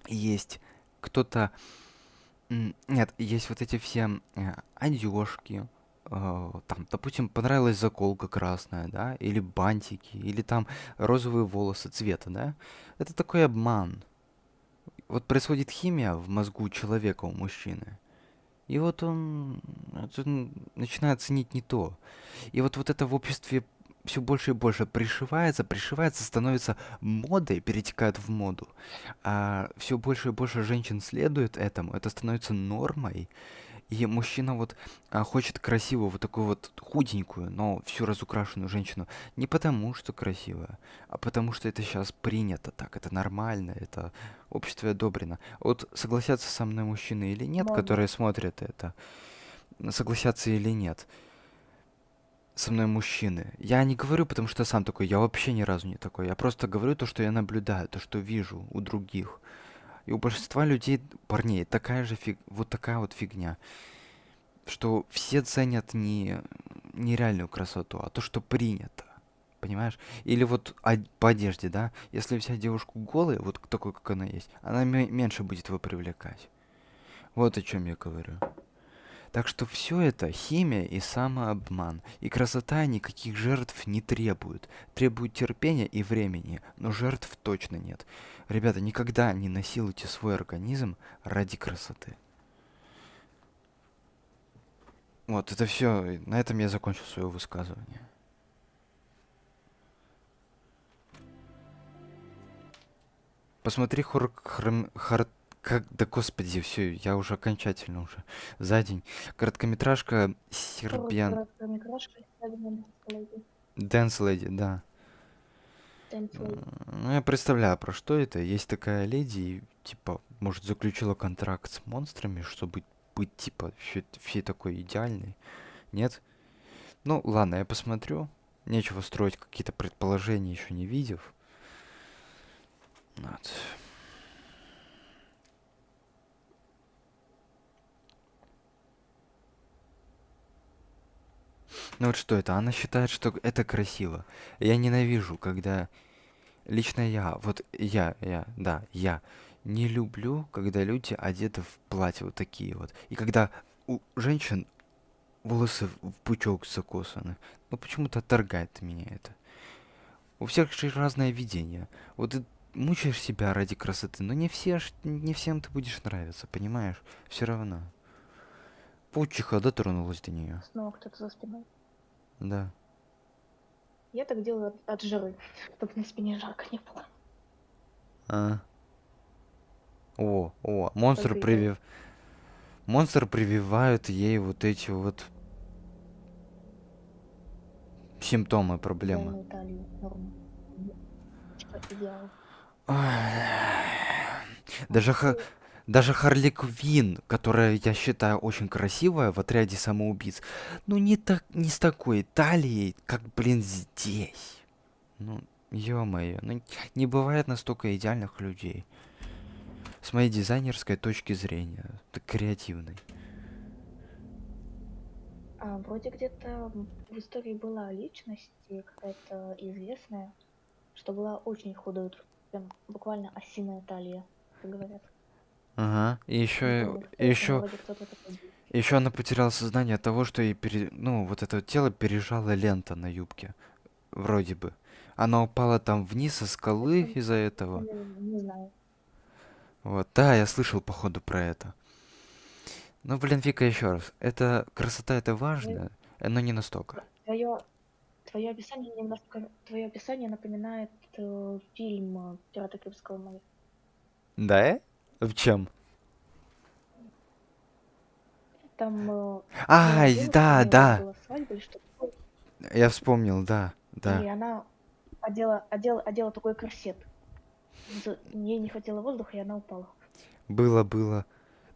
есть кто-то... Нет, есть вот эти все одежки, там, допустим, понравилась заколка красная, да, или бантики, или там розовые волосы цвета, да. Это такой обман. Вот происходит химия в мозгу человека, у мужчины. И вот он начинает ценить не то. И вот это в обществе все больше и больше пришивается, становится модой, перетекает в моду. А все больше и больше женщин следует этому, это становится нормой. И мужчина вот хочет красивую, вот такую вот худенькую, но всю разукрашенную женщину. Не потому, что красивая, а потому, что это сейчас принято так, это нормально, это обществе одобрено. Вот согласятся со мной мужчины или нет, Модно. которые смотрят это, согласятся или нет со мной мужчины. Я не говорю, потому что сам такой, я вообще ни разу не такой. Я просто говорю то, что я наблюдаю, то, что вижу у других. И у большинства людей, парней, вот такая вот фигня. Что все ценят не реальную красоту, а то, что принято. Понимаешь? Или вот по одежде, да? Если взять девушку голой, вот такой, как она есть, она меньше будет его привлекать. Вот о чем я говорю. Так что все это химия и самообман. И красота никаких жертв не требует. Требует терпения и времени, но жертв точно нет. Ребята, никогда не насилуйте свой организм ради красоты. Вот, это все. На этом я закончу свое высказывание. Посмотри да господи, все, я уже окончательно уже за день. Короткометражка Сербиан. Короткометражка Dance Lady, да. Ну, я представляю, про что это. Есть такая леди, и, типа, может, заключила контракт с монстрами, чтобы быть, типа, всей такой идеальной. Нет? Ну, ладно, я посмотрю. Нечего строить какие-то предположения, еще не видев. Вот. Ну вот что это? Она считает, что это красиво. Я ненавижу, когда... Лично я, вот я не люблю, когда люди одеты в платье вот такие вот. И когда у женщин волосы в пучок закосаны. Ну почему-то отторгает меня это. У всех же разное видение. Вот ты мучаешь себя ради красоты, но не всем ты будешь нравиться, понимаешь? Все равно. Паучиха дотронулась до нее. Снова кто-то за спиной. Да. Я так делаю от жары, чтобы на спине жарко не было. Монстр Только и делаю. Монстр прививает ей вот эти вот симптомы, проблемы. Идеальную талию, норму. Типа идеал. Даже Харли Квинн, которая, я считаю, очень красивая в отряде самоубийц, ну не с такой талией, как, блин, здесь. Ну, ё-моё, ну не бывает настолько идеальных людей. С моей дизайнерской точки зрения, так креативной. Вроде где-то в истории была личность какая-то известная, что была очень худой, прям буквально осиная талия, как говорят. Ага. И Не еще, помню, кто и это, но еще, вроде кто-то такой был. еще она потеряла сознание от того, что ей ну, вот это вот тело пережала лента на юбке. Вроде бы. Она упала там вниз со скалы Это из-за этого. не знаю. Вот, да, я слышал, походу, про это. Ну, блин, Вика, еще раз. Это красота, это важно, но не настолько. Твое описание немножко, твое описание напоминает фильм «Пираты Карибского моря». Да? В чем? Там была Ай, девушка, у да, нее вроде да. была свадьба или что такое, Я вспомнил, да, и да. она одела такой корсет. Ей не хватило воздуха, и она упала. Было.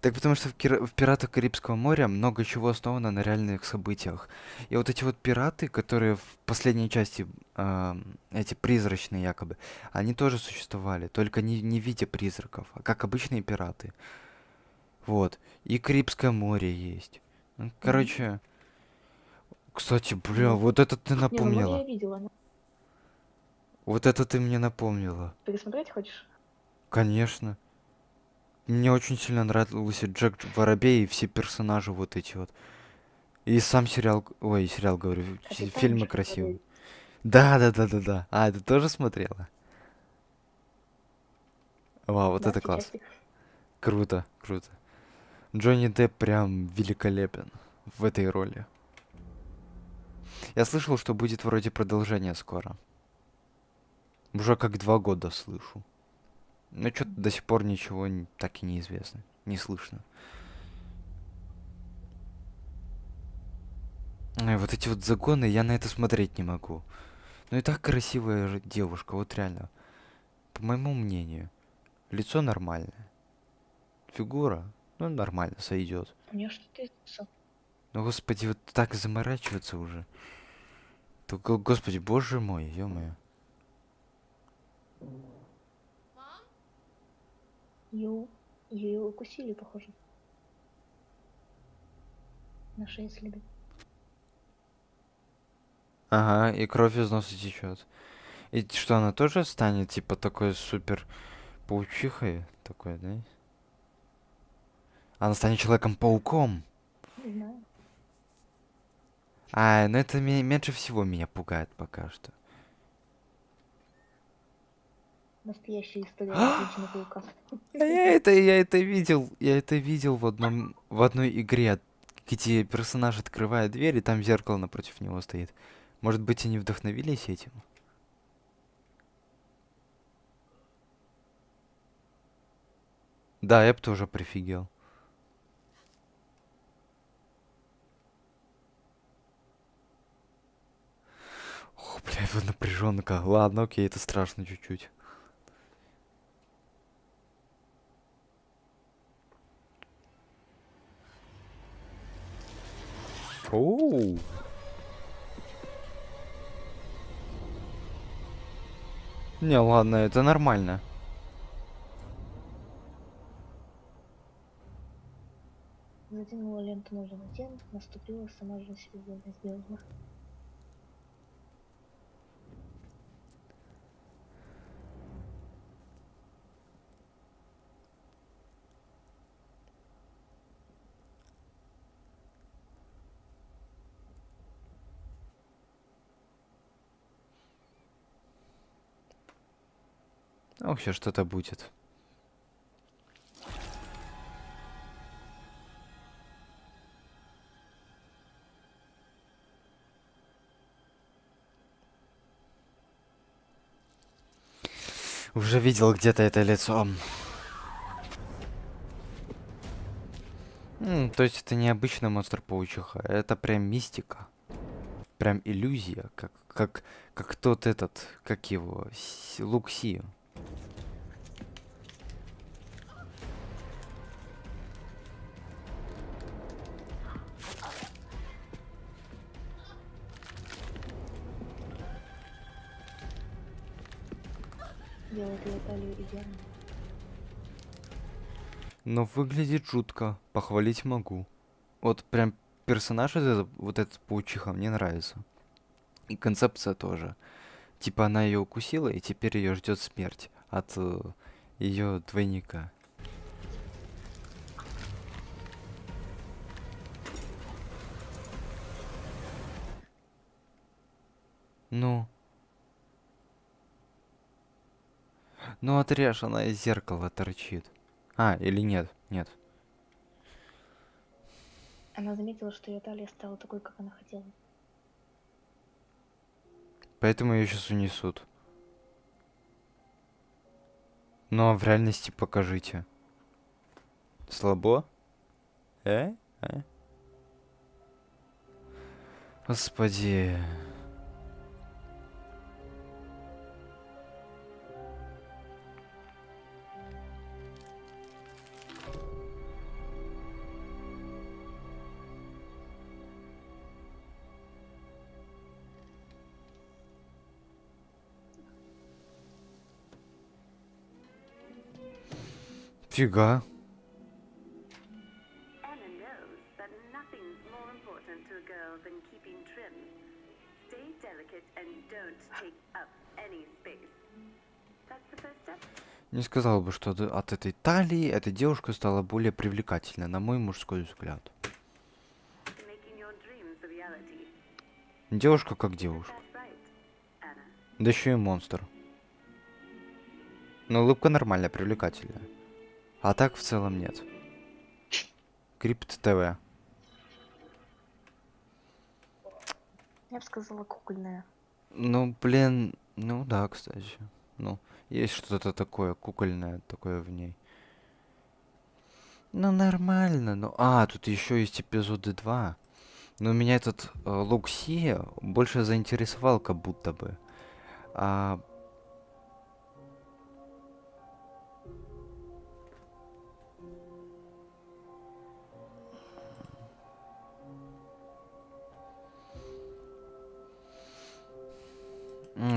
Так потому что в «Пиратах Карибского моря» много чего основано на реальных событиях. И вот эти вот пираты, которые в последней части, эти призрачные якобы, они тоже существовали, только не в виде призраков, а как обычные пираты. Вот. И Карибское море есть. Ну, короче, кстати, бля, Ну, вот это ты Не, ну море напомнила. я видела. Вот это ты мне напомнила. Пересмотреть хочешь? Конечно. Мне очень сильно нравился Джек Воробей и все персонажи вот эти вот. И сам сериал, ой, сериал говорю, Капитан фильмы Джек красивые. Воробей. Да. А, ты тоже смотрела? Вау, вот Да, это все класс. части. Круто. Джонни Депп прям великолепен в этой роли. Я слышал, что будет вроде продолжение скоро. Уже как 2 года слышу. Но что-то до сих пор ничего так и неизвестно. Не слышно. Ай, вот эти вот загоны, я на это смотреть не могу. Ну и так красивая же девушка, вот реально. По моему мнению. Лицо нормальное. Фигура, ну нормально, сойдет. У нее что-то из лица. Ну господи, вот так заморачиваться уже. Господи, боже мой, ё-моё. Ее укусили, похоже. На шее следы. Ага, и кровь из носа течет. И что, она тоже станет, типа, такой супер паучихой? Такой, да? Она станет Человеком-пауком. Не знаю. А, ну это меньше всего меня пугает пока что. Настоящая история отличного паука. Я это видел в одной игре, где персонаж открывает дверь, и там зеркало напротив него стоит. Может быть, они вдохновились этим? Да, я бы тоже прифигел. О, бля, вот напряженка. Ладно, окей, это страшно чуть-чуть. Оу. Не, ладно, это нормально. Затянула ленту ножа на тем, наступила, сама же себе больно сделала. Ох, сейчас что-то будет. Уже видел где-то это лицо. То есть это не обычный монстр-паучиха, это прям мистика. Прям иллюзия, как тот этот, как его, Лукси. Делает ее талию идеально. Но выглядит жутко, похвалить могу. Вот прям персонаж вот этот паучиха мне нравится. И концепция тоже. Типа она ее укусила, и теперь ее ждет смерть от ее двойника. Ну. Ну отрежь, она из зеркала торчит. А, или нет? Нет. Она заметила, что ее талия стала такой, как она хотела. Поэтому ее сейчас унесут. Ну а в реальности покажите. Слабо? Э? Господи. Фига. Anna knows that nothing's more important to a girl than keeping trim. Stay delicate and don't take up any space. That's the first step. Не сказал бы, что от этой талии эта девушка стала более привлекательной, на мой мужской взгляд. Making your dreams a reality. Девушка как девушка. That's right, Anna. Да еще и монстр. Но улыбка нормальная, привлекательная. А так в целом нет. Крипт ТВ. Я бы сказала, кукольная. Ну, блин, ну да, кстати. Ну, есть что-то такое кукольное такое в ней. Ну, нормально, ну... А, тут еще есть эпизоды 2. Но меня этот Лукси больше заинтересовал, как будто бы.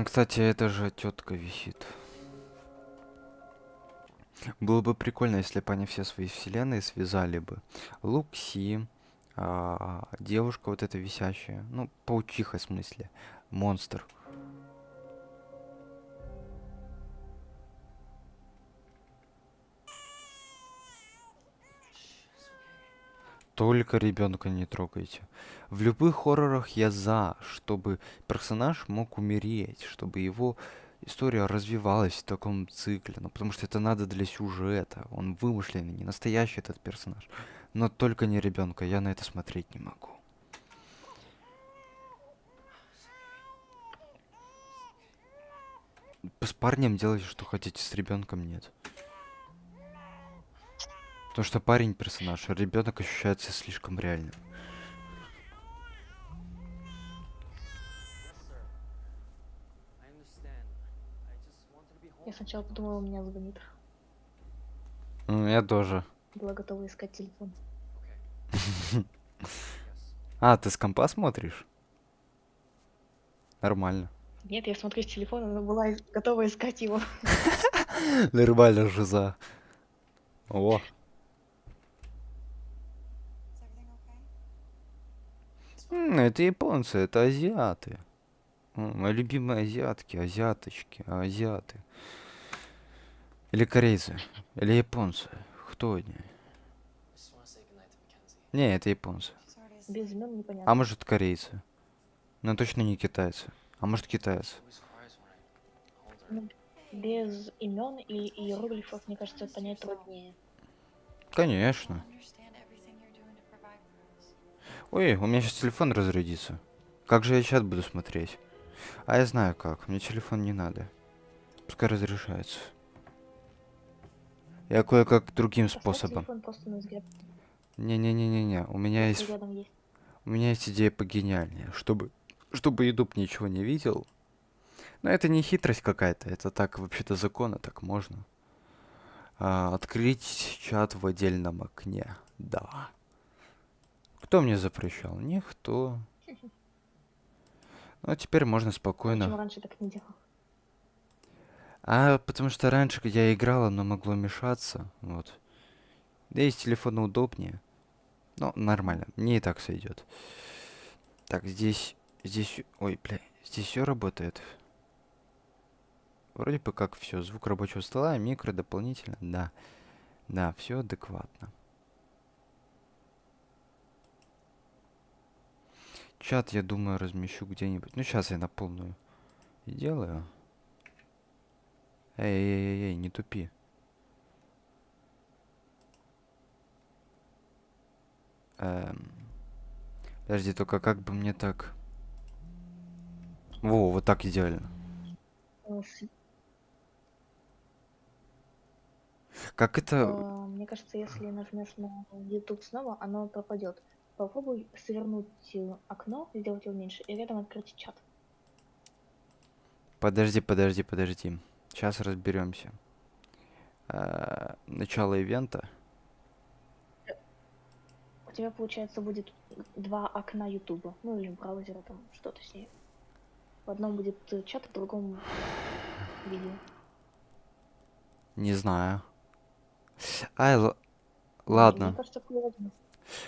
Кстати, это же тетка висит. Было бы прикольно, если бы они все свои вселенные связали бы. Лукси, девушка вот эта висящая, ну, паучиха в смысле, монстр. Только ребенка не трогайте. В любых хоррорах я за, чтобы персонаж мог умереть, чтобы его история развивалась в таком цикле. Ну, потому что это надо для сюжета. Он вымышленный, не настоящий этот персонаж. Но только не ребенка, я на это смотреть не могу. С парнем делайте, что хотите, с ребенком нет. Потому что парень персонаж, а ребенок ощущается слишком реальным. Я сначала подумала, меня звонит. Я тоже. Была готова искать телефон. А, ты с компа смотришь? Нормально. Нет, я смотрю с телефона, но была готова искать его. Нормально, жиза. О. Это японцы, это азиаты. Мои любимые азиатки, азиаточки, азиаты. Или корейцы, или японцы. Кто они? Не, это японцы. Без имен непонятно. А может корейцы? Но точно не китайцы. А может китайцы? Ну, без имен и иероглифов, мне кажется, понять труднее. Конечно. Ой, у меня сейчас телефон разрядится. Как же я чат буду смотреть? А я знаю как. Мне телефон не надо. Пускай разрешается. Я кое-как другим способом. Не-не-не-не-не. У меня есть... У меня есть идея погениальнее. Чтобы YouTube ничего не видел. Но это не хитрость какая-то. Это так, вообще-то, законно. Так можно. Открыть чат в отдельном окне. Да. Кто мне запрещал? Никто. Ну, а теперь можно спокойно... Почему раньше так не делал? Потому что раньше я играла, но могло мешаться. Вот. Да и с телефона удобнее. Ну, нормально. Мне и так сойдет. Так, здесь... Ой, бля. Здесь все работает. вроде бы как все. Звук рабочего стола, микро дополнительно, да. Да, все адекватно. Чат, я думаю, размещу где-нибудь. Ну, сейчас я на полную и делаю. Эй, не тупи. Подожди, только как бы мне так... Во, вот так идеально. Как это... Мне кажется, если нажмешь на YouTube снова, оно пропадет. Попробуй свернуть окно, сделать его меньше, и рядом открыть чат. Подожди. Сейчас разберемся. Начало ивента. У тебя, получается, будет 2 окна YouTube. Ну или браузера, там что-то с ней. В одном будет чат, в другом видео. Не знаю. Ладно. Мне кажется, возьму.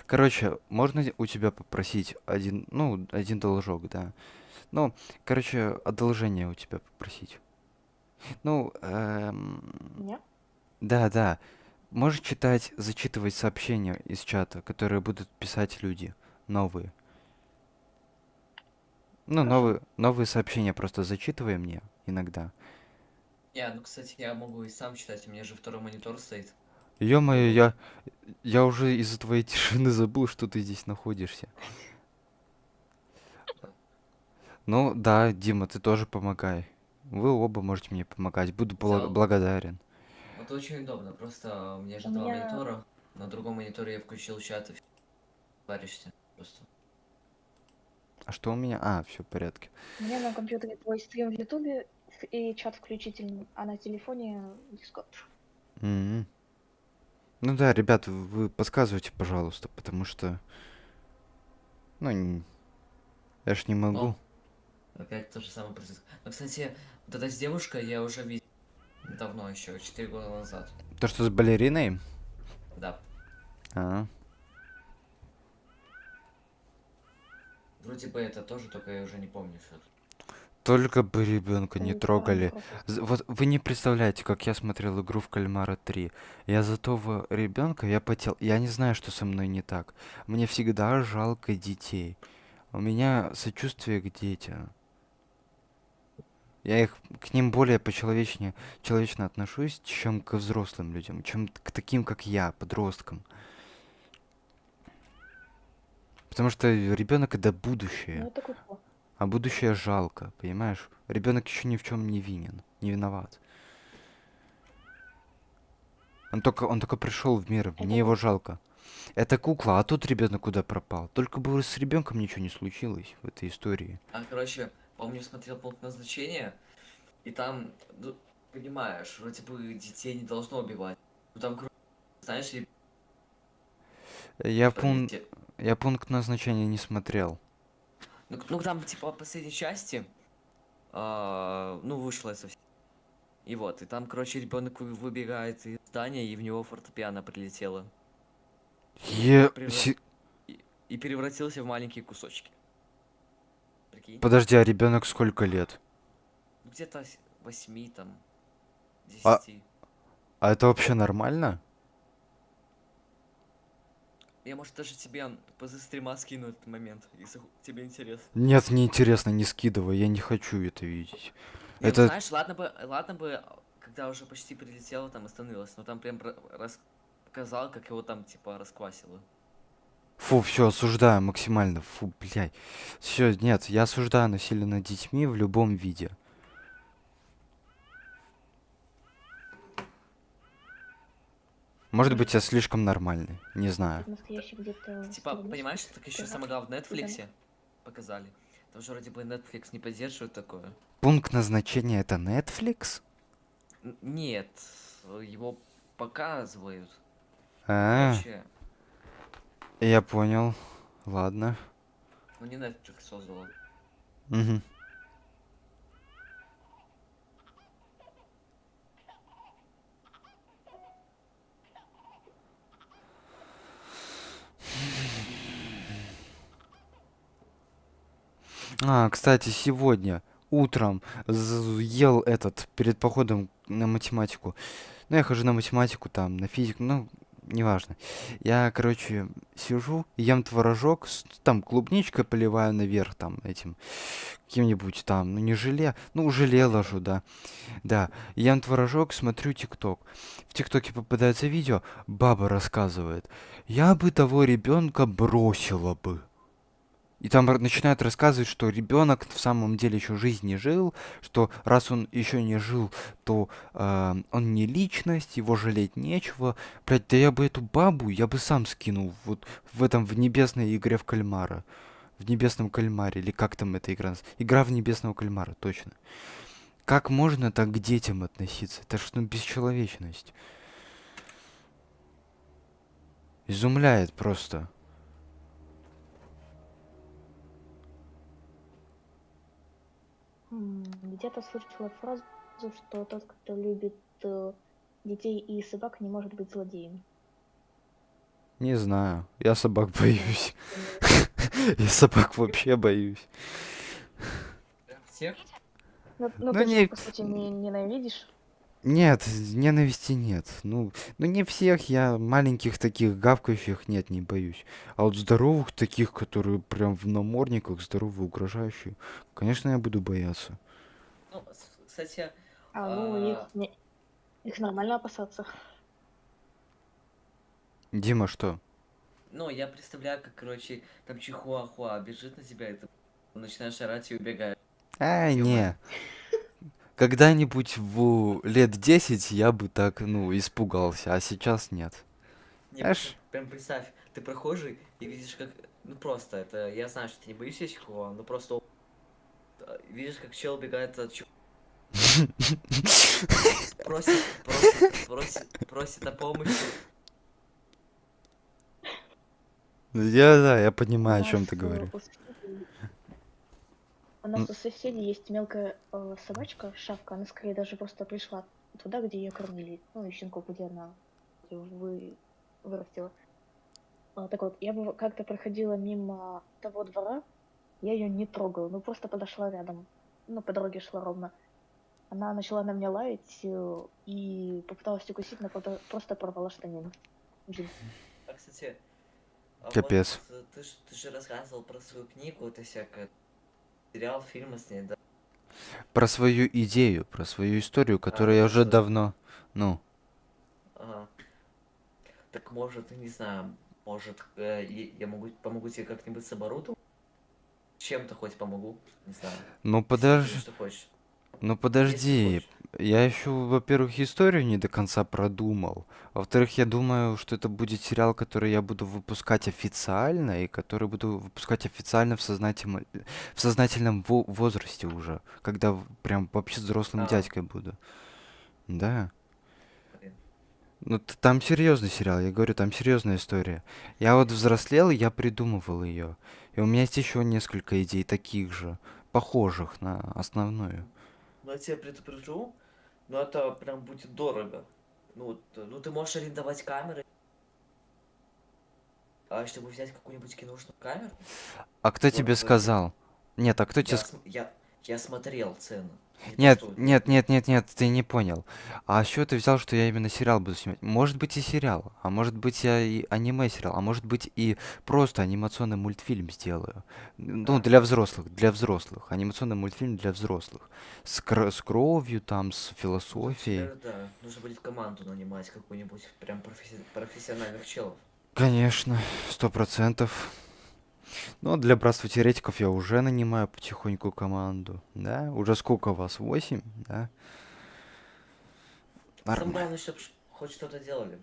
Короче, можно у тебя попросить один должок, да? Ну, короче, одолжение у тебя попросить. Ну, Меня? да. Можешь зачитывать сообщения из чата, которые будут писать люди, новые. Ну, новые сообщения просто зачитывай мне иногда. Ну, кстати, я могу и сам читать, у меня же второй монитор стоит. Ё-моё, я уже из-за твоей тишины забыл, что ты здесь находишься. Ну, да, Дима, ты тоже помогай. Вы оба можете мне помогать. Буду благодарен. Это очень удобно, просто у меня же У 2 меня- монитора. На другом мониторе я включил чат и паришься просто. А что у меня? Все в порядке. У меня на компьютере твой стрим в Ютубе и чат включительный, а на телефоне Discord. М. Ну да, ребят, вы подсказывайте, пожалуйста, потому что... я ж не могу. Опять то же самое процесс. Но, кстати, вот эта с девушкой я уже видел давно еще, 4 года назад. То, что с балериной? Да. А. Вроде бы это тоже, только я уже не помню что. Только бы ребенка не Там трогали. вопрос. Вот вы не представляете, как я смотрел игру в Кальмара 3. Я за того ребенка, я потел. Я не знаю, что со мной не так. Мне всегда жалко детей. У меня сочувствие к детям. Я к ним более человечно отношусь, чем к взрослым людям, чем к таким, как я, подросткам. Потому что ребенок это будущее. Ну это глупо. А будущее жалко, понимаешь? Ребенок еще ни в чем не виноват. Он только пришел в мир, мне его жалко. Это кукла, а тут ребенок куда пропал? Только бы с ребенком ничего не случилось в этой истории. Короче, помню, смотрел пункт назначения, и там, ну, понимаешь, вроде бы детей не должно убивать. Ну там, знаешь, Я пункт назначения не смотрел. ну там, типа, в последней части, вышло это совсем. И вот, и там, короче, ребенок выбегает из здания, и в него фортепиано прилетело. И превратился в маленькие кусочки. Прикинь? Подожди, а ребенок сколько лет? Где-то 8, там, 10. А это вообще нормально? Я, может, даже тебе после стрима скину этот момент, если тебе интересно. Нет, не интересно, не скидывай, я не хочу это видеть. Не, Это... ну, знаешь, ладно бы, когда уже почти прилетело, там остановилось, но там прям показал, как его там, типа, расквасило. Фу, все, осуждаю максимально. Фу, блядь. Все, нет, я осуждаю насилие над детьми в любом виде. Может быть, я слишком нормальный, не знаю. Настоящий где-то... Типа, понимаешь, так еще самое главное в Netflix показали. Там же вроде бы Netflix не поддерживает такое. Пункт назначения это Netflix? Нет, его показывают. Я понял. Ладно. Ну не Netflix создал. Угу. Кстати, сегодня утром ел этот перед походом на математику. Ну, я хожу на математику, там, на физику, ну, неважно. Я, короче, сижу, ем творожок, там клубничкой поливаю наверх, там, этим, каким-нибудь там, ну, не желе, ну, желе ложу, да. Да, ем творожок, смотрю ТикТок. В ТикТоке попадается видео, баба рассказывает, я бы того ребенка бросила бы. И там начинают рассказывать, что ребенок в самом деле еще жизнь не жил, что раз он еще не жил, то он не личность, его жалеть нечего. Блять, да я бы эту бабу, я бы сам скинул вот в небесной игре в кальмара. В небесном кальмаре, или как там эта игра? Игра в небесного кальмара, точно. Как можно так к детям относиться? Это ж ну, бесчеловечность. Изумляет просто. Где-то слышала фразу, что тот, кто любит детей и собак, не может быть злодеем. Не знаю. Я собак боюсь. Я собак вообще боюсь. Всех? Ну, Ну, ты же, не- по сути, не ненавидишь. Нет, ненависти нет. Ну не всех, я маленьких таких гавкающих нет, не боюсь. А вот здоровых таких, которые прям в намордниках, здоровые, угрожающие, конечно, я буду бояться. Ну, кстати, Их нормально опасаться. Дима, что? ну, я представляю, как, короче, там чихуахуа бежит на тебя, и ты начинаешь орать и убегаешь. Не. Когда-нибудь в лет 10 я бы так, ну, испугался, а сейчас нет. Не, Знаешь, прям представь, ты прохожий и видишь, как... Ну, просто, это... Я знаю, что ты не боишься чихуа, но просто... Видишь, как чел убегает от чихуа. Просит о помощи. я понимаю, о чем ты говоришь. У нас у соседей есть мелкая собачка, шавка, она скорее даже просто пришла туда, где ее кормили. Ну, и щенков, где она вырастила. Так вот, я как-то проходила мимо того двора, я ее не трогала, ну просто подошла рядом. Ну, по дороге шла ровно. Она начала на меня лаять и попыталась укусить, но просто порвала штанину. Блин. А, кстати... Капец. Вот, ты же рассказывал про свою книгу, это всякое... Сериал, фильмы с ней, да? Про свою идею, про свою историю, которую я про уже свою. давно, ну, Ага. Так может, не знаю, может, я помогу тебе как-нибудь с оборудованием? Чем-то хоть помогу, не знаю. ну Если ты подожди, что хочешь. ну Если подожди. хочешь. Я еще, во-первых, историю не до конца продумал. Во-вторых, я думаю, что это будет сериал, который я буду выпускать официально, и который буду выпускать официально в сознательном возрасте уже, когда прям вообще взрослым А. дядькой буду. Да. Блин. Ну, там серьезный сериал, я говорю, там серьезная история. Я вот взрослел, и я придумывал ее. И у меня есть еще несколько идей таких же, похожих на основную. Ну, я тебя предупрежу, но это прям будет дорого. Ну, ты можешь арендовать камеры. А чтобы взять какую-нибудь киношную камеру, А кто вот, тебе сказал? Нет, а кто тебе... я смотрел цену. Не то, Нет, что- нет, ты не понял. А с чего ты взял, что я именно сериал буду снимать? Может быть и сериал, а может быть я и аниме-сериал, а может быть и просто анимационный мультфильм сделаю. Ну, А. для взрослых. Анимационный мультфильм для взрослых. С кровью, там, с Ну, философией. тебе, да, нужно будет команду нанимать какую-нибудь прям профессиональных челов. Конечно, 100%. Ну, для братства теоретиков я уже нанимаю потихоньку команду, да? Уже сколько вас? 8, да? Самое Нормально. главное, чтобы хоть что-то делали.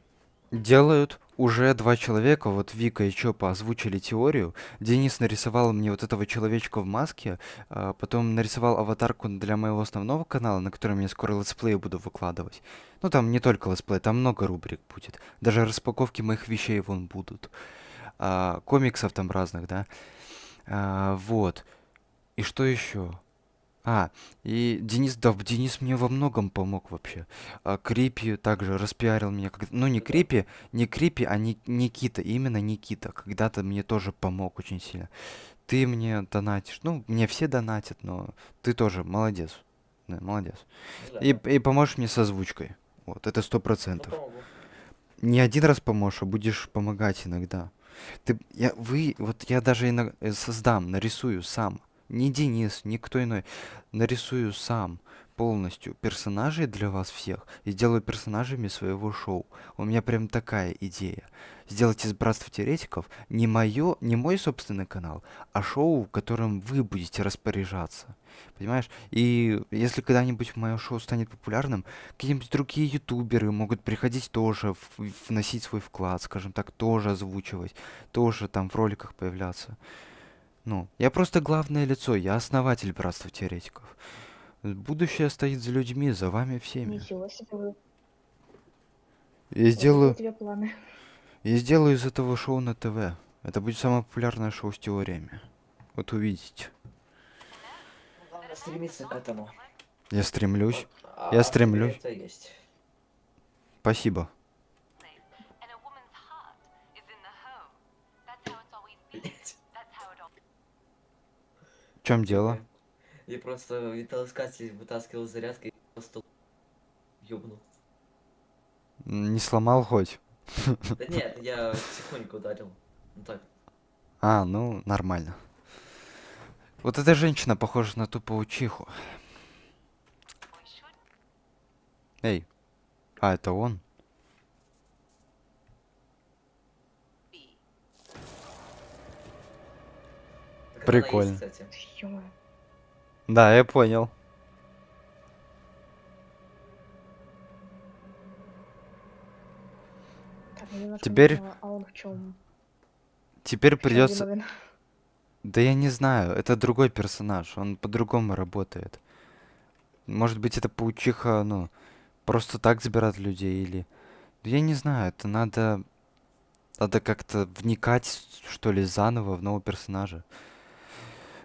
Делают уже 2 человека, вот Вика и Чопа озвучили теорию. Денис нарисовал мне вот этого человечка в маске, потом нарисовал аватарку для моего основного канала, на котором я скоро летсплеи буду выкладывать. Ну, там не только летсплей, там много рубрик будет. Даже распаковки моих вещей вон будут. Комиксов там разных, да? Вот. И что еще? И Денис, да, Денис мне во многом помог вообще. Крипи также распиарил меня. Ну, не Крипи, а Никита, именно Никита. Когда-то мне тоже помог очень сильно. Ты мне донатишь. Ну, мне все донатят, но ты тоже молодец. Да, молодец. Ну да. И поможешь мне с озвучкой. Вот, это 100%. Ну, помогу. Не один раз поможешь, а будешь помогать иногда. Вот я даже создам, нарисую сам. Не Денис, никто иной. Нарисую сам полностью персонажей для вас всех и сделаю персонажами своего шоу. У меня прям такая идея. Сделать из Братства Теоретиков не мой собственный канал, а шоу, которым вы будете распоряжаться. Понимаешь? И если когда-нибудь мое шоу станет популярным, какие-нибудь другие ютуберы могут приходить тоже, вносить свой вклад, скажем так, тоже озвучивать, тоже там в роликах появляться. Ну, я просто главное лицо, я основатель Братства Теоретиков. Будущее стоит за людьми, за вами всеми. Ничего себе. Я Вот это у сделаю, тебя планы. я сделаю из этого шоу на ТВ. Это будет самое популярное шоу с теориями. Вот увидите. Главное стремиться к этому. Я стремлюсь. Вот, Я в тебе стремлюсь. это есть. Спасибо. Блять. В чем дело? Я просто металлоискатель вытаскивал зарядкой и просто ёбнул. Не сломал хоть? Да нет, я тихонько ударил. Ну так. Ну, нормально. Вот эта женщина похожа на ту паучиху. Эй. Это он? Так она Прикольно. есть, кстати. Ё-моё. Да, я понял. Так, я немножко не Теперь, поняла, а он в чем? теперь В чем придется... виновен? Да я не знаю, это другой персонаж, он по-другому работает. Может быть, это паучиха, ну, просто так забирает людей или... Я не знаю, это надо как-то вникать, что ли, заново в нового персонажа.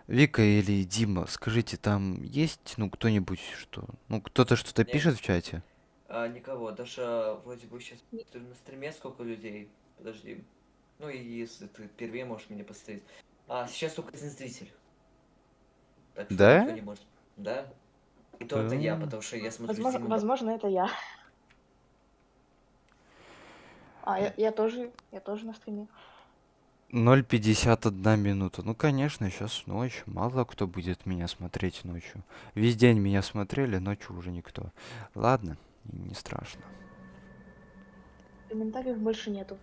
Вика или Дима, скажите, там есть, ну, кто-нибудь, что... Ну, кто-то что-то Нет. пишет в чате? Никого. Даже вроде бы сейчас на стриме сколько людей. Подожди. Ну и если ты впервые можешь меня поставить. Сейчас только один зритель. Так что Да? никто не может. Да? И то это я, Да. потому что я смотрю Возможно, Диму. возможно, это я. Я тоже на стриме. 0,51 минута. Ну, конечно, сейчас ночь. Мало кто будет меня смотреть ночью. Весь день меня смотрели, ночью уже никто. Ладно, не страшно. Комментариев больше нету.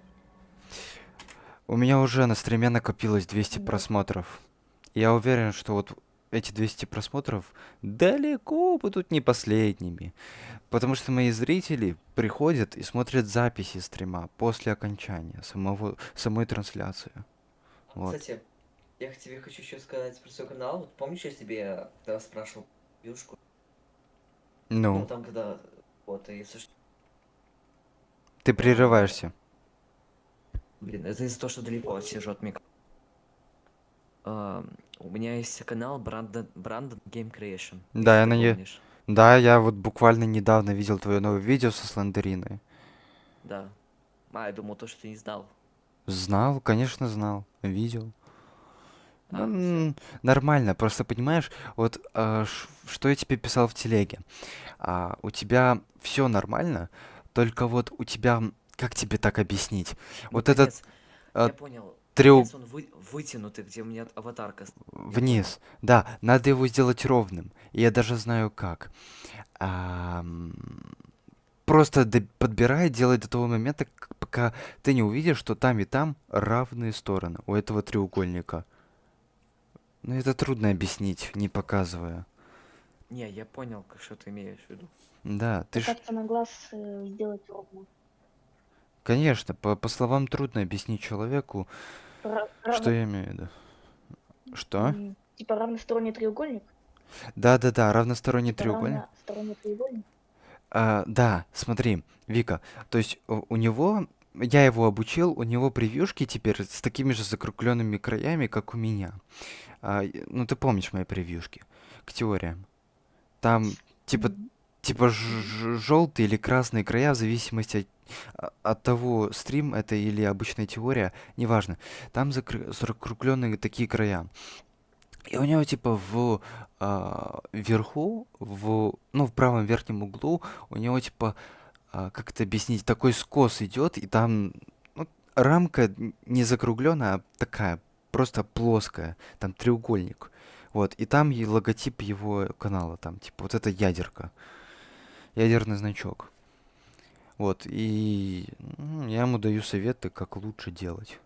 У меня уже на стриме накопилось 200 Да. просмотров. Я уверен, что вот эти 200 просмотров далеко будут не последними. Потому что мои зрители приходят и смотрят записи стрима после окончания самой трансляции. Вот. Кстати, я тебе хочу еще сказать про свой канал. Вот помнишь, я тебе тогда спрашивал юшку? Ну, Ну, там когда... Вот, если что... ты прерываешься. Блин, это из-за того, что далеко сижу от микро. У меня есть канал Brandon Game Creation. Да, если я ты на помнишь. Да, я вот буквально недавно видел твое новое видео со Слендериной. Да. Я думал, то, что ты не знал. Знал, конечно, знал. Видел. Ну, всё. нормально, просто понимаешь, вот что я тебе писал в телеге. У тебя все нормально, только вот у тебя, как тебе так объяснить? Ну, Вот этот конец. а, Я понял. треуг- Конец он вытянутый, где у меня аватарка. вниз. Да, надо его сделать ровным. И я даже знаю как. Просто подбирай, делай до того момента, пока ты не увидишь, что там и там равные стороны у этого треугольника. Ну, это трудно объяснить, не показывая. Не, я понял, что ты имеешь в виду. Да, ты ж... Как-то на глаз сделать ровно. Конечно, по словам трудно объяснить человеку, что я имею в виду. Что? Типа равносторонний треугольник? Да-да-да, равносторонний Типа треугольник. равносторонний треугольник? Да, смотри, Вика, то есть у него я его обучил, у него превьюшки теперь с такими же закругленными краями, как у меня. Ну, ты помнишь мои превьюшки к теориям. Там типа, типа желтые или красные края, в зависимости от того, стрим это или обычная теория, неважно. Там закругленные такие края. И у него типа вверху, ну, в правом верхнем углу, у него типа, как это объяснить, такой скос идет, и там ну, рамка не закругленная, а такая, просто плоская, там треугольник. Вот, и там и логотип его канала, там, типа, вот это ядерка, ядерный значок. Вот, и я ему даю советы, как лучше делать.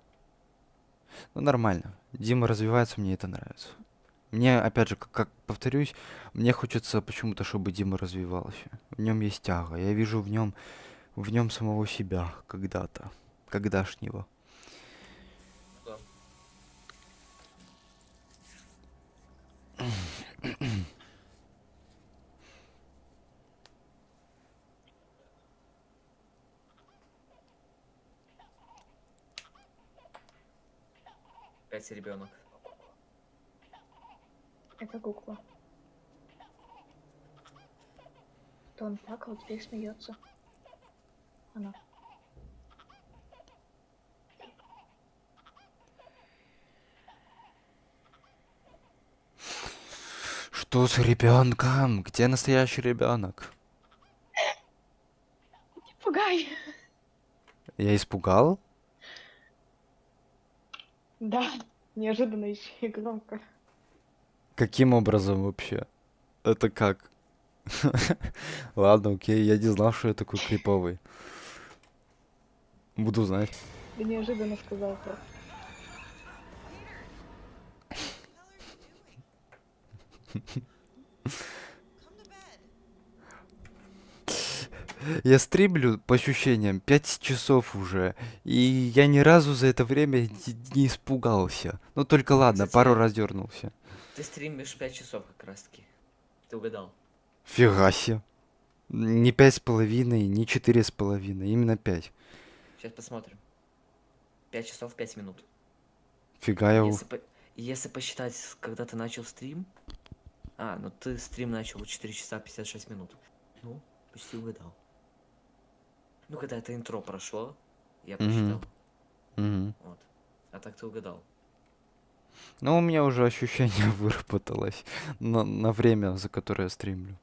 Ну, нормально. Дима развивается, мне это нравится. Мне, опять же, как повторюсь, мне хочется почему-то, чтобы Дима развивался. В нем есть тяга. Я вижу в нем самого себя когда-то, когдашнего. Да. Опять ребенок. Это кукла. То он плакал, теперь смеется. Она. Что с ребенком? Где настоящий ребенок? Не пугай! Я испугал? Да, неожиданно еще и громко. Каким образом вообще? Это как? Ладно, окей, я не знал, что я такой криповый. Буду знать. Да неожиданно сказал то. Я стримлю, по ощущениям, 5 часов уже, и я ни разу за это время не испугался. Ну только ладно, Кстати, пару раз дернулся. Ты стримишь 5 часов как раз таки. Ты угадал. Фига себе. Не 5,5, не 4,5, именно 5. Сейчас посмотрим. 5 часов 5 минут. Фига я. Если посчитать, когда ты начал стрим... ну ты стрим начал 4 часа 56 минут. Ну, почти угадал. Ну, когда это интро прошло, я посчитал. Вот. А так ты угадал. Ну, у меня уже ощущение выработалось на время, за которое я стримлю.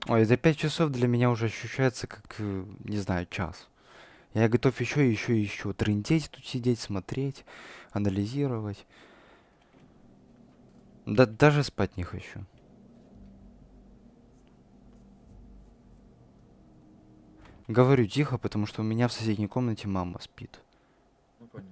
Ой, это 5 часов для меня уже ощущается как, не знаю, час. Я готов еще трындеть тут сидеть, смотреть, анализировать. Да даже спать не хочу. Говорю тихо, потому что у меня в соседней комнате мама спит. Ну, понял.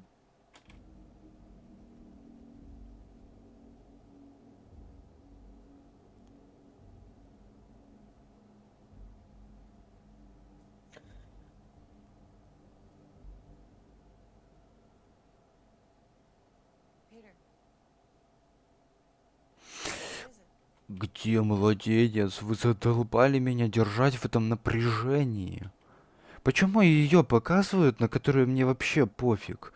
Где младенец? Вы задолбали меня держать в этом напряжении. Почему ее показывают, на которую мне вообще пофиг?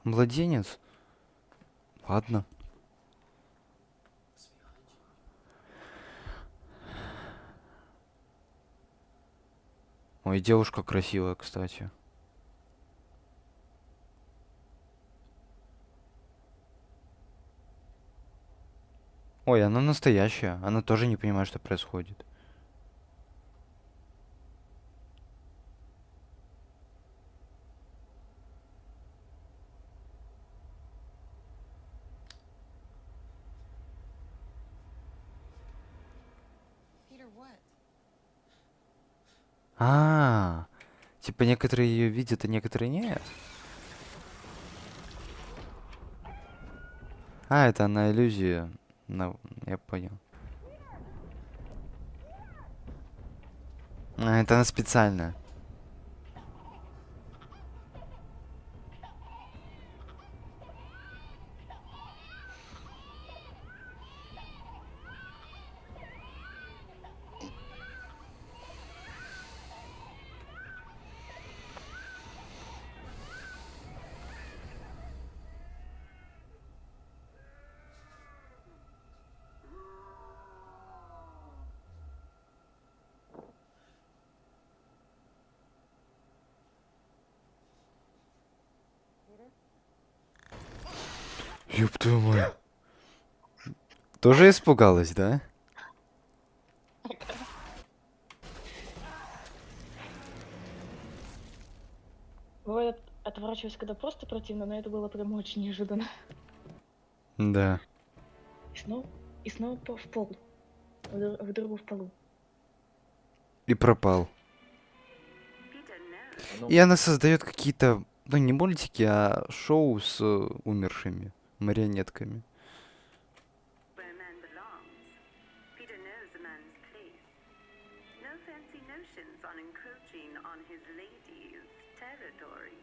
Младенец? Ладно. Ой, девушка красивая, кстати. Ой, она настоящая. Она тоже не понимает, что происходит. Типа некоторые ее видят, а некоторые нет. Это она иллюзия. Я понял. Это она специально. Ёб твою мать. Тоже испугалась, да? Бывает, отворачиваюсь, когда просто противно, но это было прям очень неожиданно. Да. И снова в пол. В дыру в полу. И пропал. Ну, И она создает какие-то, ну не мультики, а шоу с умершими марионетками. Where man belongs. Peter knows a man's place. No fancy notions on encroaching on his lady's territory.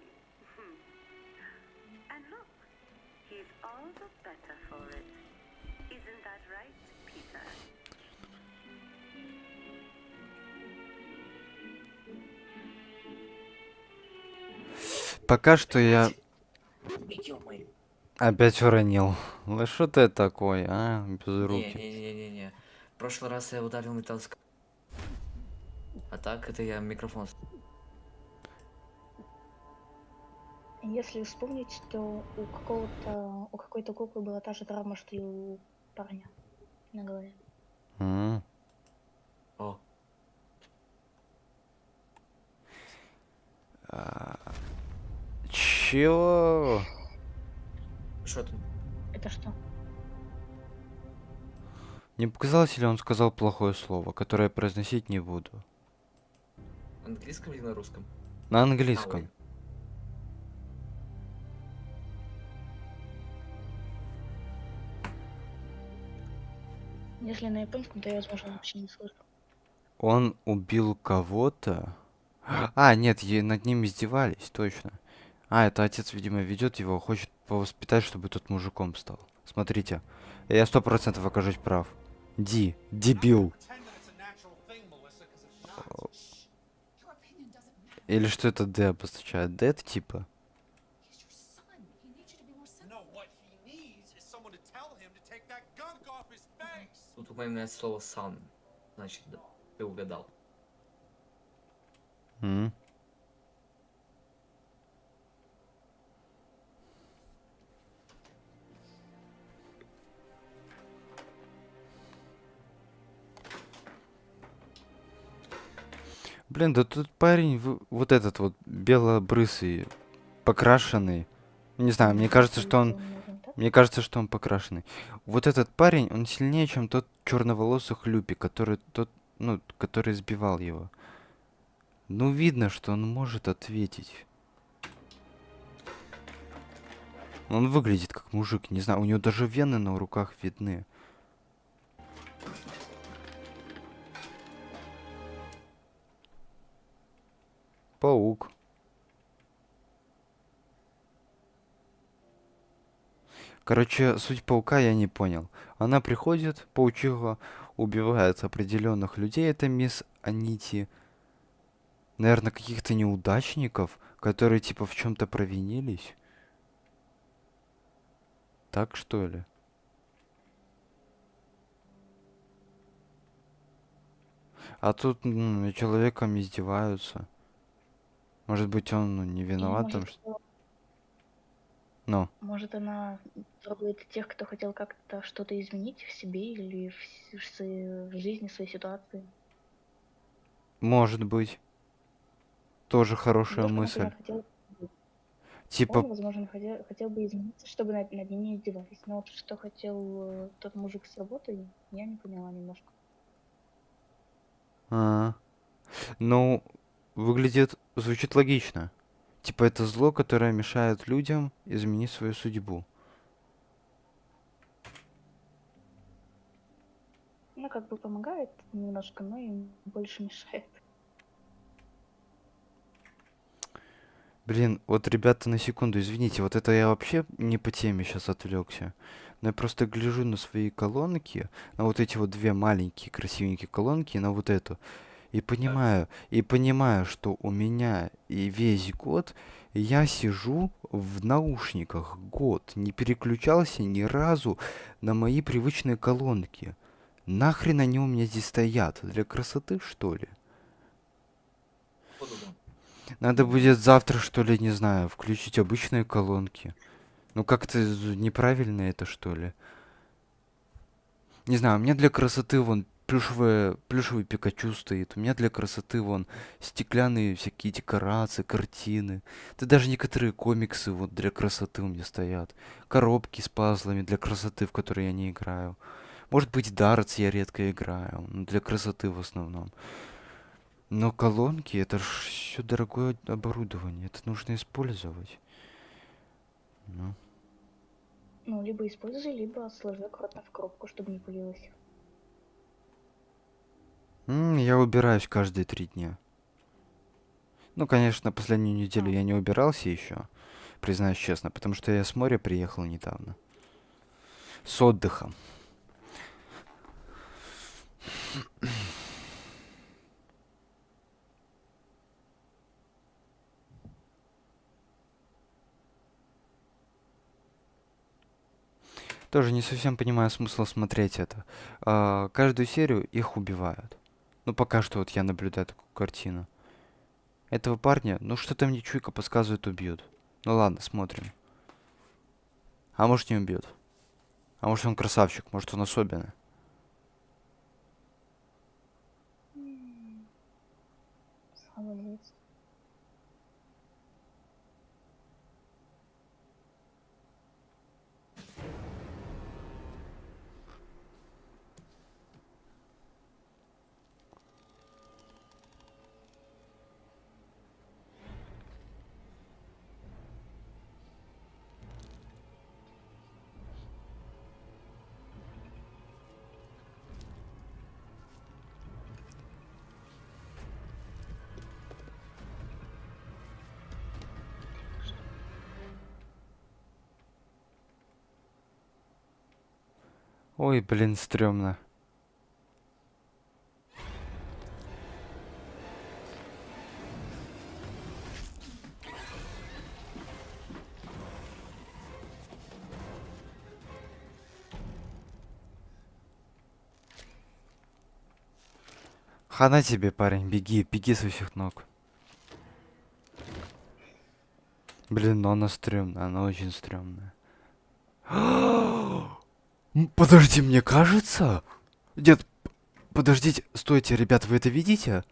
And look, he's all the better for it. Isn't that right, Peter? Пока что я ё-моё. опять уронил. Ну что ты такой, а? Без руки. Не-не-не-не-не. В прошлый раз я ударил металлской. А так это я микрофон. Если вспомнить, то у какой-то куклы была та же травма, что и у парня на голове. М. О, Чего? что там? Это что? Не показалось ли он сказал плохое слово, которое я произносить не буду? На английском или на русском? На английском. ой. Если на японском, то я, возможно, вообще не слышал. Он убил кого-то. А, нет, над ним издевались, точно. А, это отец, видимо, ведет его, хочет повоспитать, чтобы тот мужиком стал. Смотрите, я 100% окажусь прав. Дебил. Или что это Д обозначает? Д это типа? Тут упоминает слово сан. Значит, да, ты угадал. М. Блин, да тут парень, вот этот вот белобрысый, покрашенный. Не знаю, мне кажется, что он... Мне кажется, что он покрашенный. Вот этот парень, он сильнее, чем тот черноволосый хлюпик, который который сбивал его. Ну, видно, что он может ответить. Он выглядит как мужик, не знаю, у него даже вены на руках видны. Паук. Короче, суть паука я не понял. Она приходит, паучиха, убивает определенных людей, это мисс Анити. Наверное, каких-то неудачников, которые типа в чем-то провинились. Так что ли? А тут над человеком издеваются. Может быть, он не виноват там, что... Ну. Может, она трогает тех, кто хотел как-то что-то изменить в себе или в жизни, в своей ситуации. Может быть. Тоже хорошая Девушка, мысль. например, хотела... Типа, Он, возможно, хотел бы измениться, чтобы над ним не издевались. Но вот что хотел тот мужик с работы, я не поняла немножко. ну, звучит логично. Типа, это зло, которое мешает людям изменить свою судьбу. Ну, как бы помогает немножко, но и больше мешает. Блин, вот, ребята, на секунду, извините, вот это я вообще не по теме сейчас отвлекся. Но я просто гляжу на свои колонки, на вот эти вот две маленькие красивенькие колонки, и на вот эту. И понимаю, что у меня и весь год я сижу в наушниках год, не переключался ни разу на мои привычные колонки. Нахрен они у меня здесь стоят? Для красоты, что ли? Надо будет завтра, что ли, не знаю, включить обычные колонки. Ну как-то неправильно это, что ли? Не знаю, у меня для красоты вон плюшевый Пикачу стоит. У меня для красоты вон стеклянные всякие декорации, картины. Да даже некоторые комиксы вот для красоты у меня стоят. Коробки с пазлами для красоты, в которые я не играю. Может быть, дартс я редко играю, но для красоты в основном. Но колонки — это ж все дорогое оборудование. Это нужно использовать. Ну. Ну, либо используй, либо сложи аккуратно в коробку, чтобы не пылилось. Я убираюсь каждые 3 дня. Ну, конечно, последнюю неделю я не убирался еще, признаюсь честно, потому что я с моря приехал недавно. С отдыхом. Тоже не совсем понимаю смысла смотреть это. Каждую серию их убивают. Ну, пока что вот я наблюдаю такую картину. Этого парня, ну что-то мне чуйка подсказывает, убьют. Ну ладно, смотрим. А может, не убьют. А может, он красавчик, может, он особенный. Молодец. Ой, блин, стрёмно. Хана тебе, парень, беги, беги со всех ног. Блин, но она стрёмная, она очень стрёмная. Подожди, мне кажется? Нет, подождите, стойте, ребят, вы это видите?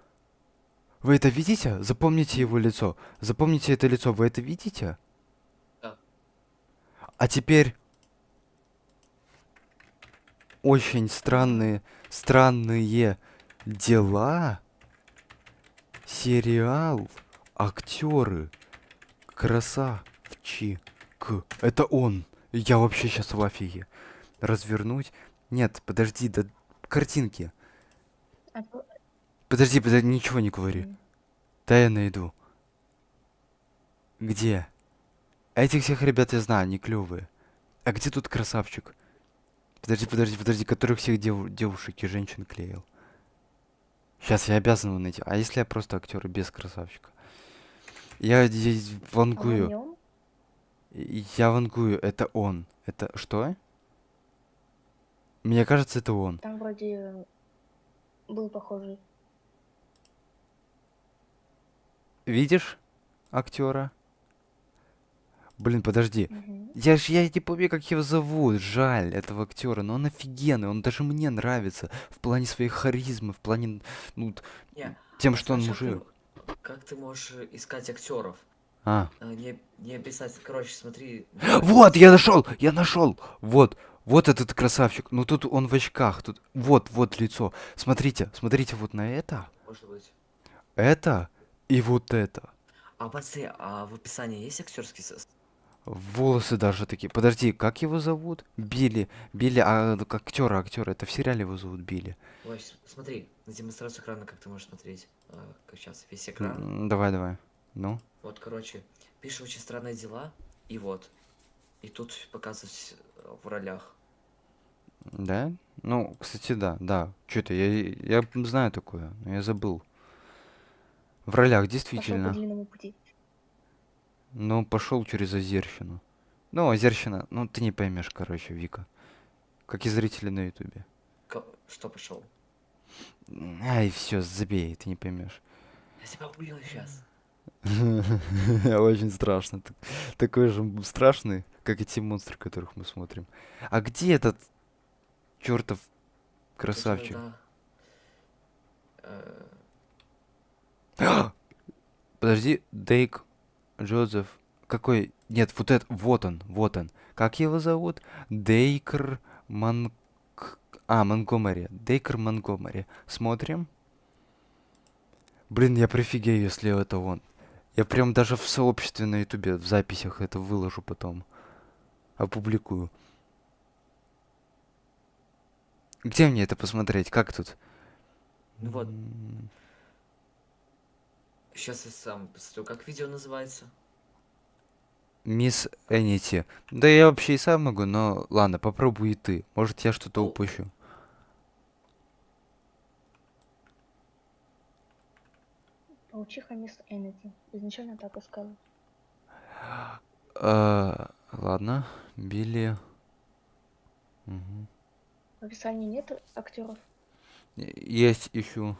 Вы это видите? Запомните его лицо. Запомните это лицо, вы это видите? Да. А теперь очень странные дела. Сериал. Актеры. Красавчик. Это он. Я вообще сейчас в афиге. Развернуть? Нет, подожди, да картинки. Подожди, ничего не говори. Да я найду. Где? Этих всех ребят я знаю, они клевые. А где тут красавчик? Подожди, которых всех девушек и женщин клеил. Сейчас я обязан его найти. А если я просто актер без красавчика? Я здесь вангую. Я вангую, это он. Это что? Мне кажется, это он. Там вроде был похожий. Видишь актера? Блин, подожди. Мгм. Я не помню, как его зовут. Жаль этого актера, но он офигенный. Он даже мне нравится в плане своей харизмы, в плане, ну, Не, тем, а что он знаешь, мужик. как ты можешь искать актеров? А. Не описать, короче, смотри. Вот, я нашел. Вот этот красавчик. Ну тут он в очках. Тут вот лицо. Смотрите вот на это. Может быть. Это и вот это. А пацаны, а в описании есть актерский Волосы даже такие. Подожди, как его зовут? Билли, актера, это в сериале его зовут Билли. Ой, смотри, на демонстрацию экрана, как ты можешь смотреть. Как сейчас, весь экран. Давай. Ну? Вот, короче, пишешь очень странные дела, и вот. И тут показывать в ролях. Да? Ну, кстати, да. Что-то я знаю такое, но я забыл. В ролях Пошел по действительно. длинному пути. Ну, пошел через Озерщину. Ну, Озерщина, ну ты не поймешь, короче, Вика. Как и зрители на Ютубе. Что пошел? Ай, все, забей, ты не поймешь. Я тебя убил сейчас. Очень страшно. Такой же страшный, как и те монстры, которых мы смотрим. А где этот чертов красавчик? Подожди, Дейк Джозеф. Какой? Нет, вот это, вот он, вот он. Как его зовут? Дейкер Монгомери. Дейкер Монгомери. Смотрим. Блин, я прифигею, если это он. Я прям даже в сообществе на ютубе в записях это выложу потом. Опубликую. Где мне это посмотреть? Как тут? Ну вот. Сейчас я сам посмотрю, как видео называется. Мисс Энити. Да я вообще и сам могу, но ладно, попробуй и ты. Может, я что-то упущу. Паучиха мисс Эннети. Изначально так искала. Ладно, Билли. Мгм. В описании нет актеров. Есть, ищу.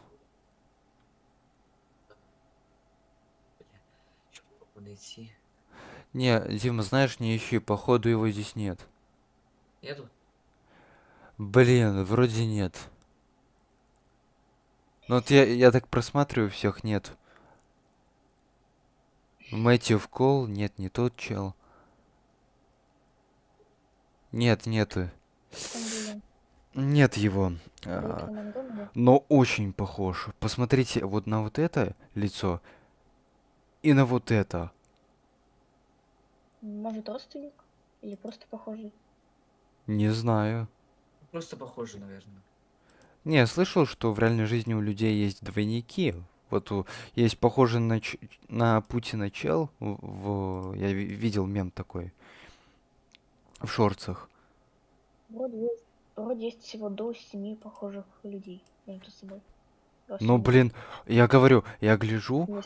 Найти. Не, Дима, знаешь, не ищи, походу его здесь нет. Нету? Блин, вроде нет. Ну вот я так просматриваю, всех нет. Мэтью Кол, нет, не тот чел. Нет, нету. Нет его. Но очень похож. Посмотрите вот на вот это лицо и на вот это. Может, родственник? Или просто похожий? Не знаю. Просто похоже, наверное. Не, я слышал, что в реальной жизни у людей есть двойники. Вот есть похожий на Путина чел. Я видел мем такой. В шорцах. Вроде есть всего до 7 похожих людей между собой. Ну, блин, я говорю, я гляжу,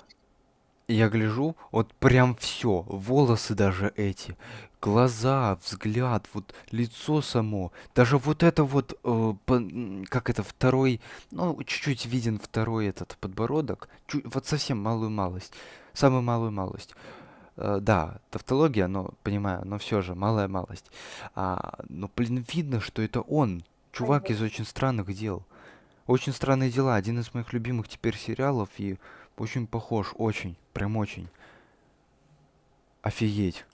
вот прям все, волосы даже эти, глаза, взгляд, вот лицо само, даже вот это вот, как это, второй, ну, чуть-чуть виден второй этот подбородок, вот совсем малую малость, самую малую малость. Да, тавтология, но, понимаю, но все же, малая малость. Но, блин, видно, что это он, чувак из «Очень странных дел». «Очень странные дела» — один из моих любимых теперь сериалов, и очень похож, очень, прям очень. Офигеть.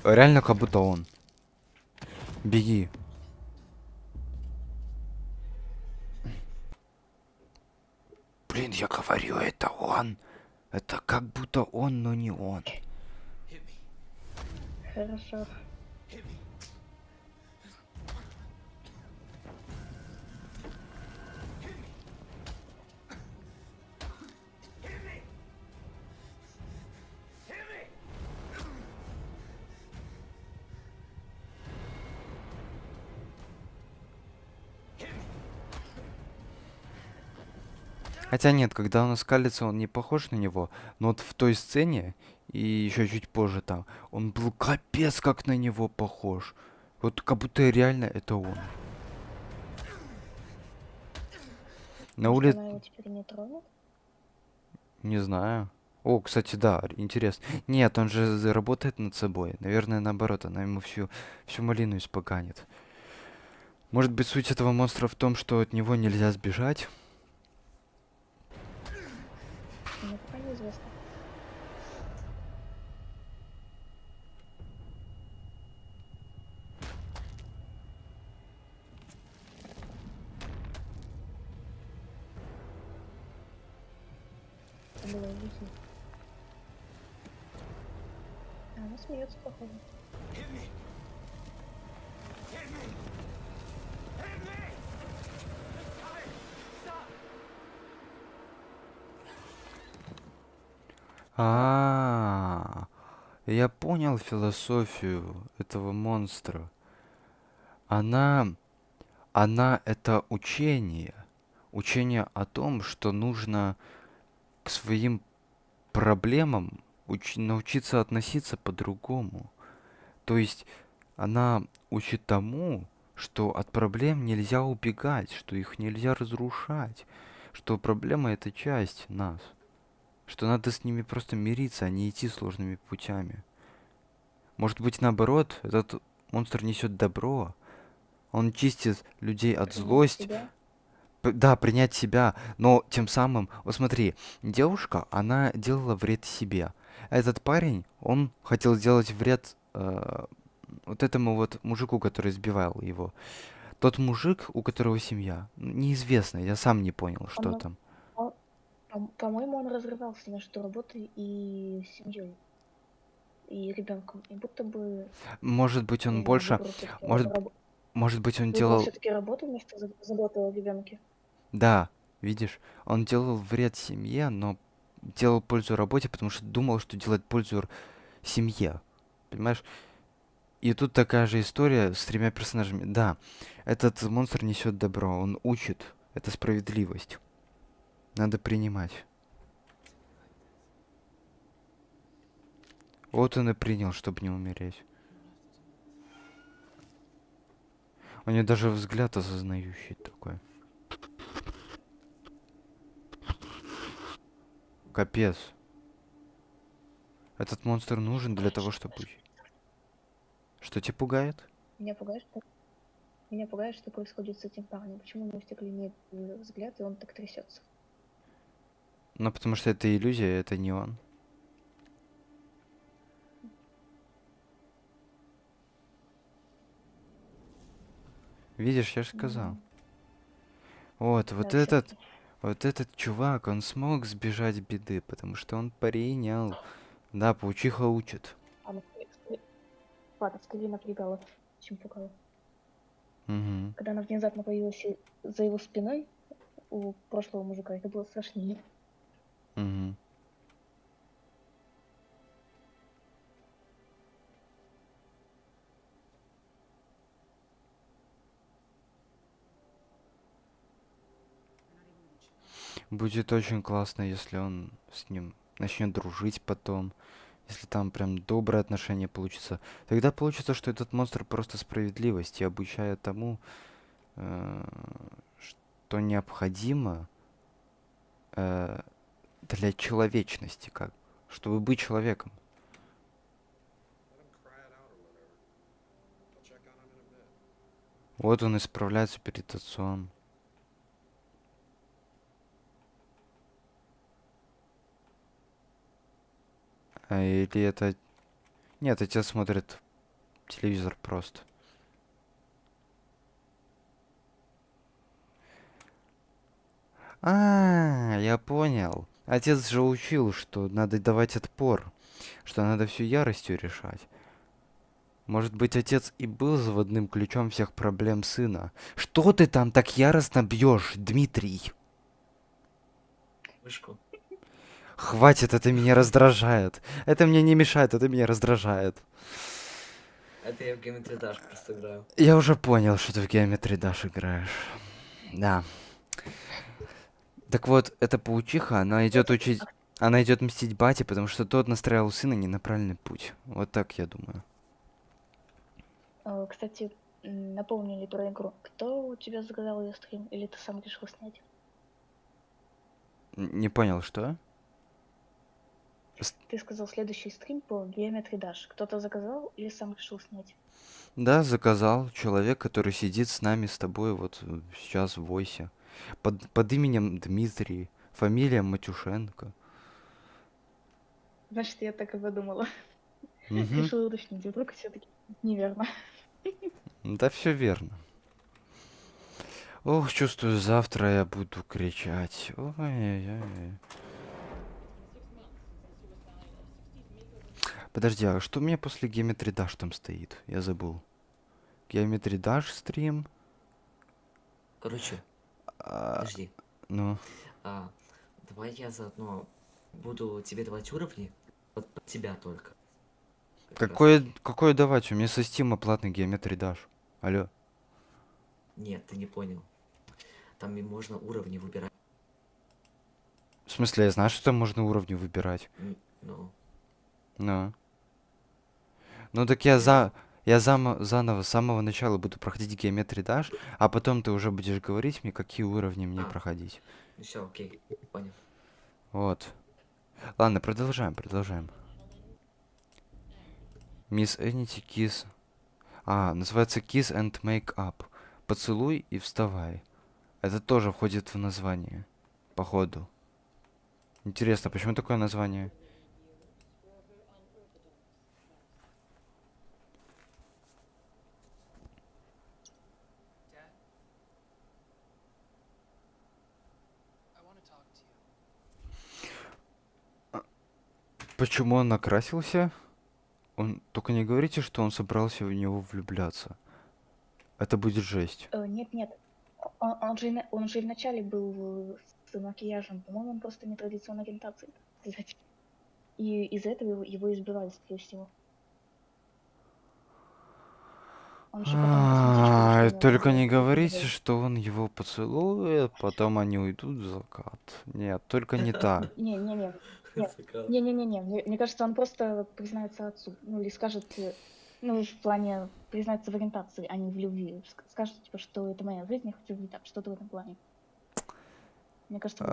Реально как будто он. Беги. Блин, я говорю, это он. Это как будто он, но не он. Хорошо. Хотя нет, когда он скалится, он не похож на него. Но вот в той сцене, и еще чуть позже там, он был капец как на него похож. Вот как будто реально это он. На улице... Она его теперь не тронет? Не знаю. О, кстати, да, интересно. Нет, он же работает над собой. Наверное, наоборот, она ему всю малину испоганит. Может быть, суть этого монстра в том, что от него нельзя сбежать? Мне пока неизвестно. Это было ужасно. Она смеется, походу. Я понял философию этого монстра. Она это учение. Учение о том, что нужно к своим проблемам научиться относиться по-другому. То есть она учит тому, что от проблем нельзя убегать, что их нельзя разрушать. что проблема — это часть нас. Что надо с ними просто мириться, а не идти сложными путями. Может быть, наоборот, этот монстр несет добро. Он чистит людей от Принять злости. себя. Да, принять себя, но тем самым, вот смотри, девушка, она делала вред себе. Этот парень, он хотел сделать вред вот этому вот мужику, который избивал его. Тот мужик, у которого семья, неизвестно, я сам не понял, что Он, там. по-моему, он разрывался между работой и семьей, и ребенком. И будто бы Может быть, он больше, выбрал все-таки может быть, он делал, работу вместо заботы о ребенке. да, видишь, он делал вред семье, но делал пользу работе, потому что думал, что делает пользу семье, понимаешь? И тут такая же история с 3 персонажами. Да, этот монстр несет добро, он учит. Это справедливость. Надо принимать. Вот он и принял, чтобы не умереть. У него даже взгляд осознающий такой. Капец. Этот монстр нужен для того, чтобы... Что тебя пугает? Меня пугает, что происходит с этим парнем. Почему у него стекленеет взгляд, и он так трясется. Ну, потому что это иллюзия, это не он. Видишь, я же сказал. Вот Да, всё-таки. вот этот чувак, он смог сбежать беды, потому что он принял. Да, паучиха учит. Ладно, скорее напрягала, чем пугала. Угу. Когда она внезапно появилась за его спиной у прошлого мужика, это было страшнее. Угу. Будет очень классно, если он с ним начнет дружить потом. Если там прям добрые отношения получится. Тогда получится, что этот монстр просто справедливость и обучает тому, что необходимо для человечности, как, чтобы быть человеком. Вот он исправляется перед отцом. Или это... Нет, отец смотрит телевизор просто. Я понял. Отец же учил, что надо давать отпор, что надо всю яростью решать. Может быть, отец и был заводным ключом всех проблем сына. Что ты там так яростно бьешь, Дмитрий? Вышку. Хватит, это меня раздражает. Это мне не мешает, это меня раздражает. Это я в Geometry Dash просто играю. Я уже понял, что ты в Geometry Dash играешь. Да. Так вот, эта паучиха, она идет учить... Она идет мстить бате, потому что тот настраивал сына не на правильный путь. Вот так я думаю. Кстати, напомнили про игру. Кто у тебя заказал ее стрим, или ты сам решил снять? Не понял, что? Ты сказал следующий стрим по Geometry Dash. Кто-то заказал или сам решил снять? Да, заказал человек, который сидит с нами, с тобой вот сейчас в войсе. Под именем Дмитрий. Фамилия Матюшенко. Значит, я так и подумала. Мгм. Решила уточнить, вдруг все-таки неверно. Да, все верно. Ох, чувствую, завтра я буду кричать. Ой-ой-ой. Подожди, а что у меня после Geometry Dash там стоит? Я забыл. Geometry Dash стрим. Короче, А, подожди. ну, Давай я заодно буду тебе давать уровни, вот под тебя только. Как раз таки. какое давать? У меня со Стима платный Geometry Dash. Алло. Нет, ты не понял. Там и можно уровни выбирать. В смысле, я знаю, что там можно уровни выбирать. Ну, Ну. Ну так я Я заново с самого начала буду проходить Geometry Dash, а потом ты уже будешь говорить мне, какие уровни мне проходить. Все, окей, понял. Вот. Ладно, продолжаем. Miss Anity Kiss. Называется Kiss and Make Up. Поцелуй и вставай. Это тоже входит в название. Походу. Интересно, почему такое название? Почему он накрасился? Только не говорите, что он собрался в него влюбляться. Это будет жесть. Нет. Он же вначале был с макияжем. По-моему, он просто нетрадиционной ориентации. И из-за этого его избивали, скорее всего. Он же потом косметичку решил Только не сделать. говорите, что он его поцелует, потом они уйдут в закат. Нет, только не так. Не-не-не. Не-не-не. Мне кажется, он просто признается отцу. Ну, или скажет, ну, в плане признается в ориентации, а не в любви. Скажет, типа, что это моя жизнь, я хочу жить так, что-то в этом плане. Мне кажется,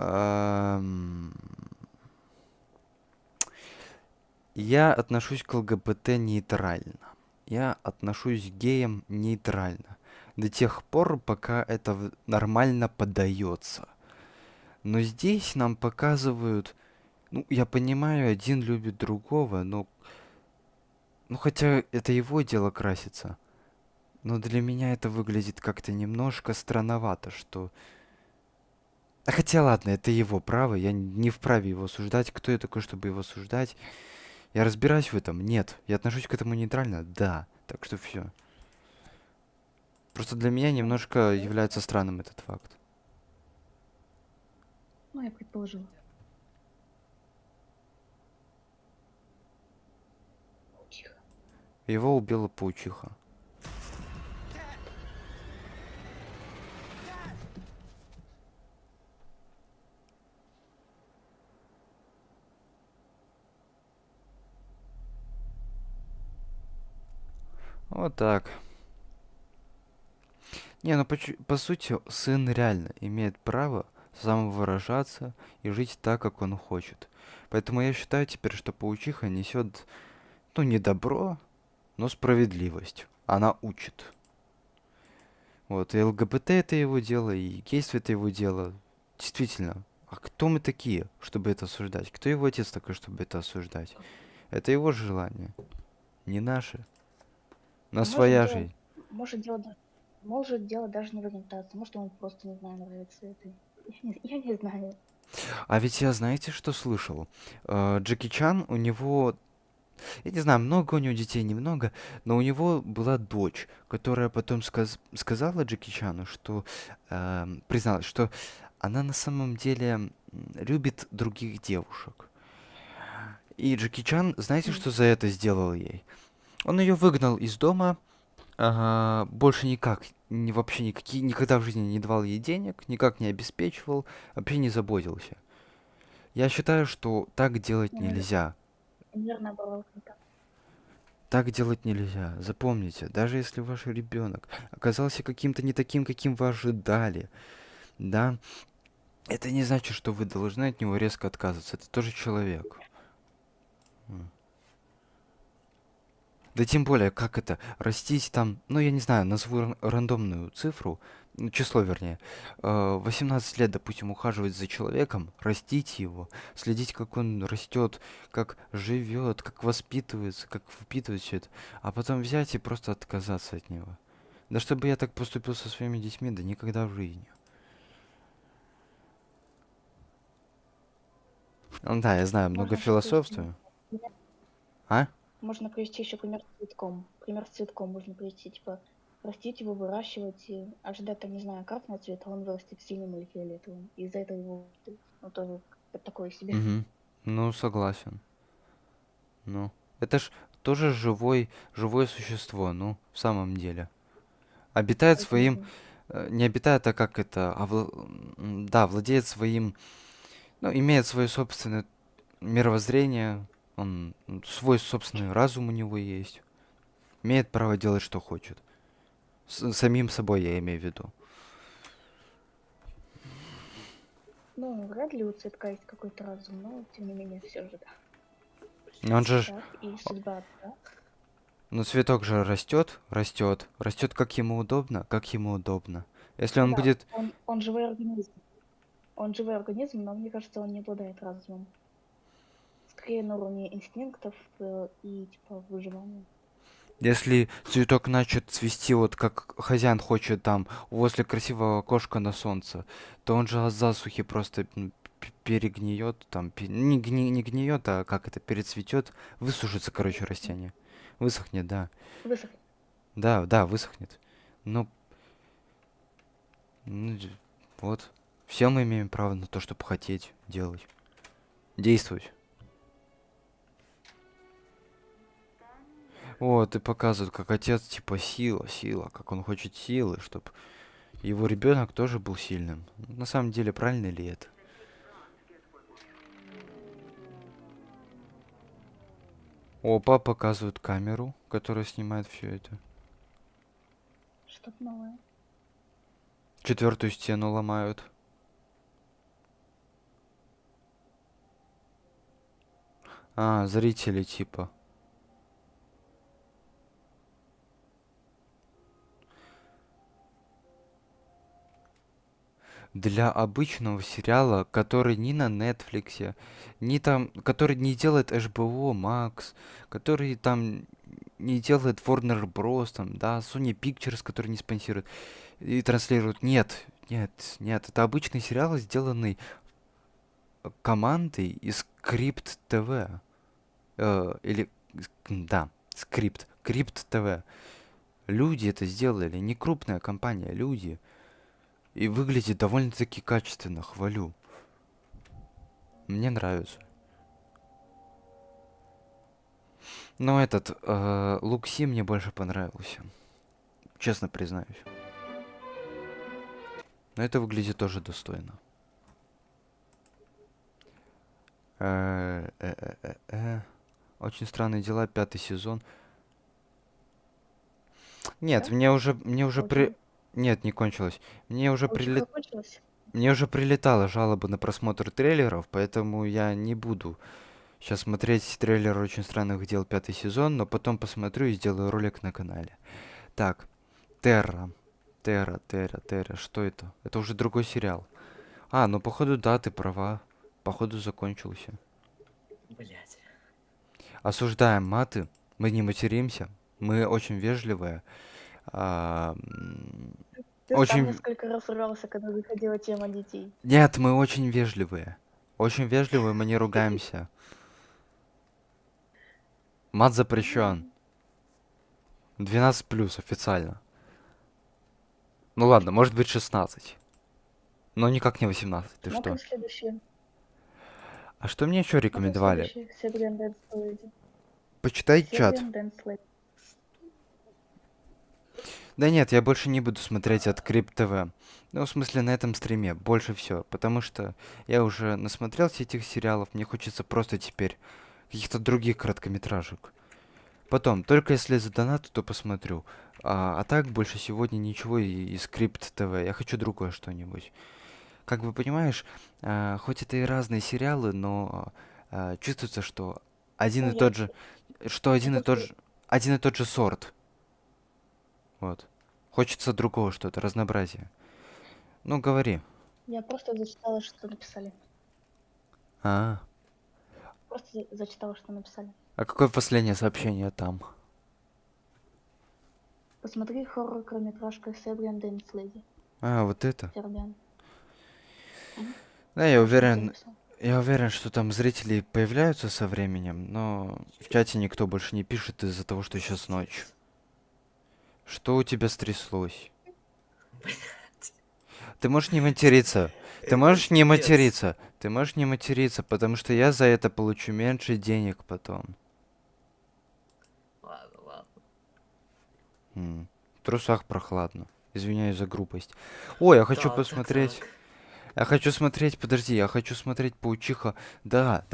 Я отношусь к ЛГБТ нейтрально. Я отношусь к геям нейтрально. До тех пор, пока это нормально подается. Но здесь нам показывают... Ну, я понимаю, один любит другого, но... Ну, хотя это его дело краситься. Но для меня это выглядит как-то немножко странновато, что... Хотя ладно, это его право, я не вправе его осуждать. Кто я такой, чтобы его осуждать? Я разбираюсь в этом? Нет. Я отношусь к этому нейтрально? Да. Так что все. Просто для меня немножко является странным этот факт. ну, я предположила. Тихо. Его убила паучиха. Вот так. Не, ну по сути, сын реально имеет право самовыражаться и жить так, как он хочет. Поэтому я считаю теперь, что паучиха несет, ну, не добро, но справедливость. Она учит. Вот, и ЛГБТ это его дело, и гейство это его дело. Действительно. А кто мы такие, чтобы это осуждать? Кто его отец такой, чтобы это осуждать? Это его желание, не наше. На своя жизнь. Может, дело даже не в ориентации. Может, он просто, не знаю, нравится это. Я не знаю. А ведь я, знаете, что слышал? Джеки Чан, у него, я не знаю, много у него детей, немного, но у него была дочь, которая потом сказала Джеки Чану, что призналась, что она на самом деле любит других девушек. И Джеки Чан, знаете, что за это сделал ей? Он ее выгнал из дома, больше никак, вообще никогда в жизни не давал ей денег, никак не обеспечивал, вообще не заботился. Я считаю, что так делать нельзя. Наверное, было не так. Так делать нельзя. Запомните, даже если ваш ребенок оказался каким-то не таким, каким вы ожидали, да, это не значит, что вы должны от него резко отказываться. Это тоже человек. Да тем более, как это, растить там, ну я не знаю, назову рандомную цифру, число вернее, 18 лет, допустим, ухаживать за человеком, растить его, следить, как он растет, как живет, как воспитывается, как впитывает все это, а потом взять и просто отказаться от него. Да чтобы я так поступил со своими детьми, да никогда в жизни. Ну да, я знаю, много философствую. А? Можно привести еще пример с цветком. Пример с цветком можно привести, типа, растить его, выращивать и ожидать, там, не знаю, красного цвета, а он вырастет синим или фиолетовым. И из-за этого его, ну, тоже такое себе. Угу. Ну, согласен. Ну, это ж тоже живое существо, ну, в самом деле. Обитает своим, не обитает, а как это, да, владеет своим, ну, имеет свое собственное мировоззрение, он свой собственный разум у него есть. Имеет право делать, что хочет. Самим собой я имею в виду. Ну, вряд ли у цветка есть какой-то разум, но тем не менее все же, да. Он же... Так, и судьба, да? Ну, цветок же растет, растет, растет как ему удобно, как ему удобно. Если он Да, будет... он живой организм. Он живой организм, но мне кажется, он не обладает разумом. Скорее на уровне инстинктов и типа выживания. Если цветок начнет цвести, вот как хозяин хочет там, возле красивого окошка на солнце, то он же от засухи просто перегниет, там, не гниет, а как это, перецветет, высушится, короче, растение. Высохнет, да. Высохнет. Да, да, высохнет. Ну, вот. Все мы имеем право на то, чтобы хотеть, делать, действовать. Вот, и показывают, как отец, типа, сила, как он хочет силы, чтобы его ребенок тоже был сильным. На самом деле, правильно ли это? Опа, показывают камеру, которая снимает все это. Что-то новое. 4-ю стену ломают. А, зрители, типа. Для обычного сериала, который ни на Нетфликсе, ни там, который не делает HBO Max, который там не делает Warner Bros, там, да, Sony Pictures, который не спонсирует и транслирует. Нет, это обычный сериал, сделанный командой из Script TV. Да, Script TV. Люди это сделали, не крупная компания, люди. И выглядит довольно-таки качественно, хвалю. Мне нравится. Но этот Лукси мне больше понравился. Честно признаюсь. Но это выглядит тоже достойно. Очень странные дела, 5-й сезон. Нет, Да? мне уже Очень. Нет, не кончилось. Мне уже Очень закончилось. Мне уже прилетало жалобы на просмотр трейлеров, поэтому я не буду сейчас смотреть трейлер «Очень странных дел» 5-й сезон, но потом посмотрю и сделаю ролик на канале. Так, Терра, что это? Это уже другой сериал. А, ну походу да, ты права. Походу закончился. Блять. Осуждаем маты, мы не материмся, мы очень вежливые. Ты Очень... сам несколько раз рвался, когда заходила тема детей. Нет, мы очень вежливые. Очень вежливые, мы не ругаемся. Мат запрещен. 12+ официально. Ну ладно, может быть 16. Но никак не 18. Ты что? Смотрим следующее. А что мне еще рекомендовали? Serbian Dance Lady. Почитай чат. Serbian Dance Lady. Да нет, я больше не буду смотреть от Крип ТВ. Ну, в смысле, на этом стриме. Больше все. Потому что я уже насмотрелся этих сериалов. Мне хочется просто теперь каких-то других короткометражек. Потом, только если за донат, то посмотрю. А так больше сегодня ничего из Скрипт ТВ. Я хочу другое что-нибудь. Как бы понимаешь, хоть это и разные сериалы, но чувствуется, что один и тот же, один и тот же сорт. Вот. Хочется другого что-то, разнообразия. Ну, говори. Я просто зачитала, что написали. А. Просто зачитала, что написали. А какое последнее сообщение там? Посмотри хоррор-короткометражка Serbian Dance Lady. А, вот это? Serbian. Да, я уверен, что там зрители появляются со временем, но в чате никто больше не пишет из-за того, что сейчас ночь. Что у тебя стряслось? Ты можешь не материться. Ты можешь не материться. Ты можешь не материться, потому что я за это получу меньше денег потом. Ладно. В трусах прохладно. Извиняюсь за грубость. Ой, я хочу посмотреть. Я хочу смотреть, подожди, я хочу смотреть Паучиха. Да.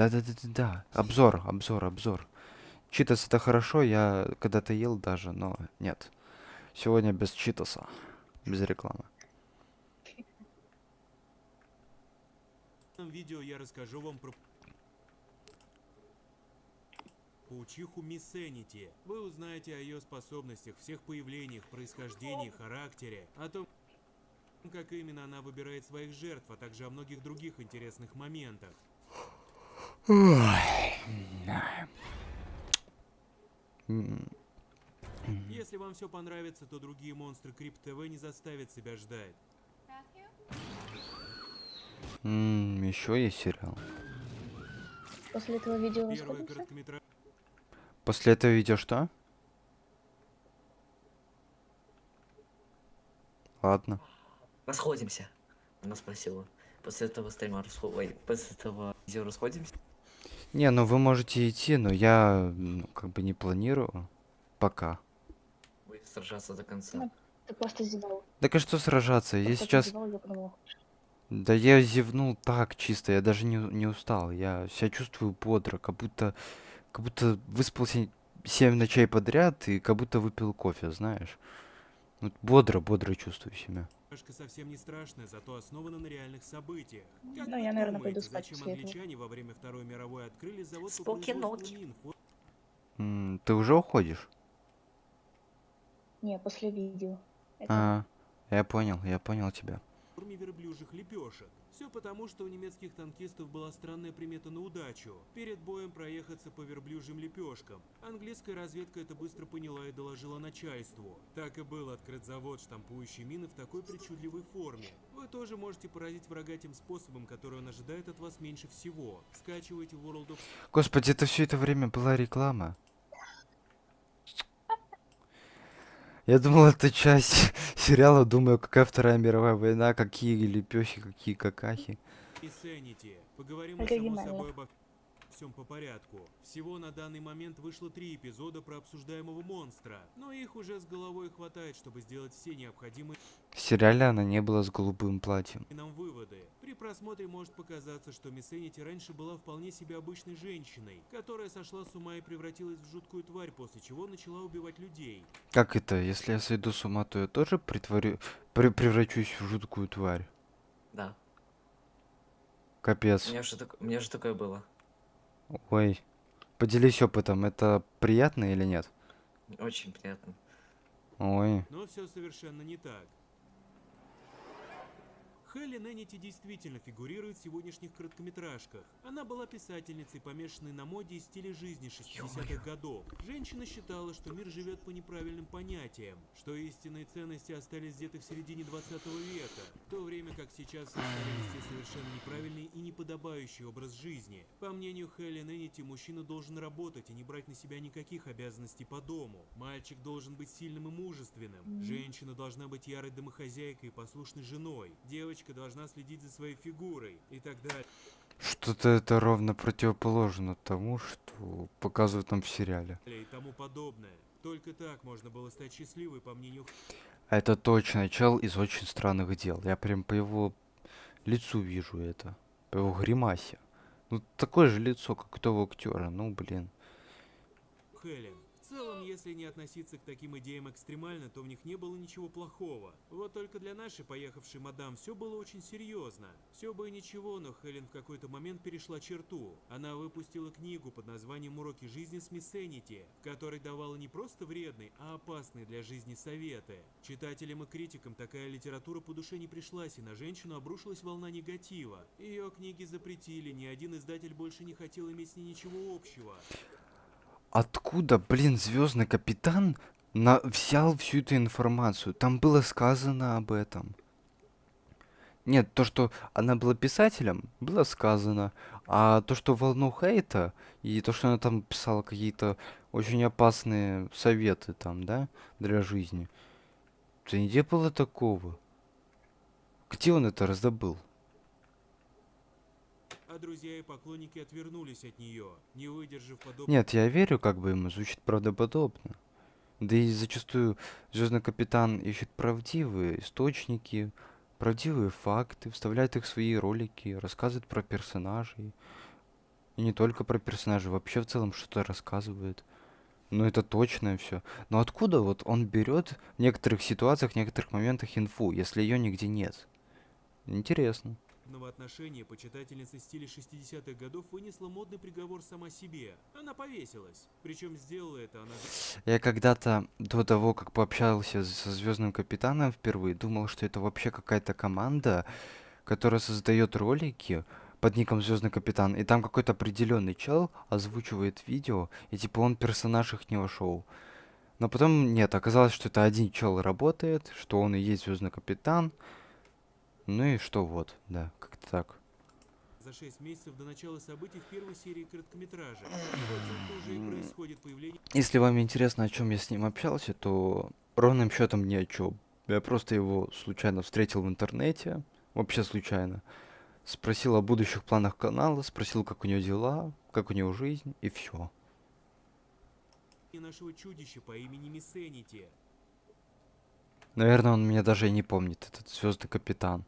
Обзор. Читос это хорошо, я когда-то ел даже, но нет. Сегодня без читоса, без рекламы. В этом видео я расскажу вам про паучиху Миссэнити. Вы узнаете о ее способностях, всех появлениях, происхождении, характере, о том, как именно она выбирает своих жертв, а также о многих других интересных моментах. Если вам все понравится, то другие монстры Крип ТВ не заставят себя ждать. Еще есть сериал. После этого видео Первый расходимся? короткометражный После этого видео что? Ладно. Расходимся. Она спросила. После этого стрима после этого видео расходимся? Не, ну вы можете идти, но я как бы не планирую. Пока. Будет сражаться до конца. Ну, ты просто зевал. Так и что сражаться? Я Просто ты сейчас... зевал, я подумала. Да я зевнул так чисто, я даже не устал. Я себя чувствую бодро, как будто выспался 7 ночей подряд и как будто выпил кофе, знаешь. Вот бодро чувствую себя. совсем не страшная, зато основана на реальных событиях. Как Ну, вы я, наверное, пойду думаете, спать зачем после этого. англичане во время Второй мировой открыли завод по Споки-ноки. производству мин? Ты уже уходишь? Не, после видео. Это А, я понял тебя. В форме верблюжьих лепешек. Все потому, что у немецких танкистов была странная примета на удачу. Перед боем проехаться по верблюжьим лепешкам. Английская разведка это быстро поняла и доложила начальству. Так и был открыт завод, штампующий мины в такой причудливой форме. Вы тоже можете поразить врага тем способом, который он ожидает от вас меньше всего. Скачивайте World of... Господи, это все это время была реклама. Я думал, это часть сериала, думаю, какая Вторая мировая война, какие лепехи, какие какахи. и Sanity. Поговорим мы, само Оригинально. собой, обо всем по порядку. Всего на данный момент вышло 3 эпизода про обсуждаемого монстра, но их уже с головой хватает, чтобы сделать все необходимые В сериале она не была с голубым платьем. нам выводы. При просмотре может показаться, что Мисс Энити раньше была вполне себе обычной женщиной, которая сошла с ума и превратилась в жуткую тварь, после чего начала убивать людей. Как это? Если я сойду с ума, то я тоже превращусь в жуткую тварь? Да. Капец. У меня же такое было. Ой. Поделись опытом, это приятно или нет? Очень приятно. Ой. Но все совершенно не так. Хелен Энити действительно фигурирует в сегодняшних короткометражках. Она была писательницей, помешанной на моде и стиле жизни 60-х годов. Женщина считала, что мир живет по неправильным понятиям, что истинные ценности остались где-то в середине 20 века, в то время как сейчас все стали вести совершенно неправильный и неподобающий образ жизни. По мнению Хелен Энити, мужчина должен работать и не брать на себя никаких обязанностей по дому. Мальчик должен быть сильным и мужественным. Женщина должна быть ярой домохозяйкой и послушной женой. Девочка должна следить за своей фигурой и так далее. Что-то это ровно противоположно тому, что показывают нам в сериале. И тому подобное. Только так можно было стать счастливой, по мнению Это точно чел из очень странных дел. Я прям по его лицу вижу это. По его гримасе. Ну, такое же лицо, как у того актера. Ну, блин. Хелен. В целом, если не относиться к таким идеям экстремально, то в них не было ничего плохого. Вот только для нашей поехавшей мадам все было очень серьезно. Все бы и ничего, но Хелен в какой-то момент перешла черту. Она выпустила книгу под названием «Уроки жизни с Мисс Энити», в которой давала не просто вредные, а опасные для жизни советы. Читателям и критикам такая литература по душе не пришлась, и на женщину обрушилась волна негатива. Ее книги запретили, ни один издатель больше не хотел иметь с ней ничего общего. Откуда, блин, Звездный капитан взял всю эту информацию? Там было сказано об этом. Нет, то, что она была писателем, было сказано. А то, что волну хейта, и то, что она там писала какие-то очень опасные советы там, да, для жизни. Да нигде было такого. Где он это раздобыл? А друзья и поклонники отвернулись от нее, не выдержав подобного. Нет, я верю, как бы ему звучит правдоподобно. Да и зачастую Звездный капитан ищет правдивые источники, правдивые факты, вставляет их в свои ролики, рассказывает про персонажей. И не только про персонажей, вообще в целом что-то рассказывает. Ну, это точно все. Но откуда вот он берет в некоторых ситуациях, в некоторых моментах инфу, если ее нигде нет? Интересно. Отношения почитательница стиля 60-х годов вынесла модный приговор сама себе. Она повесилась. Причем сделала это она... Я когда-то до того, как пообщался со Звездным Капитаном впервые, думал, что это вообще какая-то команда, которая создает ролики под ником Звездный Капитан, и там какой-то определенный чел озвучивает видео, и типа он персонаж ихнего шоу. Но потом нет, оказалось, что это один чел работает, что он и есть Звездный Капитан. Ну и что вот, да, как-то так. За 6 месяцев до начала событий в первой серии короткометража. И вот только уже и происходит появление... Если вам интересно, о чем я с ним общался, то ровным счетом ни о чем. Я просто его случайно встретил в интернете, вообще случайно. Спросил о будущих планах канала, спросил, как у него дела, как у него жизнь, и все. нашего чудища по имени Миссенити. Наверное, он меня даже и не помнит, этот Звездный Капитан.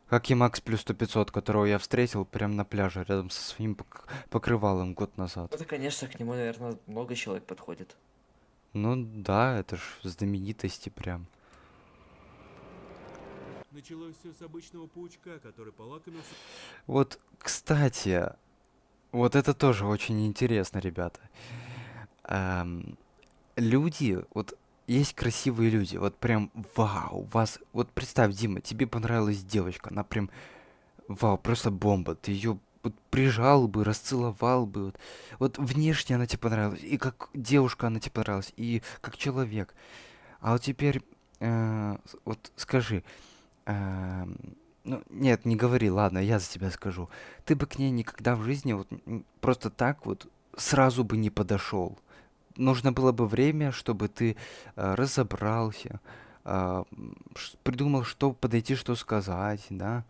Как и Макс плюс 100-500, которого я встретил прямо на пляже, рядом со своим покрывалом год назад. Это, конечно, к нему, наверное, много человек подходит. Ну да, это ж знаменитости прям. Началось все с обычного паучка, который полакомился... Вот, кстати, вот это тоже очень интересно, ребята. Люди, вот есть красивые люди, вот прям вау, вас, вот представь, Дима, тебе понравилась девочка, она прям вау, просто бомба, ты ее вот прижал бы, расцеловал бы, вот внешне она тебе понравилась, и как девушка она тебе понравилась, и как человек. А вот теперь, вот скажи, ну, нет, не говори, ладно, я за тебя скажу. Ты бы к ней никогда в жизни вот просто так вот сразу бы не подошел. Нужно было бы время, чтобы ты разобрался, придумал, что подойти, что сказать, да.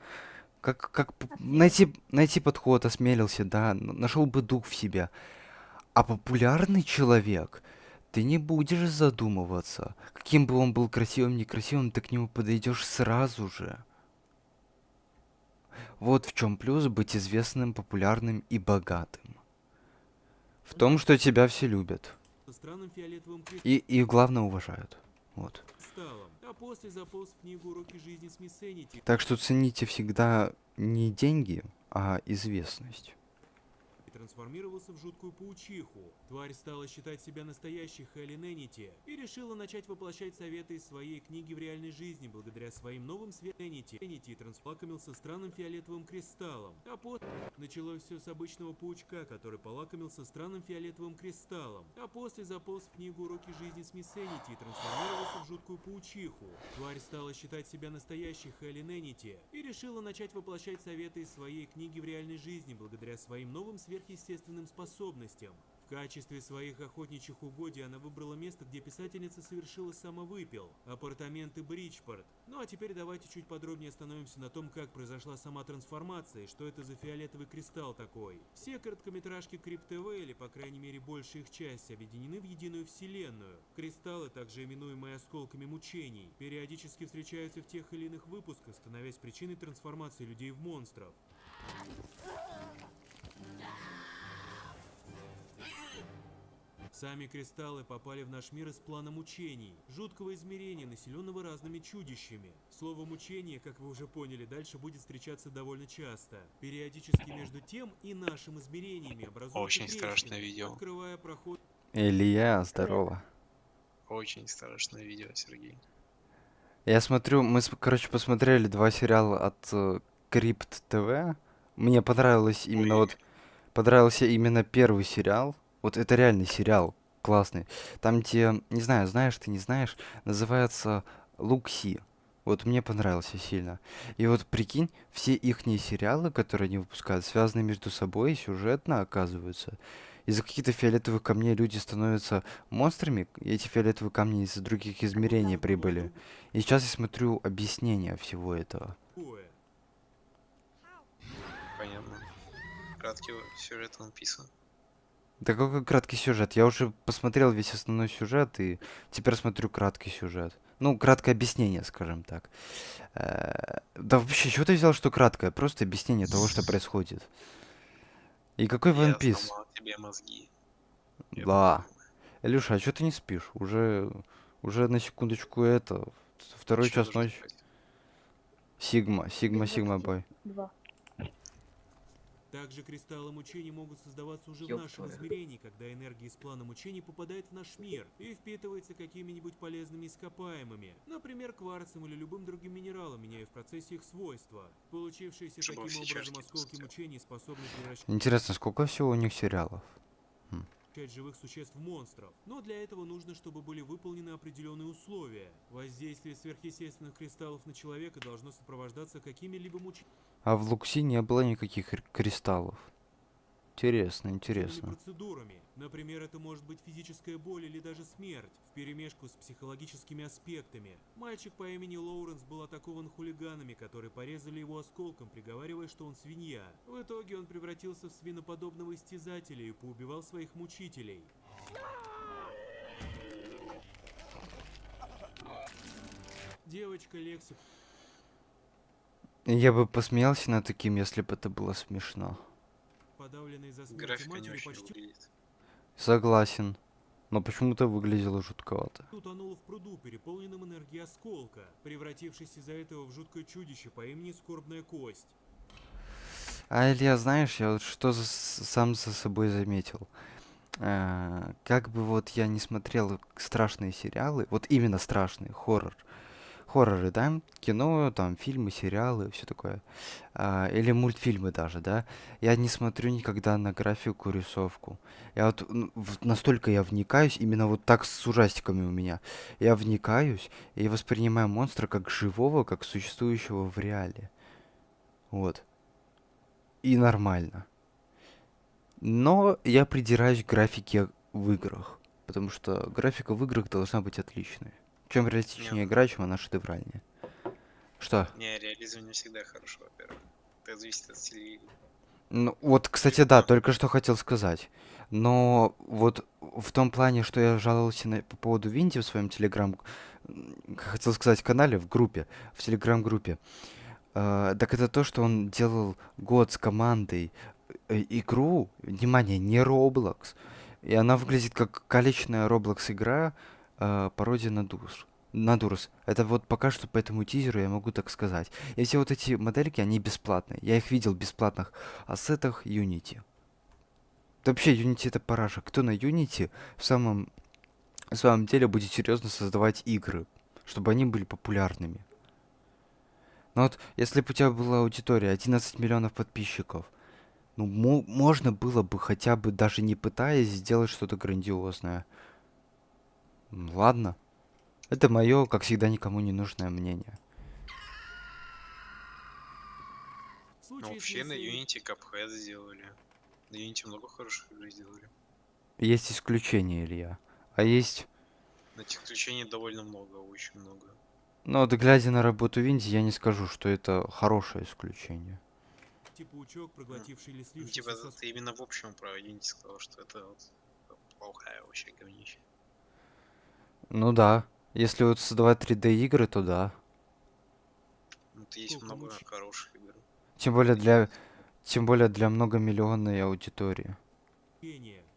Как найти подход, осмелился, да, нашел бы дух в себя. А популярный человек, ты не будешь задумываться. Каким бы он был красивым, некрасивым, ты к нему подойдешь сразу же. Вот в чем плюс быть известным, популярным и богатым. В том, что тебя все любят. Странным фиолетовым И главное уважают. Вот. кристаллом, а после заполз в книгу «Уроки жизни с Миссенити». Так что цените всегда не деньги, а известность. И трансформировался в жуткую паучиху. Тварь стала считать себя настоящей Хелли Ненити и решила начать воплощать советы из своей книги в реальной жизни благодаря своим новым светам Ненити трансфлакомился странным фиолетовым кристаллом. А после началось все с обычного паучка, который полакомился странным фиолетовым кристаллом. А после заполз в книгу «Уроки жизни с Миссенити» и трансформировался в жуткую паучиху. Тварь стала считать себя настоящей Хелли Ненити и решила начать воплощать советы из своей книги в реальной жизни благодаря своим новым сверхъестественным способностям. В качестве своих охотничьих угодий она выбрала место, где писательница совершила самовыпил – апартаменты Бриджпорт. Ну а теперь давайте чуть подробнее остановимся на том, как произошла сама трансформация и что это за фиолетовый кристалл такой. Все короткометражки Крип ТВ, или по крайней мере большая их часть, объединены в единую вселенную. Кристаллы, также именуемые осколками мучений, периодически встречаются в тех или иных выпусках, становясь причиной трансформации людей в монстров. Сами кристаллы попали в наш мир из плана мучений, жуткого измерения, населенного разными чудищами. Слово «мучение», как вы уже поняли, дальше будет встречаться довольно часто. Периодически между тем и нашим измерениями образуются Очень трещины, страшное видео. открывая проход... Илья, здорово. Очень страшное видео, Сергей. Я смотрю, мы, короче, посмотрели 2 сериала от Крипт ТВ. Мне понравилось именно понравился именно первый сериал. Вот это реальный сериал, классный. Там где, не знаю, знаешь ты, не знаешь, называется Лукси. Вот мне понравился сильно. И вот прикинь, все ихние сериалы, которые они выпускают, связаны между собой сюжетно, оказываются. Из-за каких-то фиолетовых камней люди становятся монстрами, и эти фиолетовые камни из-за других измерений прибыли. И сейчас я смотрю объяснение всего этого. Понятно. Краткий сюжет One Piece. Да какой краткий сюжет? Я уже посмотрел весь основной сюжет и теперь смотрю краткий сюжет. Ну, краткое объяснение, скажем так. Да вообще, чего ты взял, что краткое? Просто объяснение того, что происходит. И какой One Piece? Я сломал тебе мозги. Да. Илюша, а что ты не спишь? Уже на секундочку это, второй Чё час должен ночи. спать? Сигма, бой. 2. Также кристаллы мучений могут создаваться уже в Ёб нашем твою. измерении, когда энергия из плана мучений попадает в наш мир и впитывается какими-нибудь полезными ископаемыми, например, кварцем или любым другим минералом, меняя в процессе их свойства. Получившиеся Чтобы таким все образом чашки осколки пустые. мучений способны превращать Интересно, сколько всего у них сериалов? живых существ в монстров. Но для этого нужно, чтобы были выполнены определенные условия. Воздействие сверхъестественных кристаллов на человека должно сопровождаться какими-либо мучениями. А в Лукси не было никаких кристаллов. Интересно. Процедурами. Например, это может быть физическая боль или даже смерть, вперемешку с психологическими аспектами. Мальчик по имени Лоуренс был атакован хулиганами, которые порезали его осколком, приговаривая, что он свинья. В итоге он превратился в свиноподобного истязателя и поубивал своих мучителей. Девочка Лекси Я бы посмеялся над таким, если бы это было смешно. подавленной за смерть Графика не матери очень почти выглядит. Согласен. Но почему-то выглядело жутковато. утонула в пруду, переполненном энергией осколка, превратившись из-за этого в жуткое чудище по имени Скорбная Кость. А, Илья, знаешь, я вот что сам за собой заметил. Как бы вот я не смотрел страшные сериалы, вот именно страшные, хорроры, да, кино, там, фильмы, сериалы, все такое, или мультфильмы даже, да, я не смотрю никогда на графику, рисовку. Я вот настолько я вникаюсь, именно вот так с ужастиками у меня. Я вникаюсь и воспринимаю монстра как живого, как существующего в реале. Вот. И нормально. Но я придираюсь к графике в играх, потому что графика в играх должна быть отличной. Чем реалистичнее игра, чем она шедевральнее. Что? Не, реализм не всегда хорошо, во-первых. Это зависит от стиля игры. Ну, вот, кстати, да, только что хотел сказать. Но вот в том плане, что я жаловался по поводу Винди в своем хотел сказать, канале, в группе, в телеграм-группе. Так это то, что он делал год с командой игру, внимание, не Roblox. И она выглядит как калечная Roblox игра, пародия на Дурс. Это вот пока что по этому тизеру я могу так сказать. И все вот эти модельки, они бесплатные. Я их видел в бесплатных ассетах Unity. Да вообще, Unity это параша. Кто на Unity в самом деле будет серьезно создавать игры, чтобы они были популярными? Но вот, если бы у тебя была аудитория 11 миллионов подписчиков, ну, можно было бы хотя бы даже не пытаясь сделать что-то грандиозное. Ладно. Это мое, как всегда, никому не нужное мнение. Ну, вообще на Unity Cuphead сделали. На Unity много хороших игр сделали. Есть исключения, Илья. А есть... Этих исключений довольно много, очень много. Но вот глядя на работу Винди, я не скажу, что это хорошее исключение. Паучок, проглотивший или Ну, слившийся типа, со ты именно в общем про Unity сказал, что это вот плохая вообще говнище. Ну да. Если вот создавать 3D игры, то да. Ну, есть много хороших игр. Тем более для многомиллионной аудитории.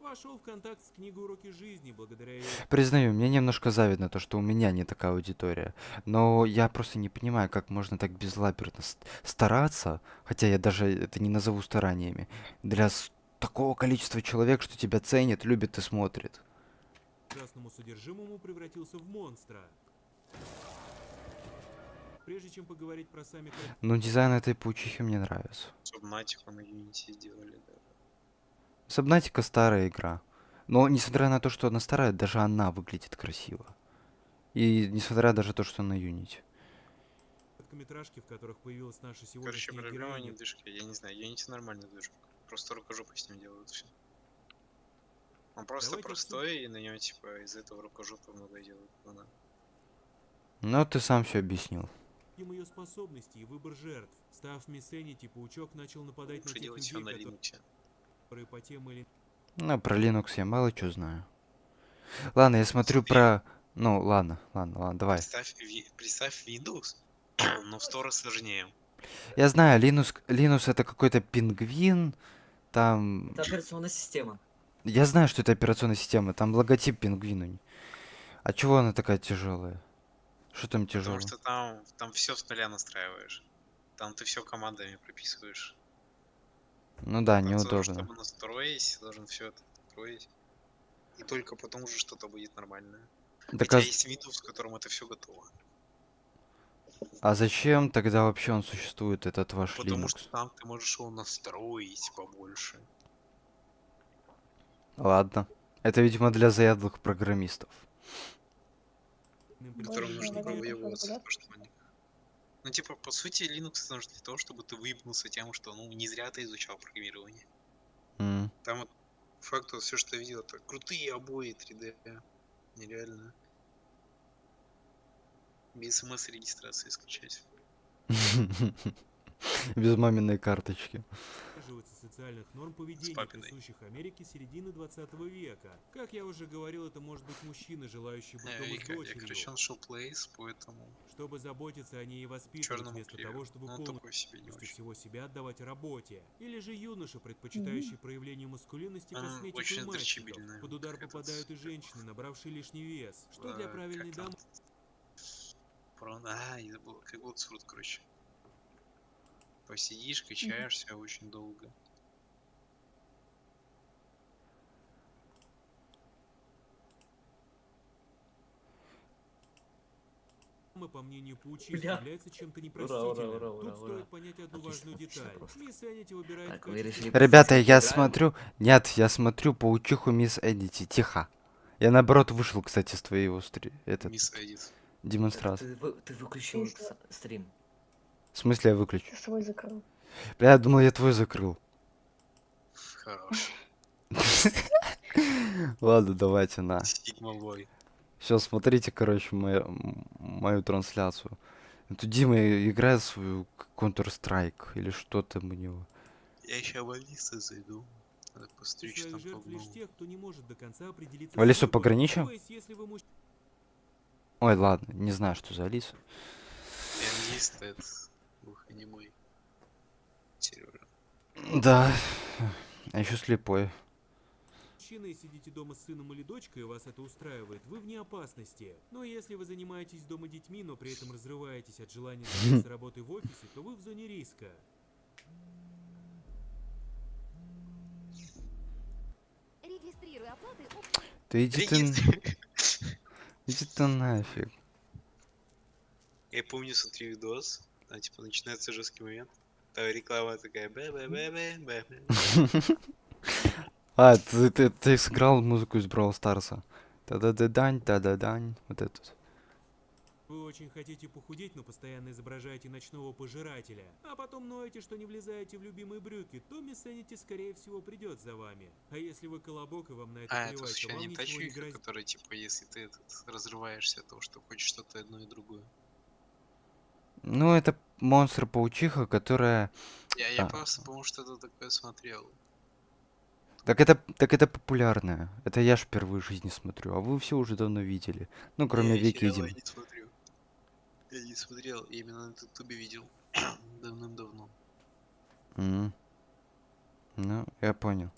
вошел в контакт с книгой «Уроки жизни» благодаря ее... Признаю, мне немножко завидно то, что у меня не такая аудитория. Но я просто не понимаю, как можно так безлаберно стараться, хотя я даже это не назову стараниями, для такого количества человек, что тебя ценит, любит и смотрит. Ужасному содержимому превратился в монстра. Прежде чем поговорить про сами... Ну, дизайн этой паучихи мне нравится. Subnautica на Unity сделали, да. Subnautica старая игра. Но, несмотря на то, что она старая, даже она выглядит красиво. И несмотря даже то, что на Unity. Короткометражки, в которых появилась наша Короче, сегодняшняя программа не героиня. движка, я не знаю, Unity нормальная движка. Просто рукожопы с ним делают все. Он просто Давайте простой, и на нем типа из этого рукожопа много делают. Ну, ты сам все объяснил. Ее способности и выбор жертв. Став Миссенити, паучок начал нападать на тех людей, которые по тем или... Ну, про Linux я мало что знаю. Ладно, я смотрю про... Ну, ладно, давай. Представь Windows, но в 100 раз сложнее. Я знаю, Linux это какой-то пингвин, там... Это операционная система. Я знаю, что это операционная система, там логотип пингвина. А чего она такая тяжелая? Что там Потому тяжелое? что там все с нуля настраиваешь. Там ты все командами прописываешь. Ну да, Процессор, неудобно. чтобы настроить, должен все это настроить. И только потом уже что-то будет нормальное. Так Хотя а, есть Windows, в котором это все готово. а зачем тогда вообще он существует, этот ваш Потому Linux? что там ты можешь его настроить побольше. Ладно. Это, видимо, для заядлых программистов. Которым Больше нужно вариантов провоевываться. разработки. Потому что они- Ну, типа, по сути, Linux нужен для того, чтобы ты выебнулся тем, что, ну, не зря ты изучал программирование. М. Там вот, по факту, все, что я видел, это крутые обои 3D. Нереально. Без смс-регистрации скачать. Без маминой карточки. Придерживаться социальных норм поведения, папиной. присущих Америке середины 20 века. Как я уже говорил, это может быть мужчина, желающий быть дома с Я, дочерью, короче, нашел Place, поэтому чтобы заботиться о ней и воспитывать, черному вместо привет. того, чтобы Ну, такой себе не полностью очень. всего себя отдавать работе. Или же юноша, предпочитающий проявлению маскулинности, Он косметику очень и мальчиков. дрочибельный, Под удар как этот, попадают и женщины, набравшие лишний вес. Что для как правильной там? дамы... Я забыл, как вот сурт, короче. Посидишь, качаешься очень долго. По мнению паучихи, Бля. является чем-то Ура, непростительным. ура, ура, Тут ура. стоит понять одну Отлично, важную отлично деталь. просто. Мисс Энити выбирает Так, в вы качестве решили Ребята, я играем? смотрю... Нет, я смотрю паучиху Мисс Эдити. Тихо. Я наоборот вышел, кстати, с твоего этот Мисс Эдит. демонстрации. Ты выключил Если- стрим. В смысле я выключу? Ты свой закрыл. Бля, я думал, я твой закрыл. Хорош. Ладно, давайте, на. Сигма Бой. Все, смотрите, короче, мою трансляцию. Это Дима играет свою Counter-Strike или что там у него. Я еще в Алису зайду. Надо постричь своих там жертв лишь по-новому. тех, кто не может до конца определиться В Алису с выбором. пограничил? То есть, если вы Ой, ладно, не знаю, что за Алиса. Пианист, это глухонемой. Сережа. Да, а еще слепой. мужчина и сидите дома с сыном или дочкой, и вас это устраивает, вы вне опасности. Но если вы занимаетесь дома детьми, но при этом разрываетесь от желания заняться работой в офисе, то вы в зоне риска. Регистрируй оплаты. Ты иди ты... Иди ты нафиг. Я помню, смотрю видос, типа начинается жесткий момент. Там реклама такая бэ-бэ-бэ-бэ-бэ. А, ты сыграл музыку из Brawl Старса. Та-да-да-дань, та-да-дань. Вот этот. Вы очень хотите похудеть, но постоянно изображаете ночного пожирателя, а потом ноете, что не влезаете в любимые брюки, то Мисс Энити, скорее всего, придет за вами. А если вы колобок и вам на это Это плевать, то вообще вам не та ничего не чуйка, грозит. которая, типа, если ты разрываешься от того, что хочешь что-то одно и другое. Ну, это монстр-паучиха, которая... Я просто, потому что это такое смотрел. Так это популярное. Это я ж впервые в жизни смотрю, а вы все уже давно видели. Ну, кроме Я Вики и сериалы Димы. не смотрю. Я не смотрел, я именно на ютубе видел. Давным-давно. Ну, я понял.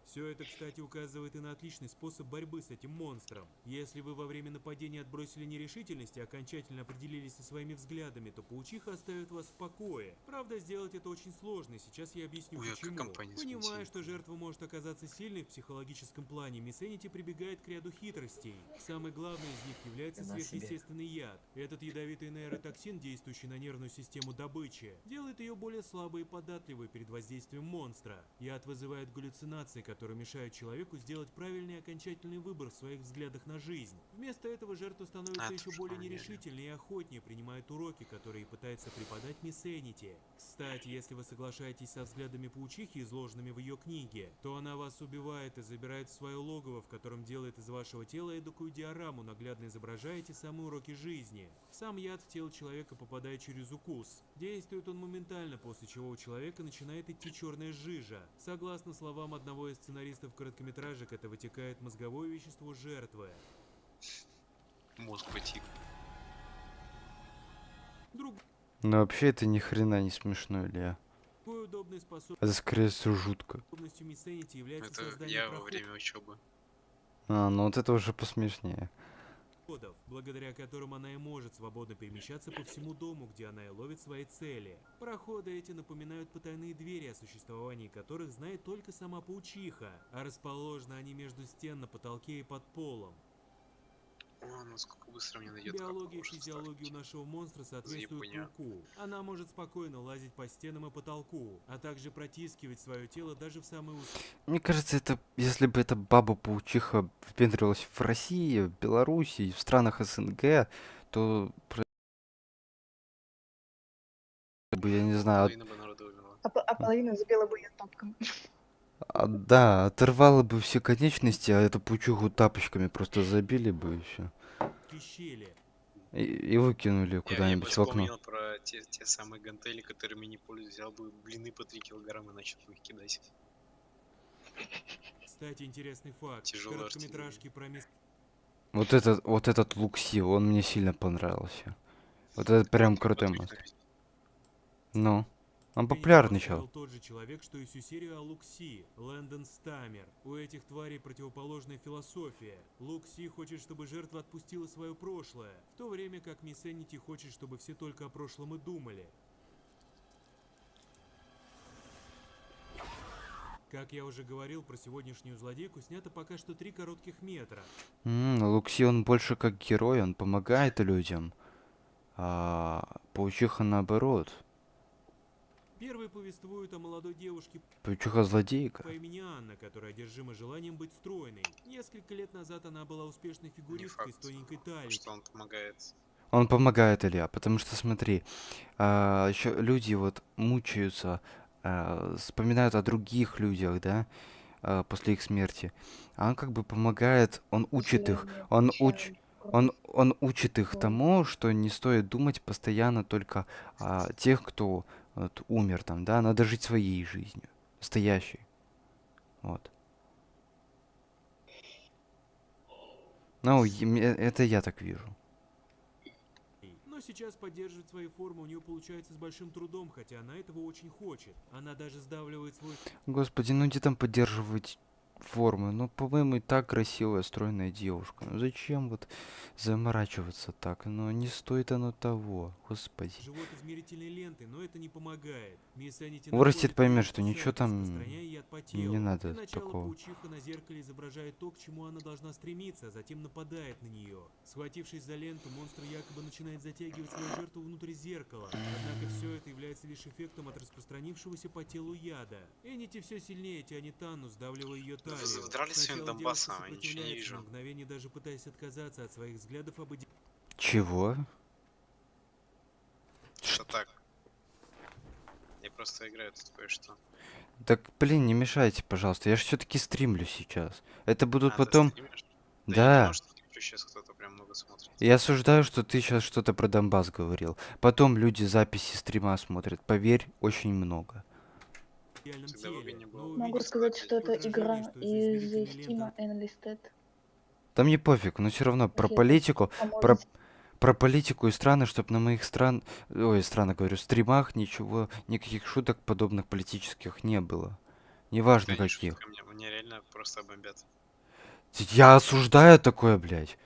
Все это, кстати, указывает и на отличный способ борьбы с этим монстром. Если вы во время нападения отбросили нерешительность и окончательно определились со своими взглядами, то паучиха оставит вас в покое. Правда, сделать это очень сложно, и сейчас я объясню Ой, а как почему. компания Понимая, смонтирована? что жертва может оказаться сильной в психологическом плане, Мисс Энити прибегает к ряду хитростей. Самой главной из них является Она себе. сверхъестественный яд. Этот ядовитый нейротоксин, действующий на нервную систему добычи, делает ее более слабой и податливой перед воздействием монстра. Яд вызывает галлюцинации, которые мешают человеку сделать правильный и окончательный выбор в своих взглядах на жизнь. Вместо этого жертва становится еще более нерешительной и охотнее принимает уроки, которые пытается преподать Мисс Энити. Кстати, если вы соглашаетесь со взглядами паучихи, изложенными в ее книге, то она вас убивает и забирает в свое логово, в котором делает из вашего тела эдакую диораму, наглядно изображая те самые уроки жизни. Сам яд в тело человека попадает через укус. Действует он моментально, после чего у человека начинает идти черная жижа. Согласно словам одного из сценаристов короткометражек, это вытекает мозговое вещество жертвы. Мозг потик. Ну, вообще, это ни хрена не смешно, Илья. Другой удобной Это, скорее всего, жутко. способностью Мисенити является Это создание я во время учебы. Ну вот это уже посмешнее. проходов, благодаря которым она и может свободно перемещаться по всему дому, где она и ловит свои цели. Проходы эти напоминают потайные двери, о существовании которых знает только сама паучиха, а расположены они между стен, на потолке и под полом. О, насколько быстро мне найдет. Биология и физиологию нашего монстра соответствуют Заебуня. пауку. Она может спокойно лазить по стенам и потолку, а также протискивать свое тело даже в самые узкие. Мне кажется, это если бы эта баба-паучиха выпендривалась в России, в Беларуси, в странах СНГ, то бы, я не знаю, Половина бы народа умерла. А половина забила бы ее тапком. да, оторвало бы все конечности, а эту паучуху тапочками просто забили бы и все. щели. И выкинули Я бы куда-нибудь в окно. вспомнил про те самые гантели, которыми не пользуюсь. Взял бы блины по 3 килограмма и начал бы их кидать. Кстати, интересный факт. Тяжелая Короткометражки про мисс Вот этот Лукси, он мне сильно понравился. Вот это прям крутой монстр. Ну, он популярный чел. тот же человек, что и всю серию о Лукси, Лэндон Стаммер. У этих тварей противоположная философия. Лукси хочет, чтобы жертва отпустила свое прошлое, в то время как Мисенити хочет, чтобы все только о прошлом и думали. Как я уже говорил, про сегодняшнюю злодейку снято пока что 3 коротких метра. Лукси, он больше как герой, он помогает людям. А паучиха наоборот. Первый повествует о молодой девушке Паучиха-злодейка. по имени Анна, которая одержима желанием быть стройной. Несколько лет назад она была успешной фигуристкой с тоненькой талией. Что он помогает. Он помогает, Илья, потому что смотри, еще люди вот мучаются, вспоминают о других людях, да, после их смерти. А он как бы помогает, он учит их, он учит их тому, что не стоит думать постоянно только о тех, кто вот, умер там, да, надо жить своей жизнью, настоящей. Вот. Ну, это я так вижу. Но сейчас поддерживать свои формы у нее получается с большим трудом, хотя она этого очень хочет. Она даже сдавливает свой... Господи, ну где там поддерживать формы? Ну, по-моему, и так красивая, стройная девушка. Ну зачем вот заморачиваться так? Ну, не стоит оно того, господи. живот измерительной ленты, но это не помогает. Мисенити Вырастет, находит поймет, ее что ничего там распространяя яд по не телу. надо Для начала такого. паучиха на зеркале изображает то, к чему она должна стремиться, а затем нападает на нее. Схватившись за ленту, монстр якобы начинает затягивать свою жертву внутрь зеркала. Однако все это является лишь эффектом от распространившегося по телу яда. Энити все сильнее тянет Анну, сдавливая ее талию. Вы дрались сегодня Сначала Донбассом, девушка я ничего не сопротивляется, вижу. на мгновение даже пытаясь отказаться от своих взглядов об идее. Чего? Что так? Я просто играю тут кое-что. Так, блин, не мешайте, пожалуйста. Я же все-таки стримлю сейчас. Это будут А, ты потом... стримишь? Да. Я не Да. думал, что сейчас кто-то прям много смотрит. Я осуждаю, что ты сейчас что-то про Донбасс говорил. Потом люди записи стрима смотрят. Поверь, очень много. Тогда выгоднее не было. Могу сказать, что это игра из Steam Enlisted. Да мне пофиг, но все равно про Если это политику, поможет. про политику и страны, чтобы на моих страны, говорю, стримах ничего, никаких шуток подобных политических не было. Неважно Да не каких. шутка, меня реально просто бомбят. Я осуждаю такое, блядь.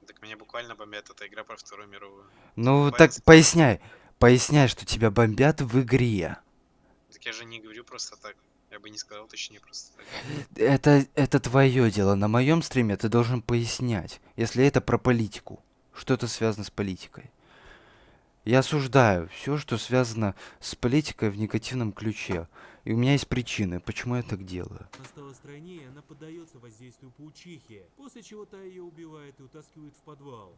Так меня буквально бомбят, это игра про Вторую мировую. Ну Буквально так поясняй. Поясняй, что тебя бомбят в игре. Так я же не говорю просто так. Я бы не сказал, точнее, просто так. Это твое дело. На моем стриме ты должен пояснять, если это про политику. Что-то связано с политикой. Я осуждаю все, что связано с политикой в негативном ключе. И у меня есть причины, почему я так делаю. Она стала стройнее, она поддается воздействию паучихи, после чего та ее убивает и утаскивает в подвал.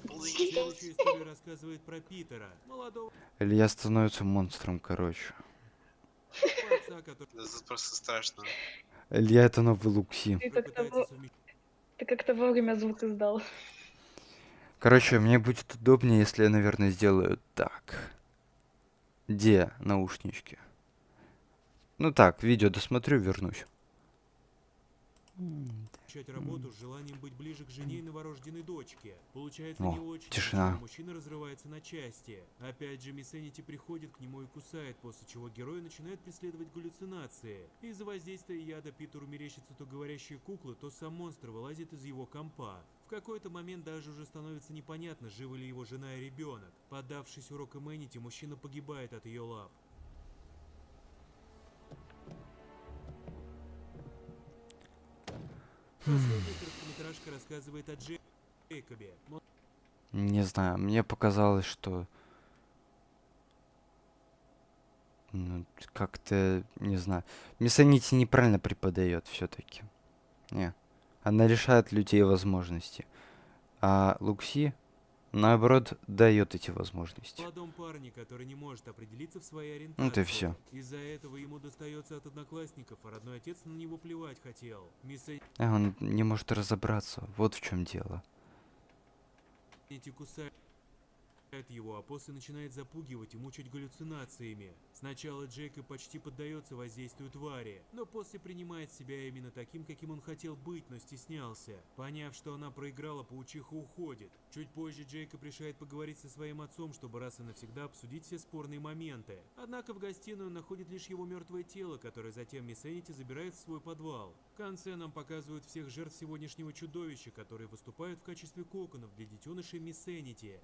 Следующая история рассказывает про Питера, молодого Илья становится монстром, короче. отца, который Да тут просто страшно. Илья это новый Лукси. Ты как-то вовремя звук издал. Короче, мне будет удобнее, если я, наверное, сделаю так. Где наушнички? Ну так, видео досмотрю, вернусь. начать работу с желанием быть ближе к жене и новорожденной дочке. Получается О, не очень, тишина. из-за чего мужчина разрывается на части. Опять же, мисс Энити приходит к нему и кусает, после чего герой начинает преследовать галлюцинации. Из-за воздействия яда Питеру мерещатся то говорящие куклы, то сам монстр вылазит из его компа. В какой-то момент даже уже становится непонятно, живы ли его жена и ребенок. Поддавшись урокам Энити, мужчина погибает от ее лап. Последняя короткометражка рассказывает о Джейкобе. Не знаю, мне показалось, что... Ну, как-то, не знаю. Мисс Энити неправильно преподает все-таки. Не. Она лишает людей возможности. А Лукси, наоборот, дает эти возможности. Молодом парне, который не может определиться в своей ориентации. Вот и все. Из-за этого ему достается от одноклассников, а родной отец на него плевать хотел. Мисс А он не может разобраться. Вот в чем дело. Энити кусает его, а после начинает запугивать и мучить галлюцинациями. Сначала Джейкоб почти поддается воздействию твари, но после принимает себя именно таким, каким он хотел быть, но стеснялся. Поняв, что она проиграла, паучиха уходит. Чуть позже Джейкоб решает поговорить со своим отцом, чтобы раз и навсегда обсудить все спорные моменты. Однако в гостиную он находит лишь его мертвое тело, которое затем мисс Энити забирает в свой подвал. В конце нам показывают всех жертв сегодняшнего чудовища, которые выступают в качестве коконов для детенышей мисс Энити.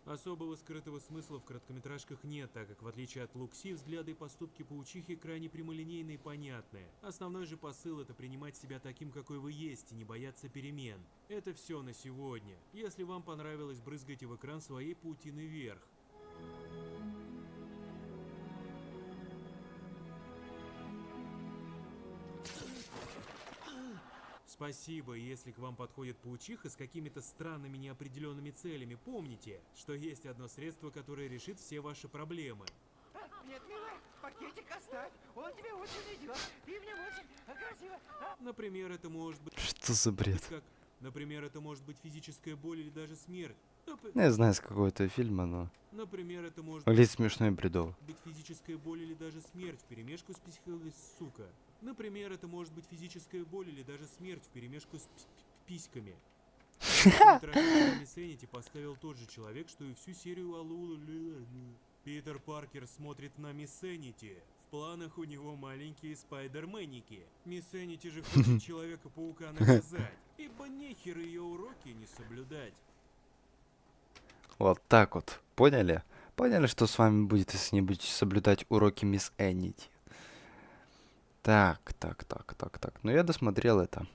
Особого скрытого смысла в короткометражках нет, так как в отличие от Лукси, взгляды и поступки паучихи крайне прямолинейные и понятные. Основной же посыл — это принимать себя таким, какой вы есть, и не бояться перемен. Это все на сегодня. Если вам понравилось, брызгайте в экран своей паутины вверх. Спасибо, и если к вам подходит паучиха с какими-то странными неопределенными целями, помните, что есть одно средство, которое решит все ваши проблемы. Нет, милая, пакетик оставь, он тебе очень идет, и в нем очень красиво. Например, это может быть... Что за бред? Например, это может быть физическая боль или даже смерть. Я знаю с какого-то фильма, но... Например, это может выглядит смешно и бредово. быть физическая боль или даже смерть вперемешку с сука. Например, это может быть физическая боль или даже смерть вперемешку с письками. Мисс Энити поставил тот же человек, что и всю серию Алула. Питер Паркер смотрит на Мисс Энити. В планах у него маленькие спайдерменики. Мисс Энити же хочет Человека-паука наказать, ибо нехер ее уроки не соблюдать. Вот так вот. Поняли? Поняли, что с вами будет, если не будете соблюдать уроки мисс Энити? Так. Ну я досмотрел это.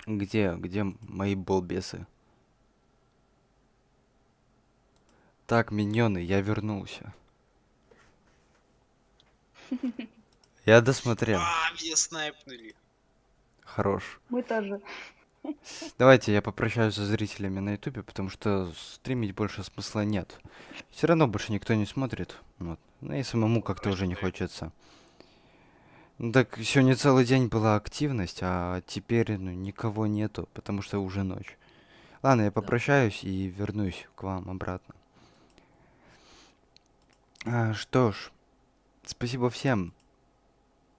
Где мои балбесы? Так, миньоны, я вернулся. Я досмотрел. Меня снайпнули. Хорош. Мы тоже. Давайте я попрощаюсь со зрителями на ютубе, потому что стримить больше смысла нет. Все равно больше никто не смотрит. Вот. Ну и самому как-то уже не хочется. Ну так сегодня целый день была активность, а теперь никого нету, потому что уже ночь. Ладно, я попрощаюсь и вернусь к вам обратно. Что ж, спасибо всем.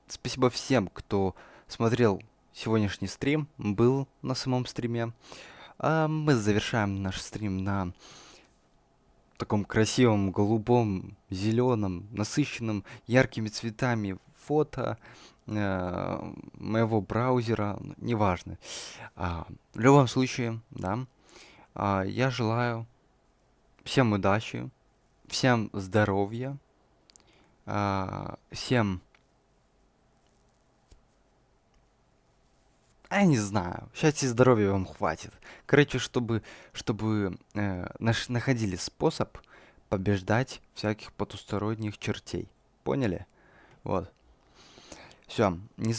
Спасибо всем, кто смотрел сегодняшний стрим, был на самом стриме. А мы завершаем наш стрим на таком красивом, голубом, зеленом, насыщенном яркими цветами фото моего браузера, неважно. В любом случае, да, я желаю всем удачи, всем здоровья, всем... Я не знаю, счастья и здоровья вам хватит. Короче, чтобы находили способ побеждать всяких потусторонних чертей. Поняли? Вот. Все, не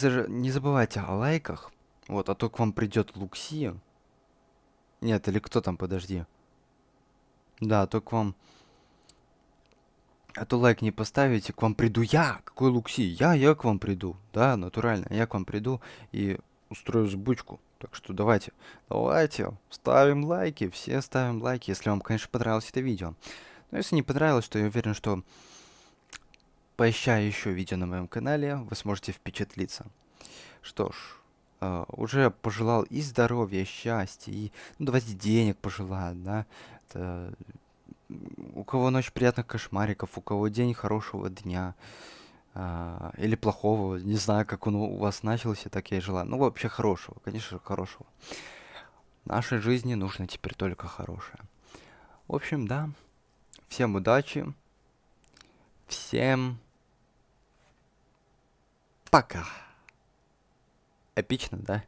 забывайте о лайках. Вот, а то к вам придет Лукси. Нет, или кто там, подожди. Да, а то к вам... А то лайк не поставите, к вам приду я. Какой Лукси? Я к вам приду. Да, натурально, я к вам приду и устрою сбучку. Так что давайте, ставим лайки. Все ставим лайки, если вам, конечно, понравилось это видео. Но если не понравилось, то я уверен, что поищая еще видео на моем канале, вы сможете впечатлиться. Что ж, уже пожелал и здоровья, и счастья, и ну, давайте денег пожелаю, да. Это, у кого ночь приятных кошмариков, у кого день хорошего дня. Или плохого, не знаю, как он у вас начался, так я и желаю. Ну, вообще хорошего, конечно же, хорошего. В нашей жизни нужно теперь только хорошее. В общем, да. Всем удачи. Всем пока. Эпично, да?